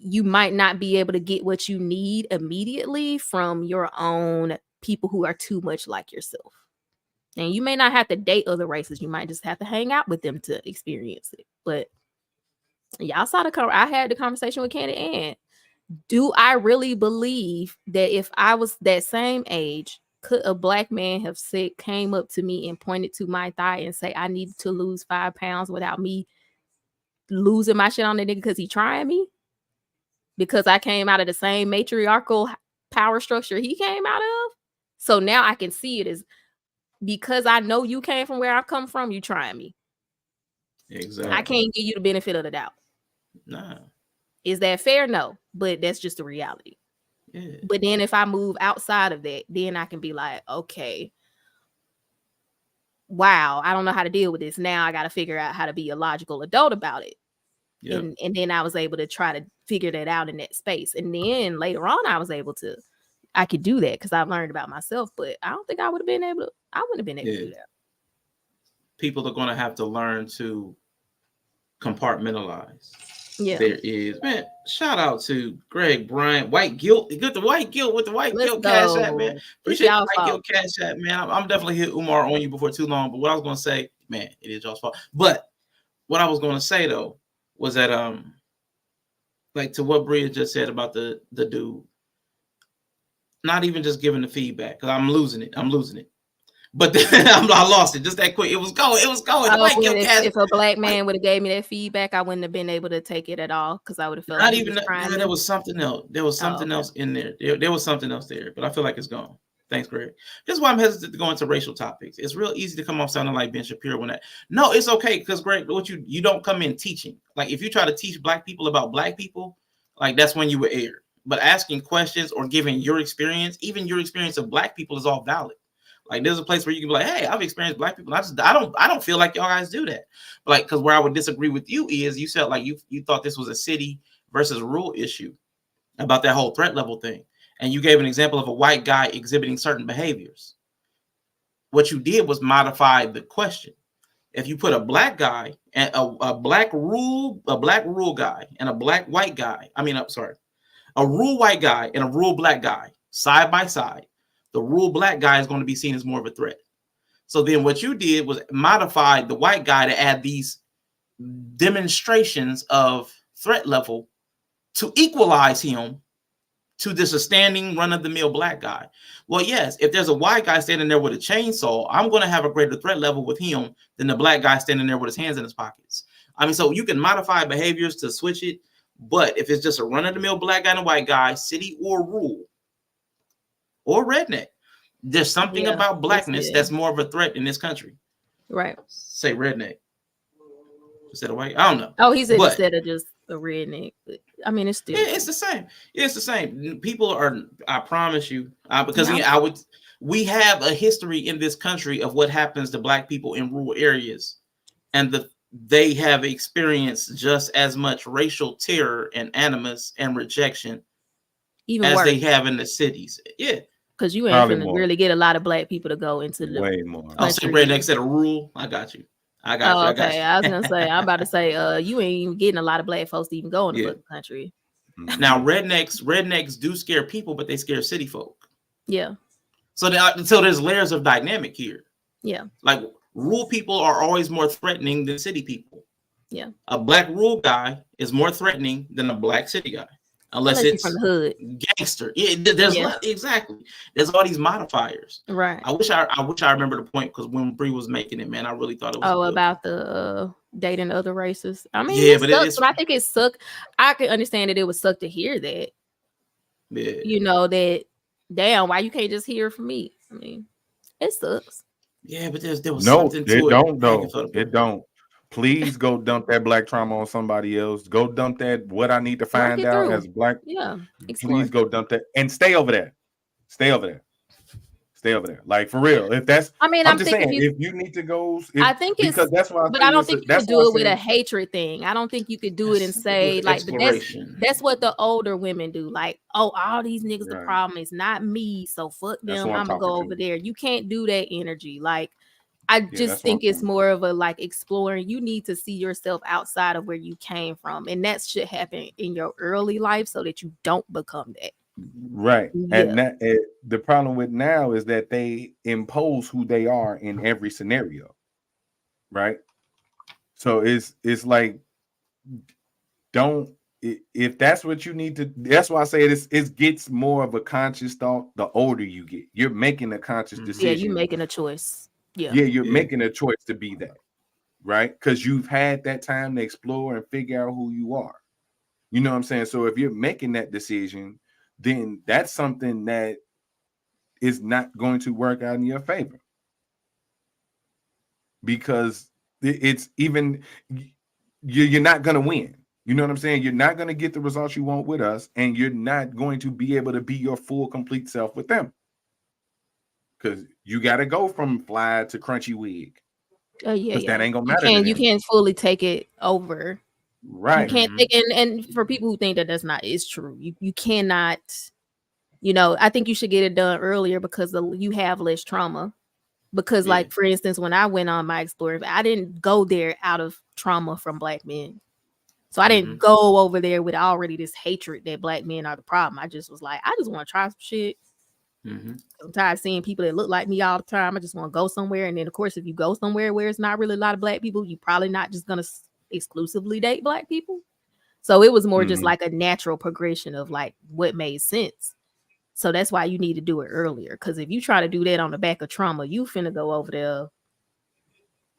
Speaker 3: you might not be able to get what you need immediately from your own people who are too much like yourself. And you may not have to date other races. You might just have to hang out with them to experience it. But y'all saw I had the conversation with Candy Ann. Do I really believe that if I was that same age, could a black man have came up to me and pointed to my thigh and say I needed to lose 5 pounds without me losing my shit on the nigga because he trying me? Because I came out of the same matriarchal power structure he came out of. So now I can see it as because I know you came from where I've come from, you trying me.
Speaker 2: Exactly.
Speaker 3: I can't give you the benefit of the doubt.
Speaker 2: Nah.
Speaker 3: Is that fair? No, but that's just the reality.
Speaker 2: Yeah.
Speaker 3: But then if I move outside of that, then I can be like, okay, wow, I don't know how to deal with this. Now I got to figure out how to be a logical adult about it. Yep. And then I was able to try to figure that out in that space. And then later on, I could do that because I've learned about myself. But I don't think I would have been able to. I wouldn't have been able to do that.
Speaker 2: People are going to have to learn to compartmentalize.
Speaker 3: Yeah.
Speaker 2: There is, man, shout out to Greg Bryant, White Guilt. Good, the White Guilt with the White Guilt Cash App, man. Appreciate the White Guilt Cash App, man. I'm definitely hit Umar on you before too long. But what I was going to say, man, it is y'all's fault. But what I was going to say, though, was that, like to what Bria just said about the dude, not even just giving the feedback, because I'm losing it. But then I lost it just that quick. It was going.
Speaker 3: If a black man would have gave me that feedback, I wouldn't have been able to take it at all because I would have felt
Speaker 2: not
Speaker 3: like
Speaker 2: even there was something else. There was something else in there. There was something else there, but I feel like it's gone. Thanks, Greg. This is why I'm hesitant to go into racial topics. It's real easy to come off sounding like Ben Shapiro when that. No, it's okay because Greg, what you don't come in teaching. Like if you try to teach black people about black people, like that's when you were aired. But asking questions or giving your experience, even your experience of black people, is all valid. Like there's a place where you can be like, hey, I've experienced black people. I don't feel like y'all guys do that. But like, because where I would disagree with you is you said like you thought this was a city versus rural issue about that whole threat level thing. And you gave an example of a white guy exhibiting certain behaviors. What you did was modify the question. If you put a black guy and a black rural guy and a black white guy, a rural white guy and a rural black guy side by side, the rural black guy is going to be seen as more of a threat. So then what you did was modify the white guy to add these demonstrations of threat level to equalize him to this a standing run-of-the-mill black guy. Well, yes, if there's a white guy standing there with a chainsaw, I'm going to have a greater threat level with him than the black guy standing there with his hands in his pockets. I mean, so you can modify behaviors to switch it, but if it's just a run-of-the-mill black guy and a white guy, city or rural, or redneck, there's something about blackness that's more of a threat in this country.
Speaker 3: Right. Say
Speaker 2: redneck instead of white. I don't know.
Speaker 3: Oh, he said instead of just a redneck. But, I mean, it's still
Speaker 2: it's the same. It's the same. People are. I promise you, because we have a history in this country of what happens to black people in rural areas, and they have experienced just as much racial terror and animus and rejection
Speaker 3: even
Speaker 2: as
Speaker 3: worse.
Speaker 2: They have in the cities. Yeah.
Speaker 3: Because you ain't gonna really get a lot of black people to go into the
Speaker 5: way more.
Speaker 2: I'll say redneck instead of rural. I got you.
Speaker 3: Okay. I was gonna say, I'm about to say, you ain't even getting a lot of black folks to even go in the country.
Speaker 2: Now, rednecks do scare people, but they scare city folk.
Speaker 3: Yeah.
Speaker 2: So there's layers of dynamic here.
Speaker 3: Yeah.
Speaker 2: Like rural people are always more threatening than city people.
Speaker 3: Yeah.
Speaker 2: A black rural guy is more threatening than a black city guy. Unless it's
Speaker 3: from the hood,
Speaker 2: gangster. There's exactly. There's all these modifiers.
Speaker 3: Right.
Speaker 2: I wish I remember the point because when Bree was making it, man, I really thought it was.
Speaker 3: About the dating other races. I mean, but I think it sucked. I can understand that it would suck to hear that.
Speaker 2: Yeah.
Speaker 3: You know that. Damn, why you can't just hear it from me? I mean, it sucks.
Speaker 2: Yeah, but there was something to it.
Speaker 5: It don't. Please go dump that black trauma on somebody else. Go dump that what I need to find out as black.
Speaker 3: Yeah.
Speaker 5: Please go dump that and stay over there. Stay over there. Like for real. If that's I'm just saying if you need to go,
Speaker 3: I think it's because
Speaker 5: that's why.
Speaker 3: But I don't think you could do it with a hatred thing. I don't think you could do it and say like that's what the older women do. Like, oh, all these niggas, the problem is not me. So fuck them. I'm gonna go over there. You can't do that energy. Like I
Speaker 5: that's
Speaker 3: just
Speaker 5: what
Speaker 3: think
Speaker 5: I'm
Speaker 3: it's
Speaker 5: saying.
Speaker 3: more of a like exploring. You need to see yourself outside of where you came from, and that should happen in your early life so that you don't become that.
Speaker 5: Right.
Speaker 3: Yeah.
Speaker 5: And that the problem with now is that they impose who they are in every scenario. Right. So it's like, don't, if that's what you need to, that's why I say it gets more of a conscious thought the older you get. You're making a conscious decision.
Speaker 3: Yeah, you making a choice. Yeah.
Speaker 5: Yeah, you're making a choice to be that, right? Because you've had that time to explore and figure out who you are. You know what I'm saying? So if you're making that decision, then that's something that is not going to work out in your favor. Because it's even, you're not going to win. You know what I'm saying? You're not going to get the results you want with us, and you're not going to be able to be your full, complete self with them. Because you got to go from fly to crunchy wig.
Speaker 3: Yeah.
Speaker 5: That ain't gonna matter.
Speaker 3: You can't fully take it over.
Speaker 5: Right.
Speaker 3: You can't take and for people who think that that's not is true. You cannot. You know, I think you should get it done earlier because you have less trauma. Because, like, for instance, when I went on my exploring, I didn't go there out of trauma from Black men. So I didn't go over there with already this hatred that Black men are the problem. I just was like, I just want to try some shit. I'm tired of seeing people that look like me all the time. I just want to go somewhere. And then, of course, if you go somewhere where it's not really a lot of Black people, you're probably not just going to exclusively date Black people. So it was more just like a natural progression of like what made sense. So that's why you need to do it earlier. Because if you try to do that on the back of trauma, you finna go over there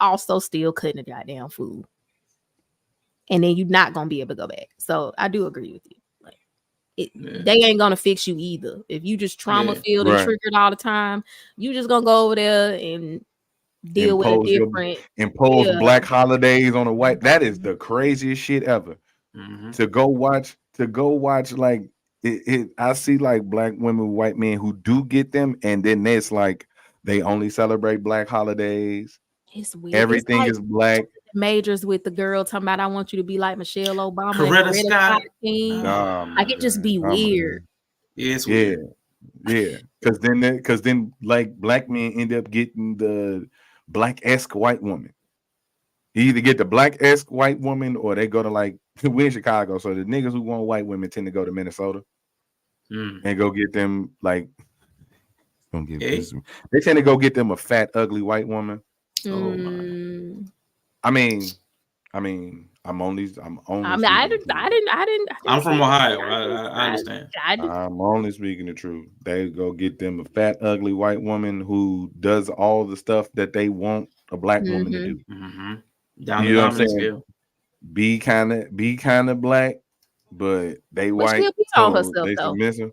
Speaker 3: also still cutting the goddamn food. And then you're not going to be able to go back. So I do agree with you. Like, they ain't going to fix you either. If you just trauma-filled and triggered all the time, you just going to go over there and deal with a different...
Speaker 5: Impose Black holidays on a white... That is the craziest shit ever. To go watch like... I see like Black women, white men who do get them, and then it's like they only celebrate Black holidays.
Speaker 3: It's weird.
Speaker 5: Everything is Black.
Speaker 3: Majors with the girl talking about I want you to be like Michelle Obama,
Speaker 2: Coretta Scott.
Speaker 3: Like it just be weird.
Speaker 2: Yeah, it's weird.
Speaker 5: Yeah. Because then like Black men end up getting the Black-esque white woman. You either get the Black-esque white woman or they go to like, we're in Chicago, so the niggas who want white women tend to go to Minnesota and go get them like, they tend to go get them a fat, ugly white woman.
Speaker 2: Oh my.
Speaker 5: I mean, I'm only.
Speaker 3: I'm
Speaker 2: from Ohio. I understand.
Speaker 5: I'm only speaking the truth. They go get them a fat, ugly white woman who does all the stuff that they want a Black woman to do.
Speaker 2: Down you know what I'm saying? Scale.
Speaker 5: Be kind of Black, but they white.
Speaker 3: She'll be on herself
Speaker 5: they
Speaker 3: though.
Speaker 5: Submissive.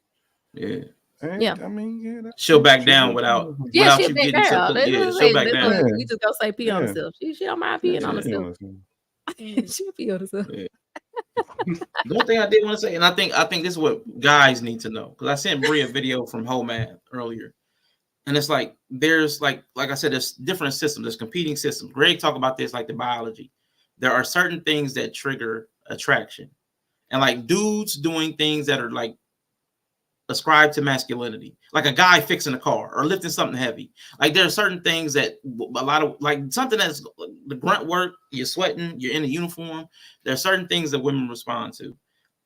Speaker 2: Yeah.
Speaker 3: Yeah.
Speaker 5: I mean,
Speaker 2: she'll back down without
Speaker 3: she'll
Speaker 2: you
Speaker 3: back
Speaker 2: getting
Speaker 3: down.
Speaker 2: she'll back down.
Speaker 3: We just go say pee on herself. She don't mind peeing on herself. She'll pee on herself.
Speaker 2: Yeah. The one thing I did want to say, and I think this is what guys need to know, because I sent Brie a video from HOMAD earlier, and it's like there's like I said, there's different systems, there's competing systems. Greg talked about this, like the biology. There are certain things that trigger attraction, and like dudes doing things that are like ascribed to masculinity, like a guy fixing a car or lifting something heavy. Like there are certain things that a lot of like something that's the grunt work, you're sweating, you're in a uniform. There are certain things that women respond to.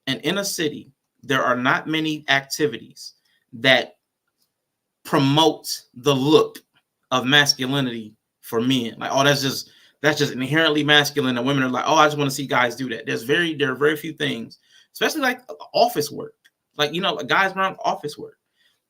Speaker 2: And in a city, there are not many activities that promote the look of masculinity for men. Like, oh, that's just inherently masculine. And women are like, oh, I just want to see guys do that. There are very few things, especially like office work. Like, you know, guys around office work.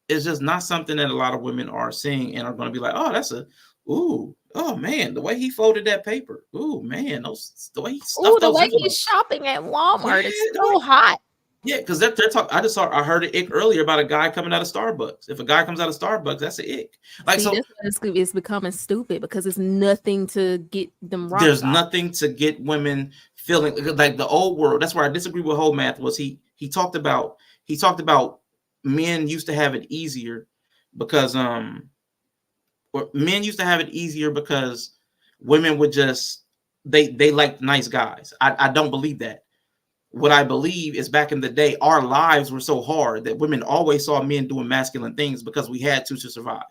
Speaker 2: It's just not something that a lot of women are seeing and are going to be like, oh, oh man, the way he folded that paper. Ooh, man, the way he stuffed
Speaker 3: the way he's shopping at Walmart is so hot.
Speaker 2: Yeah, because they're talking. I heard an ick earlier about a guy coming out of Starbucks. If a guy comes out of Starbucks, that's an ick. Like,
Speaker 3: see, it's becoming stupid because it's nothing to get them right.
Speaker 2: There's nothing to get women feeling like the old world. That's where I disagree with whole math. Was he talked about men used to have it easier because women would just they like nice guys. I don't believe that. What I believe is back in the day, our lives were so hard that women always saw men doing masculine things because we had to survive.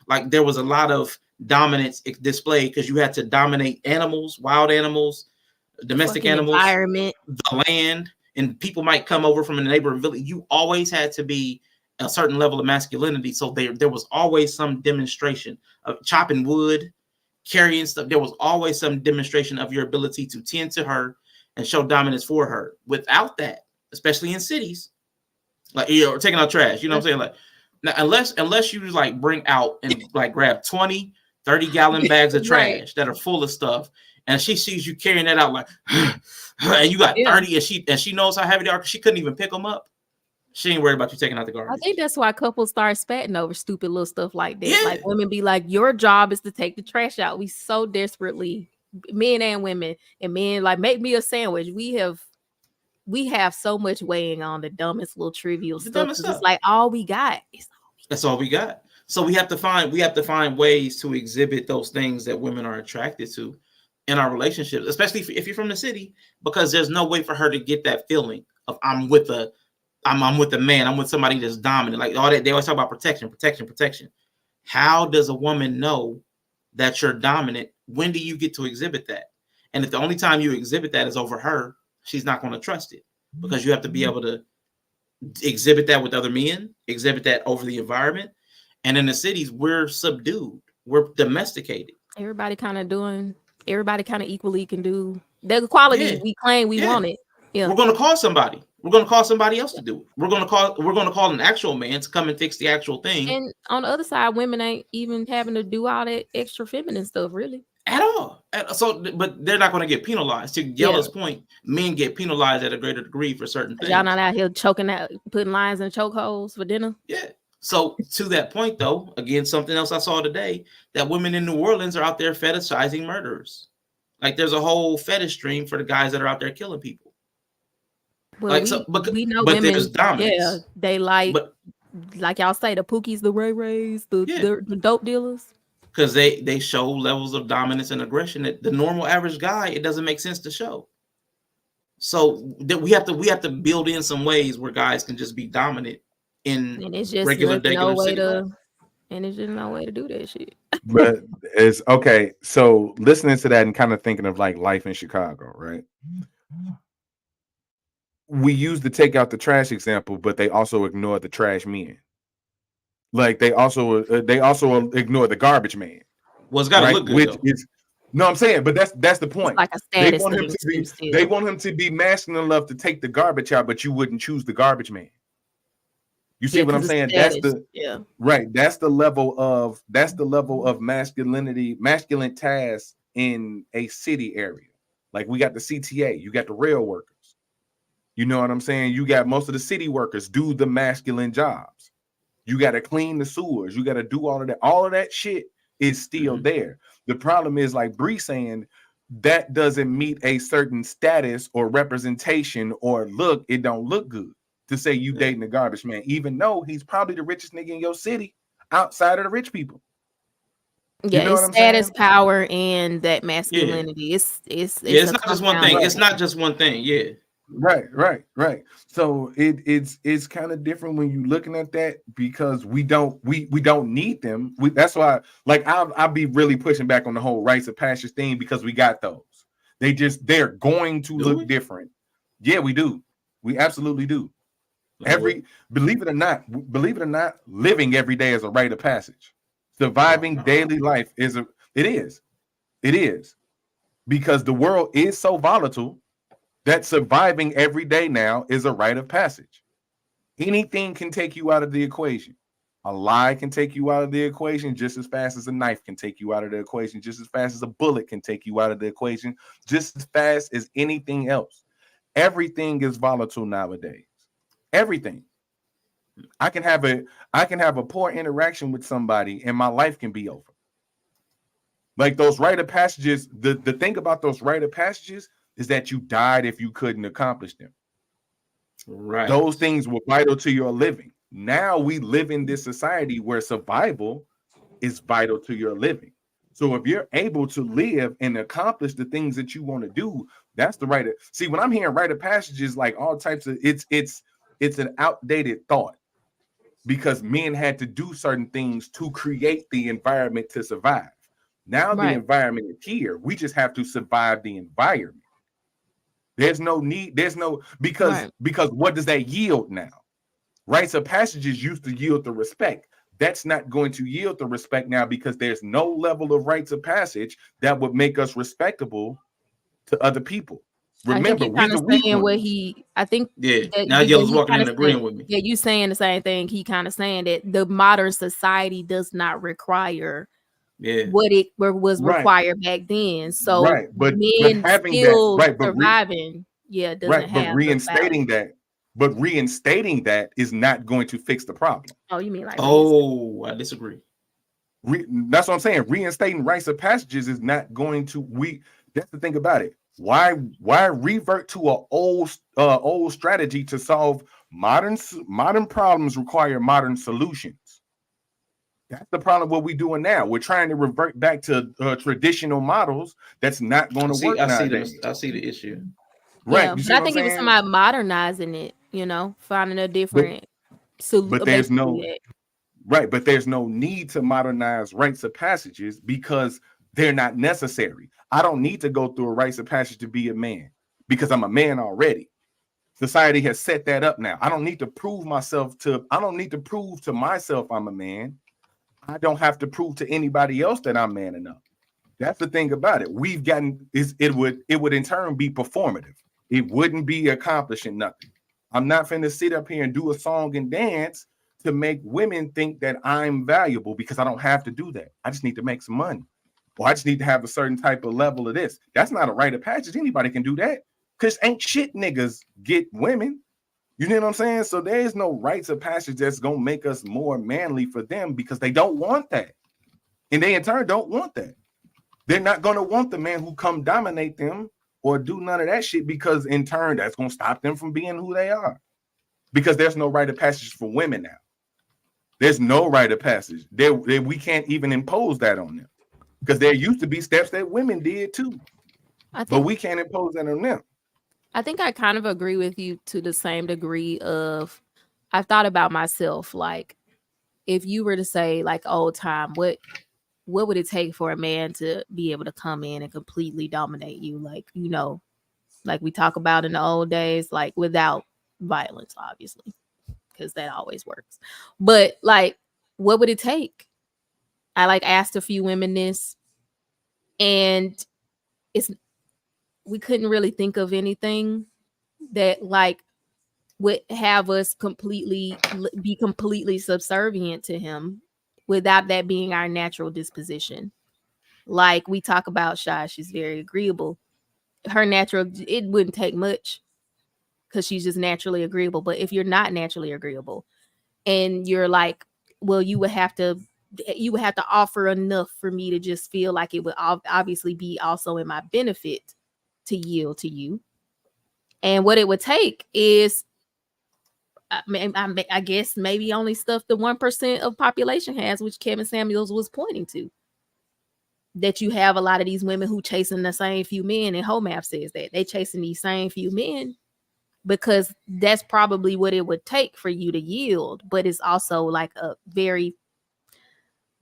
Speaker 2: Like there was a lot of dominance displayed because you had to dominate animals, wild animals, domestic animals,
Speaker 3: environment,
Speaker 2: the land, and people might come over from a neighboring village. You always had to be a certain level of masculinity. So there was always some demonstration of chopping wood, carrying stuff. There was always some demonstration of your ability to tend to her and show dominance for her. Without that, especially in cities, like or taking out trash, you know what I'm saying? Like now, unless you like bring out and like grab 20, 30-gallon bags of trash that are full of stuff, and she sees you carrying that out like, and you got 30, and she knows how heavy they are because she couldn't even pick them up. She ain't worried about you taking out the garbage.
Speaker 3: I think that's why couples start spatting over stupid little stuff like that. Yeah. Like women be like, your job is to take the trash out. We so desperately, men and women, and men like, make me a sandwich. We have so much weighing on the dumbest little trivial stuff. It's like all we got.
Speaker 2: That's all we got. So we have to find ways to exhibit those things that women are attracted to in our relationships, especially if you're from the city, because there's no way for her to get that feeling of I'm with a man, I'm with somebody that's dominant. Like all that, they always talk about protection. How does a woman know that you're dominant? When do you get to exhibit that? And if the only time you exhibit that is over her, she's not going to trust it, because you have to be able to exhibit that with other men, exhibit that over the environment. And in the cities, we're subdued, we're domesticated.
Speaker 3: Everybody kind of equally can do the qualities we claim we want it. Yeah.
Speaker 2: We're going to call somebody. We're going to call somebody else to do it. We're going to call an actual man to come and fix the actual thing.
Speaker 3: And on the other side, women ain't even having to do all that extra feminine stuff, really.
Speaker 2: At all. So, but they're not going to get penalized. To Yella's point, men get penalized at a greater degree for certain things.
Speaker 3: Y'all not out here choking out, putting lions in chokeholds for dinner.
Speaker 2: Yeah. So to that point, though, again, something else I saw today, that women in New Orleans are out there fetishizing murderers. Like there's a whole fetish stream for the guys that are out there killing people.
Speaker 3: Well,
Speaker 2: like,
Speaker 3: we know
Speaker 2: but
Speaker 3: women,
Speaker 2: there's dominance.
Speaker 3: Yeah, they like y'all say, the Pookies, the Ray Rays, the dope dealers.
Speaker 2: Because they show levels of dominance and aggression that the normal average guy, it doesn't make sense to show. So that we have to build in some ways where guys can just be dominant in regular city life.
Speaker 3: And it's just no way to do that shit.
Speaker 5: But it's okay. So listening to that and kind of thinking of like life in Chicago, right? We use the take out the trash example, but they also ignore the trash men. Like they also ignore the garbage man.
Speaker 2: Well, it's got to look good.
Speaker 5: I'm saying, but that's the point.
Speaker 3: It's like a status
Speaker 5: they want him to be masculine enough to take the garbage out, but you wouldn't choose the garbage man. You see what I'm saying? That's the level of masculinity, masculine tasks in a city area. Like we got the CTA, you got the rail workers. You know what I'm saying? You got most of the city workers do the masculine jobs. You got to clean the sewers. You got to do all of that. All of that shit is still there. The problem is, like Bree saying, that doesn't meet a certain status or representation or look. It don't look good to say you dating a garbage man, even though he's probably the richest nigga in your city outside of the rich people.
Speaker 3: Yeah, you know it's status, power, and that masculinity.
Speaker 2: Yeah. It's not just one thing. It's not just one thing. Yeah.
Speaker 5: Right. So it's kind of different when you're looking at that, because we don't need them. That's why, like, I'll be really pushing back on the whole rites of passage thing, because we got those. They're going to look different. Yeah, we do. We absolutely do. Believe it or not, living every day is a rite of passage. Surviving daily life is because the world is so volatile that surviving every day now is a rite of passage. Anything can take you out of the equation. A lie can take you out of the equation just as fast as a knife can take you out of the equation, just as fast as a bullet can take you out of the equation, just as fast as anything else. Everything is volatile nowadays. Everything. I can have a poor interaction with somebody and my life can be over. Like those rite of passages, the thing about those rite of passages is that you died if you couldn't accomplish them.
Speaker 2: Right.
Speaker 5: Those things were vital to your living. Now we live in this society where survival is vital to your living. So if you're able to live and accomplish the things that you want to do, that's the rite of. See, when I'm hearing rite of passages, like all types of, it's an outdated thought, because men had to do certain things to create the environment to survive. Now the
Speaker 3: Right.
Speaker 5: environment is here. We just have to survive the environment. There's no need. There's no because what does that yield now? Rites of passages used to yield the respect. That's not going to yield the respect now because there's no level of rites of passage that would make us respectable to other people. Remember,
Speaker 3: we're the weak saying what he. I think
Speaker 2: now Yellow's walking in agreeing with me.
Speaker 3: Yeah, you saying the same thing. He kind of saying that the modern society does not require what it was required back then. So
Speaker 5: but having
Speaker 3: still
Speaker 5: that
Speaker 3: surviving, doesn't have.
Speaker 5: But reinstating that is not going to fix the problem.
Speaker 3: Oh, you mean like?
Speaker 2: Oh, I disagree.
Speaker 5: That's what I'm saying. Reinstating rites of passages is not going to. That's the thing about it. Why revert to an old strategy to solve modern problems require modern solutions? That's the problem. What we're doing now, we're trying to revert back to traditional models. That's not going to work.
Speaker 2: I see the issue.
Speaker 5: Right,
Speaker 3: but I think it was somebody modernizing it. Finding a different solution.
Speaker 5: But there's but there's no need to modernize rites of passages because they're not necessary. I don't need to go through a rites of passage to be a man because I'm a man already. Society has set that up now. I don't need to prove to myself I'm a man. I don't have to prove to anybody else that I'm man enough. That's the thing about it. It would in turn be performative. It wouldn't be accomplishing nothing. I'm not finna sit up here and do a song and dance to make women think that I'm valuable because I don't have to do that. I just need to make some money. Or I just need to have a certain type of level of this. That's not a rite of passage. Anybody can do that. Because ain't shit niggas get women. You know what I'm saying? So there is no rites of passage that's going to make us more manly for them because they don't want that. And they in turn don't want that. They're not going to want the man who come dominate them or do none of that shit because in turn that's going to stop them from being who they are. Because there's no rite of passage for women now. There's no rite of passage. We can't even impose that on them. Because there used to be steps that women did too. But we can't impose that on them.
Speaker 3: I think I kind of agree with you to the same degree of I've thought about myself. Like if you were to say like old time, what would it take for a man to be able to come in and completely dominate you? Like, like we talk about in the old days, like without violence, obviously, because that always works. But like, what would it take? I like asked a few women this, and we couldn't really think of anything that like would have us be completely subservient to him without that being our natural disposition. Like we talk about Shy, she's very agreeable. It wouldn't take much because she's just naturally agreeable. But if you're not naturally agreeable and you're like, well, you would have to offer enough for me to just feel like it would obviously be also in my benefit to yield to you. And what it would take is, I guess, maybe only stuff the 1% of population has, which Kevin Samuels was pointing to. That you have a lot of these women who chasing the same few men, and HOMAP says that they chasing these same few men because that's probably what it would take for you to yield. But it's also like a very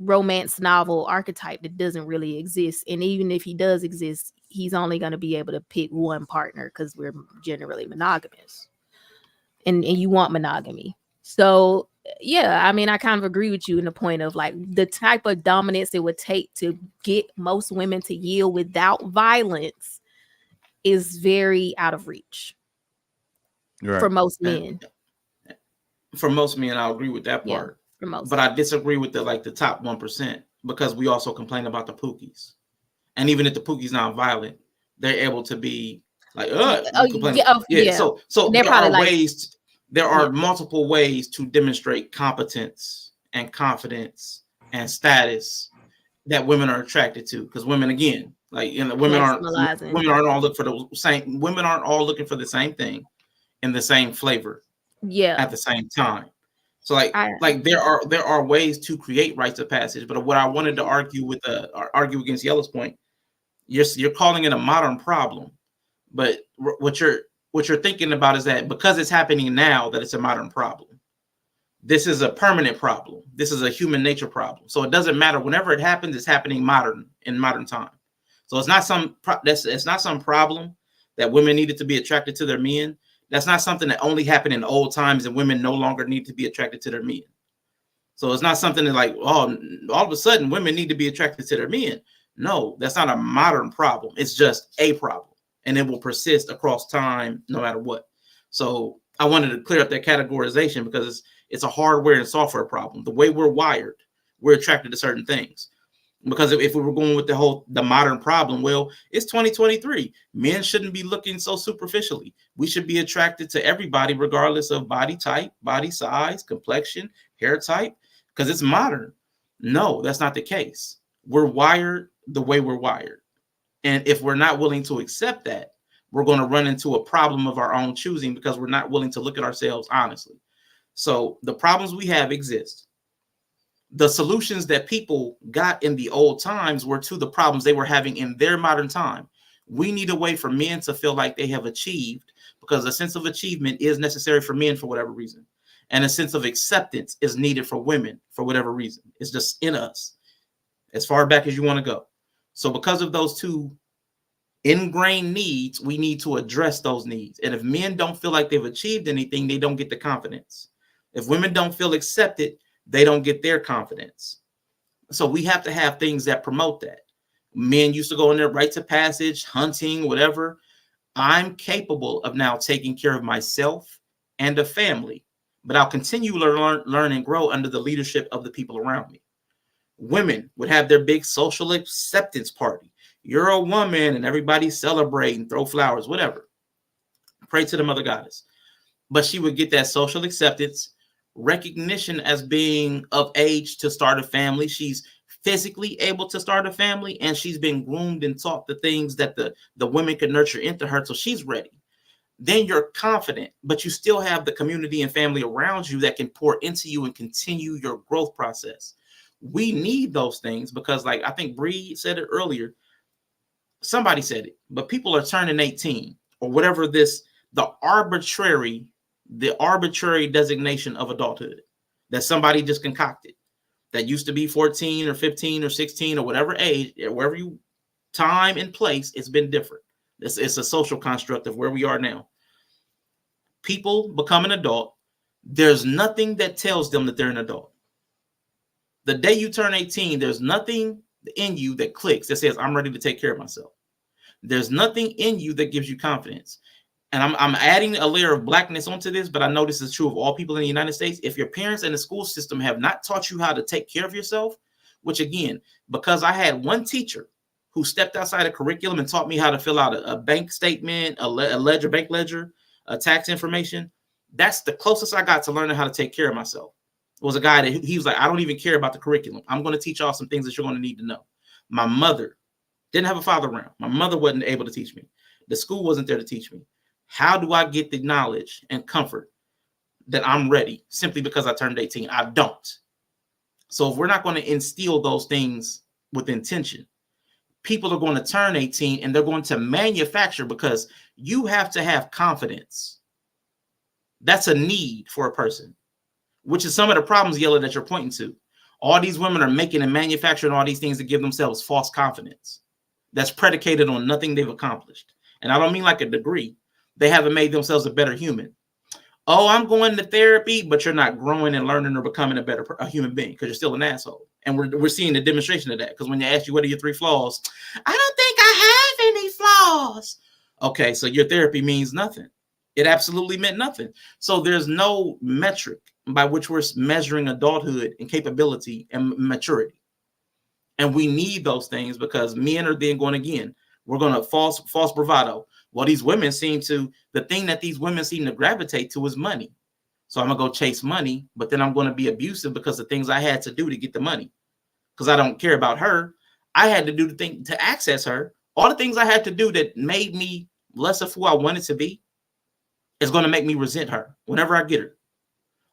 Speaker 3: romance novel archetype that doesn't really exist. And even if he does exist, he's only going to be able to pick one partner because we're generally monogamous. And you want monogamy. So yeah, I mean, I kind of agree with you in the point of like the type of dominance it would take to get most women to yield without violence is very out of reach for most men.
Speaker 2: For most men, I'll agree with that part.
Speaker 3: For most,
Speaker 2: but I disagree with the top 1% because we also complain about the pookies, and even if the pookies not violent, they're able to be like, So there are multiple ways to demonstrate competence and confidence and status that women are attracted to. Because women, again, women aren't all looking for the same. Women aren't all looking for the same thing in the same flavor.
Speaker 3: Yeah.
Speaker 2: At the same time. So there are ways to create rites of passage. But what I wanted to argue against Yellow's point, you're calling it a modern problem, but what you're thinking about is that because it's happening now that it's a modern problem. This is a permanent problem. This is a human nature problem. So it doesn't matter. Whenever it happens, it's happening in modern time. So it's not it's not some problem that women needed to be attracted to their men. That's not something that only happened in old times and women no longer need to be attracted to their men. So it's not something that like, oh, all of a sudden women need to be attracted to their men. No, that's not a modern problem. It's just a problem, and it will persist across time no matter what. So I wanted to clear up that categorization because it's a hardware and software problem. The way we're wired, we're attracted to certain things. Because if we were going with the modern problem, well, it's 2023. Men shouldn't be looking so superficially. We should be attracted to everybody, regardless of body type, body size, complexion, hair type, because it's modern. No, that's not the case. We're wired the way we're wired. And if we're not willing to accept that, we're going to run into a problem of our own choosing because we're not willing to look at ourselves honestly. So the problems we have exist. The solutions that people got in the old times were to the problems they were having in their modern time. We need a way for men to feel like they have achieved, because a sense of achievement is necessary for men for whatever reason. And a sense of acceptance is needed for women for whatever reason. It's just in us as far back as you want to go. So because of those two ingrained needs, we need to address those needs. And if men don't feel like they've achieved anything, they don't get the confidence. If women don't feel accepted, they don't get their confidence. So we have to have things that promote that. Men used to go in there, rites of passage, hunting, whatever. I'm capable of now taking care of myself and a family, but I'll continue to learn and grow under the leadership of the people around me. Women would have their big social acceptance party. You're a woman and everybody's celebrating, throw flowers, whatever. Pray to the mother goddess. But she would get that social acceptance, recognition as being of age to start a family. She's physically able to start a family, and she's been groomed and taught the things that the women can nurture into her, so she's ready. Then you're confident, but you still have the community and family around you that can pour into you and continue your growth process. We need those things because, like I think Bree said it earlier, somebody said it, but people are turning 18 or whatever the arbitrary designation of adulthood that somebody just concocted that used to be 14 or 15 or 16 or whatever age, wherever you time and place, it's been different. It's a social construct of where we are now. People become an adult. There's nothing that tells them that they're an adult. The day you turn 18, there's nothing in you that clicks that says, I'm ready to take care of myself. There's nothing in you that gives you confidence. And I'm adding a layer of blackness onto this, but I know this is true of all people in the United States. If your parents and the school system have not taught you how to take care of yourself, which again, because I had one teacher who stepped outside of curriculum and taught me how to fill out a bank statement, a bank ledger, a tax information. That's the closest I got to learning how to take care of myself. It was a guy that he was like, I don't even care about the curriculum. I'm going to teach y'all some things that you're going to need to know. My mother didn't have a father around. My mother wasn't able to teach me. The school wasn't there to teach me. How do I get the knowledge and comfort that I'm ready simply because I turned 18? I don't. So if we're not going to instill those things with intention, people are going to turn 18 and they're going to manufacture, because you have to have confidence. That's a need for a person, which is some of the problems, Yella, that you're pointing to. All these women are making and manufacturing all these things to give themselves false confidence that's predicated on nothing they've accomplished. And I don't mean like a degree. They haven't made themselves a better human. Oh, I'm going to therapy, but you're not growing and learning or becoming a human being because you're still an asshole. And we're seeing the demonstration of that, because when they ask you what are your 3 flaws, I don't think I have any flaws. Okay, so your therapy means nothing. It absolutely meant nothing. So there's no metric by which we're measuring adulthood and capability and maturity. And we need those things because men are then going again. We're going to false bravado. Well, these women the thing that these women seem to gravitate to is money. So I'm going to go chase money, but then I'm going to be abusive because the things I had to do to get the money, because I don't care about her. I had to do the thing to access her. All the things I had to do that made me less of who I wanted to be is going to make me resent her whenever I get her.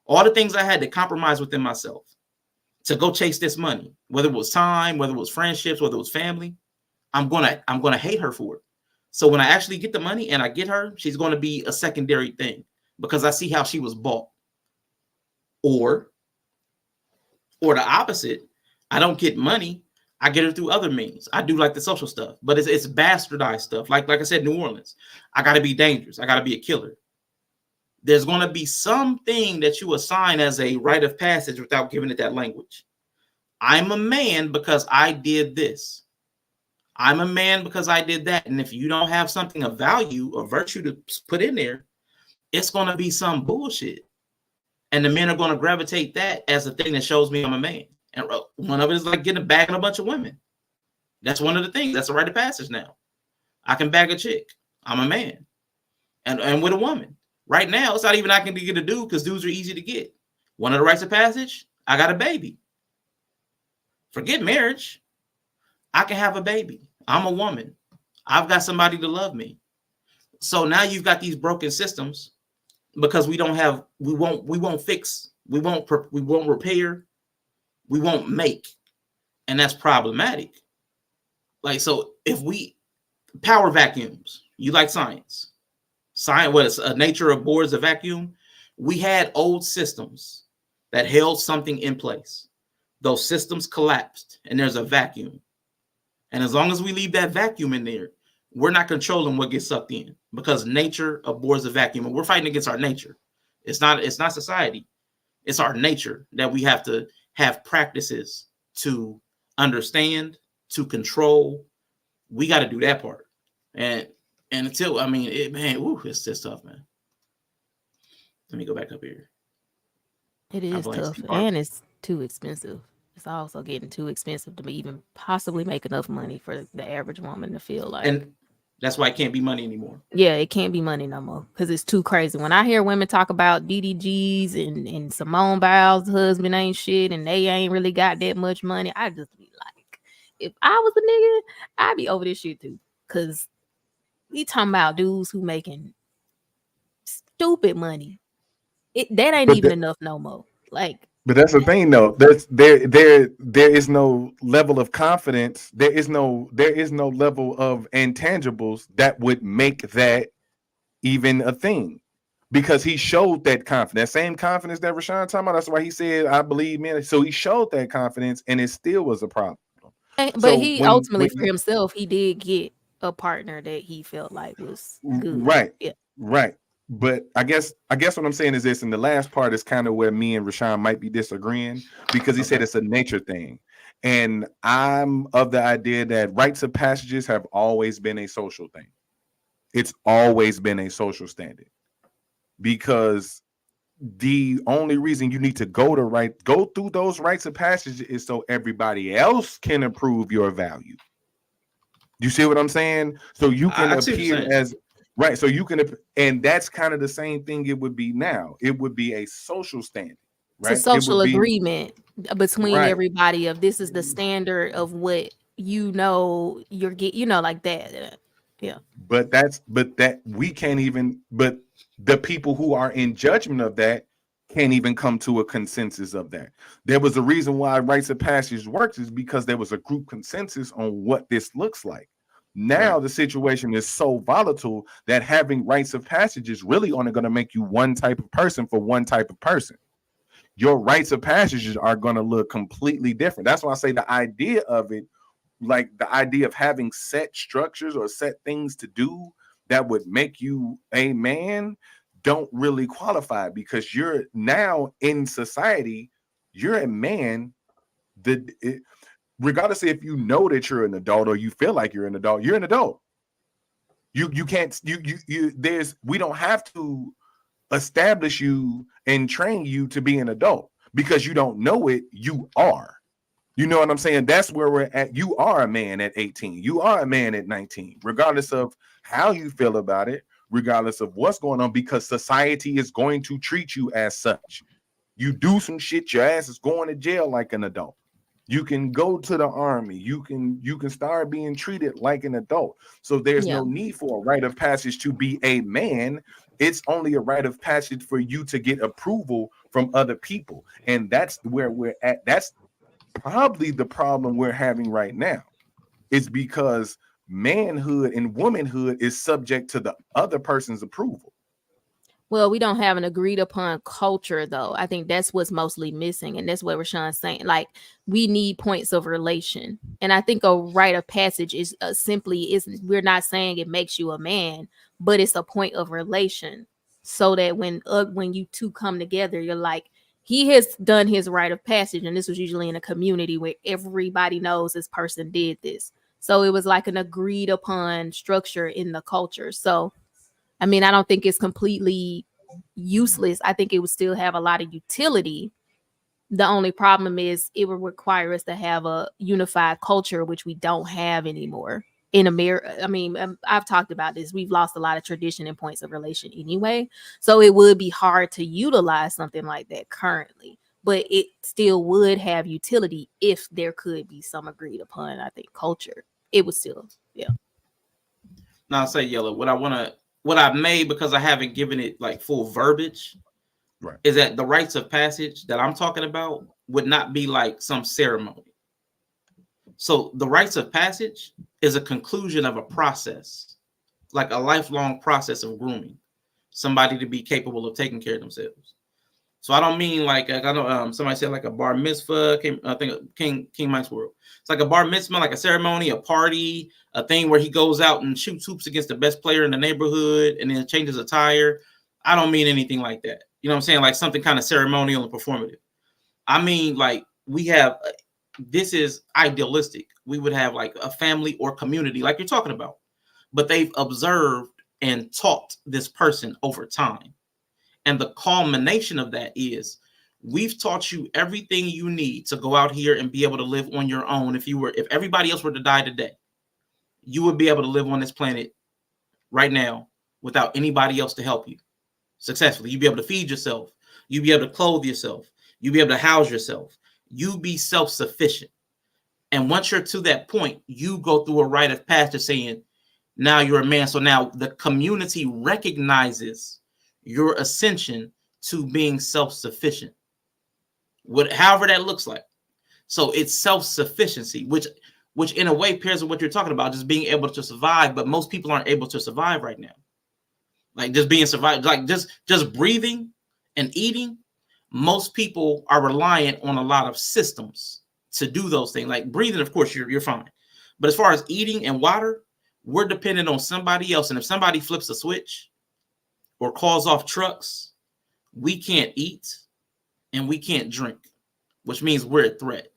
Speaker 2: All the things I had to compromise within myself to go chase this money, whether it was time, whether it was friendships, whether it was family, I'm gonna hate her for it. So when I actually get the money and I get her, she's going to be a secondary thing because I see how she was bought. Or the opposite, I don't get money, I get it through other means. I do like the social stuff, but it's bastardized stuff. Like I said, New Orleans, I got to be dangerous. I got to be a killer. There's going to be something that you assign as a rite of passage without giving it that language. I'm a man because I did this. I'm a man because I did that. And if you don't have something of value or virtue to put in there, it's going to be some bullshit. And the men are going to gravitate that as a thing that shows me I'm a man. And one of it is like getting a bag and a bunch of women. That's one of the things. That's a rite of passage now. I can bag a chick. I'm a man. And with a woman. Right now, it's not even I can get a dude because dudes are easy to get. One of the rites of passage, I got a baby. Forget marriage. I can have a baby. I'm a woman. I've got somebody to love me. So now you've got these broken systems because we won't fix, we won't repair, we won't make. And that's problematic. Like, so if we power vacuums, you like science. Science, what is nature abhors a vacuum? We had old systems that held something in place. Those systems collapsed and there's a vacuum. And as long as we leave that vacuum in there, we're not controlling what gets sucked in because nature abhors a vacuum. And we're fighting against our nature. It's not society. It's our nature that we have to have practices to understand, to control. We got to do that part. And until, I mean, it's just tough, man. Let me go back up here.
Speaker 3: It is tough, and it's too expensive. It's also getting too expensive to even possibly make enough money for the average woman to feel like.
Speaker 2: And that's why it can't be money anymore.
Speaker 3: Yeah, it can't be money no more because it's too crazy. When I hear women talk about DDGs and Simone Biles' husband ain't shit and they ain't really got that much money, I just be like, if I was a nigga, I'd be over this shit too. Because we talking about dudes who making stupid money. That ain't even enough no more. Like,
Speaker 5: but that's the thing, though. There is no level of confidence. There is no level of intangibles that would make that even a thing, because he showed that confidence, that same confidence that Rashawn talking about. That's why he said, "I believe, man." So he showed that confidence, and it still was a problem.
Speaker 3: But so he ultimately, for himself, he did get a partner that he felt like was good.
Speaker 5: Right.
Speaker 3: Yeah.
Speaker 5: Right. But I guess what I'm saying is this, and the last part is kind of where me and Rashawn might be disagreeing, because he said it's a nature thing. And I'm of the idea that rites of passages have always been a social thing. It's always been a social standard, because the only reason you need to go through those rites of passage is so everybody else can approve your value. You see what I'm saying? So you can appear as right. So you can, and that's kind of the same thing it would be now. It would be a social standard, right?
Speaker 3: It's a social agreement between everybody of this is the standard of what you're like that. Yeah. But
Speaker 5: the people who are in judgment of that can't even come to a consensus of that. There was a reason why rites of passage works, is because there was a group consensus on what this looks like. Now the situation is so volatile that having rites of passage is really only going to make you one type of person for one type of person. Your rites of passages are going to look completely different. That's why I say the idea of it, like the idea of having set structures or set things to do that would make you a man, don't really qualify, because you're now in society, you're a man. Regardless of if you know that you're an adult or you feel like you're an adult, you're an adult. You can't, we don't have to establish you and train you to be an adult, because you don't know it, you are. You know what I'm saying? That's where we're at. You are a man at 18. You are a man at 19, regardless of how you feel about it, regardless of what's going on, because society is going to treat you as such. You do some shit, your ass is going to jail like an adult. You can go to the army. You can start being treated like an adult. So there's no need for a rite of passage to be a man. It's only a rite of passage for you to get approval from other people. And that's where we're at. That's probably the problem we're having right now. It's because manhood and womanhood is subject to the other person's approval.
Speaker 3: Well, we don't have an agreed upon culture, though. I think that's what's mostly missing. And that's what Rashawn's saying. Like, we need points of relation. And I think a rite of passage is we're not saying it makes you a man, but it's a point of relation. So that when you two come together, you're like, he has done his rite of passage. And this was usually in a community where everybody knows this person did this. So it was like an agreed upon structure in the culture. So I mean, I don't think it's completely useless. I think it would still have a lot of utility. The only problem is it would require us to have a unified culture, which we don't have anymore in America. I mean, I've talked about this. We've lost a lot of tradition and points of relation anyway. So it would be hard to utilize something like that currently, but it still would have utility if there could be some agreed upon, I think, culture. It would still, yeah.
Speaker 2: Now, I'll say Yellow. What I've made, because I haven't given it like full verbiage,
Speaker 5: right,
Speaker 2: is that the rites of passage that I'm talking about would not be like some ceremony. So the rites of passage is a conclusion of a process, like a lifelong process of grooming somebody to be capable of taking care of themselves. So I don't mean like I know somebody said like a bar mitzvah. I think King Mike's World. It's like a bar mitzvah, like a ceremony, a party, a thing where he goes out and shoots hoops against the best player in the neighborhood and then changes attire. I don't mean anything like that. You know what I'm saying? Like something kind of ceremonial and performative. I mean, like this is idealistic. We would have like a family or community like you're talking about, but they've observed and taught this person over time. And the culmination of that is we've taught you everything you need to go out here and be able to live on your own. If everybody else were to die today, you would be able to live on this planet right now without anybody else to help you successfully. You'd be able to feed yourself. You'd be able to clothe yourself. You'd be able to house yourself. You be self-sufficient. And once you're to that point, you go through a rite of passage saying, now you're a man. So now the community recognizes your ascension to being self-sufficient, however that looks like. So it's self-sufficiency, which in a way pairs with what you're talking about, just being able to survive. But most people aren't able to survive right now. Like just being survived, like just breathing and eating. Most people are reliant on a lot of systems to do those things. Like breathing, of course, you're fine. But as far as eating and water, we're dependent on somebody else. And if somebody flips a switch or calls off trucks, we can't eat and we can't drink, which means we're a threat.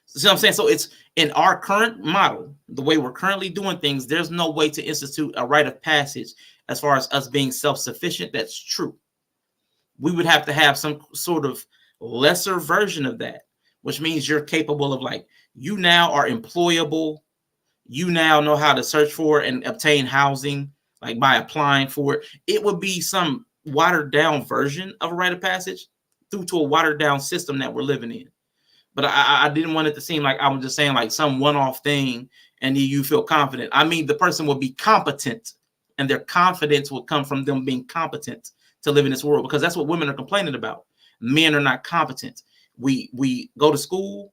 Speaker 2: See what I'm saying? So it's in our current model, the way we're currently doing things, there's no way to institute a rite of passage as far as us being self-sufficient. That's true. We would have to have some sort of lesser version of that, which means you're capable of like, you now are employable. You now know how to search for and obtain housing, like by applying for it. It would be some watered down version of a rite of passage through to a watered down system that we're living in. But I didn't want it to seem like I was just saying like some one-off thing and you feel confident. I mean, the person will be competent and their confidence will come from them being competent to live in this world, because that's what women are complaining about. Men are not competent. We go to school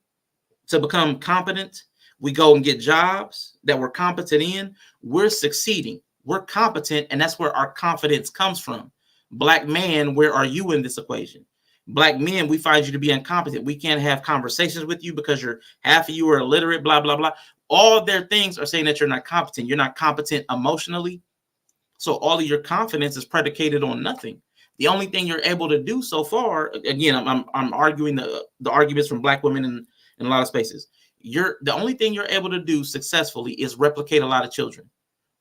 Speaker 2: to become competent. We go and get jobs that we're competent in. We're succeeding. We're competent, and that's where our confidence comes from. Black man, where are you in this equation? Black men, we find you to be incompetent. We can't have conversations with you because half of you are illiterate, blah, blah, blah. All of their things are saying that you're not competent. You're not competent emotionally. So all of your confidence is predicated on nothing. The only thing you're able to do so far, again, I'm arguing the arguments from Black women in a lot of spaces. The only thing you're able to do successfully is replicate a lot of children.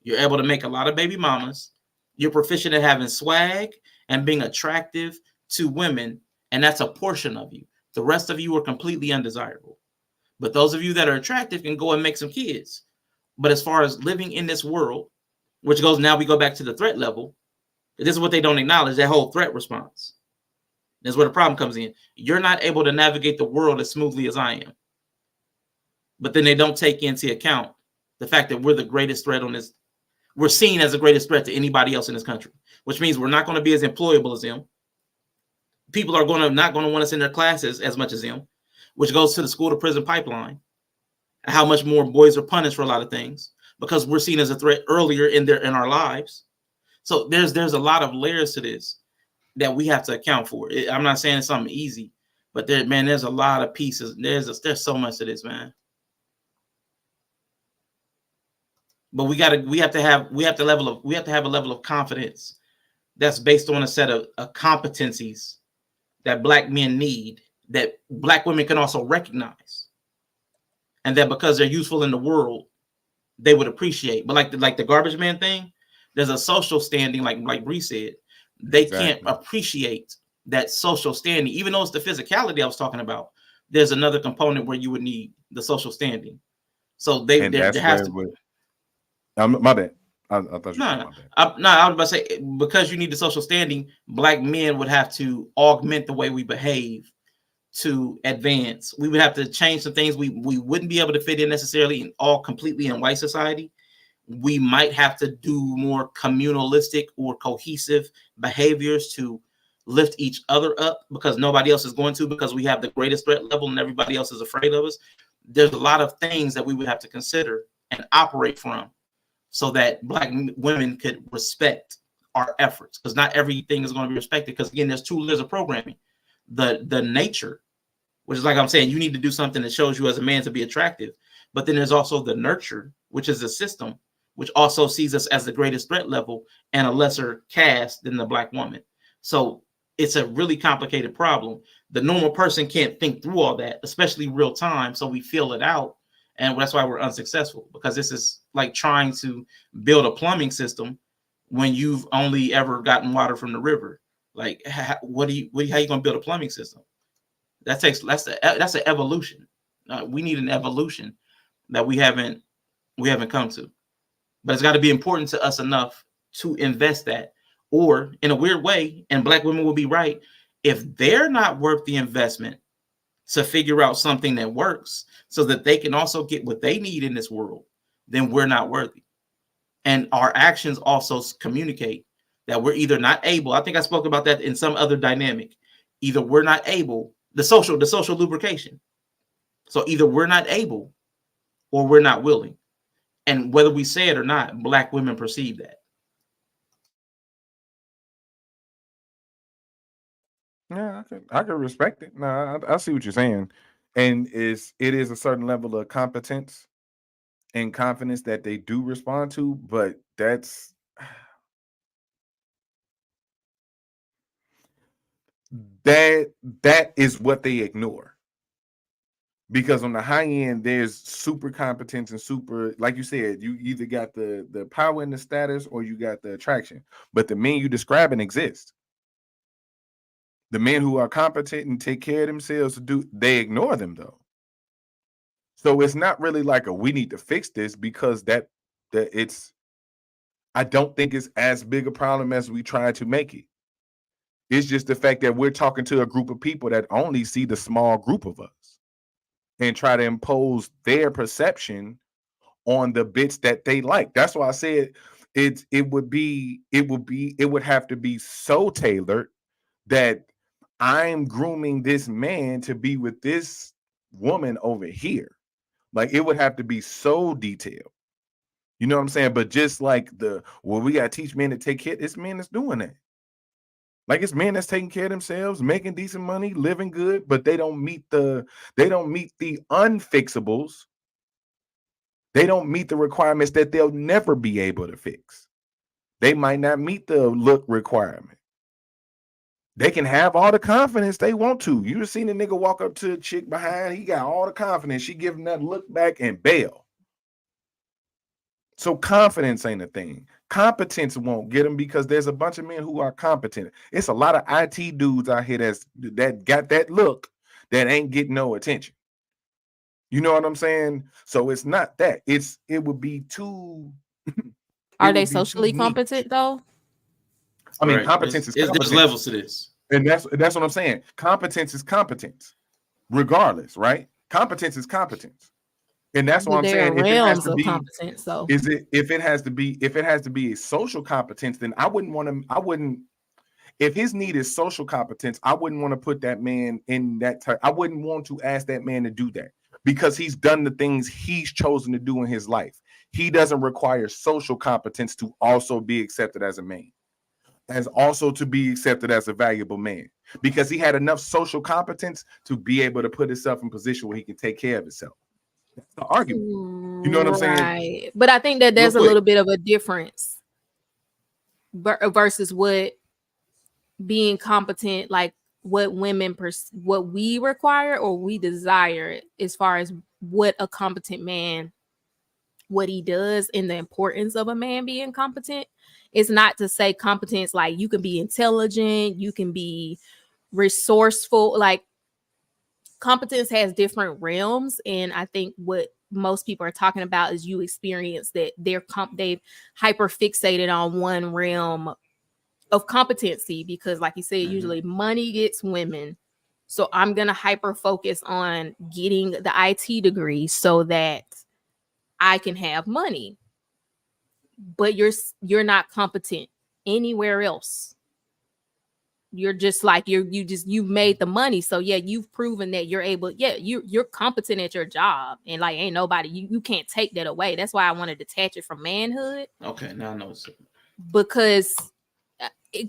Speaker 2: You're able to make a lot of baby mamas. You're proficient at having swag and being attractive to women, and that's a portion of you. The rest of you are completely undesirable. But those of you that are attractive can go and make some kids. But as far as living in this world, which goes, now we go back to the threat level. This is what they don't acknowledge, that whole threat response. That's where the problem comes in. You're not able to navigate the world as smoothly as I am. But then they don't take into account the fact that we're the greatest threat on this. We're seen as the greatest threat to anybody else in this country, which means we're not going to be as employable as them. People are not going to want us in their classes as much as them, which goes to the school to prison pipeline. How much more boys are punished for a lot of things because we're seen as a threat earlier in our lives. So there's a lot of layers to this. that we have to account for. I'm not saying it's something easy, but there's a lot of pieces. There's so much of this, man. But we have to have a level of confidence that's based on a set of competencies that Black men need, that Black women can also recognize, and that because they're useful in the world, they would appreciate. But like the garbage man thing, there's a social standing, like Bree said, they can't appreciate that social standing, even though it's the physicality I was talking about. There's another component where you would need the social standing. So there has to.
Speaker 5: My bad. I thought you were my bad.
Speaker 2: I was about to say, because you need the social standing, Black men would have to augment the way we behave to advance. We would have to change some things. We wouldn't be able to fit in necessarily completely in white society. We might have to do more communalistic or cohesive behaviors to lift each other up, because nobody else is going to, because we have the greatest threat level and everybody else is afraid of us. There's a lot of things that we would have to consider and operate from, so that Black women could respect our efforts, because not everything is going to be respected. Because again, there's two layers of programming: the nature, which is, like I'm saying, you need to do something that shows you as a man to be attractive. But then there's also the nurture, which is a system, which also sees us as the greatest threat level and a lesser caste than the Black woman. So it's a really complicated problem. The normal person can't think through all that, especially real time. So we feel it out. And that's why we're unsuccessful, because this is like trying to build a plumbing system when you've only ever gotten water from the river. Like, how are you going to build a plumbing system? That's an evolution. We need an evolution that we haven't come to. But it's got to be important to us enough to invest that. Or in a weird way, and Black women will be right, if they're not worth the investment to figure out something that works so that they can also get what they need in this world, then we're not worthy. And our actions also communicate that we're either not able. I think I spoke about that in some other dynamic. Either we're not able, the social lubrication. So either we're not able or we're not willing. And whether we say it or not, Black women perceive that.
Speaker 5: Yeah, I can respect it. No, I see what you're saying. And it is a certain level of competence and confidence that they do respond to, but that is what they ignore. Because on the high end, there's super competence and super, like you said, you either got the power and the status, or you got the attraction. But the men you describing exist. The men who are competent and take care of themselves, they ignore them though. So it's not really like we need to fix this, because I don't think it's as big a problem as we try to make it. It's just the fact that we're talking to a group of people that only see the small group of us and try to impose their perception on the bits that they like. That's why I said it would have to be so tailored that I'm grooming this man to be with this woman over here. Like, it would have to be so detailed. You know what I'm saying? But just like we got to teach men to take care, it's men that's doing that. Like, it's men that's taking care of themselves, making decent money, living good, but they don't meet the unfixables. They don't meet the requirements that they'll never be able to fix. They might not meet the look requirement. They can have all the confidence they want to. You just seen a nigga walk up to a chick behind, he got all the confidence. She give him that look back and bail. So confidence ain't a thing. Competence won't get them, because there's a bunch of men who are competent. It's a lot of IT dudes out here that got that look that ain't getting no attention. You know what I'm saying? So it's not that. It would be too.
Speaker 3: Are they socially competent though?
Speaker 5: I mean, competence is competence.
Speaker 2: There's levels to this.
Speaker 5: And that's what I'm saying. Competence is competence, regardless, right? Competence is competence. And that's what I'm saying. If it has to be
Speaker 3: competence, though.
Speaker 5: If it has to be a social competence, then I wouldn't, if his need is social competence, I wouldn't want to put that man in that type. I wouldn't want to ask that man to do that, because he's done the things he's chosen to do in his life. He doesn't require social competence to also be accepted as a man. as also to be accepted as a valuable man because he had enough social competence to be able to put himself in a position where he can take care of himself. That's the argument. You know what I'm saying?
Speaker 3: Right. But I think that there's a little bit of a difference versus what being competent, like what women, what we require or we desire as far as what a competent man, what he does and the importance of a man being competent. It's not to say competence like you can be intelligent, you can be resourceful. Like competence has different realms, and I think what most people are talking about is you experience that they've hyper fixated on one realm of competency because, like you said, usually money gets women. So I'm gonna hyper focus on getting the IT degree so that I can have money. But you're not competent anywhere else. You're just like you've made the money. So yeah, you've proven that you're able. Yeah, you're competent at your job, and like ain't nobody you can't take that away. That's why I want to detach it from manhood.
Speaker 2: Okay, now I know it's
Speaker 3: because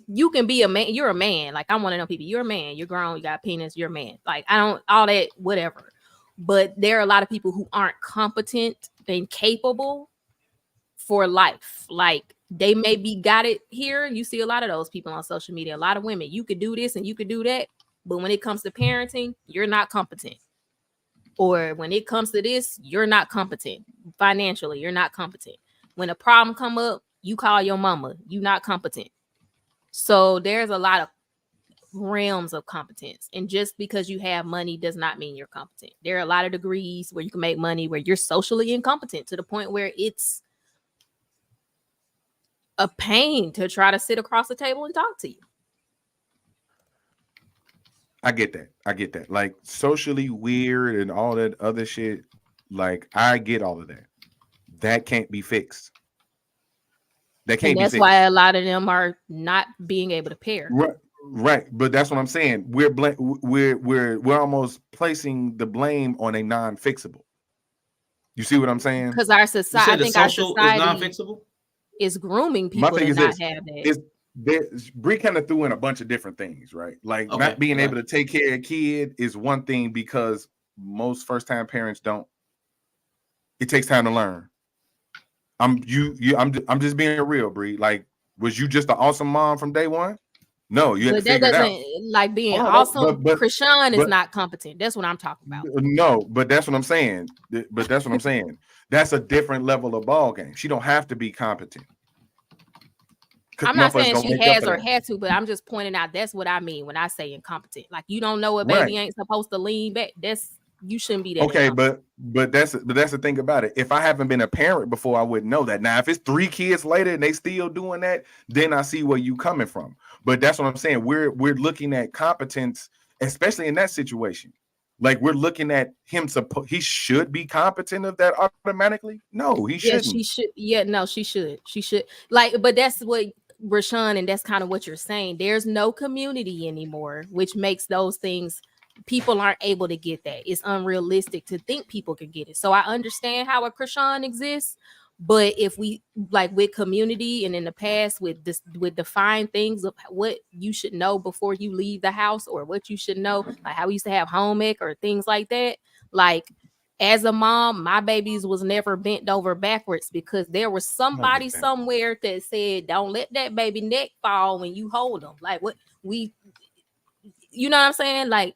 Speaker 3: you can be a man. You're a man. Like I'm one of them people. You're a man. You're grown. You got a penis. You're a man. Like I don't all that whatever. But there are a lot of people who aren't competent and capable for life. Like they maybe got it here. You see a lot of those people on social media, a lot of women. You could do this and you could do that. But when it comes to parenting, you're not competent. Or when it comes to this, you're not competent. Financially, you're not competent. When a problem come up, you call your mama. You're not competent. So there's a lot of realms of competence. And just because you have money does not mean you're competent. There are a lot of degrees where you can make money where you're socially incompetent to the point where it's a pain to try to sit across the table and talk to you.
Speaker 5: I get that. Like socially weird and all that other shit. Like I get all of that. That can't be fixed. That can't be fixed.
Speaker 3: That's why a lot of them are not being able to pair.
Speaker 5: Right. But that's what I'm saying. We're almost placing the blame on a non-fixable. You see what I'm saying?
Speaker 3: Because our society, I think our society
Speaker 2: is non-fixable.
Speaker 3: Is grooming people to not have that.
Speaker 5: Bree kind of threw in a bunch of different things, right? Like not being able to take care of a kid is one thing because most first-time parents don't. It takes time to learn. I'm just being real, Bree. Like, was you just an awesome mom from day one? No, you had to figure it out.
Speaker 3: Like being awesome. But Krishan is not competent. That's what I'm talking about.
Speaker 5: No, but that's what I'm saying. That's a different level of ball game. She don't have to be competent.
Speaker 3: I'm not saying she has or had to, but I'm just pointing out that's what I mean when I say incompetent. Like you don't know a baby ain't supposed to lean back. You shouldn't be that.
Speaker 5: Okay, but that's the thing about it. If I haven't been a parent before, I wouldn't know that. Now, if it's 3 kids later and they still doing that, then I see where you coming from. But that's what I'm saying. We're looking at competence, especially in that situation. Like we're looking at him. He should be competent of that automatically. No, he shouldn't.
Speaker 3: Yeah, she should. Yeah, no, she should. She should. Like, but that's what Rashawn, and that's kind of what you're saying. There's no community anymore, which makes those things. People aren't able to get that. It's unrealistic to think people can get it. So I understand how a Krishan exists, but if we like with community and in the past with defined things of what you should know before you leave the house or what you should know, like how we used to have home ec or things like that. Like as a mom, my babies was never bent over backwards because there was somebody somewhere that said, "Don't let that baby neck fall when you hold them." Like what you know what I'm saying? Like.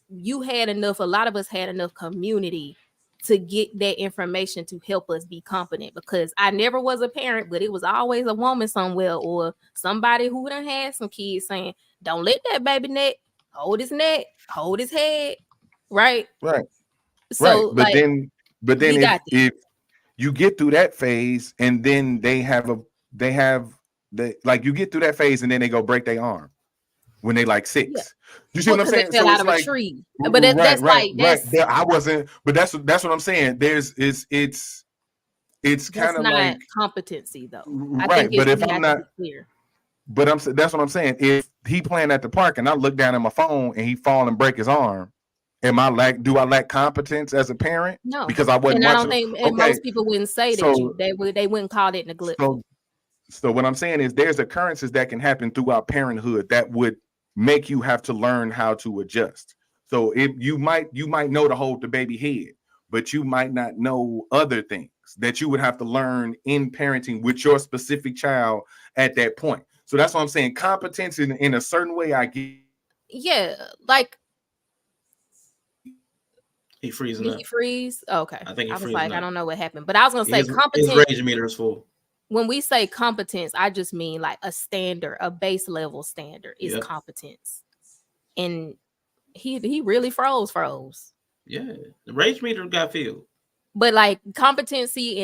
Speaker 3: You had enough, a lot of us had enough community to get that information to help us be competent because I never was a parent, but it was always a woman somewhere or somebody who done had some kids saying, don't let that baby neck, hold his head. Right. So
Speaker 5: But then if you get through that phase and then you get through that phase and then they go break their arm. When they like 6, you see what I'm saying?
Speaker 3: So out of a tree, but that's
Speaker 5: I wasn't, but that's what I'm saying. It's kind of like
Speaker 3: competency though,
Speaker 5: right? But if I'm not
Speaker 3: clear,
Speaker 5: but that's what I'm saying. If he playing at the park and I look down at my phone and he fall and break his arm, do I lack competence as a parent?
Speaker 3: No,
Speaker 5: because I wasn't.
Speaker 3: And I don't think most people wouldn't say that they wouldn't call it neglect.
Speaker 5: So what I'm saying is there's occurrences that can happen throughout parenthood that would make you have to learn how to adjust. So if you might know to hold the baby head, but you might not know other things that you would have to learn in parenting with your specific child at that point. So that's what I'm saying. Competence in a certain way, I get.
Speaker 3: Yeah, like
Speaker 2: He freezing
Speaker 3: did
Speaker 2: up.
Speaker 3: he freeze? Okay.
Speaker 2: I think he
Speaker 3: I was
Speaker 2: freezing
Speaker 3: like, I
Speaker 2: up.
Speaker 3: don't know what happened. But I was gonna say
Speaker 2: His
Speaker 3: competence.
Speaker 2: rage meter is full.
Speaker 3: When we say competence, I just mean like a standard, a base level standard is
Speaker 2: Yep.
Speaker 3: competence. And he really froze.
Speaker 2: Yeah, the rage meter got filled.
Speaker 3: But like competency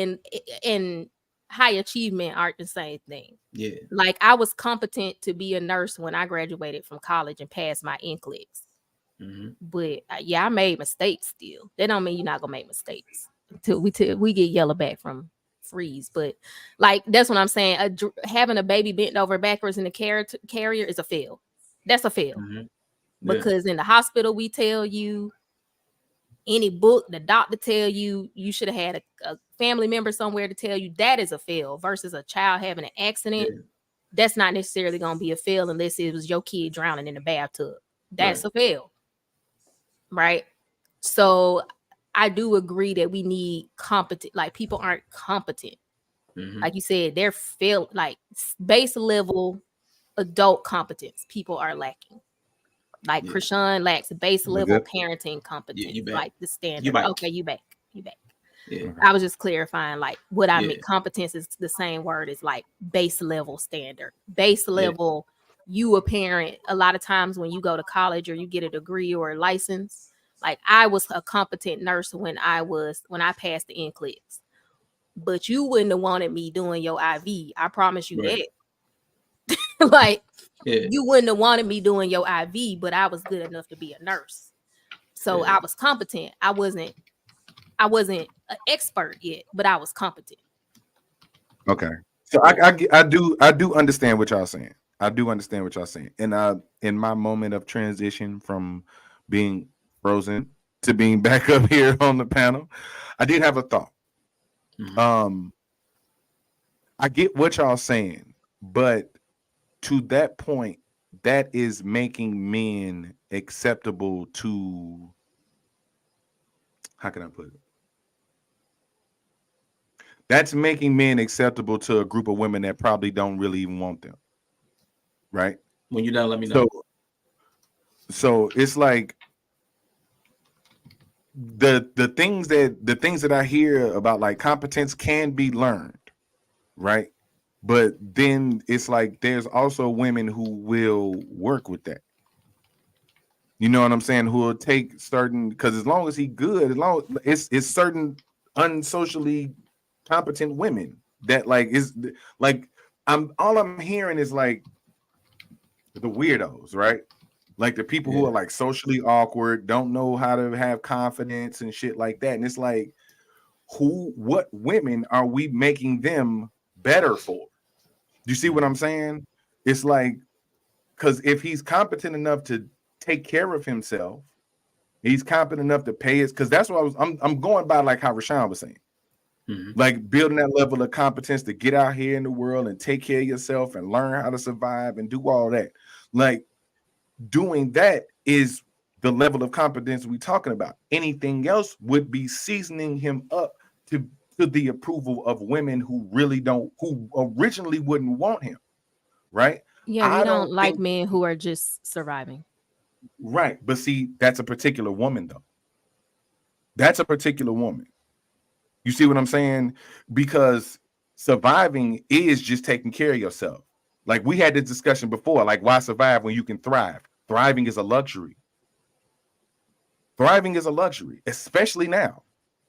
Speaker 3: and high achievement aren't the same thing.
Speaker 2: Yeah.
Speaker 3: Like I was competent to be a nurse when I graduated from college and passed my NCLEX.
Speaker 2: Mm-hmm.
Speaker 3: But yeah, I made mistakes still. That don't mean you're not gonna make mistakes until we get yellow back from freeze. But like that's what I'm saying. Having a baby bent over backwards in the carrier is a fail. That's a fail.
Speaker 2: Mm-hmm.
Speaker 3: Because in the hospital we tell you, any book the doctor tell you, you should have had a family member somewhere to tell you that is a fail versus a child having an accident.
Speaker 2: Yeah.
Speaker 3: That's not necessarily going to be a fail unless it was your kid drowning in the bathtub. That's a fail, right? So I do agree that we need competent, like people aren't competent.
Speaker 2: Mm-hmm.
Speaker 3: Like you said, they're like base level adult competence people are lacking. Like Krishan lacks base level parenting competence, like the standard. Okay, you back.
Speaker 2: Yeah.
Speaker 3: I was just clarifying, like what I mean. Competence is the same word as like base level standard. Base level, you a parent. A lot of times when you go to college or you get a degree or a license, like I was a competent nurse when I passed the NCLEX, but you wouldn't have wanted me doing your IV. I promise you that. Like. Yeah. You wouldn't have wanted me doing your IV, but I was good enough to be a nurse. So I was competent. I wasn't an expert yet, but I was competent.
Speaker 5: Okay. So I do understand what y'all saying. I do understand what y'all saying. And in my moment of transition from being frozen to being back up here on the panel, I did have a thought. Mm-hmm. I get what y'all saying, but to that point, that is making men acceptable to, how can I put it? That's making men acceptable to a group of women that probably don't really even want them. Right?
Speaker 2: When you're done, let me know.
Speaker 5: So it's like the things that I hear about like competence can be learned, right? But then it's like there's also women who will work with that. You know what I'm saying? Who will take certain, because as long as he good, as long as it's certain unsocially competent women that like is like all I'm hearing is like the weirdos, right? Like the people who are like socially awkward, don't know how to have confidence and shit like that. And it's like, what women are we making them better for? You see what I'm saying? It's like, because if he's competent enough to take care of himself, he's competent enough to pay his, because that's what I'm going by like how Rashawn was saying. Mm-hmm. Like building that level of competence to get out here in the world and take care of yourself and learn how to survive and do all that. Like doing that is the level of competence we're talking about. Anything else would be seasoning him up to the approval of women who originally wouldn't want him, right?
Speaker 3: Yeah, we don't like men who are just surviving.
Speaker 5: Right, but see, that's a particular woman, though. That's a particular woman. You see what I'm saying? Because surviving is just taking care of yourself. Like we had this discussion before, like why survive when you can thrive? Thriving is a luxury. Thriving is a luxury, especially now.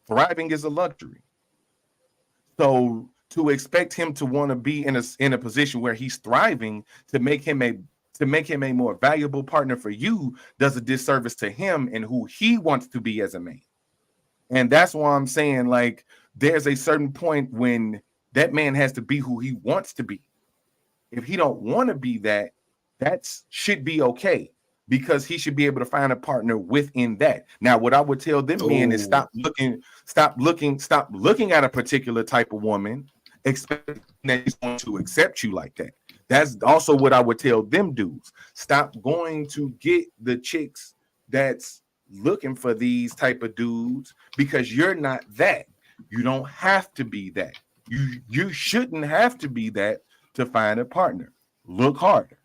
Speaker 5: Thriving is a luxury. So to expect him to want to be in a position where he's thriving to make him a more valuable partner for you does a disservice to him and who he wants to be as a man. And that's why I'm saying, like, there's a certain point when that man has to be who he wants to be. If he don't want to be that should be okay, because he should be able to find a partner within that. Now, what I would tell them men is stop looking at a particular type of woman expecting that he's going to accept you like that. That's also what I would tell them dudes. Stop going to get the chicks that's looking for these type of dudes because you're not that. You don't have to be that. You shouldn't have to be that to find a partner. Look harder.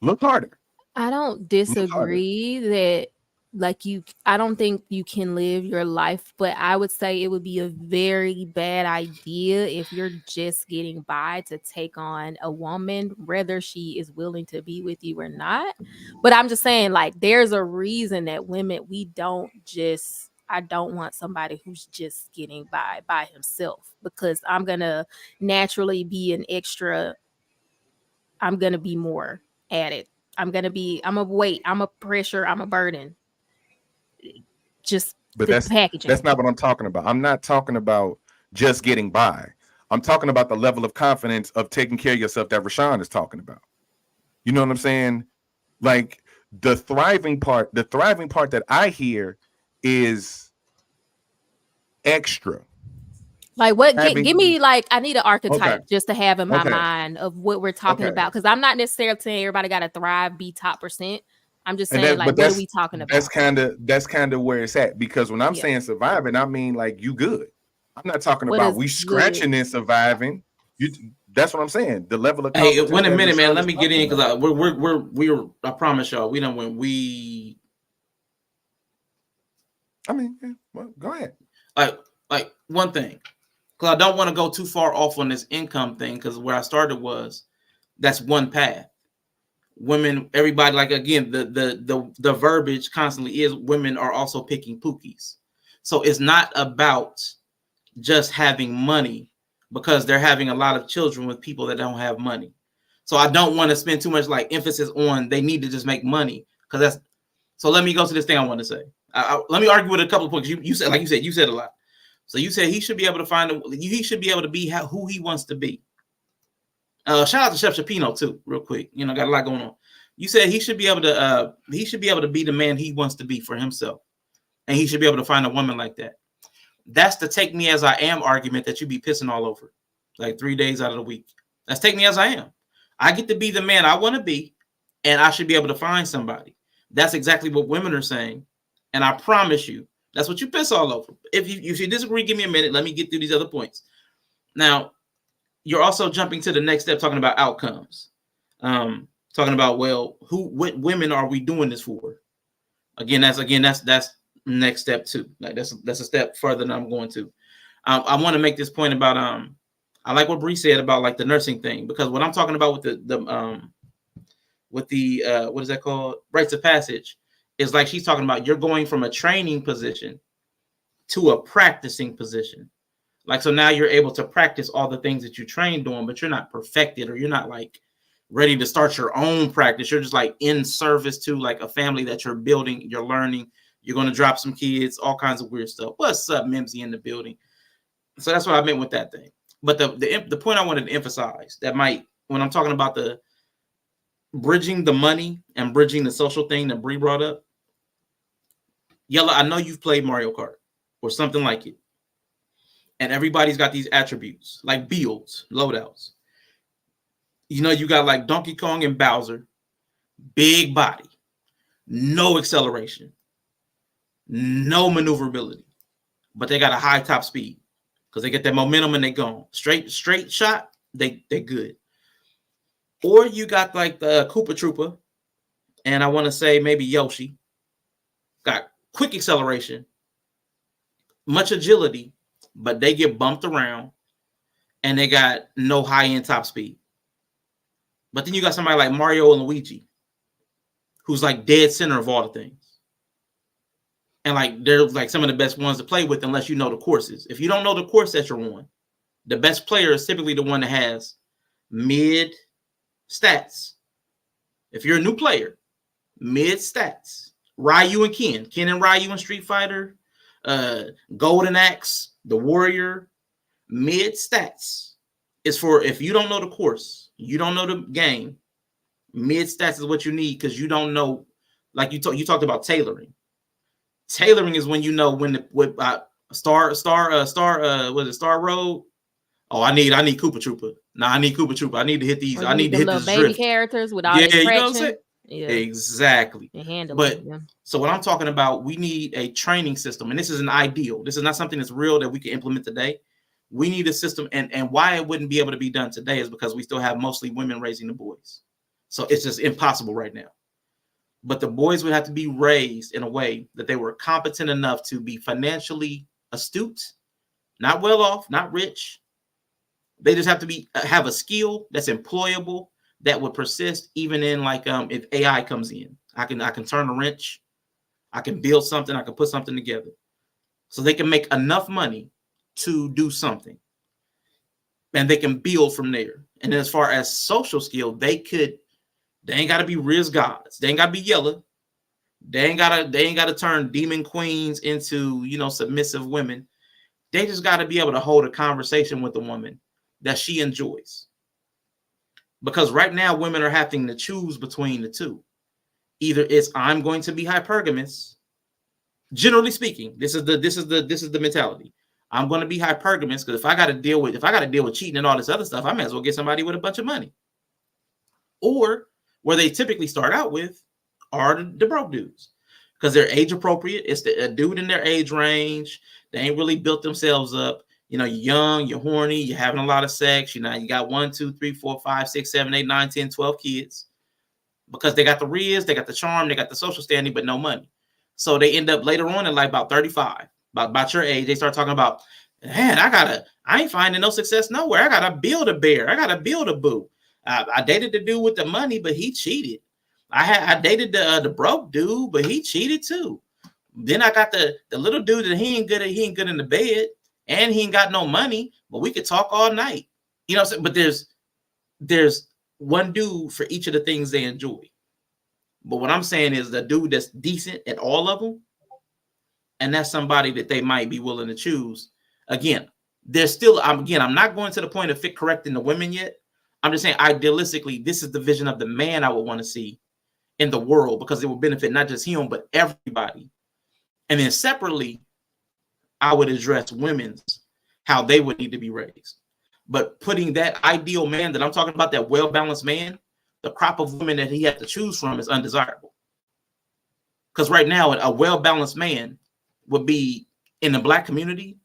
Speaker 5: Look harder.
Speaker 3: I don't disagree that I don't think you can live your life, but I would say it would be a very bad idea if you're just getting by to take on a woman, whether she is willing to be with you or not. But I'm just saying, like, there's a reason that women, I don't want somebody who's just getting by himself, because I'm gonna naturally be an extra. I'm gonna be more at it. I'm a weight, I'm a pressure, I'm a burden. Just
Speaker 5: But
Speaker 3: the packaging.
Speaker 5: That's not what I'm talking about. I'm not talking about just getting by. I'm talking about the level of confidence of taking care of yourself that Rashawn is talking about. You know what I'm saying? Like the thriving part that I hear is extra.
Speaker 3: Like what? Give me like, I need an archetype just to have in my mind of what we're talking about. Because I'm not necessarily saying everybody got to thrive, be top percent. I'm just saying, like, what are we talking about?
Speaker 5: That's kind of where it's at. Because when I'm saying surviving, I mean like you good. I'm not talking about we scratching and surviving. That's what I'm saying. The level of
Speaker 2: wait a minute, man. Let me get in because we're I promise y'all, we don't when we.
Speaker 5: I mean, yeah, well, go ahead.
Speaker 2: Like one thing, because I don't want to go too far off on this income thing, because where I started was that's one path. Women, everybody, like again, the verbiage constantly is women are also picking pookies. So it's not about just having money, because they're having a lot of children with people that don't have money. So I don't want to spend too much like emphasis on they need to just make money, because that's. So let me go to this thing I want to say. Let me argue with a couple of points. You said, like you said a lot. So you said he should be able to he should be able to be who he wants to be. Shout out to Chef Shapino too, real quick. You know, got a lot going on. You said he should be able to be the man he wants to be for himself, and he should be able to find a woman like that. That's the take me as I am argument that you be pissing all over, like 3 days out of the week. That's take me as I am. I get to be the man I want to be, and I should be able to find somebody. That's exactly what women are saying, and I promise you, that's what you piss all over. If you disagree, give me a minute. Let me get through these other points. Now, you're also jumping to the next step, talking about outcomes. Talking about, well, what women are we doing this for? Again, that's next step too. Like that's a step further than I'm going to. I want to make this point about I like what Bree said about like the nursing thing, because what I'm talking about with the what is that called? Rites of passage is like she's talking about you're going from a training position to a practicing position. Like, so now you're able to practice all the things that you trained on, but you're not perfected, or you're not like ready to start your own practice. You're just like in service to like a family that you're building, you're learning, you're going to drop some kids, all kinds of weird stuff. What's up, Mimsy in the building? So that's what I meant with that thing. But the point I wanted to emphasize that when I'm talking about the bridging the money and bridging the social thing that Bree brought up, Yella, I know you've played Mario Kart or something like it. And everybody's got these attributes like builds, loadouts. You know, you got like Donkey Kong and Bowser, big body, no acceleration, no maneuverability, but they got a high top speed because they get that momentum and they go straight shot. They good. Or you got like the Koopa Troopa, and I want to say maybe Yoshi, got quick acceleration, much agility, but they get bumped around and they got no high-end top speed. But then you got somebody like Mario and Luigi, who's like dead center of all the things. And like they're like some of the best ones to play with unless you know the courses. If you don't know the course that you're on, the best player is typically the one that has mid stats. If you're a new player, mid stats. Ryu and Ken and Ryu in Street Fighter, Golden Axe, the Warrior, mid stats is for if you don't know the course, you don't know the game. Mid stats is what you need because you don't know. Like you talked about tailoring. Tailoring is when you know when Star Road Oh, I need Koopa Troopa. No, I need Koopa Troopa. I need to hit these.
Speaker 3: Or
Speaker 2: I
Speaker 3: you
Speaker 2: need to
Speaker 3: them
Speaker 2: hit
Speaker 3: little
Speaker 2: this
Speaker 3: baby
Speaker 2: drift.
Speaker 3: characters with all
Speaker 2: Yeah,
Speaker 3: the
Speaker 2: you know what I'm
Speaker 3: traction.
Speaker 2: saying?
Speaker 3: Yeah,
Speaker 2: Exactly.
Speaker 3: and handle
Speaker 2: But
Speaker 3: it. Yeah.
Speaker 2: so what I'm talking about, we need a training system, and this is an ideal. This is not something that's real that we can implement today. We need a system, and why it wouldn't be able to be done today is because we still have mostly women raising the boys. So it's just impossible right now. But the boys would have to be raised in a way that they were competent enough to be financially astute, not well off, not rich. They just have to have a skill that's employable, that would persist even in like if AI comes in. I can turn a wrench, I can build something, I can put something together. So they can make enough money to do something. And they can build from there. And as far as social skill, they ain't gotta be Riz gods, they ain't gotta be yellow. They ain't gotta turn demon queens into submissive women. They just gotta be able to hold a conversation with a woman that she enjoys. Because right now women are having to choose between the two. Either it's I'm going to be hypergamous. Generally speaking, this is the mentality. I'm going to be hypergamous because if I got to deal with cheating and all this other stuff, I might as well get somebody with a bunch of money. Or where they typically start out with are the broke dudes because they're age appropriate. It's a dude in their age range. They ain't really built themselves up. You're young, you're horny, you're having a lot of sex. You got 1, 2, 3, 4, 5, 6, 7, 8, 9, 10, 12 kids because they got the riz, they got the charm, they got the social standing, but no money. So they end up later on in life, about 35, about your age, they start talking about, man, I ain't finding no success nowhere. I gotta build a bear. I gotta build a boo. I dated the dude with the money, but he cheated. I dated the broke dude, but he cheated too. Then I got the little dude that he ain't good in the bed. And he ain't got no money, but we could talk all night. You know what I'm saying? But there's one dude for each of the things they enjoy. But what I'm saying is the dude that's decent at all of them, and that's somebody that they might be willing to choose. Again, I'm not going to the point of fit correcting the women yet. I'm just saying idealistically, this is the vision of the man I would want to see in the world because it will benefit not just him, but everybody. And then separately, I would address women's, how they would need to be raised. But putting that ideal man that I'm talking about, that well-balanced man, the crop of women that he has to choose from is undesirable. Because right now, a well-balanced man would be, in the Black community,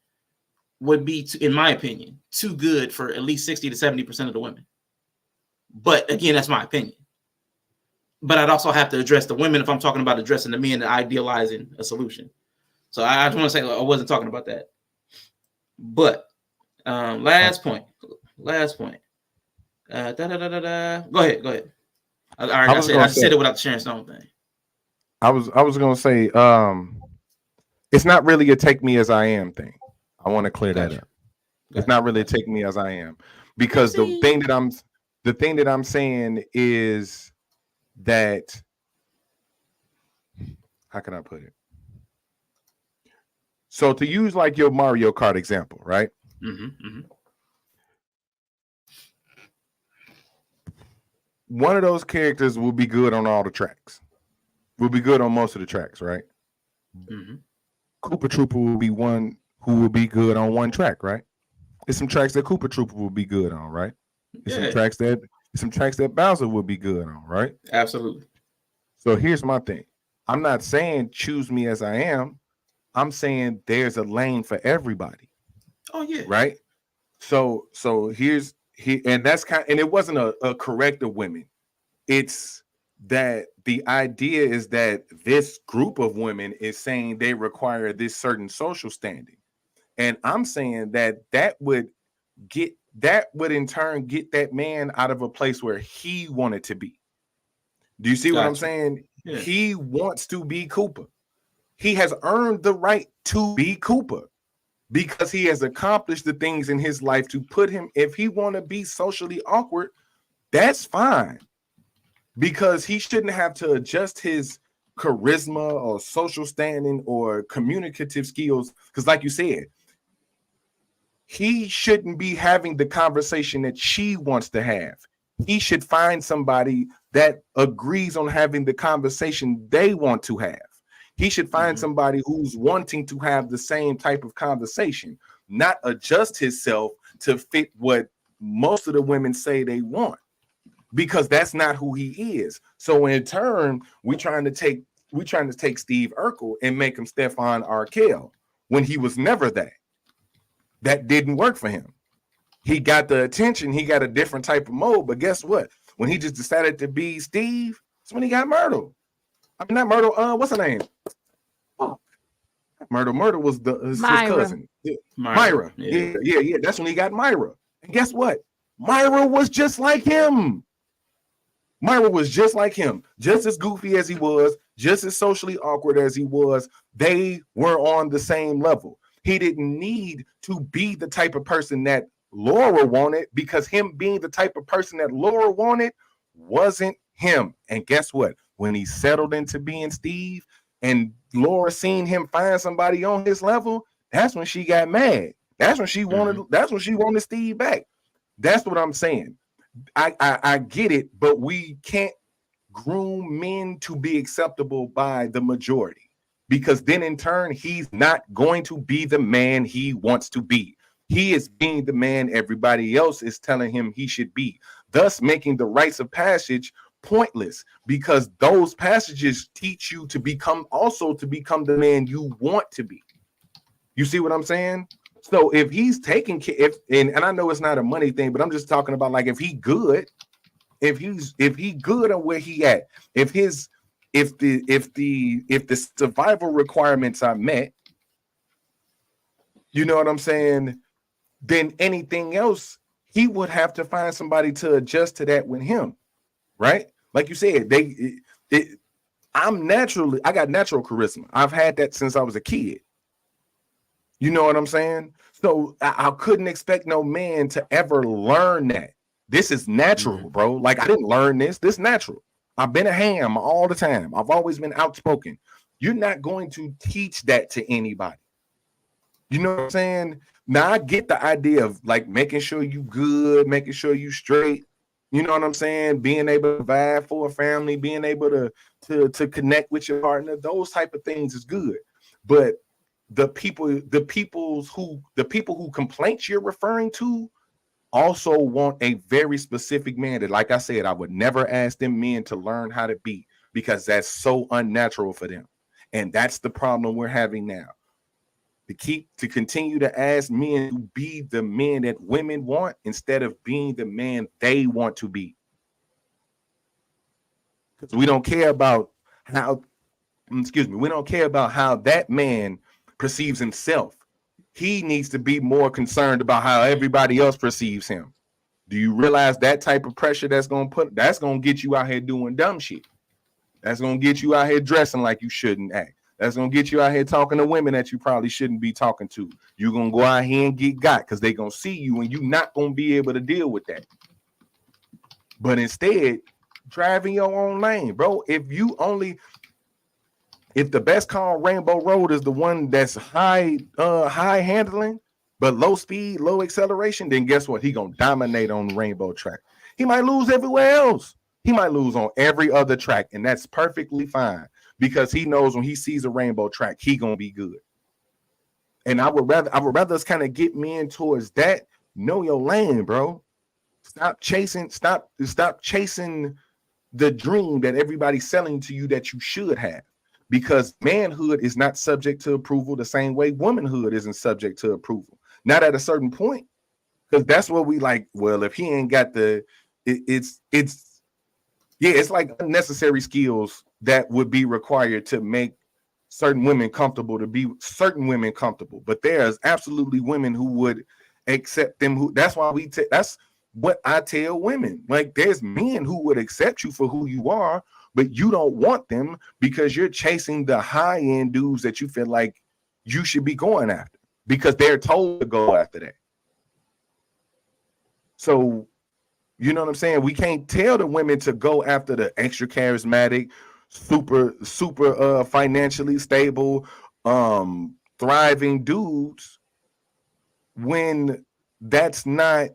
Speaker 2: would be, in my opinion, too good for at least 60 to 70% of the women. But again, that's my opinion. But I'd also have to address the women if I'm talking about addressing the men and idealizing a solution. So I just want to say I wasn't talking about that. But last point. Go ahead. All right, I said it without the Sharon Stone thing.
Speaker 5: I was gonna say it's not really a take me as I am thing. I want to clear that up. It's not really a take me as I am, because the thing that I'm saying is that, how can I put it? So to use like your Mario Kart example, right? One of those characters will be good on all the tracks. Will be good on most of the tracks, right? Koopa Troopa will be one who will be good on one track, right? There's some tracks that Koopa Troopa will be good on, right? There's some tracks that Bowser will be good on, right?
Speaker 2: Absolutely. So
Speaker 5: here's my thing. I'm not saying choose me as I am. I'm saying there's a lane for everybody.
Speaker 2: Oh yeah.
Speaker 5: Right. So and that's and it wasn't a correct of women. It's that the idea is that this group of women is saying they require this certain social standing. And I'm saying that would in turn get that man out of a place where he wanted to be. Do you see what I'm saying? Yeah. He wants to be Koopa. He has earned the right to be Koopa because he has accomplished the things in his life to put him, if he want to be socially awkward, that's fine. Because he shouldn't have to adjust his charisma or social standing or communicative skills. Because like you said, he shouldn't be having the conversation that she wants to have. He should find somebody that agrees on having the conversation they want to have. He should find somebody who's wanting to have the same type of conversation, not adjust himself to fit what most of the women say they want, because that's not who he is. So in turn, we're trying to take Steve Urkel and make him Stefan Arkell when he was never that. That didn't work for him. He got the attention, he got a different type of mode, but guess what? When he just decided to be Steve, that's when he got Myrtle. I mean, not Myrtle, what's her name? Oh, Myrtle was his cousin. Myra. Yeah. That's when he got Myra. And guess what? Myra was just like him. Just as goofy as he was, just as socially awkward as he was. They were on the same level. He didn't need to be the type of person that Laura wanted, because him being the type of person that Laura wanted wasn't him. And guess what? When he settled into being Steve and Laura seen him find somebody on his level, that's when she got mad. That's when she wanted Steve back. That's what I'm saying. I get it, but we can't groom men to be acceptable by the majority, because then in turn, he's not going to be the man he wants to be. He is being the man everybody else is telling him he should be, thus making the rites of passage pointless, because those passages teach you to become the man you want to be. You see what I'm saying? So if he's taking care, and I know it's not a money thing, but I'm just talking about, like, if he good on where he at, if the survival requirements are met, you know what I'm saying, then anything else, he would have to find somebody to adjust to that with him, right? Like you said, I got natural charisma. I've had that since I was a kid. You know what I'm saying? So I couldn't expect no man to ever learn that. This is natural, bro. Like, I didn't learn this. This is natural. I've been a ham all the time. I've always been outspoken. You're not going to teach that to anybody. You know what I'm saying? Now, I get the idea of, like, making sure you good, making sure you straight. You know what I'm saying? Being able to provide for a family, being able to connect with your partner, those type of things is good. But the people who complaints you're referring to also want a very specific man that, like I said, I would never ask them men to learn how to be, because that's so unnatural for them. And that's the problem we're having now. To continue to ask men to be the men that women want instead of being the man they want to be. Because we don't care about how that man perceives himself. He needs to be more concerned about how everybody else perceives him. Do you realize that type of pressure that's going to get you out here doing dumb shit? That's going to get you out here dressing like you shouldn't act. That's going to get you out here talking to women that you probably shouldn't be talking to. You're going to go out here and get got because they're going to see you and you're not going to be able to deal with that. But instead, driving your own lane, bro. If the best car on Rainbow Road is the one that's high handling, but low speed, low acceleration, then guess what? He gonna dominate on the Rainbow track. He might lose everywhere else. He might lose on every other track, and that's perfectly fine, because he knows when he sees a Rainbow track, he gonna be good. And I would rather us kind of get men towards that. Know your lane, bro. Stop chasing the dream that everybody's selling to you that you should have. Because manhood is not subject to approval the same way womanhood isn't subject to approval. Not at a certain point, because that's what we like. Well, if he ain't got it's like unnecessary skills that would be required to make certain women comfortable, But there's absolutely women who would accept them. That's what I tell women. Like, there's men who would accept you for who you are, but you don't want them because you're chasing the high-end dudes that you feel like you should be going after because they're told to go after that. So, you know what I'm saying? We can't tell the women to go after the extra charismatic, super financially stable, thriving dudes when that's not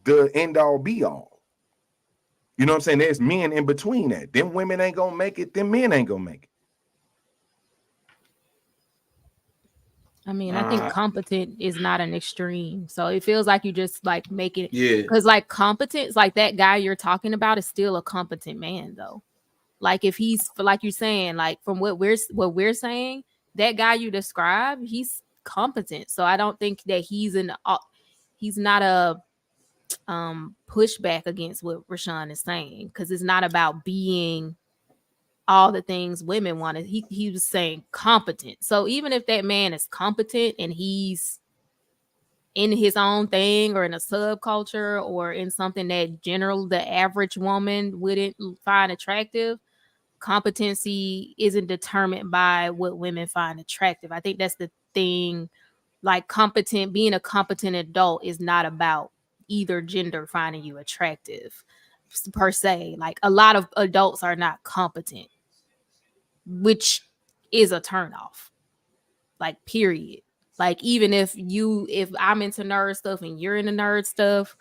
Speaker 5: the end-all be-all. You know what I'm saying? There's men in between that. Them women ain't gonna make it. Them men ain't gonna make it.
Speaker 3: I mean, I think competent is not an extreme. So it feels like you just like make it.
Speaker 2: Yeah.
Speaker 3: Because like competence, like that guy you're talking about is still a competent man though. Like if he's like you're saying, like from what we're saying, that guy you describe, he's competent. So I don't think that he's not a pushback against what Rashawn is saying, because it's not about being all the things women wanted. He was saying competent. So even if that man is competent and he's in his own thing or in a subculture or in something that the average woman wouldn't find attractive, competency isn't determined by what women find attractive. I think that's the thing. Like being a competent adult is not about either gender finding you attractive per se. Like a lot of adults are not competent, which is a turnoff. Like period. Like even if I'm into nerd stuff and you're into nerd stuff,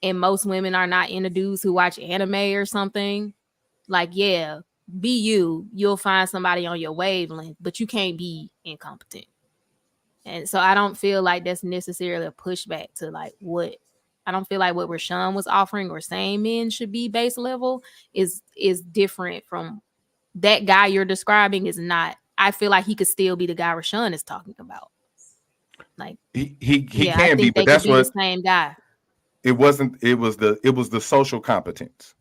Speaker 3: and most women are not into dudes who watch anime or something, like yeah, you'll find somebody on your wavelength, but you can't be incompetent. And so I don't feel like that's necessarily a pushback to like what I don't feel like what Rashawn was offering or saying men should be base level is different from that guy you're describing. Is not. I feel like he could still be the guy Rashawn is talking about. Like
Speaker 5: he can be, but that's what
Speaker 3: the same guy.
Speaker 5: It wasn't. It was the social competence.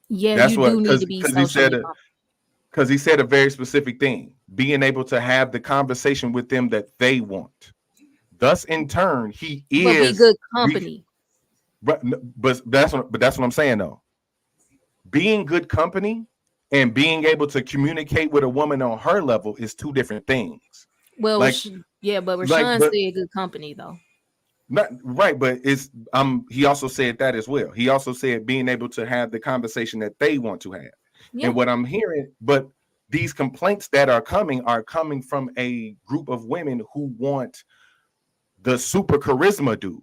Speaker 3: Yeah,
Speaker 5: that's
Speaker 3: you do need to be socially competent.
Speaker 5: Because he said a very specific thing: being able to have the conversation with them that they want. Thus, in turn, he is
Speaker 3: be good company.
Speaker 5: But that's what I'm saying though. Being good company and being able to communicate with a woman on her level is two different things.
Speaker 3: Well, but Rashawn said good company though.
Speaker 5: Not right, but he also said that as well. He also said being able to have the conversation that they want to have. Yeah. And what I'm hearing, but these complaints that are coming from a group of women who want the super charisma dude.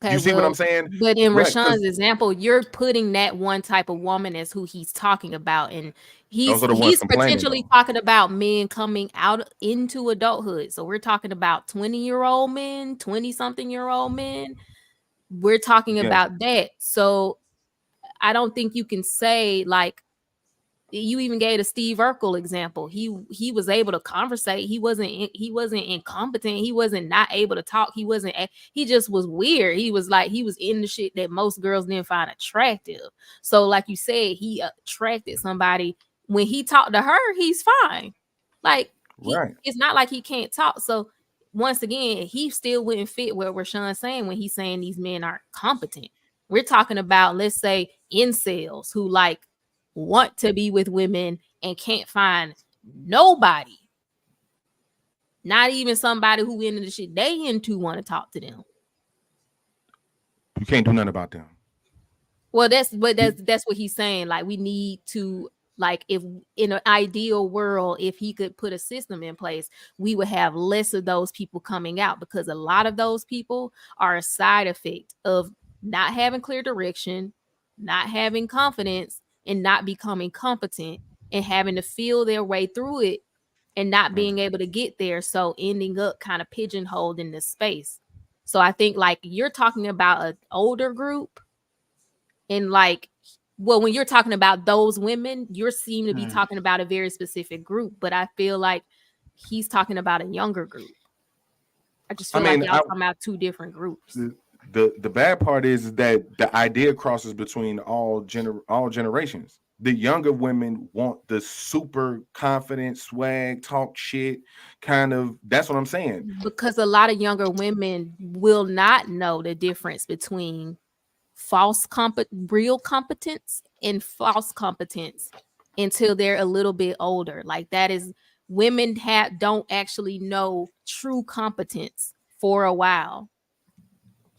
Speaker 5: Okay, you see what I'm saying?
Speaker 3: But in Rashawn's example, you're putting that one type of woman as who he's talking about, and he's potentially talking about men coming out into adulthood. So we're talking about 20-year-old men, 20-something-year-old men. We're talking about that. So I don't think you can say like you even gave a Steve Urkel example. He was able to conversate. He wasn't incompetent. He wasn't not able to talk. He just was weird. He was in the shit that most girls didn't find attractive. So like you said, he attracted somebody. When he talked to her, he's fine. Like it's not like he can't talk. So once again, he still wouldn't fit what Rashawn's saying when he's saying these men aren't competent. We're talking about, let's say, incels who like want to be with women and can't find nobody, not even somebody who into the shit they into want to talk to them.
Speaker 5: You can't do nothing about them.
Speaker 3: Well, that's what he's saying. Like we need to, like, if in an ideal world, if he could put a system in place, we would have less of those people coming out, because a lot of those people are a side effect of not having clear direction, not having confidence, and not becoming competent and having to feel their way through it and not being able to get there. So ending up kind of pigeonholed in this space. So I think like you're talking about an older group, and like, well, when you're talking about those women, you seem to be talking about a very specific group, but I feel like he's talking about a younger group. I just feel like y'all talking about two different groups.
Speaker 5: The bad part is that the idea crosses between all generations. The younger women want the super confident swag, talk shit kind of. That's what I'm saying.
Speaker 3: Because a lot of younger women will not know the difference between real competence and false competence until they're a little bit older. Like that is, women don't actually know true competence for a while.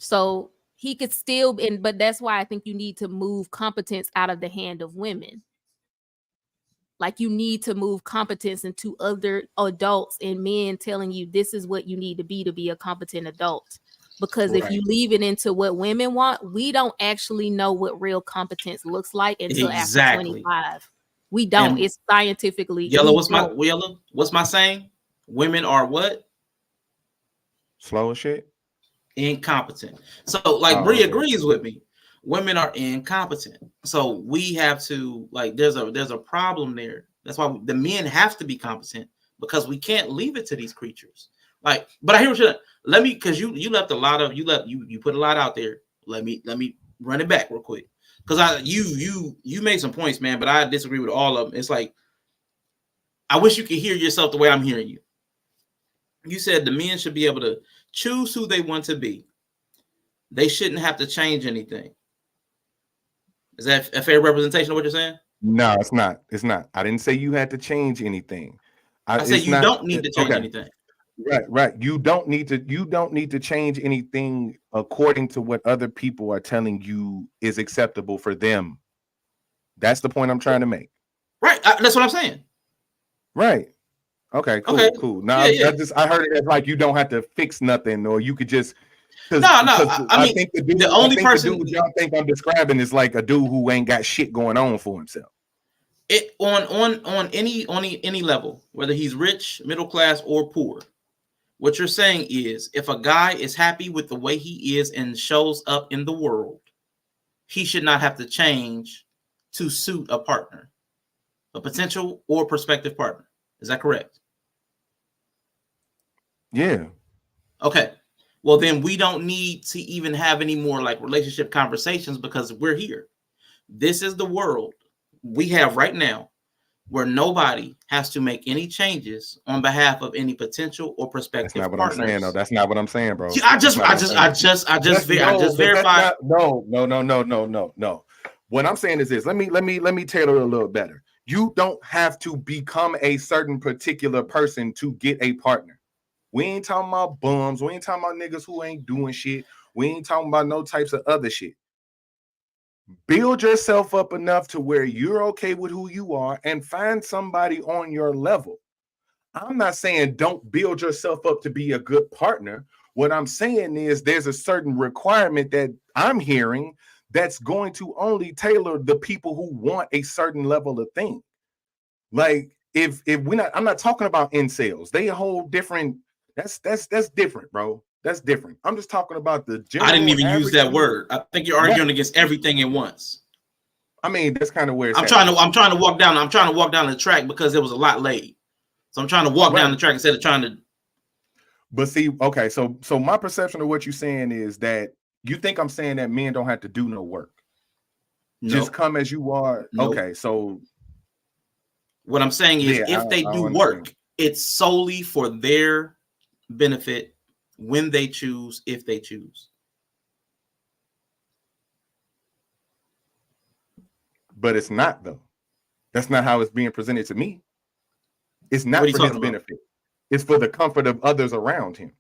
Speaker 3: So he could still, but that's why I think you need to move competence out of the hand of women. Like you need to move competence into other adults and men telling you this is what you need to be a competent adult. Because if you leave it into what women want, we don't actually know what real competence looks like until after 25. We don't. It's scientifically
Speaker 2: Yellow. What's my saying? Women are what?
Speaker 5: Slow as shit.
Speaker 2: Incompetent. So like Bree agrees with me. Women are incompetent. So we have to like there's a problem there. That's why the men have to be competent because we can't leave it to these creatures. Like, but I hear what you're let me because you left a lot of you put a lot out there. Let me run it back real quick. Because you made some points, man, but I disagree with all of them. It's like I wish you could hear yourself the way I'm hearing you. You said the men should be able to choose who they want to be. They shouldn't have to change anything. Is that a fair representation of what you're saying?
Speaker 5: No, it's not. It's not. I didn't say you had to change anything.
Speaker 2: I said you don't need to change anything.
Speaker 5: Right. You don't need to change anything according to what other people are telling you is acceptable for them. That's the point I'm trying to make.
Speaker 2: Right. That's what I'm saying.
Speaker 5: Right. Okay, cool. Now I heard it as like you don't have to fix nothing, or you could just I think the only person y'all think I'm describing is like a dude who ain't got shit going on for himself.
Speaker 2: It on any level, whether he's rich, middle class, or poor. What you're saying is if a guy is happy with the way he is and shows up in the world, he should not have to change to suit a partner, a potential or prospective partner. Is that correct?
Speaker 5: Yeah.
Speaker 2: Okay. Well, then we don't need to even have any more like relationship conversations because we're here. This is the world we have right now where nobody has to make any changes on behalf of any potential or prospective
Speaker 5: That's not what
Speaker 2: partners.
Speaker 5: I'm saying, though. That's not what I'm saying, bro.
Speaker 2: I just verified.
Speaker 5: No. What I'm saying is this. Let me tailor it a little better. You don't have to become a certain particular person to get a partner. We ain't talking about bums. We ain't talking about niggas who ain't doing shit. We ain't talking about no types of other shit. Build yourself up enough to where you're okay with who you are and find somebody on your level. I'm not saying don't build yourself up to be a good partner. What I'm saying is there's a certain requirement that I'm hearing that's going to only tailor the people who want a certain level of thing. Like if we're not, I'm not talking about incels. They a whole different. That's different, bro. That's different. I'm just talking about the general.
Speaker 2: I didn't even use that word. I think you're arguing against everything at once.
Speaker 5: I mean, that's kind of where it's
Speaker 2: I'm trying to walk down the track because there was a lot laid. So I'm trying to walk down the track instead of trying to.
Speaker 5: But see, okay, so my perception of what you're saying is that you think I'm saying that men don't have to do no work. No. Just come as you are. No. Okay, so
Speaker 2: what I'm saying is if they do work, it's solely for their benefit when they choose, if they choose.
Speaker 5: But it's not, though. That's not how it's being presented to me. It's not for his benefit. It's for the comfort of others around him.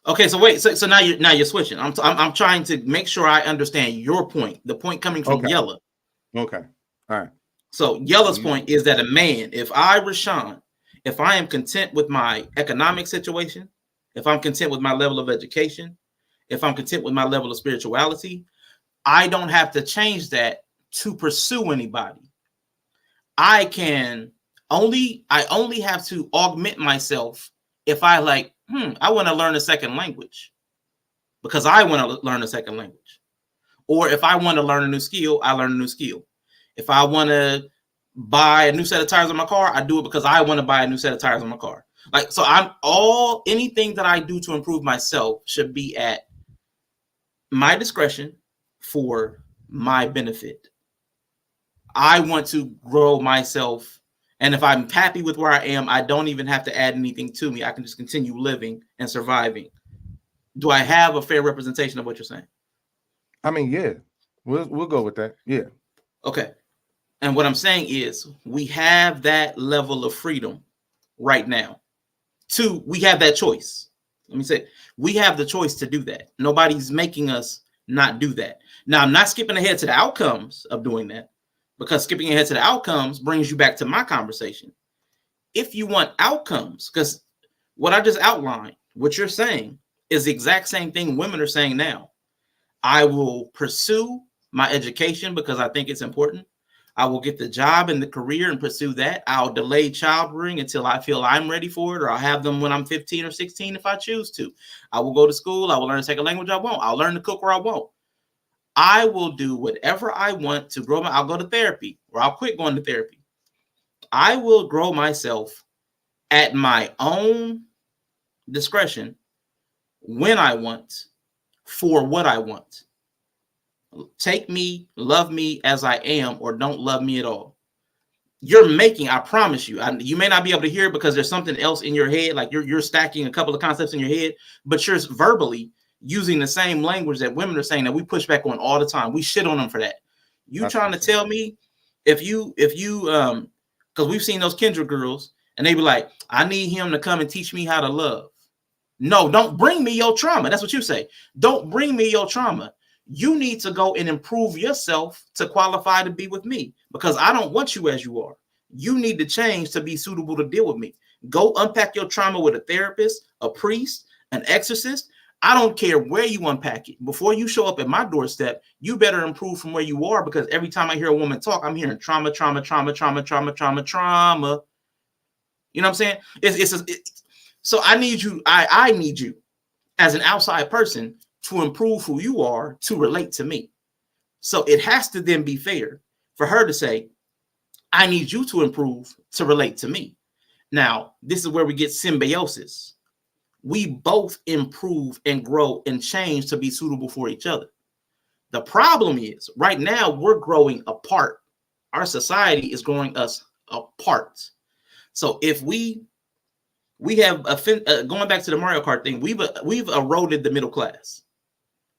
Speaker 2: Okay, so wait, so now you're switching. I'm trying to make sure I understand your point. The point coming from Yella.
Speaker 5: Okay, all right.
Speaker 2: So Yella's point is that a man, if I am content with my economic situation, if I'm content with my level of education, if I'm content with my level of spirituality, I don't have to change that to pursue anybody. I only have to augment myself if I I want to learn a second language because I want to learn a second language. Or if I want to learn a new skill, I learn a new skill. If I want to buy a new set of tires on my car, I do it because I want to buy a new set of tires on my car. Anything that I do to improve myself should be at my discretion for my benefit. I want to grow myself. And if I'm happy with where I am, I don't even have to add anything to me. I can just continue living and surviving. Do I have a fair representation of what you're saying?
Speaker 5: I mean, yeah, we'll go with that. Yeah.
Speaker 2: Okay. And what I'm saying is we have that level of freedom right now. We have that choice. Let me say, we have the choice to do that. Nobody's making us not do that. Now, I'm not skipping ahead to the outcomes of doing that because skipping ahead to the outcomes brings you back to my conversation. If you want outcomes, because what I just outlined, what you're saying is the exact same thing women are saying now. I will pursue my education because I think it's important. I will get the job and the career and pursue that. I'll delay childbearing until I feel I'm ready for it, or I'll have them when I'm 15 or 16 if I choose to. I will go to school. I will learn a second language I won't. I'll learn to cook or I won't. I will do whatever I want to grow. I'll go to therapy, or I'll quit going to therapy. I will grow myself at my own discretion when I want, for what I want. Take me, love me as I am, or don't love me at all. You're making, I promise you, you may not be able to hear it because there's something else in your head, like you're stacking a couple of concepts in your head, but you're verbally using the same language that women are saying that we push back on all the time. We shit on them for that. You
Speaker 5: That's
Speaker 2: trying to tell me if you because we've seen those Kendra girls and they be like, I need him to come and teach me how to love. No, don't bring me your trauma. That's what you say. Don't bring me your trauma. You need to go and improve yourself to qualify to be with me, because I don't want you as you are. You need to change to be suitable to deal with me. Go unpack your trauma with a therapist, a priest, an exorcist. I don't care where you unpack it. Before you show up at my doorstep, you better improve from where you are, because every time I hear a woman talk, I'm hearing trauma, trauma, trauma, trauma, trauma, trauma, trauma. You know what I'm saying? So I need you. I need you as an outside person to improve who you are to relate to me. So it has to then be fair for her to say, I need you to improve to relate to me. Now, this is where we get symbiosis. We both improve and grow and change to be suitable for each other. The problem is right now we're growing apart. Our society is growing us apart. So if we have going back to the Mario Kart thing, we've eroded the middle class.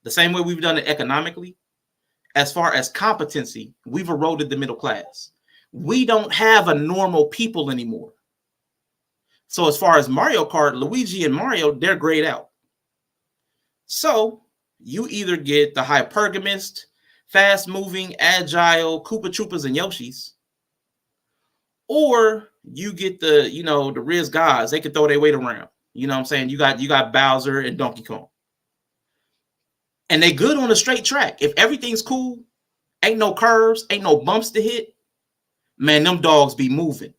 Speaker 2: The same way we've done it economically, as far as competency, we've eroded the middle class. We don't have a normal people anymore. So as far as Mario Kart, Luigi and Mario, they're grayed out. So you either get the hypergamist, fast-moving, agile Koopa Troopas and Yoshis, or you get the, the Riz guys. They can throw their weight around. You know what I'm saying? You got Bowser and Donkey Kong. And they good on a straight track. If everything's cool, ain't no curves, ain't no bumps to hit, man, them dogs be moving.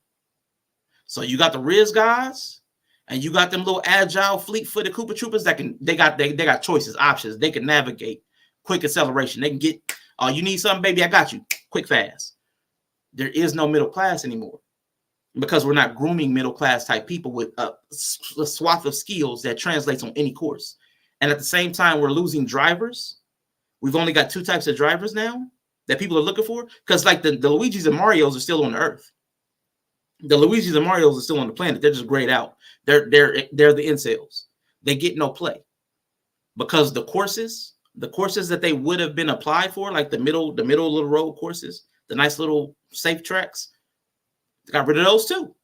Speaker 2: So you got the Riz guys, and you got them little agile, fleet-footed Koopa Troopas they got choices, options. They can navigate, quick acceleration. They can get, oh, you need something, baby, I got you. Quick, fast. There is no middle class anymore, because we're not grooming middle class type people with a swath of skills that translates on any course. And at the same time, we're losing drivers. We've only got 2 types of drivers now that people are looking for, because like the Luigis and Marios are still on the earth. The Luigis and Marios are still on the planet. They're just grayed out. They're the incels. They get no play, because the courses that they would have been applied for, like the middle little road courses, the nice little safe tracks, they got rid of those too,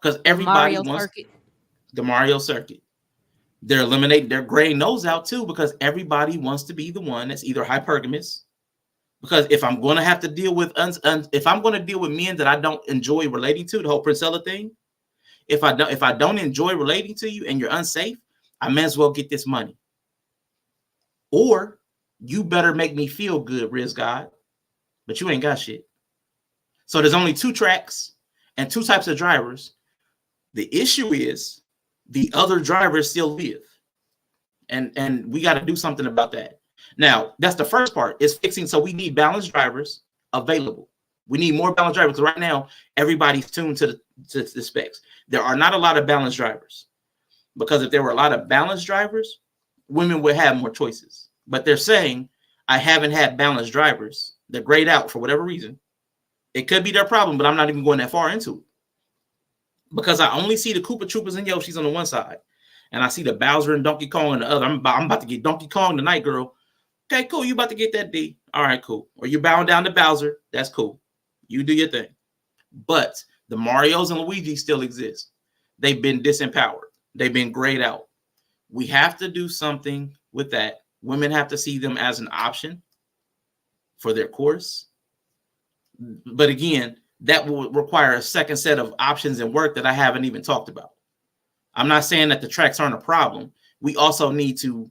Speaker 2: because everybody wants the Mario circuit. They're eliminating, they're graying those out too, because everybody wants to be the one that's either hypergamous. Because if I'm going to have to deal with if I'm going to deal with men that I don't enjoy relating to, the whole Princella thing, if I don't enjoy relating to you and you're unsafe, I may as well get this money. Or you better make me feel good, Riz God, but you ain't got shit. So there's only 2 tracks and 2 types of drivers. The issue is the other drivers still live, and we got to do something about that. Now, that's the first part, is fixing. So we need balanced drivers available. We need more balanced drivers, because right now everybody's tuned to the specs. There are not a lot of balanced drivers, because if there were a lot of balanced drivers, women would have more choices. But they're saying, I haven't had balanced drivers. They're grayed out for whatever reason. It could be their problem, but I'm not even going that far into it, because I only see the Koopa Troopas and Yoshis on the one side, and I see the Bowser and Donkey Kong on the other. I'm about to get Donkey Kong tonight, girl. Okay, cool. You about to get that D. All right, cool. Or you're bowing down to Bowser. That's cool. You do your thing. But the Marios and Luigi still exist. They've been disempowered. They've been grayed out. We have to do something with that. Women have to see them as an option for their course. But again, that will require a second set of options and work that I haven't even talked about. I'm not saying that the tracks aren't a problem. We also need to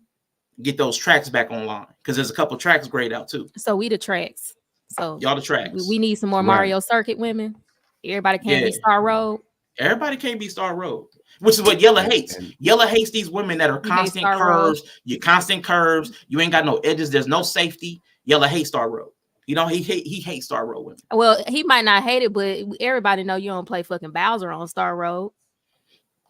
Speaker 2: get those tracks back online, because there's a couple tracks grayed out too.
Speaker 3: So we the tracks. So
Speaker 2: Y'all the tracks.
Speaker 3: we need some more Mario Circuit women. Everybody can't be Star Road.
Speaker 2: Everybody can't be Star Road, which is what Yella hates. Yella hates these women that are constant curves. You constant curves. You ain't got no edges. There's no safety. Yella hates Star Road. You know, he hates Star Road women.
Speaker 3: Well, he might not hate it, but everybody know you don't play fucking Bowser on Star Road.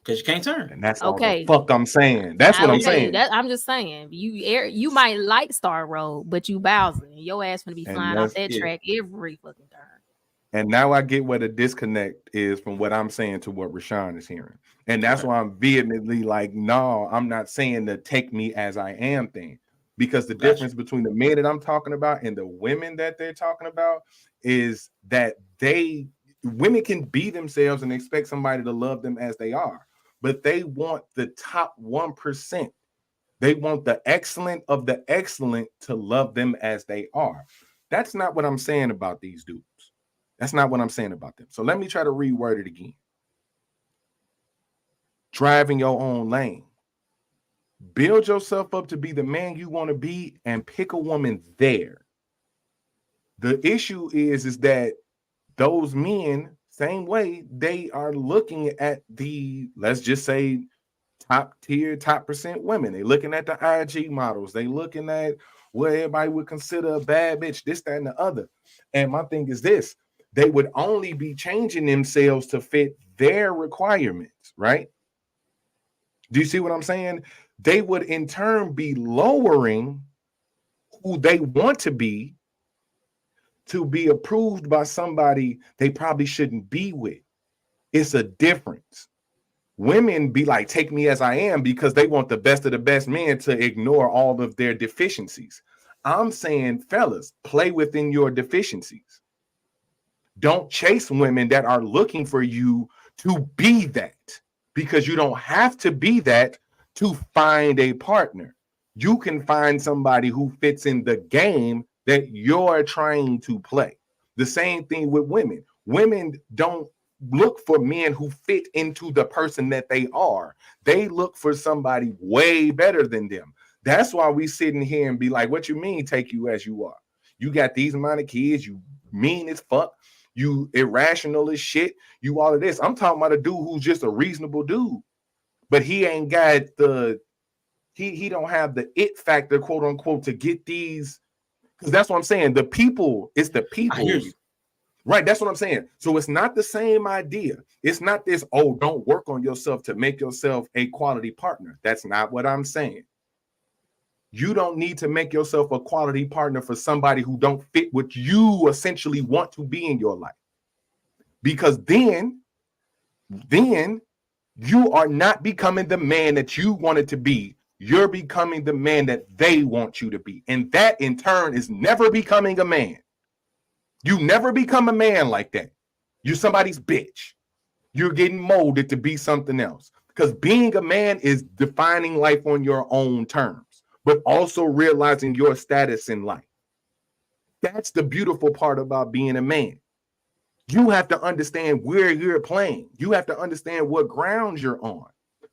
Speaker 2: Because you can't turn.
Speaker 5: And that's all the fuck I'm saying. That's what I'm saying.
Speaker 3: I'm just saying. You might like Star Road, but you Bowser. And your ass gonna be flying off that track every fucking turn.
Speaker 5: And now I get where the disconnect is from what I'm saying to what Rashawn is hearing. And that's why I'm vehemently like, no, I'm not saying the take me as I am thing. Because the difference between the men that I'm talking about and the women that they're talking about is that women can be themselves and expect somebody to love them as they are. But they want the top 1%. They want the excellent of the excellent to love them as they are. That's not what I'm saying about these dudes. That's not what I'm saying about them. So let me try to reword it again. Driving your own lane. Build yourself up to be the man you want to be and pick a woman there. The issue is that those men, same way, they are looking at the, let's just say, top tier, top percent women. They looking at the IG models. They looking at what everybody would consider a bad bitch, this, that, and the other. And my thing is this. They would only be changing themselves to fit their requirements, right? Do you see what I'm saying? They would in turn be lowering who they want to be approved by somebody they probably shouldn't be with. It's a difference. Women be like, take me as I am, because they want the best of the best men to ignore all of their deficiencies. I'm saying, fellas, play within your deficiencies. Don't chase women that are looking for you to be that, because you don't have to be that to find a partner. You can find somebody who fits in the game that you're trying to play. The same thing with women. Women don't look for men who fit into the person that they are. They look for somebody way better than them. That's why we sitting here and be like, what you mean take you as you are? You got these amount of kids, you mean as fuck, you irrational as shit, you all of this. I'm talking about a dude who's just a reasonable dude, but he ain't got he don't have the it factor, quote unquote, to get these. Because that's what I'm saying. The people, it's the people. Right, that's what I'm saying. So it's not the same idea. It's not this, oh, don't work on yourself to make yourself a quality partner. That's not what I'm saying. You don't need to make yourself a quality partner for somebody who don't fit what you essentially want to be in your life. Because then you are not becoming the man that you wanted to be. You're becoming the man that they want you to be. And that in turn is never becoming a man. You never become a man like that. You're somebody's bitch. You're getting molded to be something else. Because being a man is defining life on your own terms, but also realizing your status in life. That's the beautiful part about being a man. You have to understand where you're playing. You have to understand what ground you're on.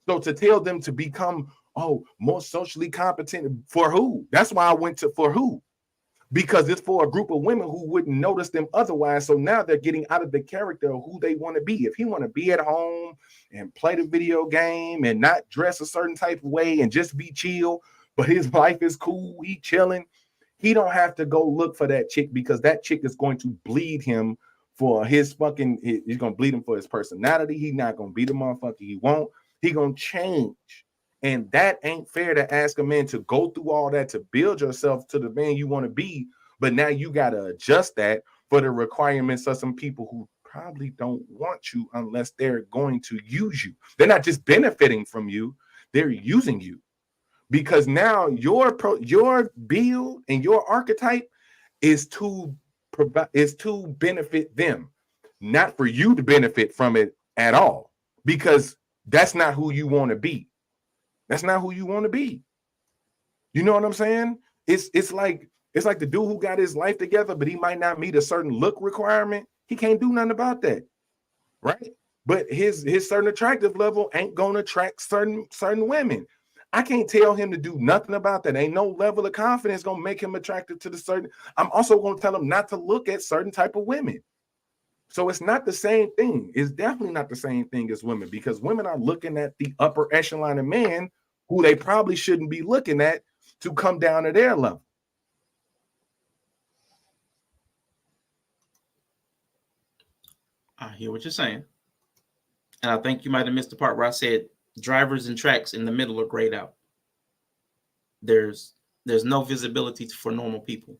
Speaker 5: So to tell them to become, more socially competent, for who? That's why I went to for who. Because it's for a group of women who wouldn't notice them otherwise. So now they're getting out of the character of who they want to be. If he want to be at home and play the video game and not dress a certain type of way and just be chill, but his life is cool, he chilling, he don't have to go look for that chick, because that chick is going to bleed him for he's going to bleed him for his personality. He's not going to be the motherfucker he won't. He going to change. And that ain't fair to ask a man to go through all that to build yourself to the man you want to be. But now you got to adjust that for the requirements of some people who probably don't want you unless they're going to use you. They're not just benefiting from you. They're using you. Because now your build and your archetype is to benefit them, not for you to benefit from it at all. Because that's not who you want to be. That's not who you want to be. You know what I'm saying? It's like the dude who got his life together, but he might not meet a certain look requirement. He can't do nothing about that, right? But his certain attractive level ain't gonna attract certain women. I can't tell him to do nothing about that. Ain't no level of confidence gonna make him attracted to the certain. I'm also gonna tell him not to look at certain type of women. So it's not the same thing. It's definitely not the same thing as women, because women are looking at the upper echelon of men who they probably shouldn't be looking at to come down to their level.
Speaker 2: I hear what you're saying. And I think you might have missed the part where I said drivers and tracks in the middle are grayed out. There's no visibility for normal people.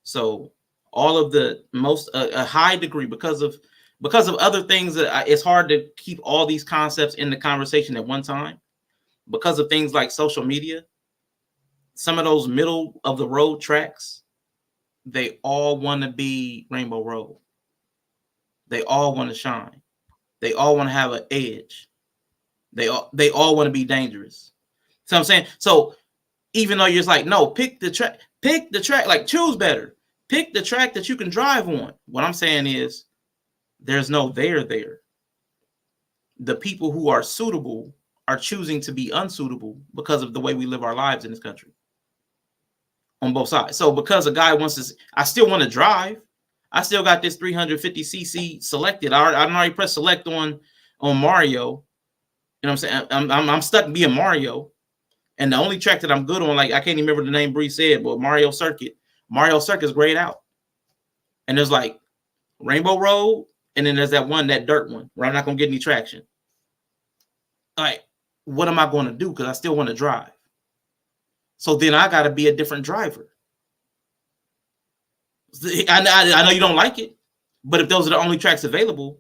Speaker 2: So all of the most a high degree because of other things that it's hard to keep all these concepts in the conversation at one time because of things like social media. Some of those middle of the road tracks, they all want to be Rainbow Road. They all want to shine. They all want to have an edge. They all want to be dangerous. So I'm saying, so even though you're just like, no, pick the track, like choose better. Pick the track that you can drive on. What I'm saying is there's no there. The people who are suitable are choosing to be unsuitable because of the way we live our lives in this country. On both sides. So because a guy wants to, I still want to drive. I still got this 350cc selected. I already pressed select on Mario. You know what I'm saying? I'm stuck being Mario. And the only track that I'm good on, like I can't even remember the name Bree said, but Mario Circuit is grayed out. And there's like Rainbow Road, and then there's that dirt one where I'm not gonna get any traction. All right, what am I going to do? Because I still want to drive. So then I got to be a different driver. I know you don't like it, but if those are the only tracks available,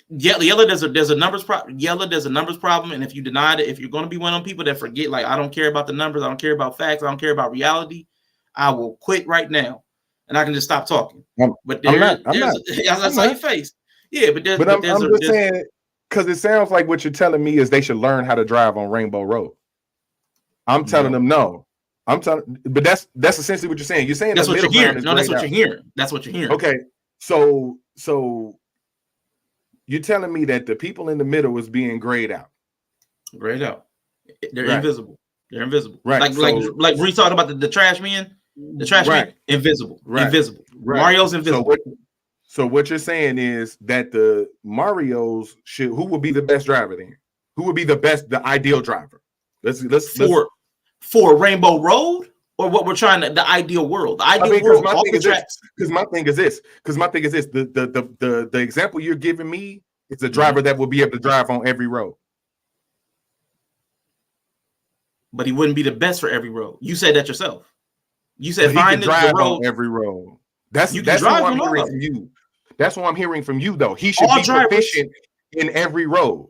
Speaker 2: Yella, there's a numbers problem. Yella, there's a numbers problem, and if you deny it, if you're going to be one of them people that forget, like I don't care about the numbers, I don't care about facts, I don't care about reality, I will quit right now, and I can just stop talking. But I saw your face. Yeah, but I'm
Speaker 5: just saying, because it sounds like what you're telling me is they should learn how to drive on Rainbow Road. I'm telling them no. But that's essentially what you're saying. You're saying
Speaker 2: that's what you're hearing. No, that's what you're hearing. That's what you're hearing.
Speaker 5: Okay, so you're telling me that the people in the middle is being grayed out.
Speaker 2: Grayed out. They're invisible. They're invisible.
Speaker 5: Right.
Speaker 2: Like we talked about the trash men. The trash men, invisible. Right. Invisible. Right. Mario's invisible.
Speaker 5: So what you're saying is that the Marios who would be the best driver then? Who would be the ideal driver? Let's
Speaker 2: for Rainbow Road, or what we're trying to, the ideal world. The ideal world.
Speaker 5: Because my thing is this. The example you're giving me is a driver that will be able to drive on every road.
Speaker 2: But he wouldn't be the best for every road. You said that yourself. You said
Speaker 5: find the road on every road. That's what I'm hearing from you. That's what I'm hearing from you, though. He should be proficient in every road.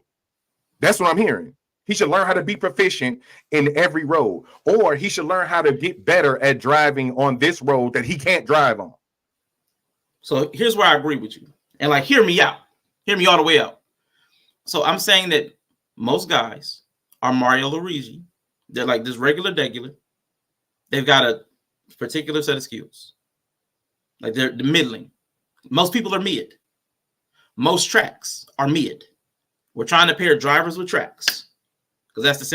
Speaker 5: That's what I'm hearing. He should learn how to be proficient in every road, or he should learn how to get better at driving on this road that he can't drive on.
Speaker 2: So here's where I agree with you. And like, hear me out. Hear me all the way out. So I'm saying that most guys are Mario Luigi. They're like this regular. They've got a particular set of skills. Like they're the middling. Most people are mid. Most tracks are mid. We're trying to pair drivers with tracks. Because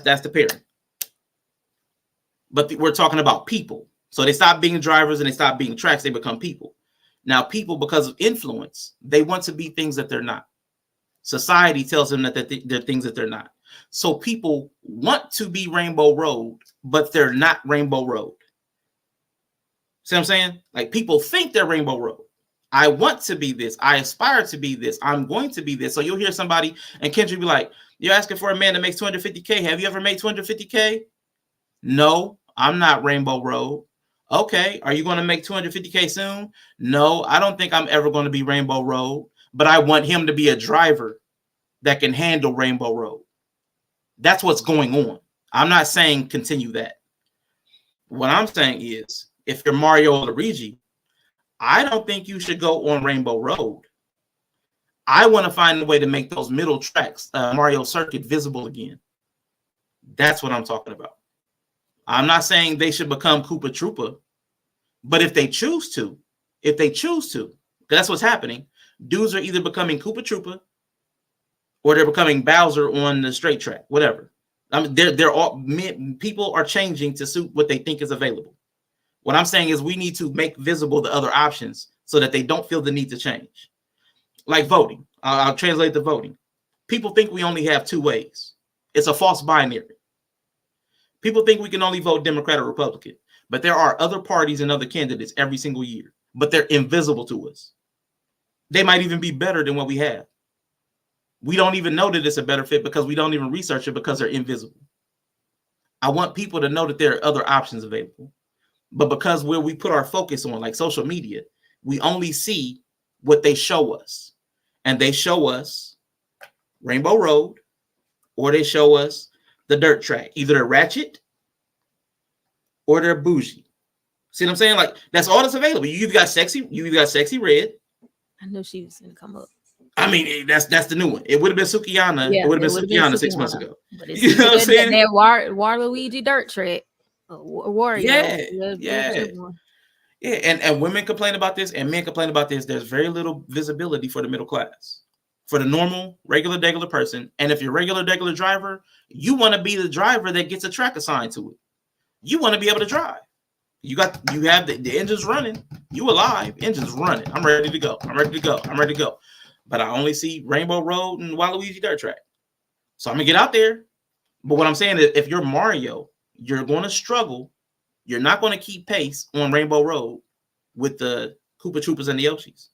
Speaker 2: that's the pairing. But we're talking about people. So they stop being drivers and they stop being tracks. They become people. Now, people, because of influence, they want to be things that they're not. Society tells them that they're things that they're not. So people want to be Rainbow Road, but they're not Rainbow Road. See what I'm saying? Like people think they're Rainbow Road. I want to be this. I aspire to be this. I'm going to be this. So you'll hear somebody and Kendrick be like, you're asking for a man that makes 250K. Have you ever made 250K? No, I'm not Rainbow Road. Okay, are you going to make 250K soon? No, I don't think I'm ever going to be Rainbow Road, but I want him to be a driver that can handle Rainbow Road. That's what's going on. I'm not saying continue that. What I'm saying is, if you're Mario Luigi, I don't think you should go on Rainbow Road. I want to find a way to make those middle tracks, Mario Circuit, visible again. That's what I'm talking about. I'm not saying they should become Koopa Troopa, but if they choose to, because that's what's happening, dudes are either becoming Koopa Troopa or they're becoming Bowser on the straight track, whatever. I mean, they're all people are changing to suit what they think is available. What I'm saying is we need to make visible the other options so that they don't feel the need to change. Like voting. I'll translate the voting. People think we only have two ways. It's a false binary. People think we can only vote Democrat or Republican, but there are other parties and other candidates every single year, but they're invisible to us. They might even be better than what we have. We don't even know that it's a better fit because we don't even research it because they're invisible. I want people to know that there are other options available. But because where we put our focus on, like social media, we only see what they show us. And they show us Rainbow Road, or they show us the dirt track. Either they're ratchet or they're bougie. See what I'm saying? Like, that's all that's available. You either got sexy red.
Speaker 3: I knew she was gonna come up.
Speaker 2: I mean, that's the new one. It would have been Sukiyana.
Speaker 3: Yeah,
Speaker 2: it would have been Sukiyana 6 months ago.
Speaker 3: But it's
Speaker 2: You know what I'm saying?
Speaker 3: That Waluigi dirt track. Warrior.
Speaker 2: Yeah. And women complain about this, and men complain about this. There's very little visibility for the middle class, for the normal, regular person. And if you're regular driver, you want to be the driver that gets a track assigned to it. You want to be able to drive. You have the engines running. You alive? Engines running. I'm ready to go. But I only see Rainbow Road and Waluigi dirt track. So I'm gonna get out there. But what I'm saying is, if you're Mario, you're going to struggle. You're not going to keep pace on Rainbow Road with the Koopa Troopas and the Yoshis.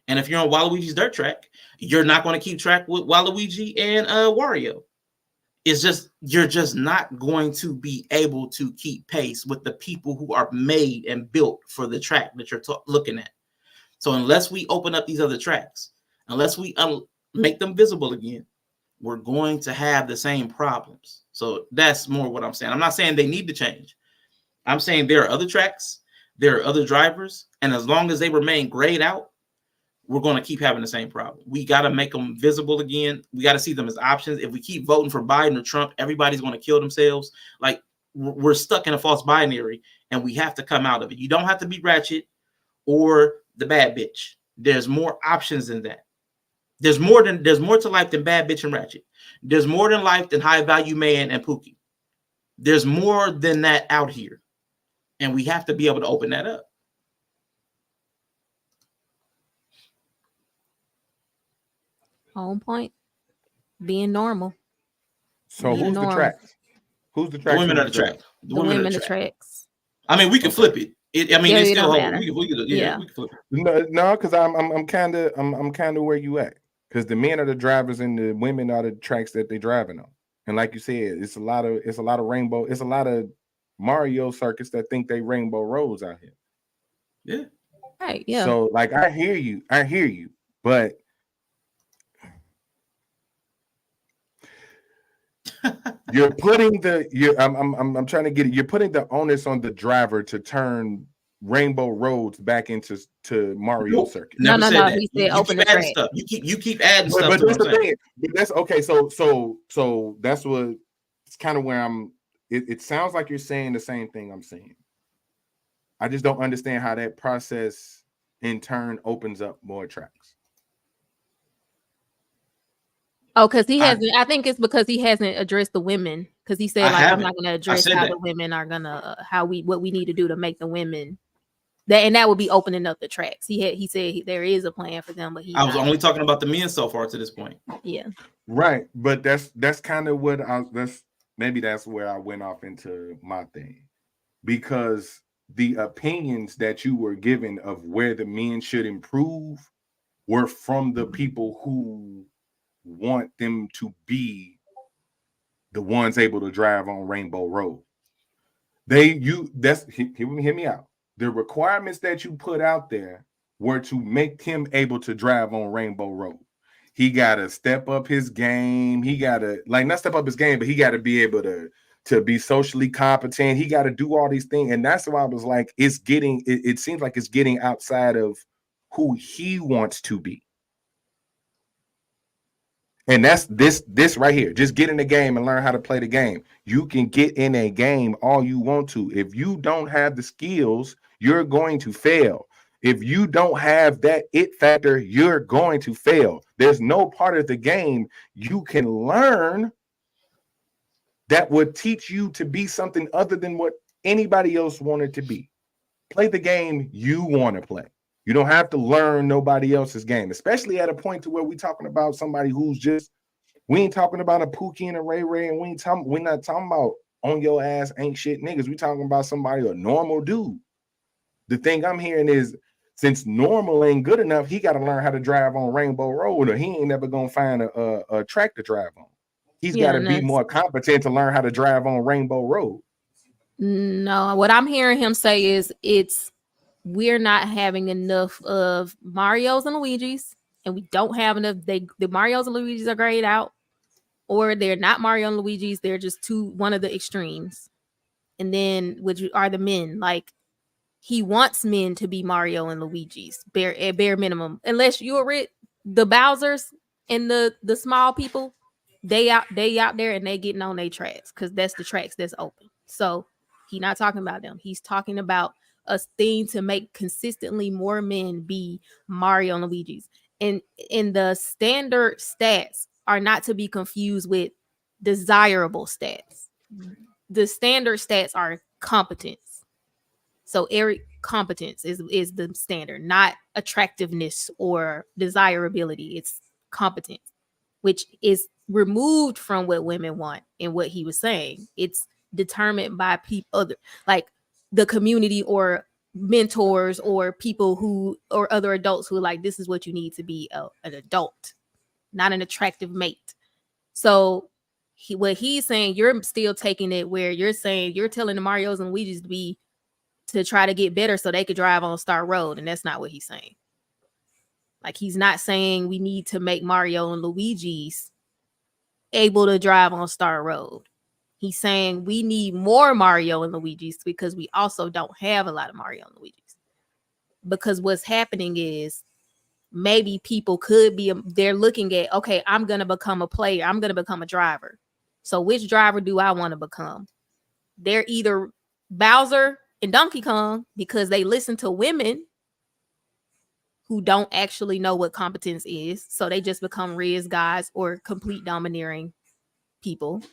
Speaker 2: And if you're on Waluigi's dirt track, you're not going to keep track with Waluigi and Wario. It's just, you're just not going to be able to keep pace with the people who are made and built for the track that you're looking at. So unless we open up these other tracks, unless we make them visible again, we're going to have the same problems. So that's more what I'm saying. I'm not saying they need to change. I'm saying there are other tracks, there are other drivers, and as long as they remain grayed out, we're going to keep having the same problem. We got to make them visible again. We got to see them as options. If we keep voting for Biden or Trump, everybody's going to kill themselves. Like, we're stuck in a false binary, and we have to come out of it. You don't have to be ratchet or the bad bitch. There's more options than that. There's more to life than bad bitch and ratchet. There's more than life than high value man and Pookie. There's more than that out here. And we have to be able to open that up.
Speaker 3: On point. Being normal.
Speaker 5: So who's the tracks? Who's the tracks?
Speaker 2: The women are the track.
Speaker 3: The women are the tracks.
Speaker 2: I mean, we can flip it. It's still we can flip it.
Speaker 5: No, because I'm kind of where you at. Because the men are the drivers and the women are the tracks that they're driving on. And like you said, it's a lot of rainbow. It's a lot of Mario circuits that think they Rainbow Roads out here.
Speaker 2: Yeah.
Speaker 3: Right. Yeah.
Speaker 5: So like I hear you, but you're putting I'm trying to get it. You're putting the onus on the driver to turn Rainbow Roads back into Mario circuit.
Speaker 3: No. He said open the track.
Speaker 2: Stuff. You keep adding stuff.
Speaker 5: But that's the thing. But that's okay. So that's what it's kind of where it sounds like you're saying the same thing I'm saying. I just don't understand how that process in turn opens up more tracks.
Speaker 3: Oh, because he hasn't. I think it's because he hasn't addressed the women. Because he said, I'm not going to address how the women are gonna what we need to do to make the women that would be opening up the tracks. He said there is a plan for them, but
Speaker 2: I was only talking about the men so far to this point.
Speaker 3: Yeah,
Speaker 5: right. But that's kind of what that's where I went off into my thing, because the opinions that you were given of where the men should improve were from the people who want them to be the ones able to drive on Rainbow Road. Hear me out. The requirements that you put out there were to make him able to drive on Rainbow Road. He got to step up his game. He got to not step up his game, but he got to be able to be socially competent. He got to do all these things. And that's why I was like, it seems like it's getting outside of who he wants to be. And that's this right here. Just get in the game and learn how to play the game. You can get in a game all you want to. If you don't have the skills, you're going to fail. If you don't have that it factor, you're going to fail. There's no part of the game you can learn that would teach you to be something other than what anybody else wanted to be. Play the game you want to play. You don't have to learn nobody else's game, especially at a point to where we're talking about somebody who's just, we ain't talking about a Pookie and a Ray Ray, and we're not talking about on your ass ain't shit niggas. We talking about somebody, a normal dude. The thing I'm hearing is, since normal ain't good enough, he got to learn how to drive on Rainbow Road, or he ain't never gonna find a track to drive on. He's got to be more competent to learn how to drive on Rainbow Road.
Speaker 3: No, what I'm hearing him say is we're not having enough of Marios and Luigis, and we don't have enough. The Marios and Luigis are grayed out, or they're not Mario and Luigis. They're just one of the extremes. And then, which are the men, like he wants men to be Mario and Luigi's bare minimum. Unless you're rich, the Bowsers and the small people, they out there and they getting on their tracks because that's the tracks that's open. So he's not talking about them. He's talking about a thing to make consistently more men be Mario and Luigi's. And the standard stats are not to be confused with desirable stats. The standard stats are competence. So competence is the standard, not attractiveness or desirability. It's competence, which is removed from what women want and what he was saying. It's determined by people, like the community or mentors or people who, or other adults who are like, this is what you need to be an adult, not an attractive mate. So what he's saying, you're still taking it where you're saying, you're telling the Marios and Luigi's to try to get better so they could drive on Star Road. And that's not what he's saying. Like, he's not saying we need to make Mario and Luigi's able to drive on Star Road. He's saying we need more Mario and Luigi's because we also don't have a lot of Mario and Luigi's. Because what's happening is maybe people could be, they're looking at, okay, I'm going to become a player. I'm going to become a driver. So which driver do I want to become? They're either Bowser and Donkey Kong because they listen to women who don't actually know what competence is. So they just become Riz guys or complete domineering people.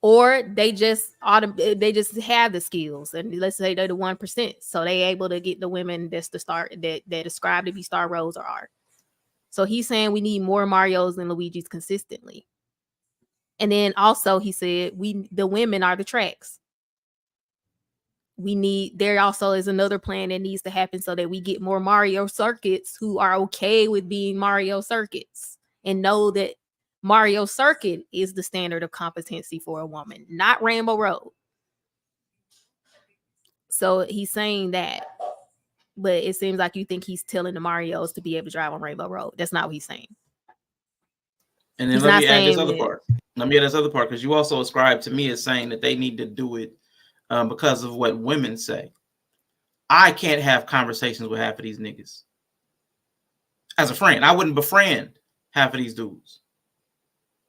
Speaker 3: Or they just have the skills, and let's say they're the 1%, so they able to get the women that's the star that describe to be Star Rose or are. So he's saying we need more Marios and Luigi's consistently. And then also he said the women are the tracks. There also is another plan that needs to happen so that we get more Mario circuits who are okay with being Mario circuits and know that Mario Circuit is the standard of competency for a woman, not Rainbow Road. So he's saying that, but it seems like you think he's telling the Marios to be able to drive on Rainbow Road. That's not what he's saying.
Speaker 2: And then let me add this other part. Let me add this other part, because you also ascribe to me as saying that they need to do it because of what women say. I can't have conversations with half of these niggas. As a friend, I wouldn't befriend half of these dudes.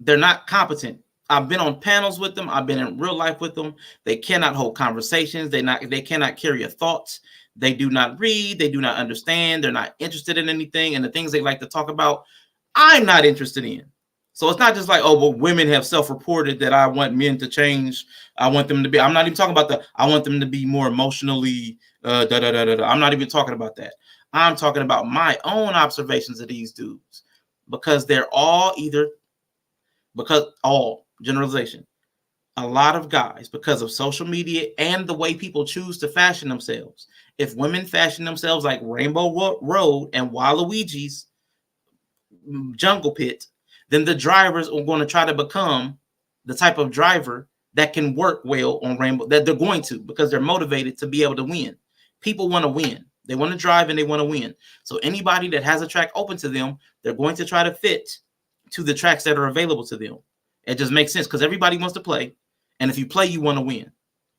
Speaker 2: They're not competent. I've been on panels with them. I've been in real life with them. They cannot hold conversations. They cannot carry a thought. They do not read. They do not understand. They're not interested in anything. And the things they like to talk about, I'm not interested in. So it's not just like, oh, well, women have self-reported that I want men to change. I want them to be, I'm not even talking about I want them to be more emotionally, I'm not even talking about that. I'm talking about my own observations of these dudes, because they're all generalization. A lot of guys, because of social media and the way people choose to fashion themselves. If women fashion themselves like Rainbow Road and Waluigi's Jungle Pit, then the drivers are going to try to become the type of driver that can work well on Rainbow, that they're going to, because they're motivated to be able to win. People want to win. They want to drive and they want to win. So anybody that has a track open to them, they're going to try to fit to the tracks that are available to them. It just makes sense because everybody wants to play. And if you play, you want to win.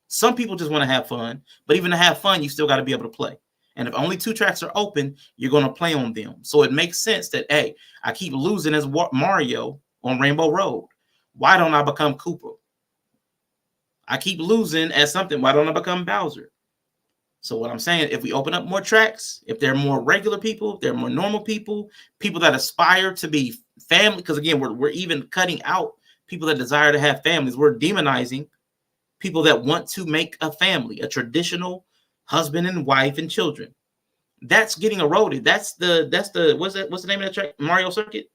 Speaker 2: Some people just want to have fun, but even to have fun, you still got to be able to play. And if only 2 tracks are open, you're going to play on them. So it makes sense that, hey, I keep losing as Mario on Rainbow Road. Why don't I become Koopa? I keep losing as something. Why don't I become Bowser? So what I'm saying, if we open up more tracks, if there are more regular people, if there are more normal people, people that aspire to be family, because again, we're even cutting out people that desire to have families. We're demonizing people that want to make a family, a traditional husband and wife and children. That's getting eroded. That's the what's the name of that track? Mario Circuit.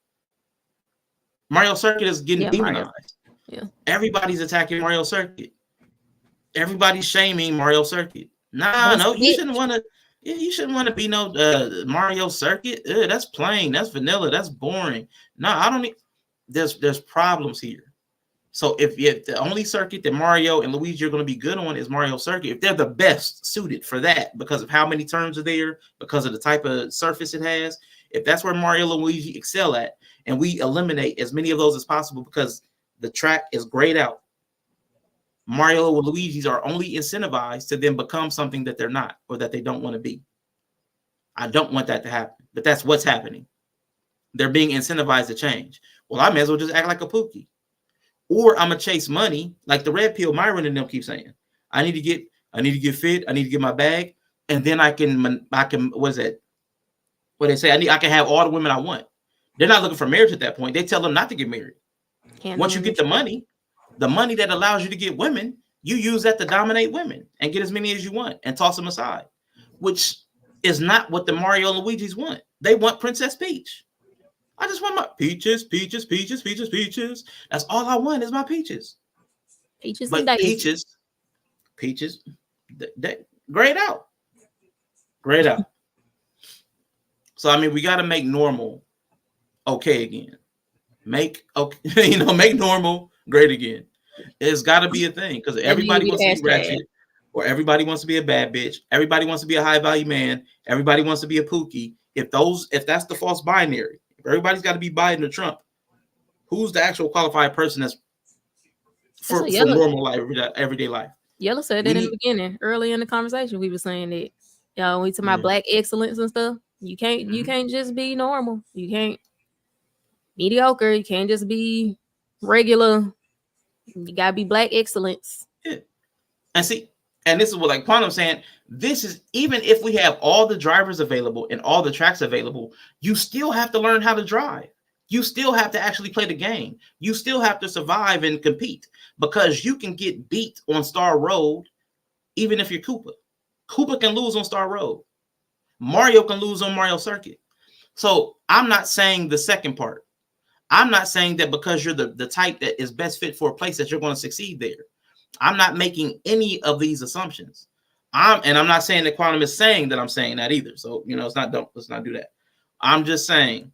Speaker 2: Mario Circuit is getting demonized.
Speaker 3: Yeah.
Speaker 2: Everybody's attacking Mario Circuit. Everybody's shaming Mario Circuit. No, you shouldn't want to. You shouldn't want to be no Mario Circuit. That's plain. That's vanilla. That's boring. No, I don't need. There's problems here. So if the only circuit that Mario and Luigi are going to be good on is Mario Circuit, if they're the best suited for that because of how many turns are there, because of the type of surface it has, if that's where Mario and Luigi excel at, and we eliminate as many of those as possible because the track is grayed out, Mario and Luigi's are only incentivized to then become something that they're not or that they don't want to be. I don't want that to happen, but that's what's happening. They're being incentivized to change. Well, I may as well just act like a Pookie. Or I'm gonna chase money, like the red pill Myron and them keep saying. I need to get fit, I need to get my bag, and then I can what is it? What they say? I can have all the women I want. They're not looking for marriage at that point. They tell them not to get married. Once you get the money that allows you to get women, you use that to dominate women and get as many as you want and toss them aside, which is not what the Mario and Luigi's want. They want Princess Peach. I just want my peaches, peaches, peaches, peaches, peaches. That's all I want is my peaches.
Speaker 3: Peaches
Speaker 2: but
Speaker 3: and daisies.
Speaker 2: peaches, grayed out. Grayed out. So, I mean, we got to make normal okay again. Make normal great again. It's got to be a thing because everybody wants to be ratchet, or everybody wants to be a bad bitch. Everybody wants to be a high value man. Everybody wants to be a Pookie. If that's the false binary, if everybody's got to be Biden or Trump, who's the actual qualified person that's for normal life, everyday life?
Speaker 3: Yellow said that in the beginning, early in the conversation, we were saying that, we talking about black excellence and stuff. You can't just be normal. You can't mediocre. You can't just be regular. You gotta be black excellence.
Speaker 2: Yeah. And see, and this is what like Quantum's saying. This is even if we have all the drivers available and all the tracks available, you still have to learn how to drive. You still have to actually play the game. You still have to survive and compete because you can get beat on Star Road, even if you're Koopa. Koopa can lose on Star Road. Mario can lose on Mario Circuit. So I'm not saying the second part. I'm not saying that because you're the type that is best fit for a place that you're going to succeed there. I'm not making any of these assumptions. I'm not saying that Quantum is saying that I'm saying that either. So, let's not do that. I'm just saying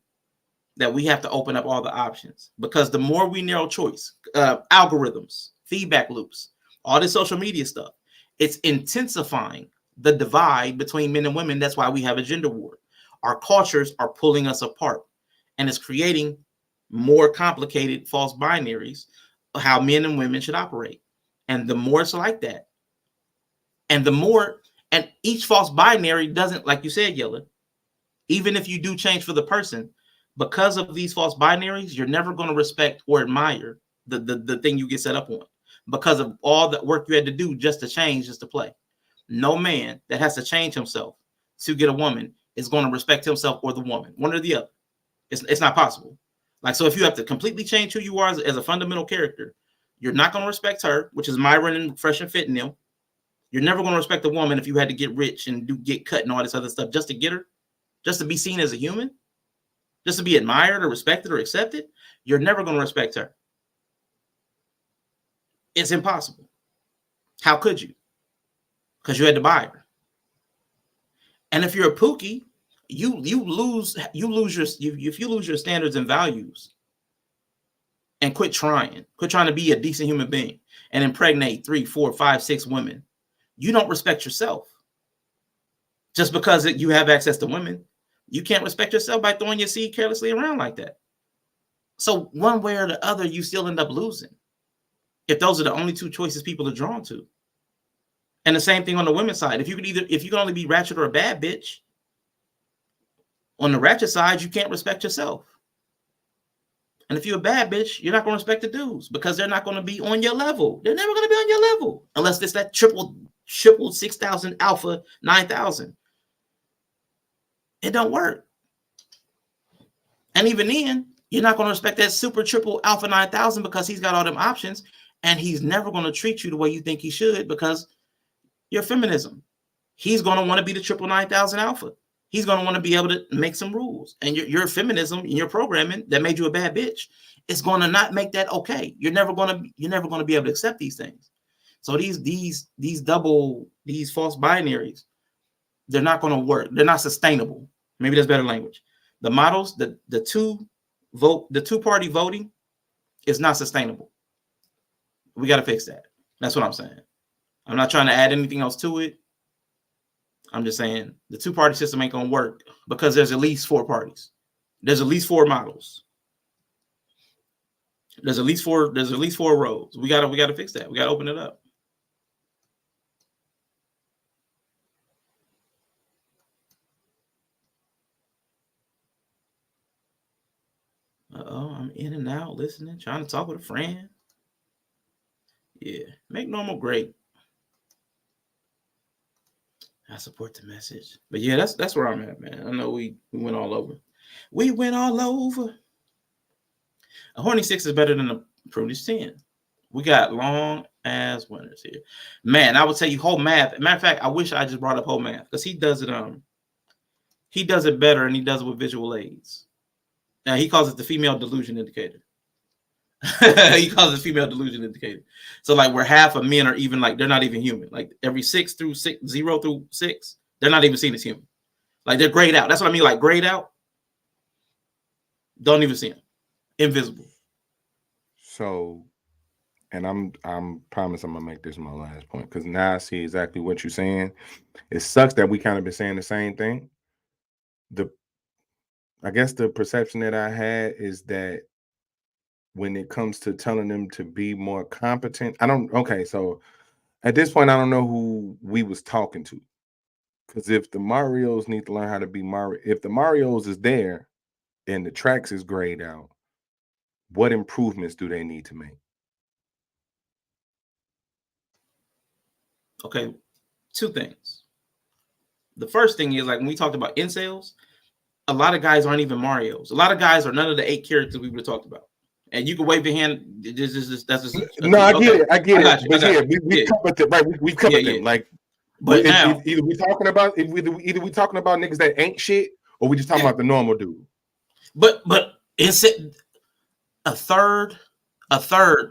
Speaker 2: that we have to open up all the options because the more we narrow choice, algorithms, feedback loops, all this social media stuff, it's intensifying the divide between men and women. That's why we have a gender war. Our cultures are pulling us apart, and it's creating more complicated false binaries of how men and women should operate. And the more it's like that, and each false binary doesn't, like you said, Yella, even if you do change for the person, because of these false binaries, you're never going to respect or admire the thing you get set up on because of all the work you had to do just to change, just to play. No man that has to change himself to get a woman is going to respect himself or the woman, one or the other. It's not possible. Like, so if you have to completely change who you are as a fundamental character, you're not going to respect her, which is Myron and Fresh and Fit and them. You're never going to respect a woman if you had to get rich and get cut and all this other stuff just to get her, just to be seen as a human, just to be admired or respected or accepted. You're never going to respect her. It's impossible. How could you? Because you had to buy her. And if you're a Pookie, if you lose your standards and values and quit trying to be a decent human being and impregnate 3, 4, 5, 6 women, you don't respect yourself. Just because you have access to women, you can't respect yourself by throwing your seed carelessly around like that. So one way or the other, you still end up losing if those are the only two choices people are drawn to. And the same thing on the women's side. If you can only be ratchet or a bad bitch, on the ratchet side, you can't respect yourself. And if you're a bad bitch, you're not going to respect the dudes because they're not going to be on your level. They're never going to be on your level unless it's that triple 6,000 alpha 9,000. It don't work. And even then, You're not going to respect that super triple alpha 9000 because he's got all them options, and he's never going to treat you the way you think he should because you're feminism. He's going to want to be the triple 9000 alpha. He's going to want to be able to make some rules, and your feminism and your programming that made you a bad bitch is going to not make that okay. You're never going to be able to accept these things. So these false binaries, they're not going to work. They're not sustainable. Maybe that's better language. The models, the two-party voting is not sustainable. We got to fix that. That's what I'm saying. I'm not trying to add anything else to it. I'm just saying the two-party system ain't gonna work because there's at least 4 parties. There's at least 4 models. There's at least 4 roads. We gotta fix that. We gotta open it up. I'm in and out listening, trying to talk with a friend. Yeah, make normal great. I support the message. But yeah, that's where I'm at, man. I know we went all over. We went all over. A horny 6 is better than a prudish 10. We got long ass winners here. Man, I would tell you whole math. Matter of fact, I wish I just brought up whole math because he does it better, and he does it with visual aids. Now he calls it the female delusion indicator. He calls it female delusion indicator. So like where half of men are even like they're not even human. Like every 0 through 6, they're not even seen as human. Like they're grayed out. That's what I mean. Like grayed out. Don't even see them. Invisible.
Speaker 5: So, and I'm promise I'm gonna make this my last point because now I see exactly what you're saying. It sucks that we kind of been saying the same thing. I guess the perception that I had is that when it comes to telling them to be more competent, so at this point, I don't know who we was talking to. Because if the Marios need to learn how to be Mario, if the Marios is there and the tracks is grayed out, what improvements do they need to make?
Speaker 2: Okay, 2 things. The first thing is like when we talked about incels, a lot of guys aren't even Marios. A lot of guys are none of the 8 characters we would have talked about. And you can wave your hand. I get it.
Speaker 5: We covered it, right? We covered them. Like,
Speaker 2: but now
Speaker 5: either we talking about niggas that ain't shit, or we just talking about the normal dude.
Speaker 2: But it's a third.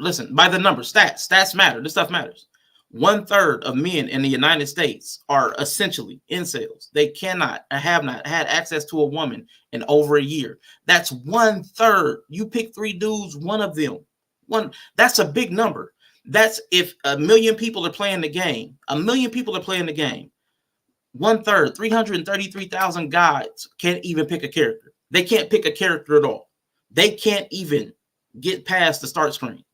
Speaker 2: Listen, by the numbers, stats matter. This stuff matters. 1/3 of men in the United States are essentially incels. They have not had access to a woman in over a year. That's 1/3. You pick 3 dudes, one of them. That's a big number. That's if 1 million people are playing the game. 1 million people are playing the game. 1/3, 333,000 guys can't even pick a character. They can't pick a character at all. They can't even get past the start screen.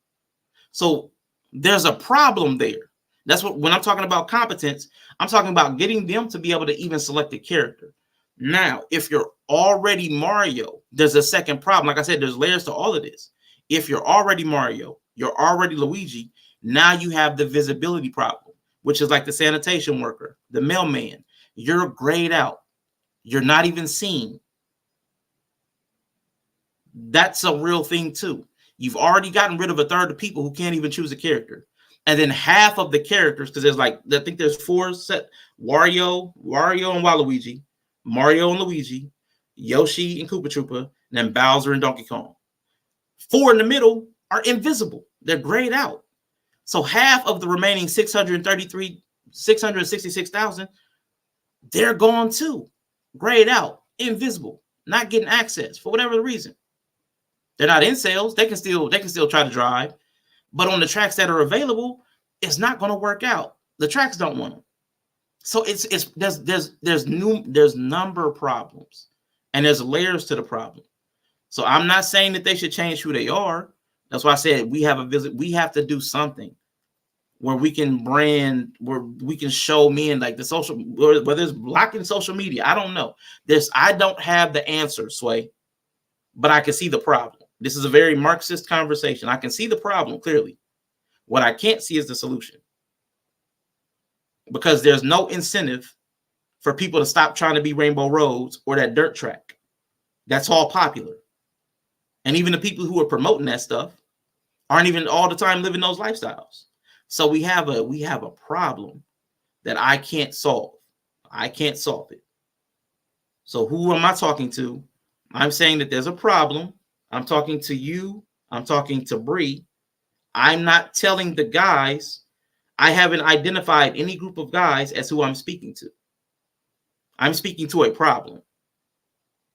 Speaker 2: So there's a problem there. That's what, when I'm talking about competence, I'm talking about getting them to be able to even select a character. Now, if you're already Mario, there's a second problem. Like I said, there's layers to all of this. If you're already Mario, you're already Luigi, now you have the visibility problem, which is like the sanitation worker, the mailman. You're grayed out. You're not even seen. That's a real thing too. You've already gotten rid of 1/3 of people who can't even choose a character. And then half of the characters, because there's like, I think there's 4 set: Wario and Waluigi, Mario and Luigi, Yoshi and Koopa Troopa, and then Bowser and Donkey Kong. 4 in the middle are invisible. They're grayed out. So half of the remaining 666,000, they're gone too. Grayed out, invisible, not getting access for whatever the reason. They're not incels. They can still try to drive. But on the tracks that are available, it's not going to work out. The tracks don't want them. So there's number problems, and there's layers to the problem. So I'm not saying that they should change who they are. That's why I said we have to do something where we can brand, where we can show men like the social, whether it's blocking social media. I don't know. I don't have the answer, Sway, but I can see the problem. This is a very Marxist conversation. I can see the problem clearly. What I can't see is the solution. Because there's no incentive for people to stop trying to be Rainbow Roads or that dirt track. That's all popular. And even the people who are promoting that stuff aren't even all the time living those lifestyles. So we have a problem that I can't solve. I can't solve it. So who am I talking to? I'm saying that there's a problem. I'm talking to you. I'm talking to Bree. I'm not telling the guys. I haven't identified any group of guys as who I'm speaking to. I'm speaking to a problem.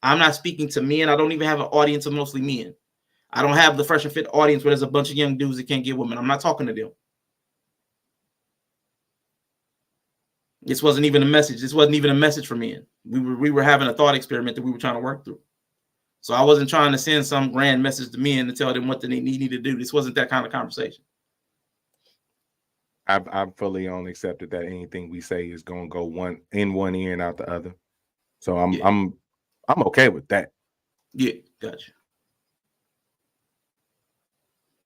Speaker 2: I'm not speaking to men. I don't even have an audience of mostly men. I don't have the Fresh and Fit audience where there's a bunch of young dudes that can't get women. I'm not talking to them. This wasn't even a message. This wasn't even a message for men. We were having a thought experiment that we were trying to work through. So I wasn't trying to send some grand message to men to tell them what they need to do. This wasn't that kind of conversation.
Speaker 5: I've fully accepted that anything we say is gonna go one ear and out the other. So I'm okay with that.
Speaker 2: Yeah, gotcha.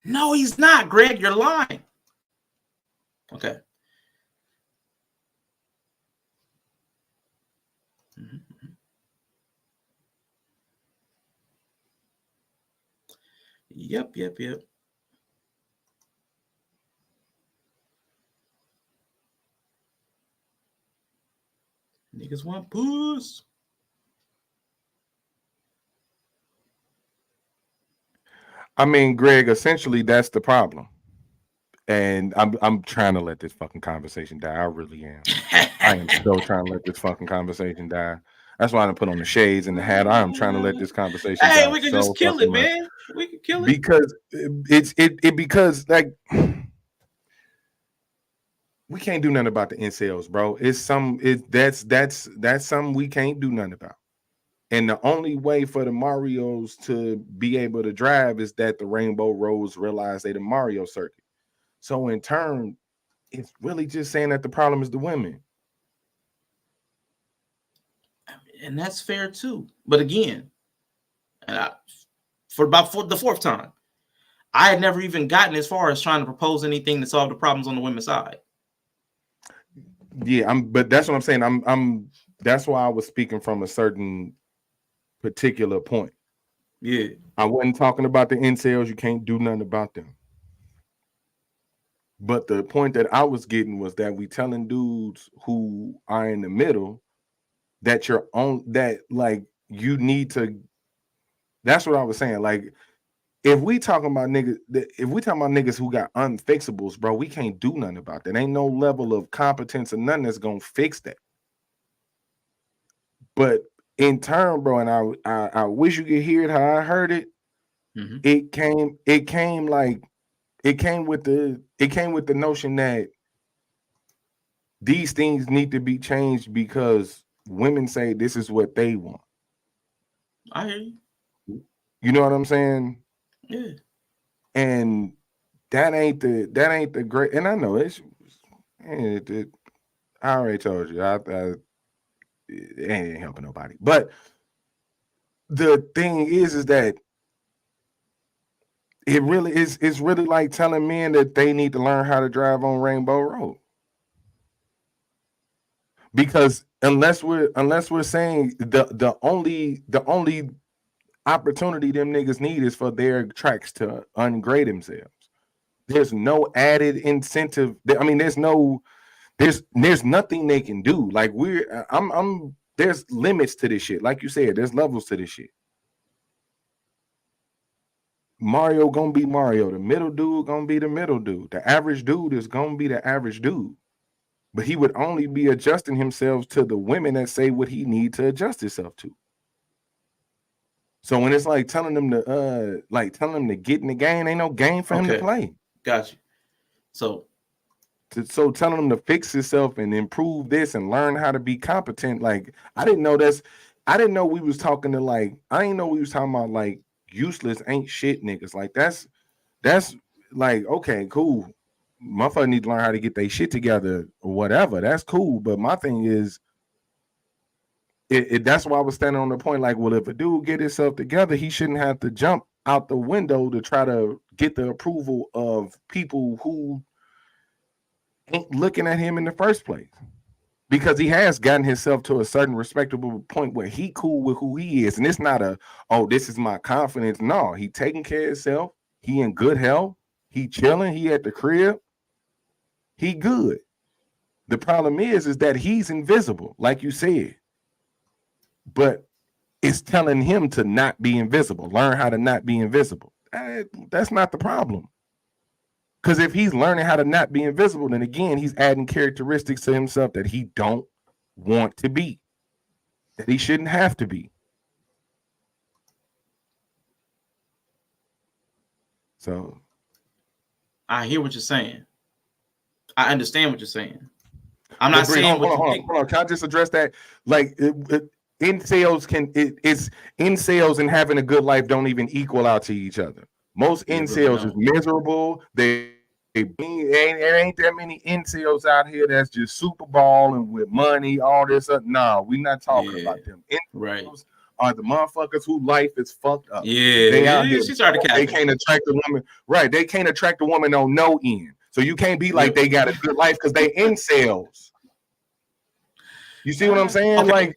Speaker 2: No, he's not, Greg. You're lying. Okay. Yep. Niggas want puss.
Speaker 5: I mean, Greg, essentially that's the problem. And I'm trying to let this fucking conversation die. I really am. I am so trying to let this fucking conversation die. That's why I put on the shades and the hat. I am trying to let this conversation die.
Speaker 2: We can just kill it, man. We can kill it.
Speaker 5: Because because like we can't do nothing about the incels, bro. That's something we can't do nothing about. And the only way for the Marios to be able to drive is that the Rainbow Roads realize they the Mario circuit. So in turn, it's really just saying that the problem is the women.
Speaker 2: And that's fair too. But again, for the fourth time, I had never even gotten as far as trying to propose anything to solve the problems on the women's side.
Speaker 5: Yeah, but that's what I'm saying. That's why I was speaking from a certain particular point.
Speaker 2: Yeah.
Speaker 5: I wasn't talking about the incels. You can't do nothing about them. But the point that I was getting was that we telling dudes who are in the middle that you're on that, like, you need to. That's what I was saying. Like, if we talking about niggas who got unfixables, bro, we can't do nothing about that. Ain't no level of competence or nothing that's gonna fix that. But in turn, bro, and I wish you could hear it how I heard it.
Speaker 2: Mm-hmm.
Speaker 5: It came with the notion that these things need to be changed because women say this is what they want.
Speaker 2: I hear you.
Speaker 5: You know what I'm saying?
Speaker 2: Yeah.
Speaker 5: And that ain't the great. And I know it I already told you. It ain't helping nobody. But the thing is that it's really like telling men that they need to learn how to drive on Rainbow Road. Because unless we're saying the only opportunity them niggas need is for their tracks to ungrade themselves. There's no added incentive. I mean, there's nothing they can do. Like there's limits to this shit. Like you said, there's levels to this shit. Mario gonna be Mario. The middle dude gonna be the middle dude. The average dude is gonna be the average dude. But he would only be adjusting himself to the women that say what he need to adjust himself to. So when it's like telling them to get in the game, ain't no game for him to play.
Speaker 2: Got you. So
Speaker 5: telling him to fix himself and improve this and learn how to be competent. Like I didn't know we was talking to like I didn't know we was talking about like useless ain't shit niggas. Like that's like okay, cool. Motherfucker need to learn how to get their shit together or whatever. That's cool. But my thing is, that's why I was standing on the point. Like, well, if a dude get himself together, he shouldn't have to jump out the window to try to get the approval of people who ain't looking at him in the first place. because he has gotten himself to a certain respectable point where he cool with who he is. And it's not a, oh, this is my confidence. No, he taking care of himself. He in good health. He chilling. He at the crib. He good. The problem is that he's invisible, like you said. But it's telling him to not be invisible. Learn how to not be invisible. That's not the problem. Because if he's learning how to not be invisible, then again, he's adding characteristics to himself that he don't want to be, that he shouldn't have to be. So
Speaker 2: I hear what you're saying. I understand what you're saying. I'm not saying what you think.
Speaker 5: Hold on. Can I just address that? Like incels incels and having a good life don't even equal out to each other. Most incels is miserable. There ain't that many incels out here that's just super balling with money, all this. No, we're not talking about them. Incels are the motherfuckers whose life is fucked up. They out here. They can't attract a woman. Right. They can't attract a woman on no end. So you can't be like they got a good life because they incels. You see what I'm saying? Okay. Like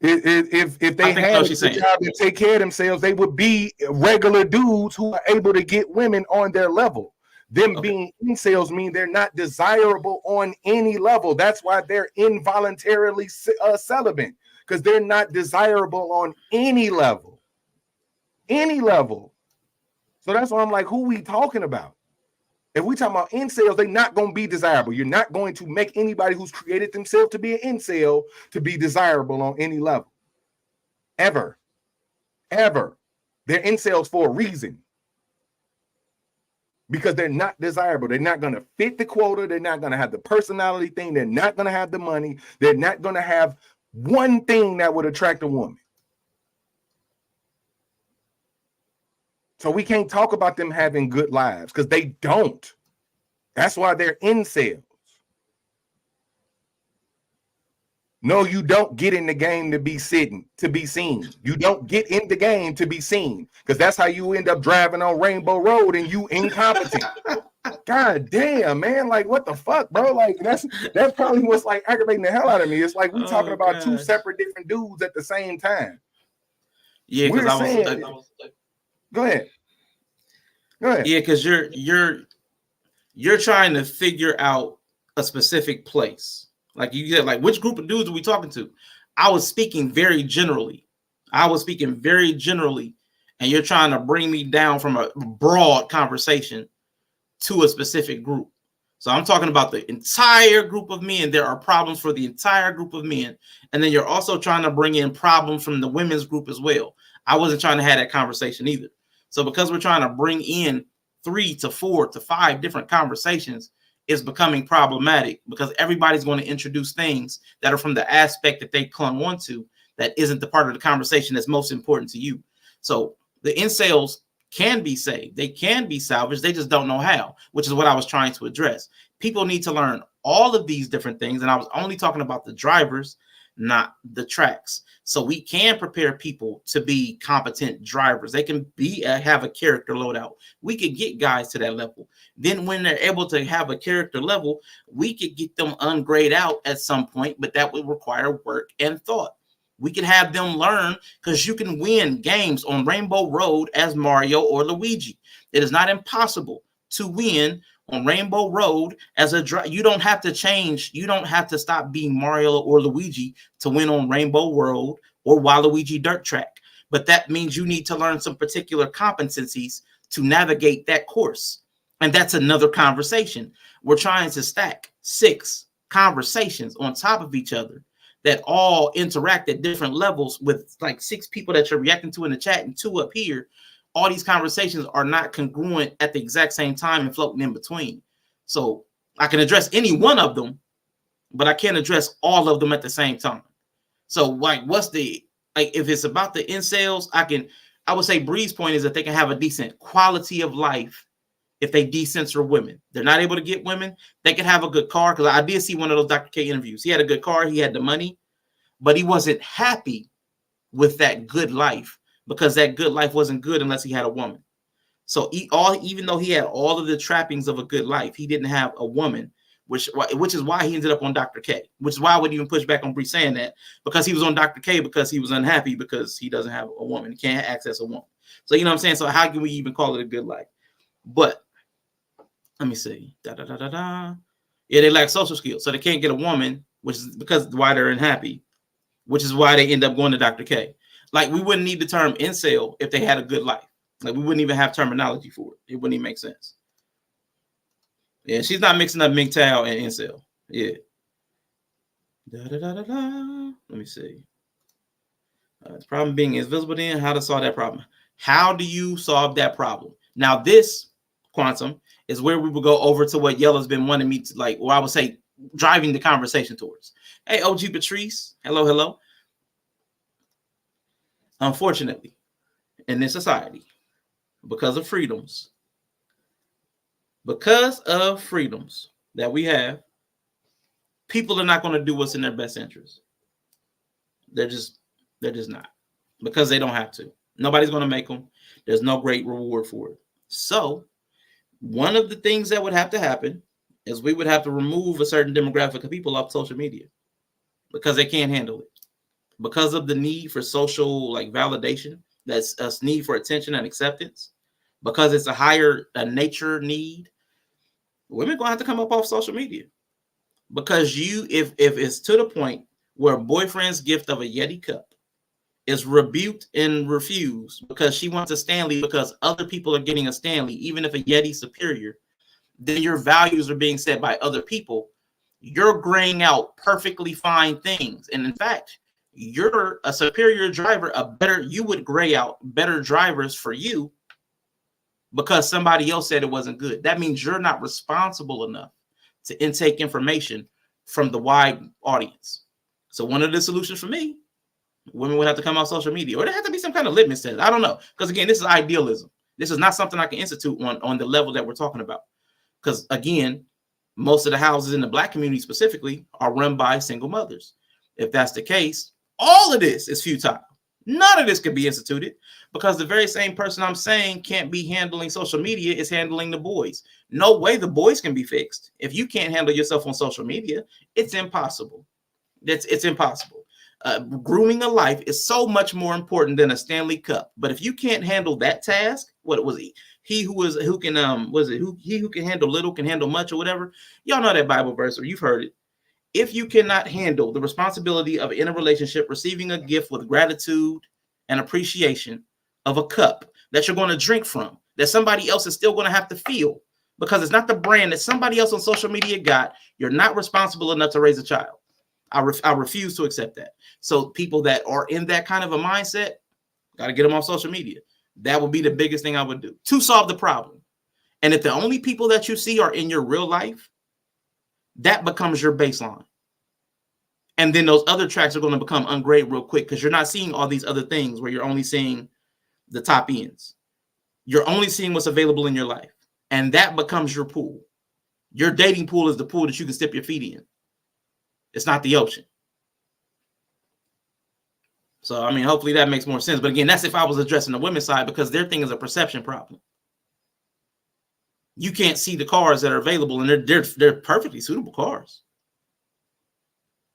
Speaker 5: if they had a job and take care of themselves, they would be regular dudes who are able to get women on their level. Them being incels mean they're not desirable on any level. That's why they're involuntarily celibate, because they're not desirable on any level. Any level. So that's why I'm like, who we talking about? If we talking about incels, they're not going to be desirable. You're not going to make anybody who's created themselves to be an incel to be desirable on any level. Ever. Ever. They're incels for a reason. Because they're not desirable. They're not going to fit the quota. They're not going to have the personality thing. They're not going to have the money. They're not going to have one thing that would attract a woman. So we can't talk about them having good lives because they don't. That's why they're incels. No, you don't get in the game to be seen. You don't get in the game to be seen, because that's how you end up driving on Rainbow Road and you incompetent. God damn, man. Like, what the fuck, bro? Like, that's probably what's like aggravating the hell out of me. It's like we talking about two separate different dudes at the same time.
Speaker 2: Yeah, because I was
Speaker 5: Go ahead.
Speaker 2: Yeah, because you're trying to figure out a specific place. Like you said, like, which group of dudes are we talking to? I was speaking very generally. And you're trying to bring me down from a broad conversation to a specific group. So I'm talking about the entire group of men. There are problems for the entire group of men. And then you're also trying to bring in problems from the women's group as well. I wasn't trying to have that conversation either. So because we're trying to bring in 3 to 4 to 5 different conversations, is becoming problematic, because everybody's going to introduce things that are from the aspect that they clung onto that isn't the part of the conversation that's most important to you. So the incels can be saved. They can be salvaged. They just don't know how, which is what I was trying to address. People need to learn all of these different things. And I was only talking about the drivers, not the tracks. So we can prepare people to be competent drivers. They can have a character loadout. We could get guys to that level. Then when they're able to have a character level, we could get them ungrayed out at some point, but that would require work and thought. We can have them learn, because you can win games on Rainbow Road as Mario or Luigi. It is not impossible to win on Rainbow Road as a driver. You don't have to change. You don't have to stop being Mario or Luigi to win on Rainbow Road or Waluigi Dirt Track. But that means you need to learn some particular competencies to navigate that course. And that's another conversation. We're trying to stack 6 conversations on top of each other that all interact at different levels with like 6 people that you're reacting to in the chat and 2 up here. All these conversations are not congruent at the exact same time and floating in between. So I can address any one of them, but I can't address all of them at the same time. So like, if it's about the incels, I would say Bree's point is that they can have a decent quality of life if they decensor women. They're not able to get women. They can have a good car, because I did see one of those Dr. K interviews. He had a good car. He had the money, but he wasn't happy with that good life, because that good life wasn't good unless he had a woman. So even though he had all of the trappings of a good life, he didn't have a woman which is why he ended up on Dr. K, which is why I would even push back on Bree saying that, because he was on Dr. K because he was unhappy because he doesn't have a woman. He can't access a woman. So, you know what I'm saying? So how can we even call it a good life? But let me see. Yeah, they lack social skills. So they can't get a woman, which is because why they're unhappy, which is why they end up going to Dr. K. Like, we wouldn't need the term incel if they had a good life. Like, we wouldn't even have terminology for it. It wouldn't even make sense. Yeah, she's not mixing up MGTOW and incel. Yeah. Let me see. The problem being invisible then. How to solve that problem? How do you solve that problem? Now, this quantum is where we will go over to what Yella's been wanting me to, like, or I would say driving the conversation towards. Hey, OG Patrice. Hello, hello. Unfortunately, in this society, because of freedoms that we have, people are not going to do what's in their best interest. They're just not, because they don't have to. Nobody's going to make them. There's no great reward for it. So one of the things that would have to happen is we would have to remove a certain demographic of people off social media because they can't handle it. Because of the need for social, like, validation, that's a need for attention and acceptance, because it's a higher nature need, women gonna have to come up off social media. Because if it's to the point where a boyfriend's gift of a Yeti cup is rebuked and refused because she wants a Stanley because other people are getting a Stanley, even if a Yeti's superior, then your values are being set by other people. You're graying out perfectly fine things. And in fact, you're a superior driver, you would gray out better drivers for you because somebody else said it wasn't good. That means you're not responsible enough to intake information from the wide audience. So one of the solutions for me, women would have to come on social media, or there has to be some kind of litmus test. I don't know. Because again, this is idealism. This is not something I can institute on the level that we're talking about. Because again, most of the houses in the Black community specifically are run by single mothers. If that's the case, all of this is futile. None of this could be instituted because the very same person I'm saying can't be handling social media is handling the boys. No way the boys can be fixed. If you can't handle yourself on social media, it's impossible. It's impossible. Grooming a life is so much more important than a Stanley Cup. But if you can't handle that task, what was he? He who can handle little can handle much, or whatever. Y'all know that Bible verse, or you've heard it. If you cannot handle the responsibility of in a relationship, receiving a gift with gratitude and appreciation of a cup that you're going to drink from, that somebody else is still going to have to feel because it's not the brand that somebody else on social media got, you're not responsible enough to raise a child. I refuse to accept that. So people that are in that kind of a mindset, got to get them off social media. That would be the biggest thing I would do to solve the problem. And if the only people that you see are in your real life, that becomes your baseline. And then those other tracks are going to become ungraded real quick because you're not seeing all these other things where you're only seeing the top ends. You're only seeing what's available in your life. And that becomes your pool. Your dating pool is the pool that you can dip your feet in. It's not the ocean. So, I mean, hopefully that makes more sense. But again, that's if I was addressing the women's side because their thing is a perception problem. You can't see the cars that are available, and they're perfectly suitable cars.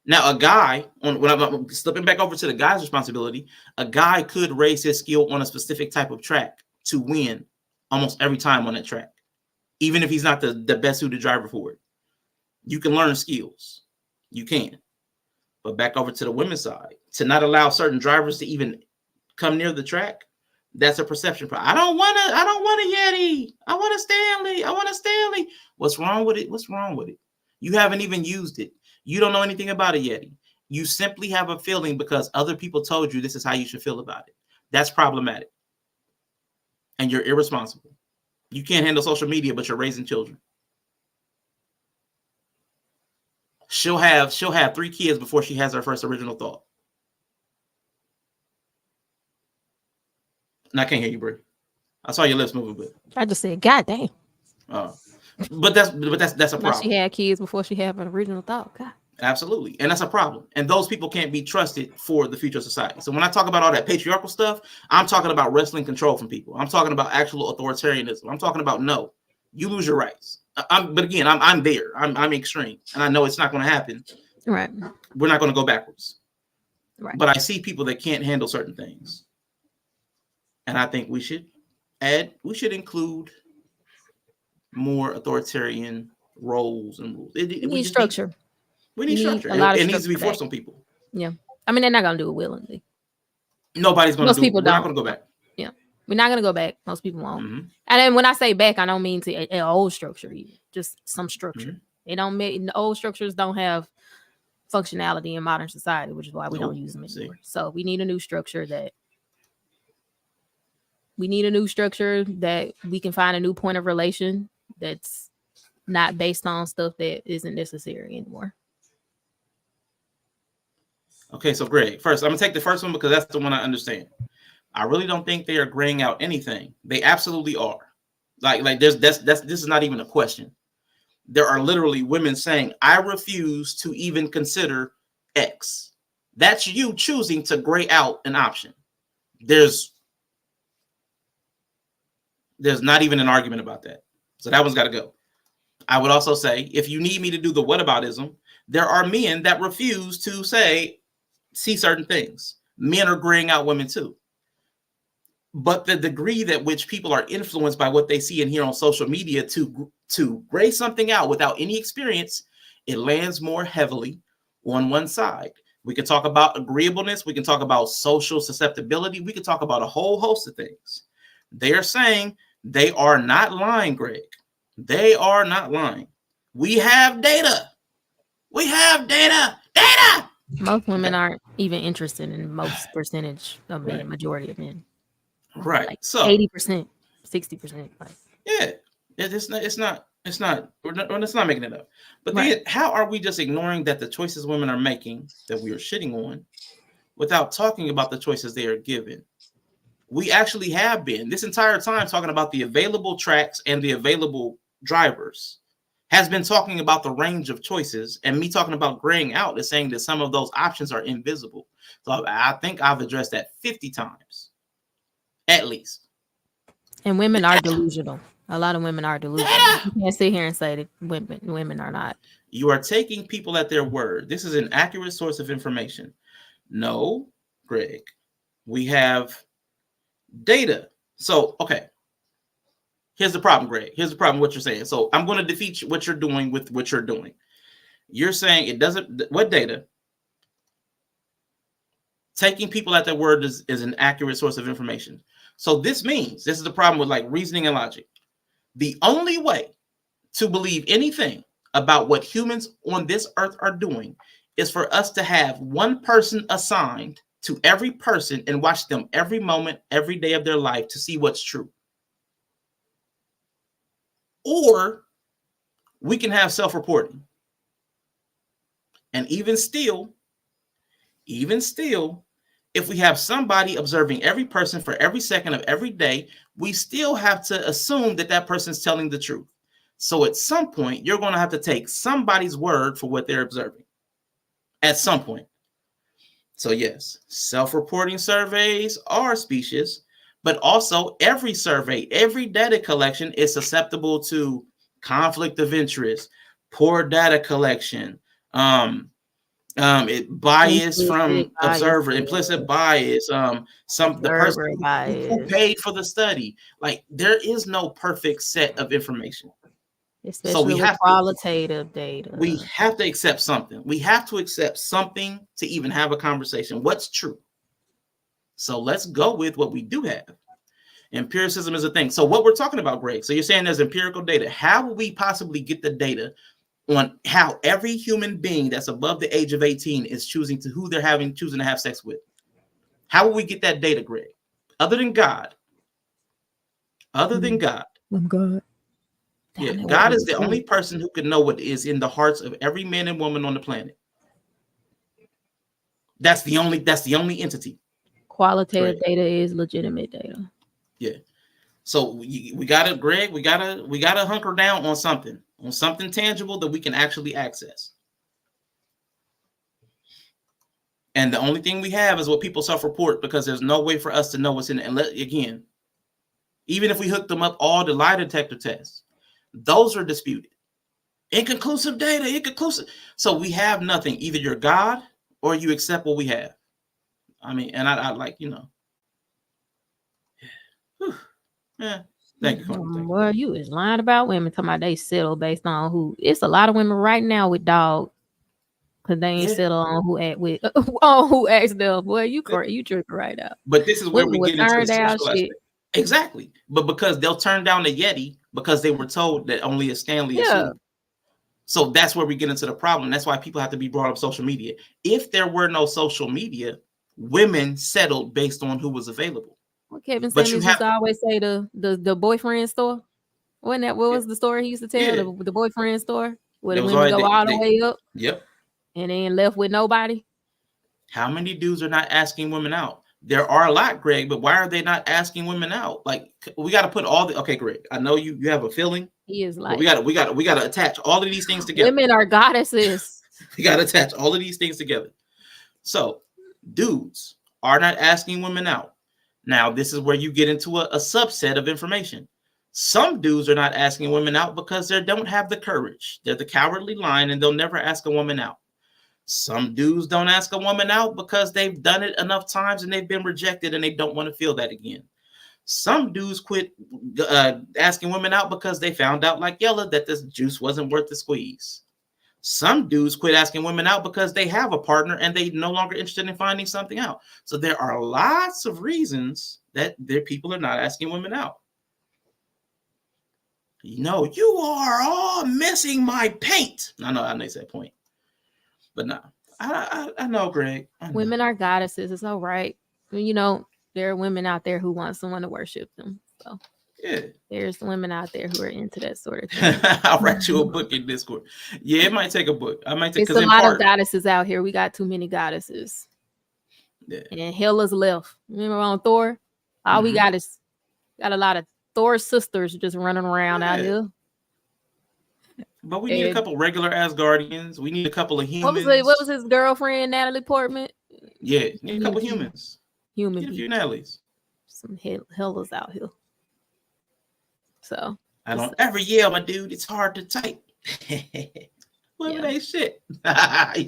Speaker 2: Now, a guy, when I'm slipping back over to the guy's responsibility, a guy could raise his skill on a specific type of track to win almost every time on that track, even if he's not the best suited driver for it. You can learn skills. You can. But back over to the women's side, to not allow certain drivers to even come near the track, that's a perception problem. I don't want a Yeti. I want a Stanley. What's wrong with it? You haven't even used it. You don't know anything about a Yeti. You simply have a feeling because other people told you this is how you should feel about it. That's problematic. And you're irresponsible. You can't handle social media, but you're raising children. She'll have 3 kids before she has her first original thought. And I can't hear you, Brie. I saw your lips moving, but
Speaker 3: I just said, God damn.
Speaker 2: But that's a problem.
Speaker 3: She had kids before she had an original thought. God.
Speaker 2: Absolutely. And that's a problem. And those people can't be trusted for the future of society. So when I talk about all that patriarchal stuff, I'm talking about wrestling control from people. I'm talking about actual authoritarianism. I'm talking about no. you lose your rights. But again, I'm there. I'm extreme, and I know it's not going to happen.
Speaker 3: Right.
Speaker 2: We're not going to go backwards.
Speaker 3: Right.
Speaker 2: But I see people that can't handle certain things, and I think we should include more authoritarian roles and rules.
Speaker 3: We need structure.
Speaker 2: We need structure.
Speaker 3: A lot of
Speaker 2: it needs to be
Speaker 3: structure
Speaker 2: forced
Speaker 3: back.
Speaker 2: on people.
Speaker 3: Yeah. I mean, they're not going to do it willingly.
Speaker 2: Nobody's going to do it.
Speaker 3: People
Speaker 2: We're not
Speaker 3: don't.
Speaker 2: going to go back.
Speaker 3: Yeah. We're not going to go back. Most people won't.
Speaker 2: Mm-hmm.
Speaker 3: And then when I say back, I don't mean to an old structure either. Just some structure.
Speaker 2: Mm-hmm.
Speaker 3: They don't make the old structures don't have functionality in modern society, which is why we don't use them anymore. So we need a new structure that we can find a new point of relation that's not based on stuff that isn't necessary anymore.
Speaker 2: Okay, so Greg, first I'm gonna take the first one because that's the one I understand. I really don't think they are graying out anything. They absolutely are. Like this is not even a question. There are literally women saying, I refuse to even consider X. That's you choosing to gray out an option. There's not even an argument about that. So that one's got to go. I would also say, if you need me to do the whataboutism, there are men that refuse to see certain things. Men are graying out women too. But the degree that which people are influenced by what they see and hear on social media to gray something out without any experience, it lands more heavily on one side. We can talk about agreeableness. We can talk about social susceptibility. We can talk about a whole host of things. They're saying they are not lying, Greg. They are not lying. We have data. We have data. Data.
Speaker 3: Most women aren't even interested in most percentage of men, majority of men.
Speaker 2: Right.
Speaker 3: Like
Speaker 2: so
Speaker 3: 80%, 60%. Like,
Speaker 2: yeah, it's not making it up. But then how are we just ignoring that the choices women are making that we are shitting on without talking about the choices they are given? We actually have been this entire time talking about the available tracks and the available drivers, has been talking about the range of choices, and me talking about graying out is saying that some of those options are invisible. So I think I've addressed that 50 times. At least.
Speaker 3: And women are delusional. A lot of women are delusional. You can't sit here and say that women are not.
Speaker 2: You are taking people at their word. This is an accurate source of information. No, Greg. We have data. So, okay. Here's the problem, Greg. Here's the problem, what you're saying. So I'm going to defeat what you're doing with what you're doing. You're saying it doesn't, what data? Taking people at their word is an accurate source of information. So this is the problem with like reasoning and logic. The only way to believe anything about what humans on this earth are doing is for us to have one person assigned to every person and watch them every moment, every day of their life to see what's true. Or we can have self-reporting. And even still, if we have somebody observing every person for every second of every day, we still have to assume that that person's telling the truth. So at some point, you're going to have to take somebody's word for what they're observing. At some point. So yes, self-reporting surveys are specious, but also every survey, every data collection is susceptible to conflict of interest, poor data collection, bias from observer, implicit bias, the person who paid for the study. Like there is no perfect set of information.
Speaker 3: Especially
Speaker 2: so we have
Speaker 3: qualitative data.
Speaker 2: We have to accept something. We have to accept something to even have a conversation. What's true? So let's go with what we do have. Empiricism is a thing. So what we're talking about, Greg, so you're saying there's empirical data. How will we possibly get the data on how every human being that's above the age of 18 is choosing to have sex with? How will we get that data, Greg? Other than God.
Speaker 3: God.
Speaker 2: Yeah, God is the only person who can know what is in the hearts of every man and woman on the planet. That's the only entity.
Speaker 3: Qualitative data is legitimate data.
Speaker 2: Yeah. So we gotta, Greg, we gotta hunker down on something tangible that we can actually access. And the only thing we have is what people self-report, because there's no way for us to know what's in it. And again, even if we hook them up all to lie detector tests, Those are disputed. Inconclusive data, inconclusive. So we have nothing. Either you're God or you accept what we have. I mean, and I like, you know. Whew. Yeah. Thank you, Carmen. Thank you.
Speaker 3: Well, you is lying about women talking about they settle based on who. It's a lot of women right now with dogs because they ain't settle on who act with on who asked them. Boy, you tripping right now.
Speaker 2: But this is where we get into the sexual
Speaker 3: shit.
Speaker 2: aspect. Exactly. But because they'll turn down the Yeti because they were told that only a Stanley is suitable. So that's where we get into the problem. That's why people have to be brought up social media. If there were no social media, women settled based on who was available.
Speaker 3: Well, Kevin Samuels used to always say the boyfriend store. Wasn't that what was the story he used to tell? The boyfriend store where the women go all the way up.
Speaker 2: Yep.
Speaker 3: And then left with nobody.
Speaker 2: How many dudes are not asking women out? There are a lot, Greg, but why are they not asking women out? Like, we got to put all the Greg. I know you have a feeling.
Speaker 3: He is like,
Speaker 2: we got to attach all of these things together.
Speaker 3: Women are goddesses.
Speaker 2: We got to attach all of these things together. So, dudes are not asking women out. Now, this is where you get into a subset of information. Some dudes are not asking women out because they don't have the courage. They're the cowardly lion, and they'll never ask a woman out. Some dudes don't ask a woman out because they've done it enough times and they've been rejected and they don't want to feel that again. Some dudes quit asking women out because they found out, like Yella, that this juice wasn't worth the squeeze. Some dudes quit asking women out because they have a partner and they're no longer interested in finding something out. So there are lots of reasons that their people are not asking women out. You know, you are all missing my paint. I know they said point. But no, I know, Greg. I know.
Speaker 3: Women are goddesses. It's all right. You know, there are women out there who want someone to worship them. So
Speaker 2: yeah,
Speaker 3: there's women out there who are into that sort of thing.
Speaker 2: I'll write you a book in Discord. Yeah, it might take a book. I might take.
Speaker 3: It's a lot of goddesses out here. We got too many goddesses. Yeah. And Hela's left. Remember on Thor? All we got is got a lot of Thor sisters just running around out here.
Speaker 2: But we need a couple regular Asgardians. We need a couple of humans.
Speaker 3: What was his girlfriend, Natalie Portman?
Speaker 2: Yeah, need a couple of humans.
Speaker 3: Get
Speaker 2: a few Natalies.
Speaker 3: Some hellas out here. So
Speaker 2: I don't ever yell, my dude. It's hard to type. What ain't shit.
Speaker 3: I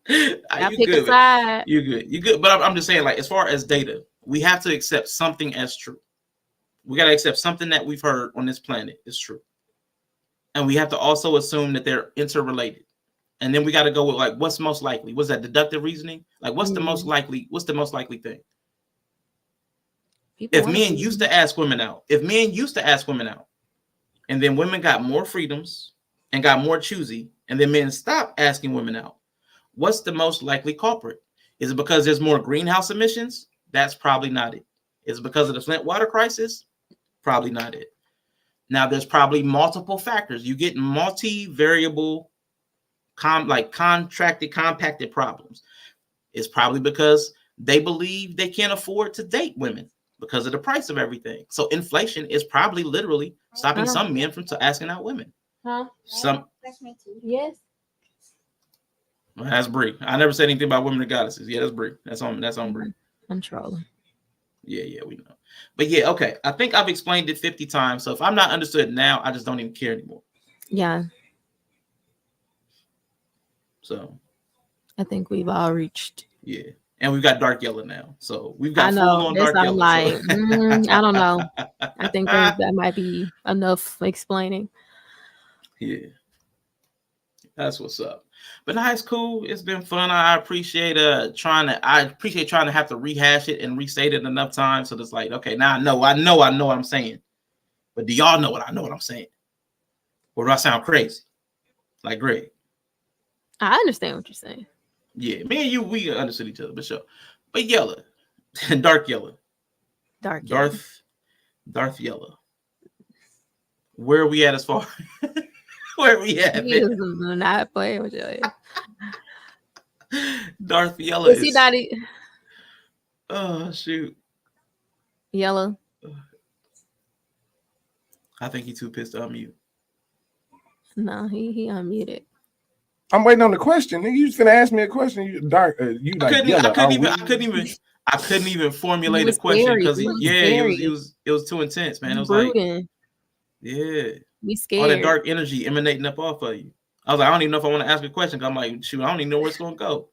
Speaker 3: pick a side.
Speaker 2: You're good. You're good. But I'm just saying, like, as far as data, we have to accept something as true. We got to accept something that we've heard on this planet is true. And we have to also assume that they're interrelated. And then we got to go with, like, what's most likely? Was that deductive reasoning? Like, what's the most likely? What's the most likely thing? If men used to ask women out, and then women got more freedoms and got more choosy, and then men stopped asking women out, what's the most likely culprit? Is it because there's more greenhouse emissions? That's probably not it. Is it because of the Flint water crisis? Probably not it. Now, there's probably multiple factors. You get multi-variable, compacted problems. It's probably because they believe they can't afford to date women because of the price of everything. So inflation is probably literally stopping some men from asking out women.
Speaker 3: That's me too. Yes.
Speaker 2: Well, that's Brie. I never said anything about women and goddesses. Yeah, that's Brie. That's on Brie.
Speaker 3: I'm trolling.
Speaker 2: Yeah, we know. But yeah, okay. I think I've explained it 50 times. So if I'm not understood now, I just don't even care anymore.
Speaker 3: Yeah.
Speaker 2: So
Speaker 3: I think we've all reached.
Speaker 2: Yeah. And we've got dark yellow now. So we've got full on dark yellow.
Speaker 3: Like, I don't know. I think that might be enough explaining.
Speaker 2: Yeah. That's what's up. But no, it's cool. It's been fun. I appreciate trying to have to rehash it and restate it enough times. So it's like, okay, now I know what I'm saying. But do y'all know what I'm saying? Or do I sound crazy? Like Greg?
Speaker 3: I understand what you're saying.
Speaker 2: Yeah, me and you, we understood each other, but sure. But yellow. Dark yellow. Darth yellow. Where are we at as far? Where are we at?
Speaker 3: He is not playing with you.
Speaker 2: Darth Yellow
Speaker 3: is he not?
Speaker 2: Oh shoot.
Speaker 3: Yellow.
Speaker 2: I think he's too pissed to unmute.
Speaker 3: No, he unmuted.
Speaker 5: I'm waiting on the question. You just gonna ask me a question.
Speaker 2: I couldn't even formulate a question because it was too intense, man. It was like, yeah.
Speaker 3: We
Speaker 2: all that
Speaker 3: scared.
Speaker 2: dark energy emanating up off of you. I was like, I don't even know if I want to ask a question. I'm like, shoot, I don't even know where it's gonna go.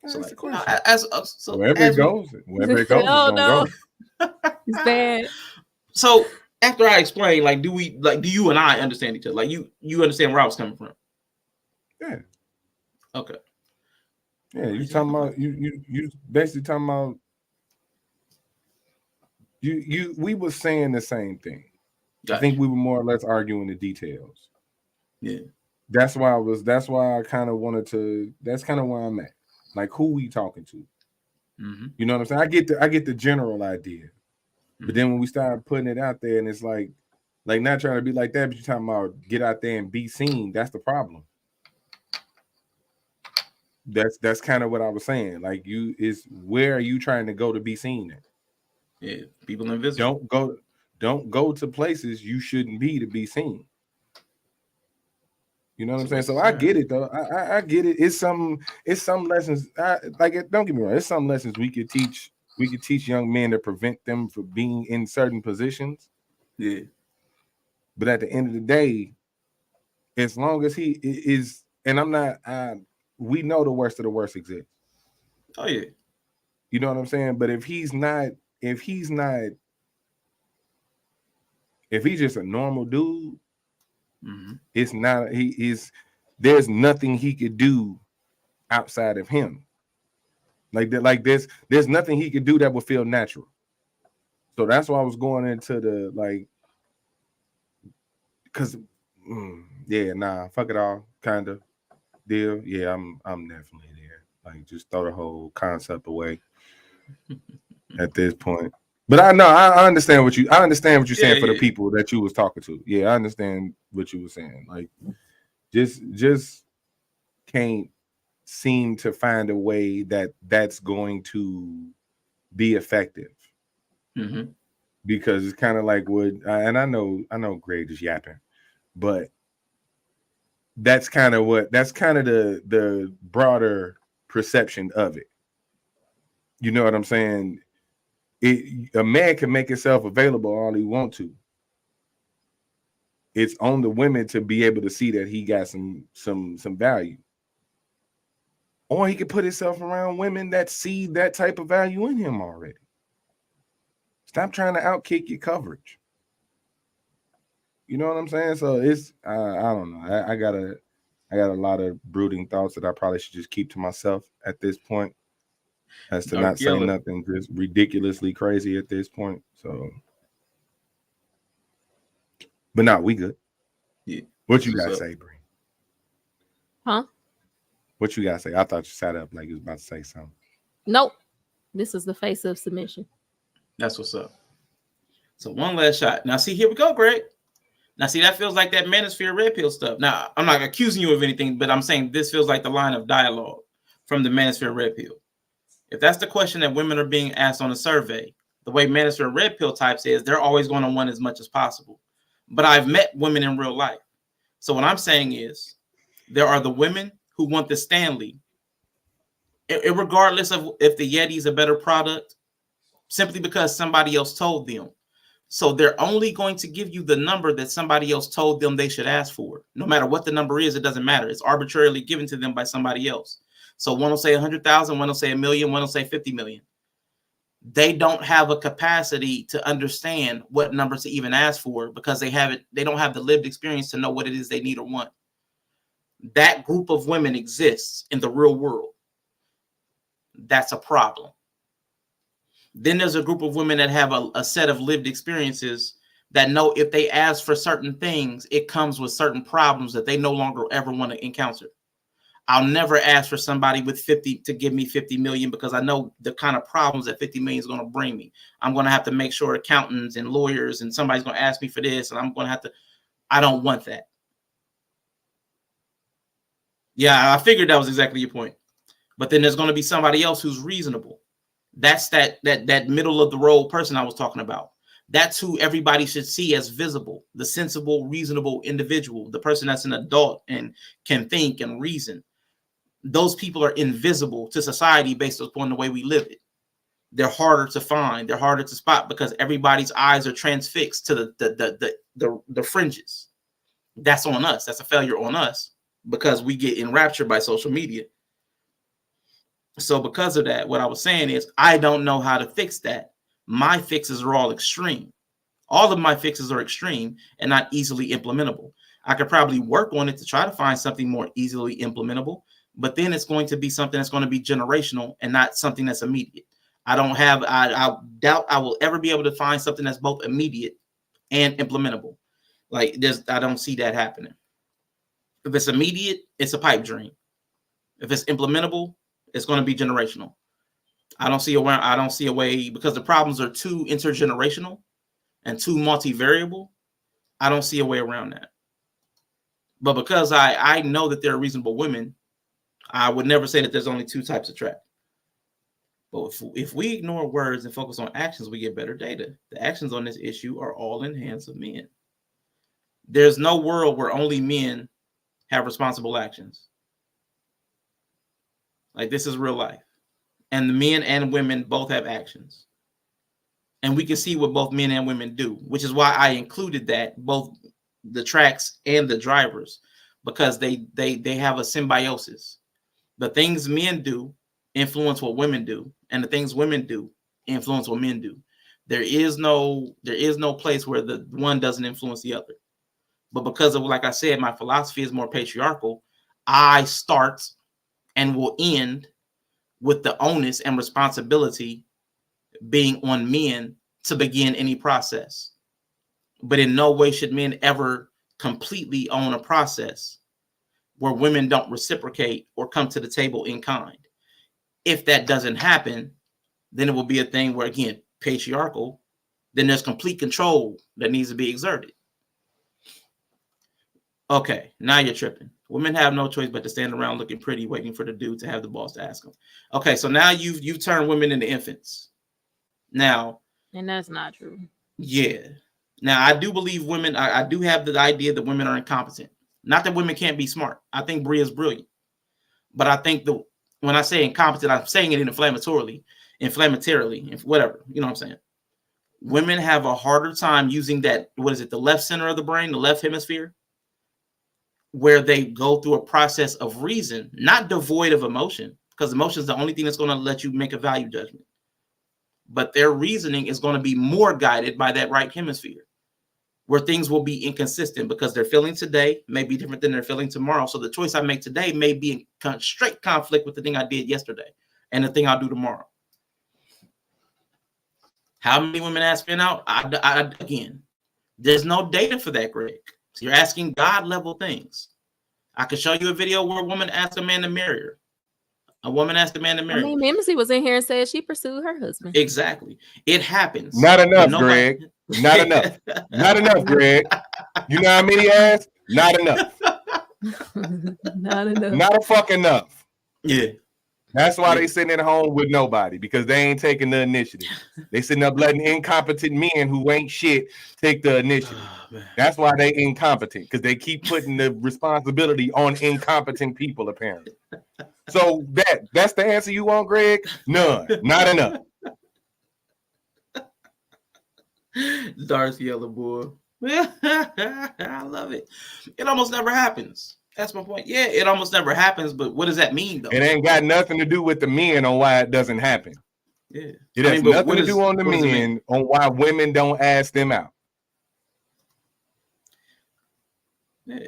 Speaker 2: So
Speaker 5: That's
Speaker 2: like,
Speaker 5: the
Speaker 2: you know,
Speaker 5: question. Wherever it goes, it's
Speaker 3: Oh
Speaker 5: gonna
Speaker 3: no,
Speaker 5: go.
Speaker 3: it's bad.
Speaker 2: So after I explain, like, do you and I understand each other? Like, you understand where I was coming from?
Speaker 5: Yeah.
Speaker 2: Okay.
Speaker 5: Yeah, you talking about you basically talking about we were saying the same thing. Gotcha. I think we were more or less arguing the details.
Speaker 2: Yeah.
Speaker 5: That's why I kind of wanted to. That's kind of where I'm at. Like, who we talking to?
Speaker 2: Mm-hmm.
Speaker 5: You know what I'm saying? I get the general idea, but then when we start putting it out there, and it's like not trying to be like that, but you're talking about get out there and be seen. That's the problem. That's kind of what I was saying. Like, where are you trying to go to be seen at?
Speaker 2: Yeah, people invisible.
Speaker 5: Don't go to places you shouldn't be to be seen. You know what I'm saying? So I get it though. I get it. It's some lessons. Don't get me wrong. It's some lessons we could teach young men to prevent them from being in certain positions.
Speaker 2: Yeah. But
Speaker 5: at the end of the day, as long as he is, and I'm not, we know the worst of the worst exists.
Speaker 2: Oh yeah.
Speaker 5: You know what I'm saying? But if he's just a normal dude, it's not. There's nothing he could do outside of him. There's nothing he could do that would feel natural. So that's why I was going into the because fuck it all kind of deal. Yeah, I'm definitely there. Like, just throw the whole concept away at this point. But I understand what you're saying for the people that you was talking to. Yeah, I understand what you were saying. Like, just can't seem to find a way that's going to be effective.
Speaker 2: Mm-hmm.
Speaker 5: Because it's kind of like and I know Greg is yapping, but that's kind of the broader perception of it. You know what I'm saying? A man can make himself available all he want to. It's on the women to be able to see that he got some value. Or he could put himself around women that see that type of value in him already. Stop trying to outkick your coverage. You know what I'm saying? So it's I don't know. I got a lot of brooding thoughts that I probably should just keep to myself at this point, as to not say nothing just ridiculously crazy at this point. So, but no, we good.
Speaker 2: Yeah.
Speaker 5: What you gotta say, Bree?
Speaker 3: Huh?
Speaker 5: What you gotta say? I thought you sat up like you was about to say something.
Speaker 3: Nope. This is the face of submission.
Speaker 2: That's what's up. So one last shot. Now, see, here we go, Greg. Now, see, that feels like that manosphere red pill stuff. Now, I'm not accusing you of anything, but I'm saying this feels like the line of dialogue from the manosphere red pill. If that's the question that women are being asked on a survey, the way manosphere red pill types is, they're always going to want as much as possible. But I've met women in real life. So what I'm saying is, there are the women who want the Stanley, regardless of if the Yeti is a better product, simply because somebody else told them. So they're only going to give you the number that somebody else told them they should ask for. No matter what the number is, it doesn't matter. It's arbitrarily given to them by somebody else. So one will say 100,000, one will say 1 million, one will say 50 million. They don't have a capacity to understand what number to even ask for, because they don't have the lived experience to know what it is they need or want. That group of women exists in the real world. That's a problem. Then there's a group of women that have a set of lived experiences that know if they ask for certain things, it comes with certain problems that they no longer ever want to encounter. I'll never ask for somebody with 50 to give me 50 million, because I know the kind of problems that 50 million is going to bring me. I'm going to have to make sure accountants and lawyers and somebody's going to ask me for this, and I'm going to have to. I don't want that. Yeah, I figured that was exactly your point. But then there's going to be somebody else who's reasonable. That's that middle of the road person I was talking about. That's who everybody should see as visible, the sensible, reasonable individual, the person that's an adult and can think and reason. Those people are invisible to society based upon the way we live it. they're harder to find, they're harder to spot because everybody's eyes are transfixed to the fringes. That's on us. That's a failure on us because we get enraptured by social media. So because of that, what I was saying is I don't know how to fix that. My fixes are all extreme. All of my fixes are extreme and not easily implementable. I could probably work on it to try to find something more easily implementable, but then it's going to be something that's going to be generational and not something that's immediate. I doubt I will ever be able to find something that's both immediate and implementable. Like I don't see that happening. If it's immediate, it's a pipe dream. If it's implementable, it's going to be generational. I don't see a way because the problems are too intergenerational and too multivariable. I don't see a way around that. But because I know that there are reasonable women, I would never say that there's only two types of track. But if we ignore words and focus on actions, we get better data. The actions on this issue are all in hands of men. There's no world where only men have responsible actions. Like, this is real life. And the men and women both have actions. And we can see what both men and women do, which is why I included that, both the tracks and the drivers, because they have a symbiosis. The things men do influence what women do, and the things women do influence what men do. There is no place where the one doesn't influence the other. But because of, like I said, my philosophy is more patriarchal, I start and will end with the onus and responsibility being on men to begin any process. But in no way should men ever completely own a process where women don't reciprocate or come to the table in kind. If that doesn't happen, then it will be a thing where, again, patriarchal, then there's complete control that needs to be exerted. Okay, now you're tripping. Women have no choice but to stand around looking pretty, waiting for the dude to have the balls to ask them. Okay, so now you've turned women into infants. Now,
Speaker 3: and that's not true.
Speaker 2: Yeah. Now, I do believe women, I do have the idea that women are incompetent. Not that women can't be smart. I think Bria is brilliant. But I think when I say incompetent, I'm saying it inflammatorily, whatever. You know what I'm saying? Women have a harder time using that, the left center of the brain, the left hemisphere, where they go through a process of reason, not devoid of emotion, because emotion is the only thing that's going to let you make a value judgment. But their reasoning is going to be more guided by that right hemisphere, where things will be inconsistent because their feeling today may be different than their feeling tomorrow. So the choice I make today may be in straight conflict with the thing I did yesterday and the thing I'll do tomorrow. How many women ask men out? Again, there's no data for that, Greg. So you're asking God level things. I could show you a video where a woman asked a man to marry her. A woman asked a man to marry her.
Speaker 3: I mean, Mimsy was in here and said she pursued her husband.
Speaker 2: Exactly. It happens.
Speaker 5: Not enough, Greg. Not enough. Not enough, Greg. You know how many asked? Not enough.
Speaker 3: Not enough.
Speaker 5: Not a fuck enough.
Speaker 2: Yeah.
Speaker 5: That's why they sitting at home with nobody, because they ain't taking the initiative. They sitting up letting incompetent men who ain't shit take the initiative. That's why they incompetent, because they keep putting the responsibility on incompetent people, apparently. So that's the answer you want, Greg? None. Not enough.
Speaker 2: Darth Yellow Boy. I love it. It almost never happens. That's my point. Yeah, it almost never happens, but what does that mean, though?
Speaker 5: It ain't got nothing to do with the men on why it doesn't happen.
Speaker 2: Yeah.
Speaker 5: It has nothing to do on the men on why women don't ask them out.
Speaker 2: Yeah.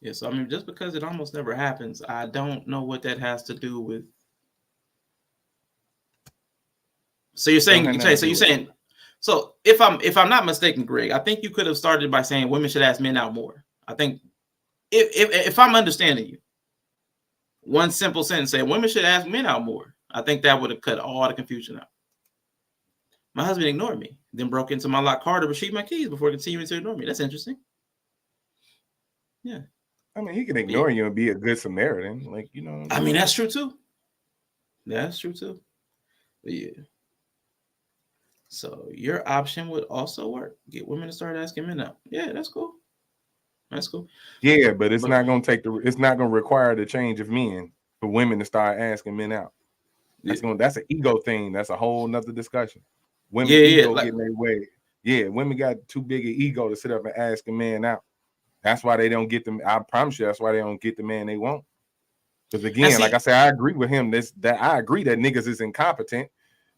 Speaker 2: Yeah, so I mean, just because it almost never happens, I don't know what that has to do with. So you're saying, so if I'm not mistaken, Greg, I think you could have started by saying women should ask men out more. I think if I'm understanding you, one simple sentence saying women should ask men out more, I think that would have cut all the confusion out. My husband ignored me, then broke into my locked car to retrieve my keys before continuing to ignore me. That's interesting. Yeah.
Speaker 5: I mean, he can ignore you and be a good Samaritan. Like, you know.
Speaker 2: I mean, that's true too. That's true too. But yeah. So your option would also work. Get women to start asking men out. Yeah, that's cool. That's cool.
Speaker 5: Yeah, but it's not gonna require the change of men. for women to start asking men out. That's an ego thing. That's a whole nother discussion. Women ego getting their way. Yeah, women got too big an ego to sit up and ask a man out. That's why they don't get them. I promise you, that's why they don't get the man they want. Because again, like I said, I agree with him. I agree that niggas is incompetent,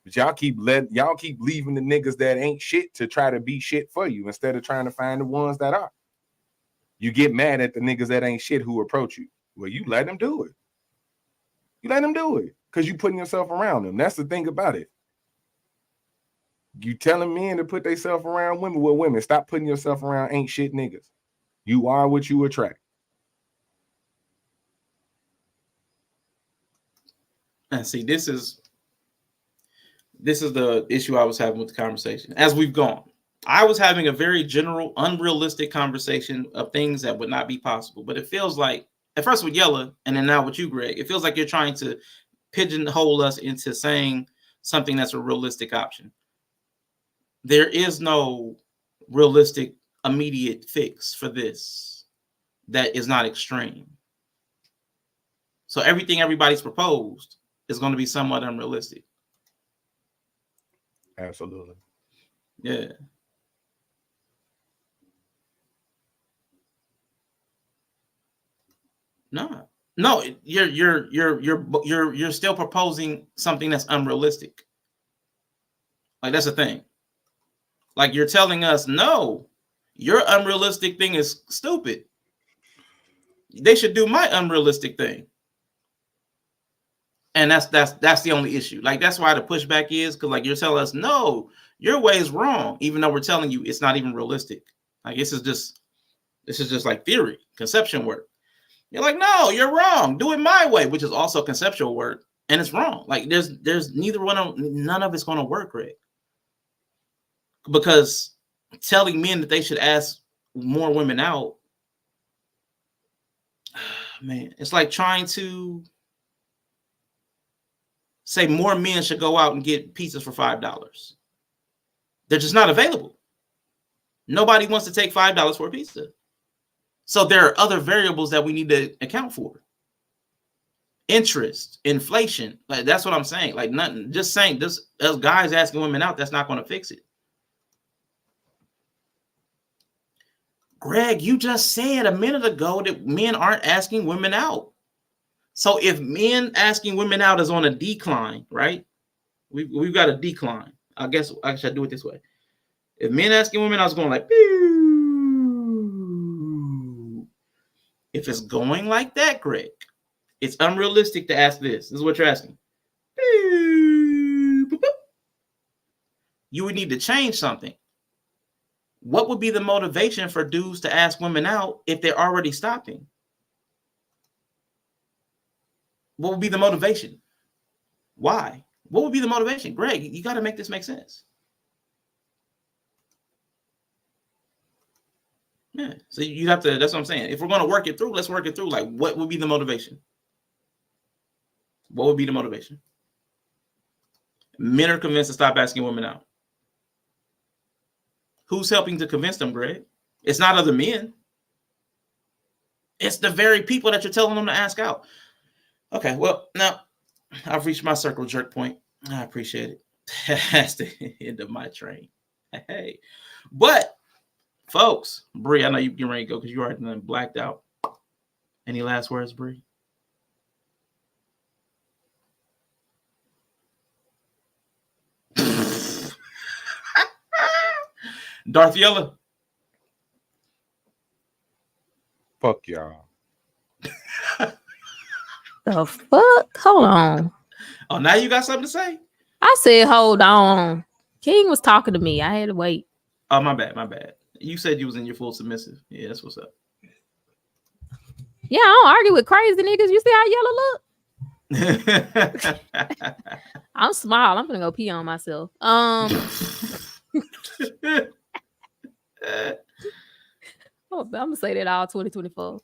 Speaker 5: but y'all keep leaving the niggas that ain't shit to try to be shit for you instead of trying to find the ones that are. You get mad at the niggas that ain't shit who approach you. Well, you let them do it. You let them do it because you putting yourself around them. That's the thing about it. You telling men to put themselves around women. Well, women, stop putting yourself around ain't shit niggas. You are what you attract.
Speaker 2: And see, this is the issue I was having with the conversation. As we've gone, I was having a very general, unrealistic conversation of things that would not be possible. But it feels like, at first with Yella, and then now with you, Greg, it feels like you're trying to pigeonhole us into saying something that's a realistic option. There is no realistic, immediate fix for this that is not extreme. So everything everybody's proposed is going to be somewhat unrealistic.
Speaker 5: Absolutely.
Speaker 2: Yeah. No, you're still proposing something that's unrealistic. Like, that's the thing. Like, you're telling us, no, your unrealistic thing is stupid. They should do my unrealistic thing. And that's the only issue. Like, that's why the pushback is, because like you're telling us, no, your way is wrong, even though we're telling you it's not even realistic. Like, this is just like theory, conception work. You're like, no, you're wrong. Do it my way, which is also conceptual work, and it's wrong. Like, there's none of it's going to work, Rick. Because telling men that they should ask more women out, man, it's like trying to say more men should go out and get pizzas for $5. They're just not available. Nobody wants to take $5 for a pizza. So there are other variables that we need to account for. Interest, inflation. Like, that's what I'm saying. Like, nothing. Just saying this as guys asking women out, that's not going to fix it. Greg, you just said a minute ago that men aren't asking women out. So if men asking women out is on a decline, right? We've got a decline. I guess I should do it this way. If men asking women out is going like, pew. If it's going like that, Greg, it's unrealistic to ask this. This is what you're asking. Pew. You would need to change something. What would be the motivation for dudes to ask women out if they're already stopping? What would be the motivation? Why? What would be the motivation? Greg, you got to make this make sense. Yeah. So you have to, that's what I'm saying. If we're going to work it through, let's work it through. Like, what would be the motivation? What would be the motivation? Men are convinced to stop asking women out. Who's helping to convince them, Greg? It's not other men. It's the very people that you're telling them to ask out. Okay, well, now I've reached my circle jerk point. I appreciate it. That's the end of my train. Hey, but folks, Bree, I know you're getting ready to go because you already done blacked out. Any last words, Bree? Darth Yella.
Speaker 5: Fuck y'all.
Speaker 3: The fuck? Hold on.
Speaker 2: Oh, now you got something to say?
Speaker 3: I said, hold on. King was talking to me. I had to wait.
Speaker 2: Oh, my bad. You said you was in your full submissive. Yeah, that's what's up.
Speaker 3: Yeah, I don't argue with crazy niggas. You see how Yellow look? I'm small. I'm gonna go pee on myself. Oh, I'm gonna say that all 2024.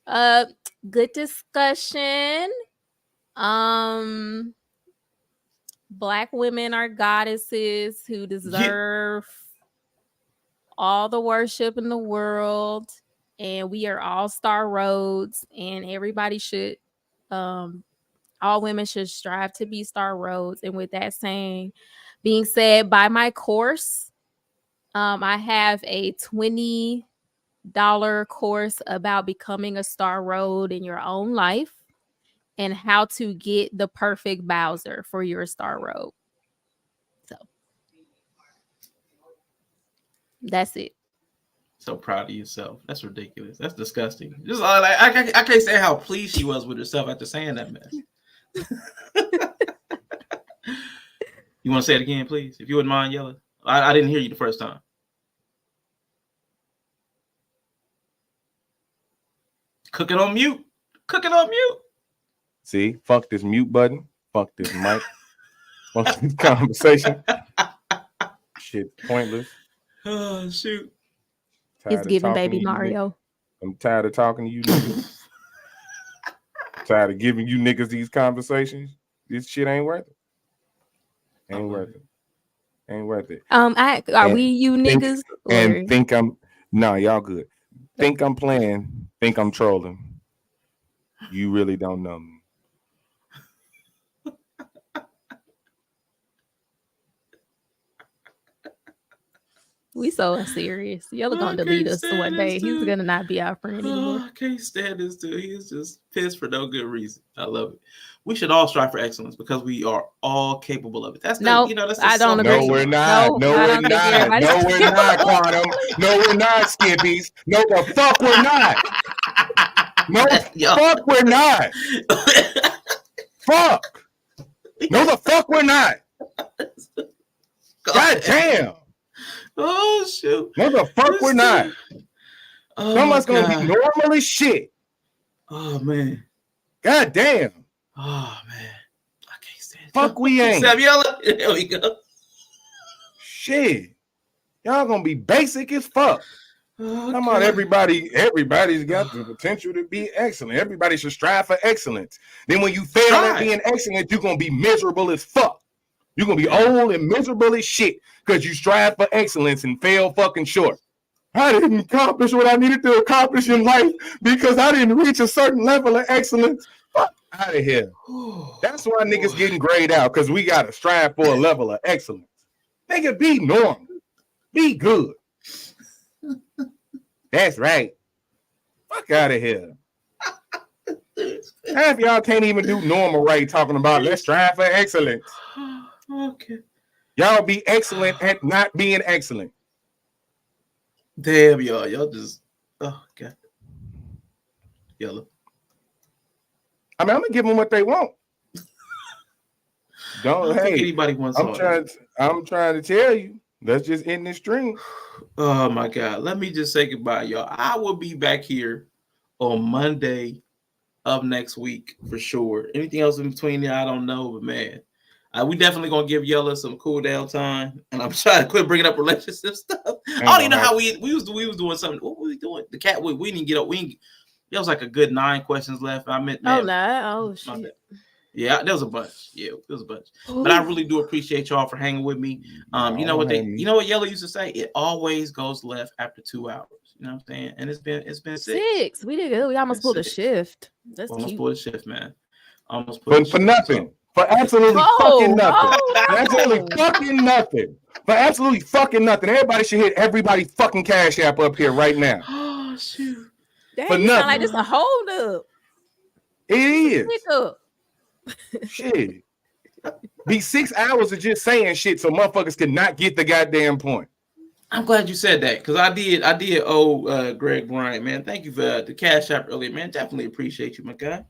Speaker 3: Good discussion. Black women are goddesses who deserve all the worship in the world, and we are all star roads, and everybody should all women should strive to be star roads. And with that being said, buy my course. I have a $20 course about becoming a star road in your own life and how to get the perfect Bowser for your star road. So that's it.
Speaker 2: So proud of yourself. That's ridiculous. That's disgusting. Just I can't say how pleased she was with herself after saying that mess. You want to say it again, please? If you wouldn't mind, Yella. I didn't hear you the first time. Cook it on mute. Cook it on mute.
Speaker 5: See, fuck this mute button. Fuck this mic. Fuck this conversation. Shit, pointless.
Speaker 2: Oh, shoot.
Speaker 3: It's giving baby Mario.
Speaker 5: I'm tired of talking to you niggas. Tired of giving you niggas these conversations. This shit ain't worth it. Ain't worth it. Ain't worth it.
Speaker 3: We you niggas?
Speaker 5: Think I'm y'all good. Think I'm playing. Think I'm trolling. You really don't know me.
Speaker 3: We so unserious. Yella gonna delete us one day. He's gonna not be our friend anymore.
Speaker 2: I can't stand this dude. He's just pissed for no good reason. I love it. We should all strive for excellence because we are all capable of it. That's that's
Speaker 3: I don't agree.
Speaker 5: No, we're not. No, we're not. No, we're not, Quantum. No, we're not, Skippies. No, the fuck we're not. No, fuck we're not. Fuck. No, the fuck we're not. God damn.
Speaker 2: Oh shoot.
Speaker 5: No, the fuck we're not. Some of us gonna be normal as shit.
Speaker 2: Oh man.
Speaker 5: God damn.
Speaker 2: Oh man. I can't stand it.
Speaker 5: Fuck we ain't.
Speaker 2: Samuela. There we go.
Speaker 5: Shit. Y'all gonna be basic as fuck. Come on, everybody's got the potential to be excellent. Everybody should strive for excellence. Then when you fail at being excellent, you're gonna be miserable as fuck. You're gonna be old and miserable as shit because you strive for excellence and fail fucking short. I didn't accomplish what I needed to accomplish in life because I didn't reach a certain level of excellence. Fuck out of here. That's why niggas getting grayed out, because we gotta strive for a level of excellence. Nigga, be normal. Be good. That's right. Fuck out of here. Half y'all can't even do normal right, talking about let's strive for excellence.
Speaker 2: Okay.
Speaker 5: Y'all be excellent at not being excellent.
Speaker 2: Damn, y'all just God. Yellow.
Speaker 5: I mean, I'm gonna give them what they want. Don't
Speaker 2: think anybody wants.
Speaker 5: I'm trying to tell you. Let's just end this stream.
Speaker 2: Oh my God. Let me just say goodbye, y'all. I will be back here on Monday of next week for sure. Anything else in between there, I don't know, but man. We definitely gonna give Yella some cool down time, and I'm trying to quit bringing up relationship stuff. I don't even know how we was doing something. What were we doing? The cat we didn't get up. There was like a good 9 questions left. I meant
Speaker 3: shit.
Speaker 2: Yeah, there was a bunch. Yeah, there was a bunch. Ooh. But I really do appreciate y'all for hanging with me. You know what Yella used to say? It always goes left after 2 hours. You know what I'm saying? And it's been 6.
Speaker 3: We did good. We almost pulled a shift. That's
Speaker 2: almost
Speaker 3: cute.
Speaker 2: Pulled a shift, man. Almost
Speaker 5: pulled for nothing. So. For absolutely fucking nothing. For absolutely fucking nothing. For absolutely fucking nothing. Everybody should hit everybody fucking Cash App up here right now.
Speaker 2: Oh shoot.
Speaker 3: Dang, for nothing. Like this a hold up.
Speaker 5: It is. Shit. Be 6 hours of just saying shit so motherfuckers can not get the goddamn point.
Speaker 2: I'm glad you said that, because I did owe Greg Bryant, man. Thank you for the Cash App earlier, man. Definitely appreciate you, my guy.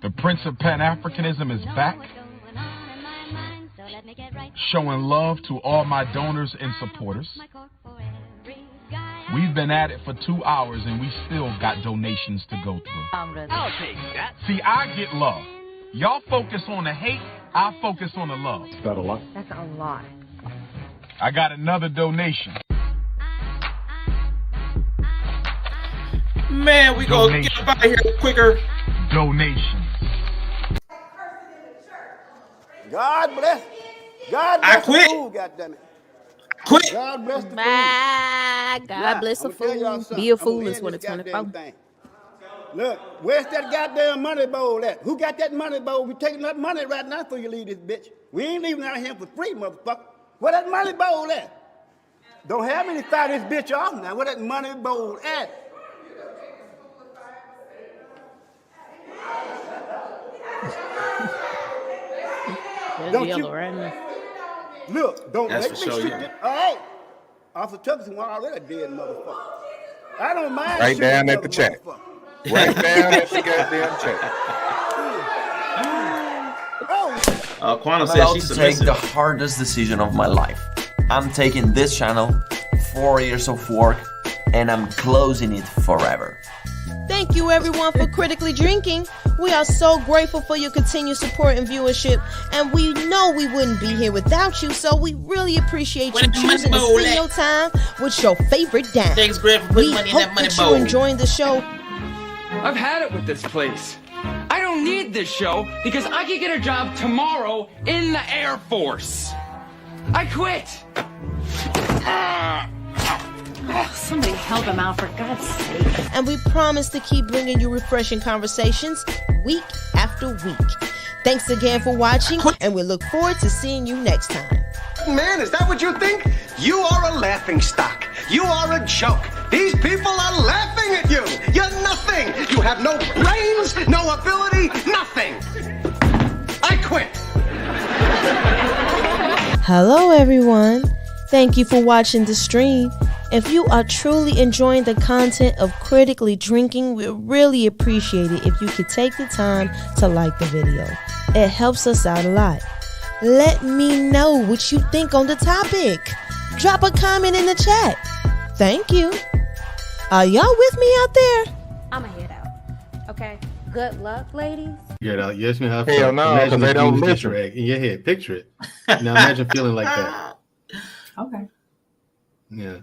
Speaker 8: The Prince of Pan-Africanism is back, showing love to all my donors and supporters. We've been at it for 2 hours and we still got donations to go through.
Speaker 9: I'll take that.
Speaker 8: See, I get love. Y'all focus on the hate, I focus on the love.
Speaker 5: Is that a lot?
Speaker 9: That's a lot.
Speaker 8: I got another donation.
Speaker 2: Man, we gonna get up out of here quicker.
Speaker 8: Donations.
Speaker 7: God bless. God bless.
Speaker 2: I quit.
Speaker 7: The food, goddammit.
Speaker 2: Quit.
Speaker 7: God bless the food.
Speaker 3: Bye. God bless the food. Be a fool in 2024.
Speaker 7: Look, where's that goddamn money bowl at? Who got that money bowl? We taking that money right now before you leave this bitch. We ain't leaving out here for free, motherfucker. Where that money bowl at? Don't have me to fire this bitch off now. Where that money bowl at?
Speaker 3: Don't yellow right now.
Speaker 7: Look, don't
Speaker 2: That's
Speaker 7: make
Speaker 2: for
Speaker 7: me
Speaker 2: sure,
Speaker 7: shoot
Speaker 2: yeah.
Speaker 7: this. All right. Officer Tuckerson already dead, motherfucker. I don't mind.
Speaker 5: Right
Speaker 7: shooting
Speaker 5: down at
Speaker 7: another
Speaker 5: the check.
Speaker 7: motherfucker.
Speaker 5: Right down at the goddamn check.
Speaker 2: Quantum
Speaker 10: I'm
Speaker 2: says
Speaker 10: about
Speaker 2: she's
Speaker 10: to take
Speaker 2: submissive.
Speaker 10: the hardest decision of my life. I'm taking this channel, 4 years of work, and I'm closing it forever.
Speaker 11: Thank you everyone for critically drinking. We are so grateful for your continued support and viewership, and we know we wouldn't be here without you, so we really appreciate you choosing to spend your time with your favorite dad.
Speaker 2: Thanks, Greg, for
Speaker 11: We
Speaker 2: putting money in
Speaker 11: hope
Speaker 2: that money
Speaker 11: that
Speaker 2: bowl.
Speaker 11: you enjoying the show.
Speaker 9: I've had it with this place. I don't need this show because I can get a job tomorrow in the Air Force. I quit.
Speaker 12: Somebody help him out, for God's sake.
Speaker 11: And we promise to keep bringing you refreshing conversations week after week. Thanks again for watching, and we look forward to seeing you next time.
Speaker 6: Man, is that what you think? You are a laughing stock. You are a joke. These people are laughing at you. You're nothing. You have no brains, no ability, nothing. I quit.
Speaker 11: Hello everyone. Thank you for watching the stream. If you are truly enjoying the content of Critically Drinking, we really appreciate it if you could take the time to like the video. It helps us out a lot. Let me know what you think on the topic. Drop a comment in the chat. Thank you. Are y'all with me out there?
Speaker 12: I'ma head out. Okay. Good luck, ladies.
Speaker 13: Get out. Yes, man.
Speaker 5: Hell no, because they don't
Speaker 13: get your
Speaker 5: listen.
Speaker 13: egg in your head. Picture it. Now imagine feeling like that.
Speaker 12: Okay.
Speaker 13: Yeah.